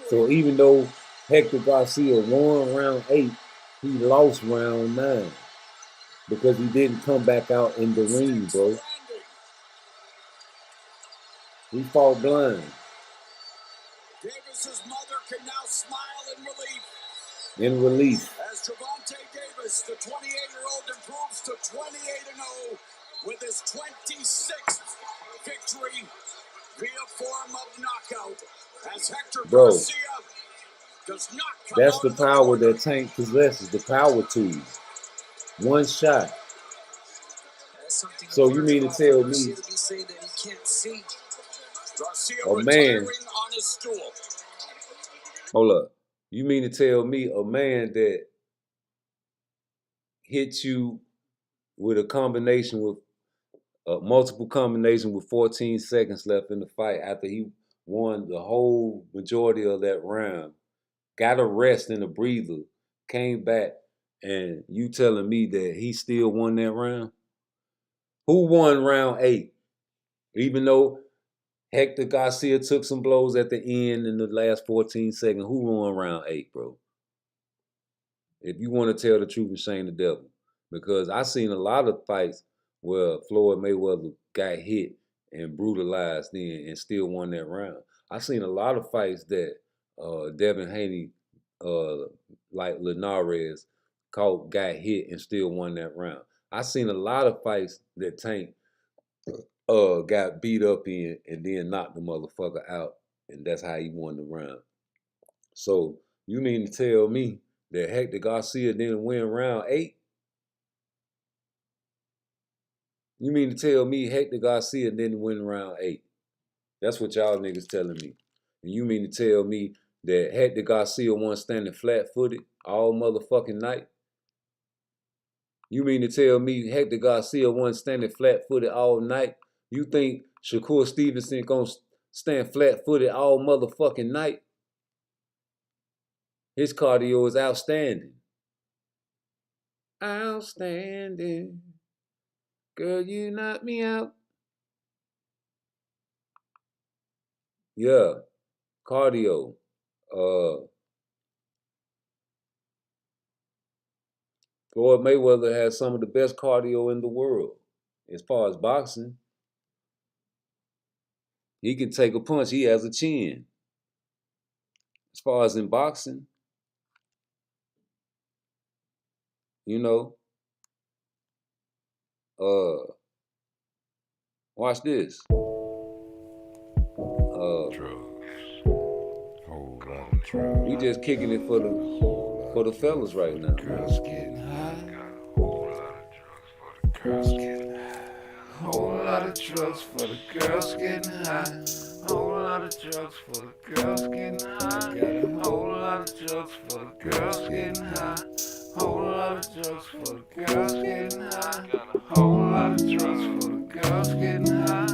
So even though Hector Garcia won round 8, he lost round 9 because he didn't come back out in the ring, bro. He fought blind. Davis's mother can now smile in relief. In relief. As Gervonta Davis, the 28-year-old, improves to 28-0 with his 26th victory via form of knockout. As Hector Garcia does not come That's out the power that Tank possesses, the power tool. One shot. So you mean to tell me a man, hold up, you mean to tell me a man that hit you with a combination with multiple combination with 14 seconds left in the fight after he won the whole majority of that round, got a rest and a breather, came back, and you telling me that he still won that round? Who won round 8? Even though Hector Garcia took some blows at the end in the last 14 seconds, who won round 8, bro? If you want to tell the truth and shame the devil. Because I seen a lot of fights where Floyd Mayweather got hit and brutalized then and still won that round. I seen a lot of fights that Devin Haney, like Linares, got hit and still won that round. I seen a lot of fights that Tank got beat up in and then knocked the motherfucker out, and that's how he won the round. So you mean to tell me that Hector Garcia didn't win round 8? You mean to tell me Hector Garcia didn't win round 8? That's what y'all niggas telling me. And you mean to tell me that Hector Garcia wasn't standing flat-footed all motherfucking night? You mean to tell me Hector Garcia wasn't standing flat-footed all night? You think Shakur Stevenson gonna stand flat-footed all motherfucking night? His cardio is outstanding. Outstanding. Girl, you knock me out. Yeah, cardio. Floyd Mayweather has some of the best cardio in the world. As far as boxing, he can take a punch. He has a chin. As far as in boxing, you know, watch this. We just kicking it for the fellas right now. Girls getting high. Girls getting high. Whole lot of drugs for the girls getting high. Whole lot of drugs for the girls getting high. Got a whole lot of drugs for the girls getting high. Whole lot of drugs for the girls getting high. Got a whole lot of drugs for the girls getting high.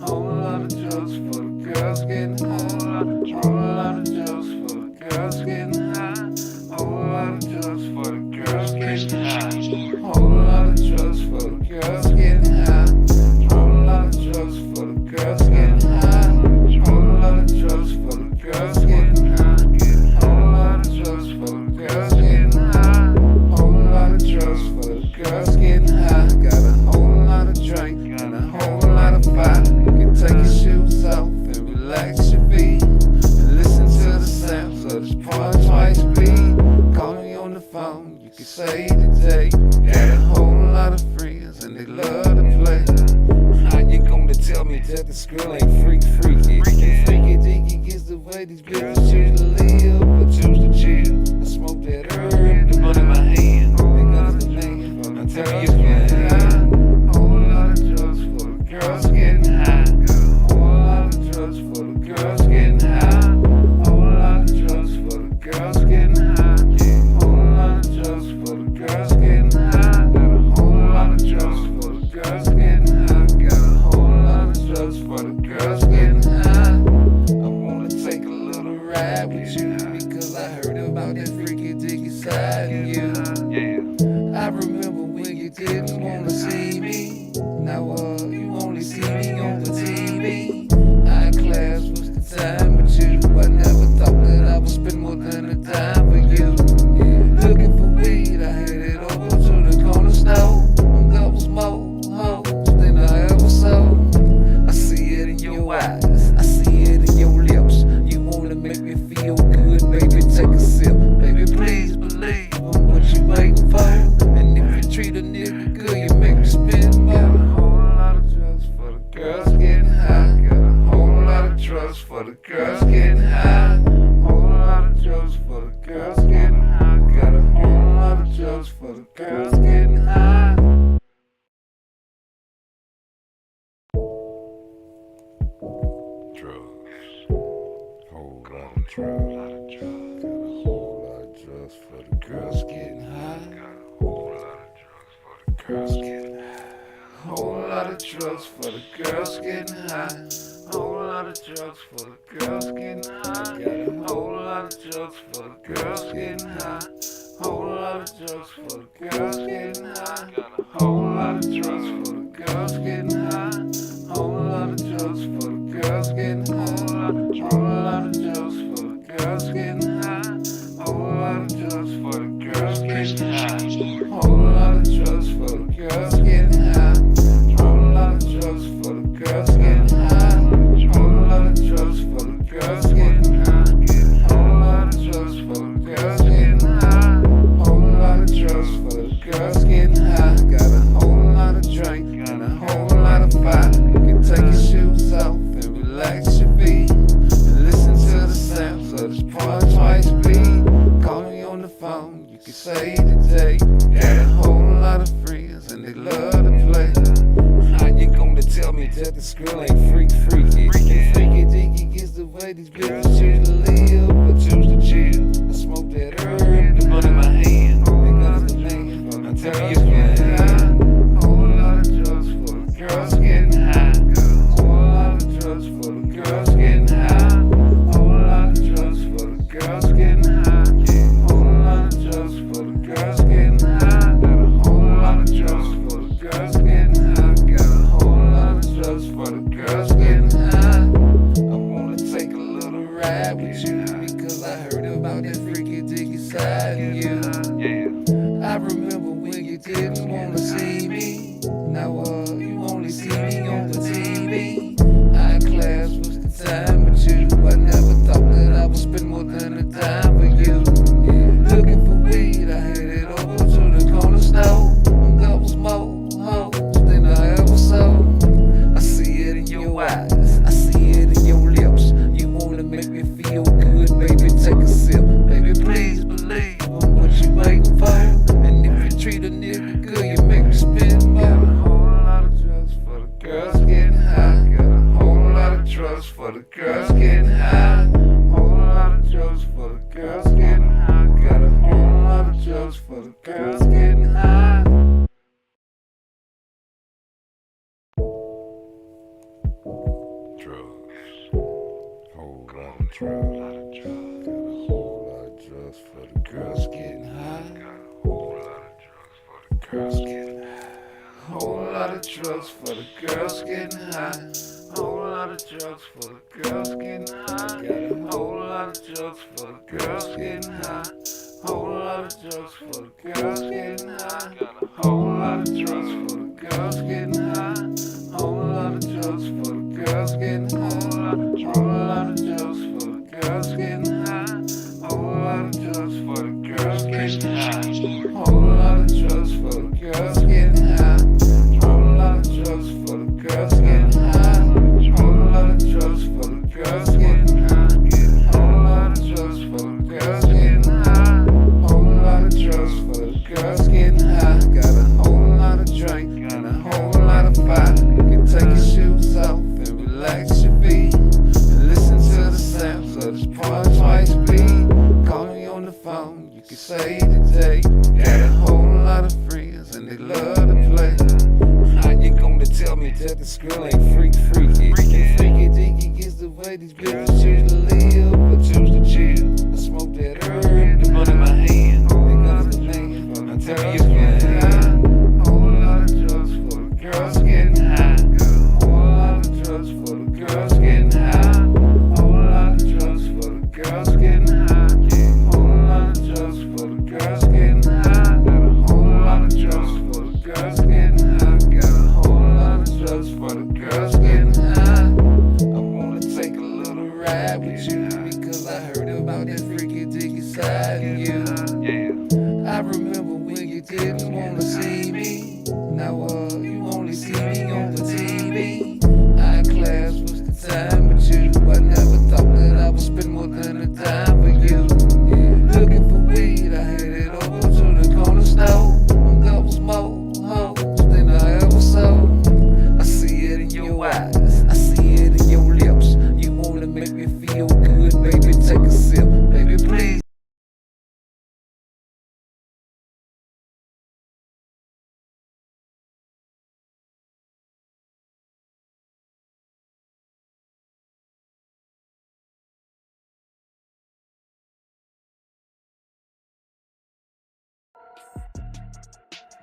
Whole lot of drugs for the girls getting high. Whole lot of drugs for the girls getting high. Whole lot of drugs for the girls getting high. Whole lot of drugs for the girls getting high. Whole lot of drugs for the girls getting high. Whole lot of drugs for the girls getting high. Whole lot of drugs for the girls getting high. Whole lot of drugs for the girls getting high. Got a whole lot of drink and a whole lot of fire. You can take your shoes off and relax your feet and listen to the sounds of this part twice beat. Call me on the phone, you can say today. Got a whole lot of friends and they love to play. How you gonna tell me that this girl ain't freaky? Freaky dinky gets the way these bitches choose to live, but choose to chill. I smoke that herb, the blunt in my hand. Because the man from the girls getting high. Whole lot of drugs for the girls getting high. Got a whole lot of drugs for the girls getting high. Whole lot of drugs for the girls getting high. Whole lot of drugs for the girls getting high. Got a whole lot of drugs for the girls getting high. Got a whole lot of drugs for the girls getting high. I wanna take a little ride with you because I heard about that freaky dicky side in you. I remember when you didn't wanna see me. Now you only see me on the TV. High class was the time with you. I never thought that I would spend more than a dime for you. Looking for weed, I headed over to the corner store. There was more hoes than I ever saw. I see it in your eyes, I see it in your lips. You wanna make me feel good, baby, take a sip. Baby, please believe in what you waiting for. And if you treat a nigga good, you make me spend more. Got a whole lot of drugs for the girls getting high. Got a whole lot of drugs for the girls getting high. Whole lot of drugs for the girls getting high. Got a whole lot of drugs for the girls getting high. Whole lot of drugs. Got a whole lot of drugs for the girls getting high. Got a whole lot of drugs for the girls getting high. Whole lot of drugs for the girls getting high. Whole lot of drugs for the girls getting high. Got a whole lot of drugs for the girls getting high. Whole lot of drugs for the girls getting high. Got a whole lot of drugs for the girls getting high. Whole lot of drugs for the girls getting high. Whole lot of drugs for the girls getting high. Whole lot of drugs for the girls getting high. Whole lot of drugs for the girls getting high. Whole lot of drugs for the girls getting high. Whole lot of drugs for the girls getting high. Whole lot of drugs for the girls getting high. Whole lot of drugs for the girls getting high. Got a whole lot of drink and a whole lot of fire. You can take your shoes off and relax your feet and listen to the sounds of this part twice beat. Call me on the phone, you can say today. Got a whole lot of friends and they love to play. How you gonna tell me that this girl ain't freaky? Freaky dinky gets the way these bitches choose to live, but choose to chill. I smoke that herb, the blunt in my hand. Because the man from the girls getting didn't wanna see me. Now you only see me on the TV. High class was the time with you. I never thought that I would spend more than a dime for you. Looking for weed, I headed over to the corner store. And there was more hoes than I ever saw. I see it in your eyes, I see it in your lips. You wanna make me feel good, baby, take a sip. Baby, please believe on what you waiting for. And if you treat a nigga good, you make me spend more. Got a whole lot of drugs for the girls getting high. Got a whole lot of drugs for the girls getting high. Whole lot of drugs for the girls getting high. Got a whole lot of drugs for the girls getting high. Whole lot of drugs. Got a whole lot of drugs for the girls getting high. Got a whole lot of drugs for the girls getting high. Whole lot of drugs for the girls getting high. Whole lot of drugs for the girls getting high. Got a whole lot of drugs for the girls getting high. Whole lot of drugs for the girls getting high. Got a whole lot of drugs for the girls getting high. Whole lot of drugs for the girls getting high. Whole lot of drugs for the girls getting high. Whole lot of drugs for the girls getting high. Whole lot of drugs for the girls getting high. Whole lot of drugs for the girls getting high. Whole lot of drugs for the girls getting high. Whole lot of drugs for the girls getting high. Whole lot of drugs for the girls getting high. Got a whole lot of drink and a whole lot of fire. You can take your shoes off and relax your feet and listen to the sounds of this part twice beat. Call me on the phone, you can say today. Got a whole lot of friends and they love to play. How you gonna tell me that this girl ain't freaky? Freaky dinky is the way these bitches choose to live, but choose to chill. I smoke that herb, the blunt in my hand. Niggas the name, I tell you again. Whole lot of drugs for the girls getting high. Got a whole lot of drugs for the girls getting high. Whole lot of drugs for the girls getting high. Whole lot of drugs for the girls getting high. Got a whole lot of drugs for the girls getting high. Got a whole lot of drugs for the girls getting high. I wanna take a little ride with you because I heard about that freaky dicky side in you. I remember when you didn't wanna see me. Now you only see me on the TV. High class was the time with you. I never thought that I would spend more than a dime for you. Looking for weed, I headed over to the corner store. And there was more hoes than I ever saw. I see it in your eyes, I see it in your lips. You wanna make me feel good, baby, take a sip. Baby, please.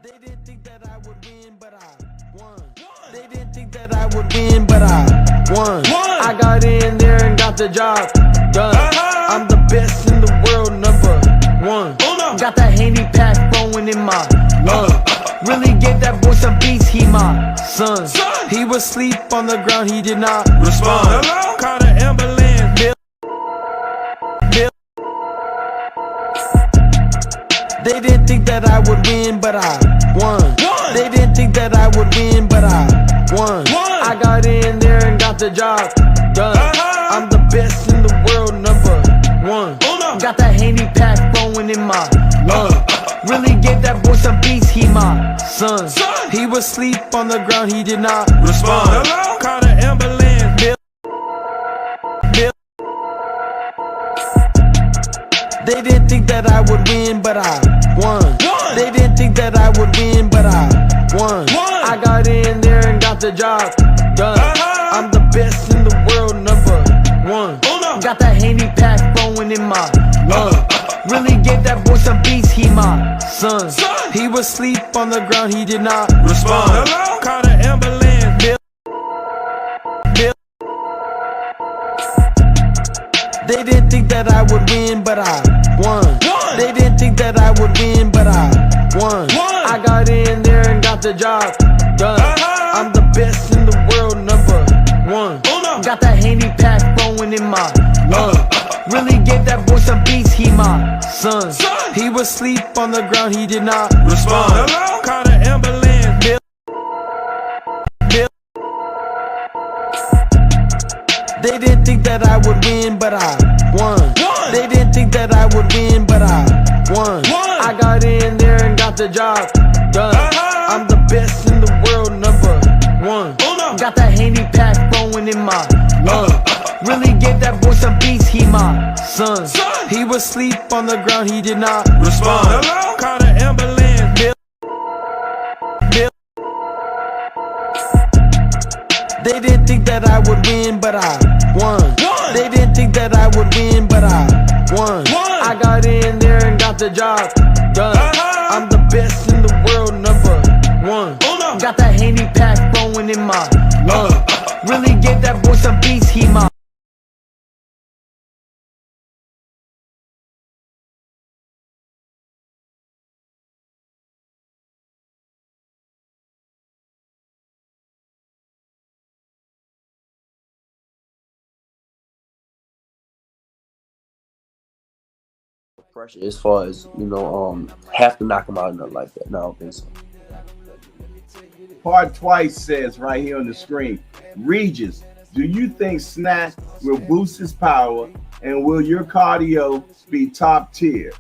They didn't think that I would win, but I won. They didn't think that I would win, but I won. I got in there and got the job done. I'm the best in the world, #1. Got that Haney pack flowing in my lungs. Really gave that boy some beats, he my son. He was asleep on the ground, he did not respond. Called an ambulance. They didn't think that I would win, but I won. They didn't think that I would win, but I won. I got in there and got the job done. I'm the best in the world, #1. Got that Haney pack flowing in my lungs. Really gave that boy some beats, he my son. He was asleep on the ground, he did not respond. Called an ambulance. They didn't think that I would win, but I won. They didn't think that I would win, but I won. I got in there and got the job done. I'm the best in the world, #1. Got that Haney pack flowing in my lungs. Really gave that boy some beats, he my son. He was asleep on the ground, he did not respond. Called an ambulance. They didn't think that I would win, but I won. They didn't think that I would win, but I One. I got in there and got the job done. I'm the best in the world, #1. Got that Handy pack flowing in my lungs. Really gave that boy some beats, he my son. He was asleep on the ground, he did not respond. Call the ambulance, Bill. They didn't think that I would win, but I won. They didn't think that I would win, but I won. I got in there and got the job done. I'm the best in the world, #1. Got that Handy pack flowing in my lungs. Really gave that boy some beats, he my son. He was asleep on the ground, he did not respond. Call the ambulance, Bill. They didn't think that I would win, but I won. They didn't think that I would win, but I won. I got in there and got the job done. I'm the best in the world, #1. Got that Handy pack flowing in my lungs. Really gave that boy some beats, he my pressure as far as, have to knock him out or nothing like that. No, I don't think so. Part Twice says right here on the screen, Regis, do you think Snatch will boost his power, and will your cardio be top tier?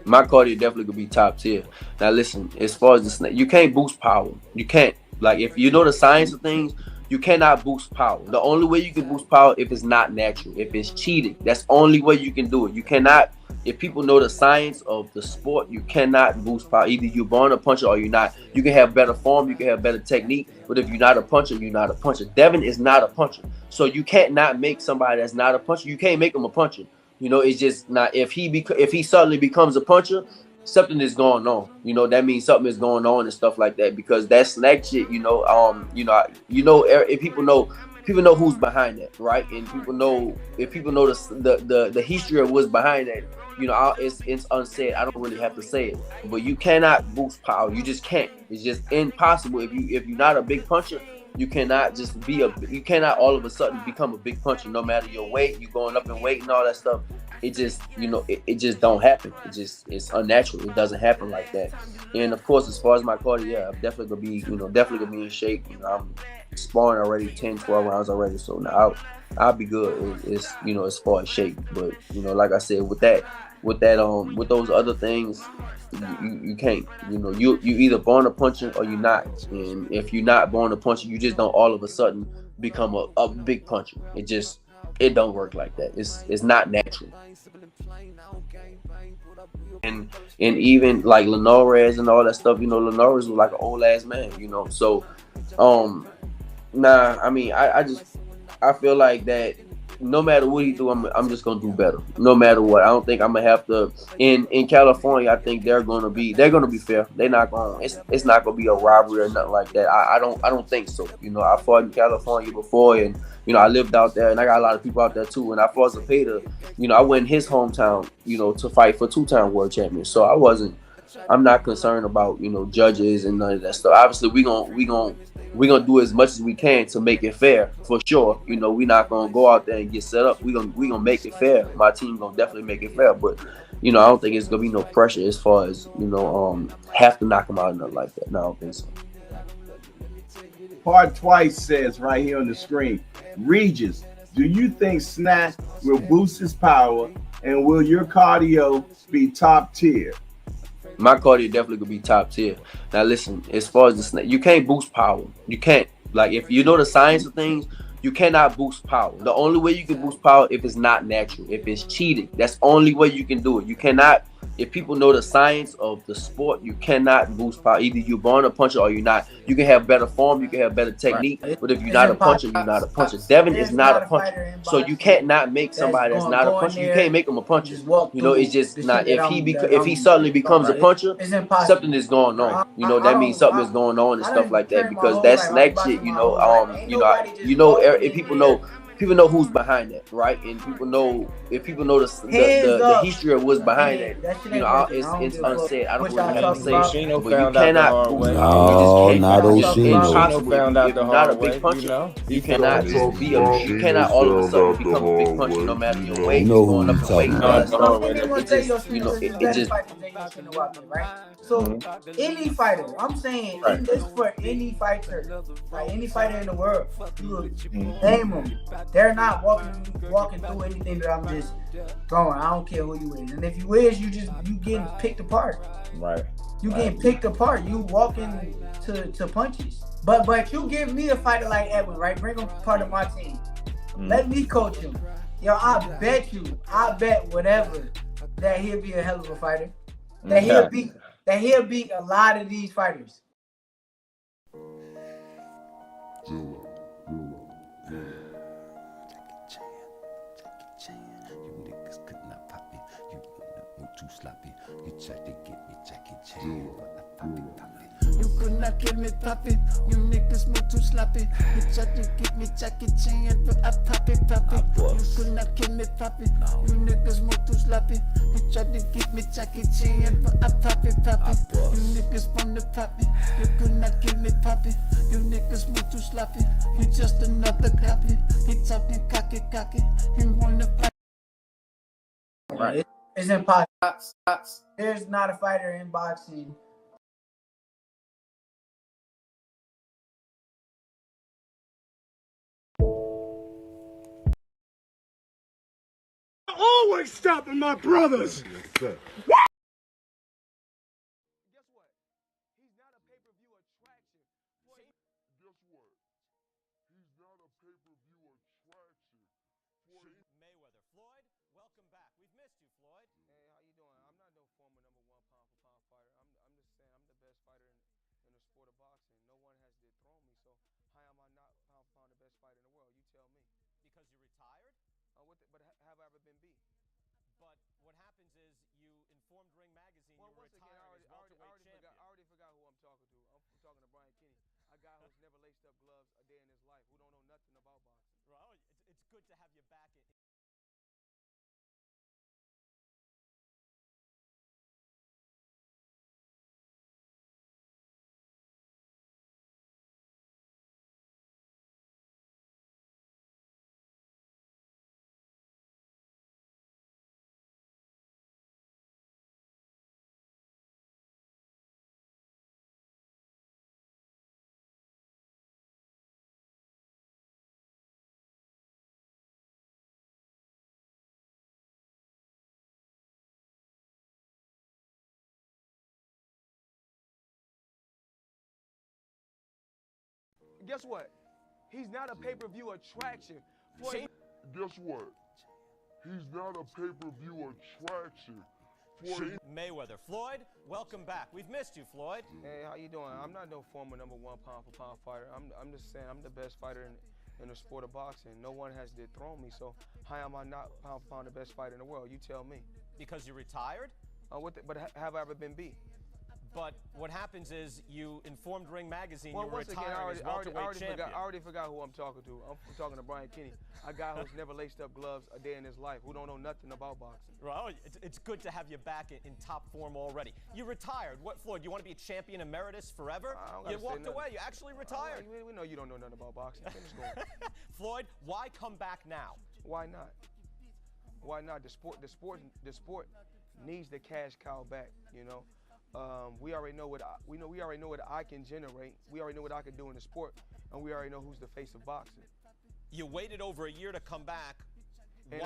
My cardio definitely could be top tier. Now listen, as far as the Snatch, you can't boost power. You can't. Like, if you know the science of things, you cannot boost power. The only way you can boost power if it's not natural, if it's cheating. That's the only way you can do it. You cannot. If people know the science of the sport, you cannot boost power. Either you're born a puncher or you're not. You can have better form, you can have better technique, but if you're not a puncher, you're not a puncher. Devin is not a puncher. So you can't not make somebody that's not a puncher. You can't make him a puncher. It's just not. If he suddenly becomes a puncher, something is going on. That means something is going on and stuff like that, because that snack shit, if people know who's behind that, right? And if people know the history of what's behind that, it's unsaid. I don't really have to say it, but you cannot boost power. You just can't. It's just impossible. If you're not a big puncher, you cannot you cannot all of a sudden become a big puncher. No matter your weight, you going up in weight and all that stuff. It just, it just don't happen. It's unnatural. It doesn't happen like that. And of course, as far as my cardio, yeah, I'm definitely gonna be in shape. I'm sparring already 10, 12 rounds already. So now I'll be good. It's as far as shape. But like I said, with those other things, you can't. You either born a puncher or you're not. And if you're not born a puncher, you just don't all of a sudden become a big puncher. It don't work like that. It's not natural. And even like Linares and all that stuff, Linares was like an old ass man, So I feel like that no matter what he do, I'm just gonna do better. No matter what. I don't think I'm gonna have to in California. I think they're gonna be fair. They're not gonna it's not gonna be a robbery or nothing like that. I don't think so. I fought in California before, and I lived out there, and I got a lot of people out there too. And I fought Zepeda, I went in his hometown, to fight for 2-time world champion. So I'm not concerned about, judges and none of that stuff. Obviously, we gonna do as much as we can to make it fair, for sure. We're not gonna go out there and get set up. We gonna make it fair. My team gonna definitely make it fair. But I don't think it's gonna be no pressure as far as have to knock them out or nothing like that. No, I don't think so. Part Twice says right here on the screen, Regis, do you think Snatch will boost his power, and will your cardio be top tier? My cardio definitely could be top tier. Now listen, as far as the Snatch, you can't boost power. You can't. Like, if you know the science of things, you cannot boost power. The only way you can boost power if it's not natural, if it's cheating. That's the only way you can do it. You cannot. If people know the science of the sport, you cannot boost power. Either you're born a puncher or you're not. You can have better form, you can have better technique, but if you're not a puncher, you're not a puncher. Devin is not a puncher, so you can't not make somebody that's not a puncher. You can't make him a puncher. It's just not. If he suddenly becomes a puncher, something is going on. That means something is going on and stuff like that, because that snack shit. If people know people know who's behind that, right? And people know if people know the history of what's behind that. You know, it's unsaid. I don't really have to say it, but you cannot. No, not Oshino. Found out If the you're not a hard big way, puncher, you know. you cannot just be a. You cannot all of a sudden become a big puncher no matter your weight. You know who Going up you in weight talking class. about. It just. Right? So any fighter, I'm saying this for any fighter, like any fighter in the world, you name them. They're not walking through anything that I'm just throwing. I don't care who you is, and if you is, you getting picked apart. Right. You getting picked apart. You walking to punches. But you give me a fighter like Edwin, right? Bring him part of my team. Let me coach him. Yo, I bet whatever that he'll be a hell of a fighter. That he'll beat a lot of these fighters. You could not get me poppin', you niggas move too sloppy. You try to get me Jackie Chan, but I pop it. You could not get me poppin', you niggas move too sloppy. You try to get me Jackie Chan, but I pop it. You niggas wanna pop it, you could not get me poppin'. You niggas move too sloppy, you just another copy. He talking cocky, he wanna fight. Right. It's impossible. There's not a fighter in boxing. Always stopping my brothers. Mayweather. Floyd, welcome back. We've missed you, Floyd. Hey, how you doing? I'm not no former number 1 pound-for-pound fighter. I'm just saying I'm the best fighter in the sport of boxing. No one has dethroned me, so how am I not pound-for-pound the best fighter in the world? You tell me. Because you retired? But have I ever been beat? But what happens is you informed Ring Magazine you were retired as welterweight champion. I already forgot who I'm talking to. I'm talking to Brian Kenny, a guy who's never laced up gloves a day in his life, who don't know nothing about boxing. Well, it's good to have you back in. Guess what? He's not a pay-per-view attraction. Guess what? He's not a pay-per-view attraction. Mayweather. Floyd, welcome back. We've missed you, Floyd. Hey, how you doing? I'm not no former number 1 pound-for-pound fighter. I'm just saying I'm the best fighter in the sport of boxing. No one has dethroned me, so how am I not pound-for-pound the best fighter in the world? You tell me. Because you retired? But have I ever been beat? But what happens is you informed Ring Magazine well, you were retiring as welterweight champion. I already forgot who I'm talking to. I'm talking to Brian Kenny, a guy who's never laced up gloves a day in his life, who don't know nothing about boxing. Well, it's good to have you back in top form already. You retired. What, Floyd, you want to be a champion emeritus forever? You walked away. You actually retired. We know you don't know nothing about boxing. Finish going. Floyd, why come back now? Why not? Why not? The sport needs the cash cow back, you know. We already know what we already know what I can generate. We already know what I can do in the sport, and we already know who's the face of boxing. You waited over a year to come back. And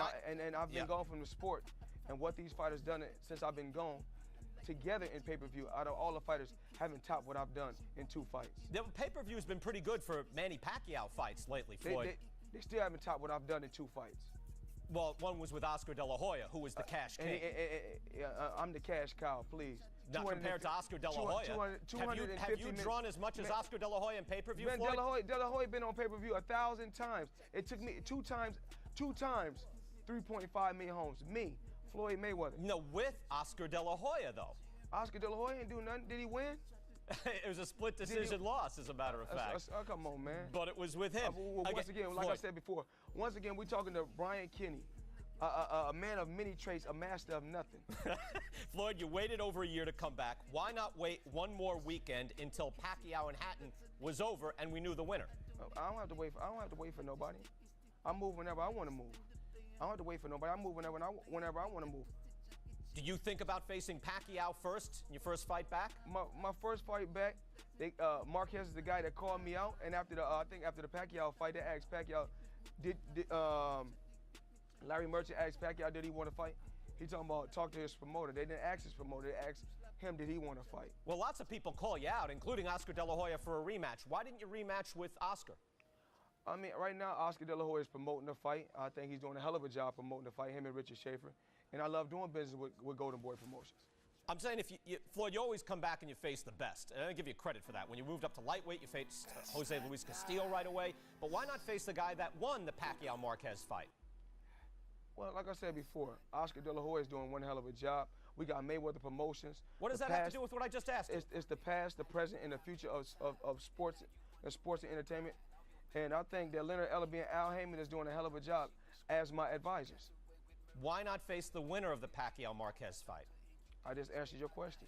I've been gone from the sport, and what these fighters done since I've been gone, together in pay-per-view, out of all the fighters, haven't topped what I've done in 2 fights. The pay-per-view has been pretty good for Manny Pacquiao fights lately, Floyd. They still haven't topped what I've done in 2 fights. Well, one was with Oscar De La Hoya, who was the cash king. I'm the cash cow, please. Not compared to Oscar De La Hoya. Have you drawn as much as Oscar De La Hoya in pay-per-view, Floyd? De La Hoya been on pay-per-view 1,000 times. It took me two times, 3.5 million homes. Me, Floyd Mayweather. No, with Oscar De La Hoya, though. Oscar De La Hoya didn't do nothing. Did he win? It was a split decision loss, as a matter of fact. Come on, man. But it was with him. Once again, like I said before, once again, we're talking to Brian Kenny, a man of many traits, a master of nothing. Floyd, you waited over a year to come back. Why not wait one more weekend until Pacquiao and Hatton was over and we knew the winner? I don't have to wait for nobody. I move whenever I want to move. I don't have to wait for nobody. I move whenever I want to move. Do you think about facing Pacquiao first in your first fight back? My first fight back, Marquez is the guy that called me out, and after the I think after the Pacquiao fight, they asked Pacquiao, Larry Merchant asked Pacquiao, did he want to fight? He talking about talk to his promoter. They didn't ask his promoter. They asked him, did he want to fight? Well, lots of people call you out, including Oscar De La Hoya, for a rematch. Why didn't you rematch with Oscar? I mean, right now, Oscar De La Hoya is promoting the fight. I think he's doing a hell of a job promoting the fight, him and Richard Schaefer. And I love doing business with Golden Boy Promotions. I'm saying, Floyd, you always come back and you face the best. And I give you credit for that. When you moved up to lightweight, you faced Jose Luis Castillo right away. But why not face the guy that won the Pacquiao-Marquez fight? Well, like I said before, Oscar De La Hoya is doing one hell of a job. We got Mayweather Promotions. What does that have to do with what I just asked? It's the past, the present, and the future of sports and entertainment. And I think that Leonard Ellaby and Al Heyman is doing a hell of a job as my advisors. Why not face the winner of the Pacquiao-Marquez fight? I just answered your question.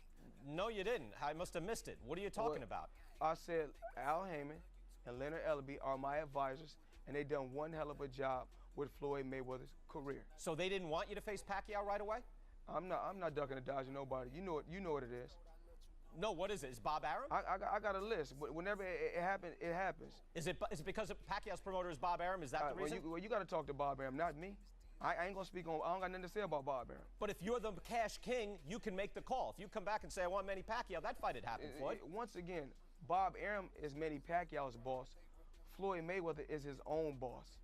No, you didn't. I must have missed it. What are you talking about? I said Al Heyman and Leonard Ellaby are my advisors, and they done one hell of a job with Floyd Mayweather's career. So they didn't want you to face Pacquiao right away? I'm not ducking and dodging nobody. You know what it is. No, what is it? Is Bob Arum? I got a list. Whenever it happens, it happens. Is it because Pacquiao's promoter is Bob Arum? Is that the reason? Well, you got to talk to Bob Arum, not me. I ain't gonna speak on. I don't got nothing to say about Bob Arum. But if you're the cash king, you can make the call. If you come back and say I want Manny Pacquiao, that fight had happened, Floyd. Once again, Bob Arum is Manny Pacquiao's boss. Floyd Mayweather is his own boss.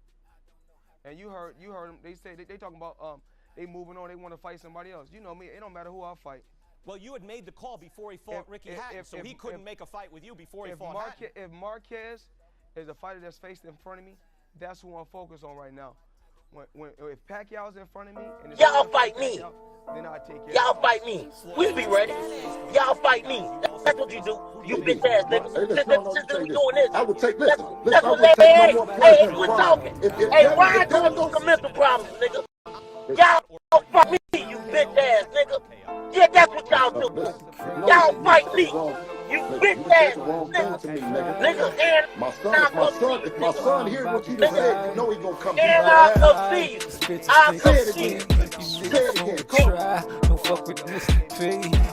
And you heard them. They say they talking about they moving on. They want to fight somebody else. You know me. It don't matter who I fight. Well, you had made the call before he fought Ricky Hatton, so he couldn't make a fight with you before he fought Hatton. If Marquez is a fighter that's faced in front of me, that's who I'm focused on right now. If Pacquiao's in front of me, and y'all fight me. Then I take care. Y'all fight me. We'll be ready. Y'all fight me. That's what you do. You bitch ass niggas. Since we doing this. I would take this. That's what they say. Hey, we're talking. Hey, Ryan going through some mental problems, nigga. Y'all fight me, you bitch ass nigga. Yeah, that's what y'all do. Y'all fight me. You bitch ass nigga. And if my son hears what you just said, you know he gonna come. And I'll come see you. I'll come see you. Say it again. Don't fuck with Mr. P.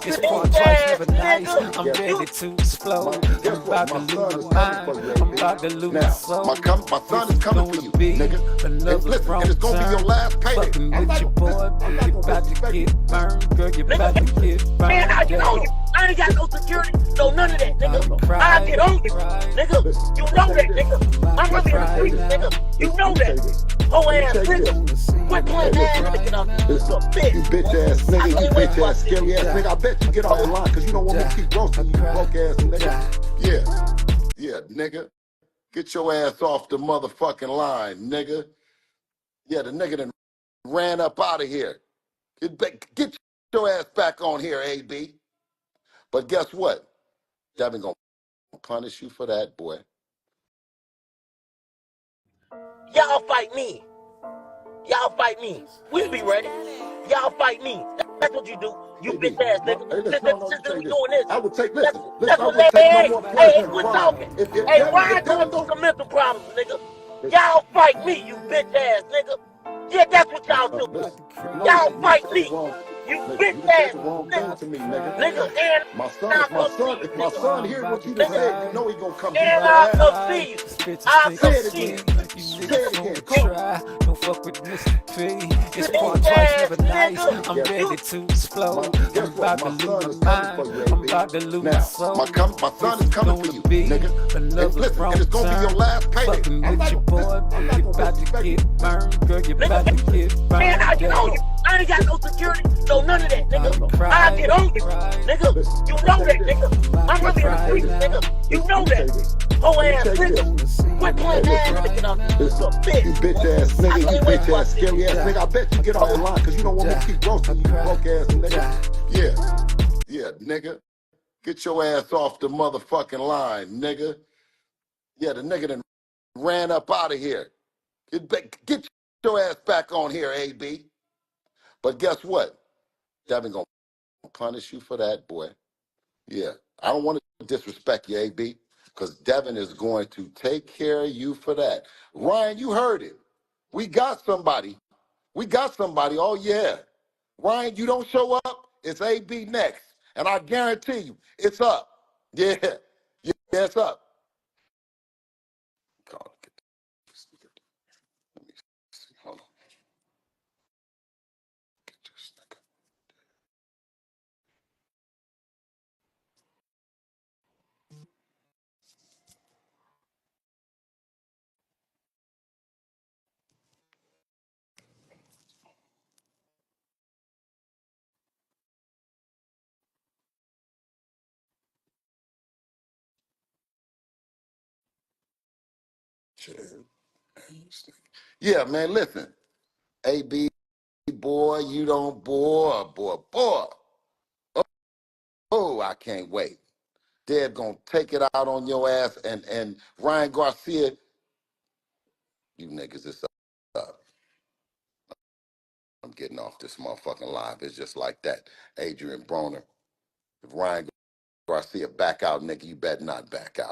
It's part twice, never nice. I'm ready to explode. I'm about to lose my mind. I'm about to lose my soul. My son is coming for you, nigga. And listen, and it's gonna be your last payday. Fucking with your boy, you about to get burned, girl. You about to get burned. Man, I get on you. I ain't got no security, no none of that, nigga. I get on you, nigga. You know that, nigga. I'm really in the streets, nigga. You know that. Whole ass nigga. Quit playing ass nigga up. You bitch ass nigga, you bitch ass scary ass nigga. I bet you get off the line because you don't want me to keep roasting you, broke ass nigga. Yeah, nigga. Get your ass off the motherfucking line, nigga. Yeah, the nigga done ran up out of here. Get your ass back on here, AB. But guess what? Devin gonna punish you for that, boy. Y'all fight me. Y'all fight me. We'll be ready. Y'all fight me. That's what you do. You bitch ass nigga. Since we doing this. I would take this. That's what they say. Hey, we're talking. Hey, Ryan going through some mental problems, nigga. Y'all fight me, you bitch ass nigga. Yeah, that's what y'all do. Y'all fight me. You bitch ass nigga. And if my son hears what you just said, you know he gonna come. And I'll come see you. I'll come see you. Don't fuck with Mr. P. It's part twice, never nice. I'm ready to explode. I'm about to lose my mind. I'm about to lose my soul. My son is coming for you, nigga. And listen, and it's gonna be your last payday. Fucking with your boy, you about to get burned, girl. You about to get burned. Man, I get on you. I ain't got no security, no none of that, nigga. I get on you, nigga. You know that, nigga. I'm really in the streets, nigga. You know that. Whole ass nigga. Quit playing ass nigga up. You bitch ass nigga, you bitch ass scary ass nigga. I bet you get off the line because you don't want me to keep roasting you, broke ass nigga. Yeah, nigga. Get your ass off the motherfucking line, nigga. Yeah, the nigga done ran up out of here. Get your ass back on here, AB. But guess what? Devin gonna punish you for that, boy. Yeah, I don't want to disrespect you, AB, because Devin is going to take care of you for that. Ryan, you heard it. We got somebody. We got somebody. Oh, yeah. Ryan, you don't show up, it's AB next. And I guarantee you, it's up. Yeah, yeah, it's up. Hold on. Yeah, man, listen. AB, boy, you don't, boy. Oh, I can't wait. They're going to take it out on your ass. And Ryan Garcia, you niggas is up. I'm getting off this motherfucking live. It's just like that. Adrian Broner. If Ryan Garcia back out, nigga, you better not back out.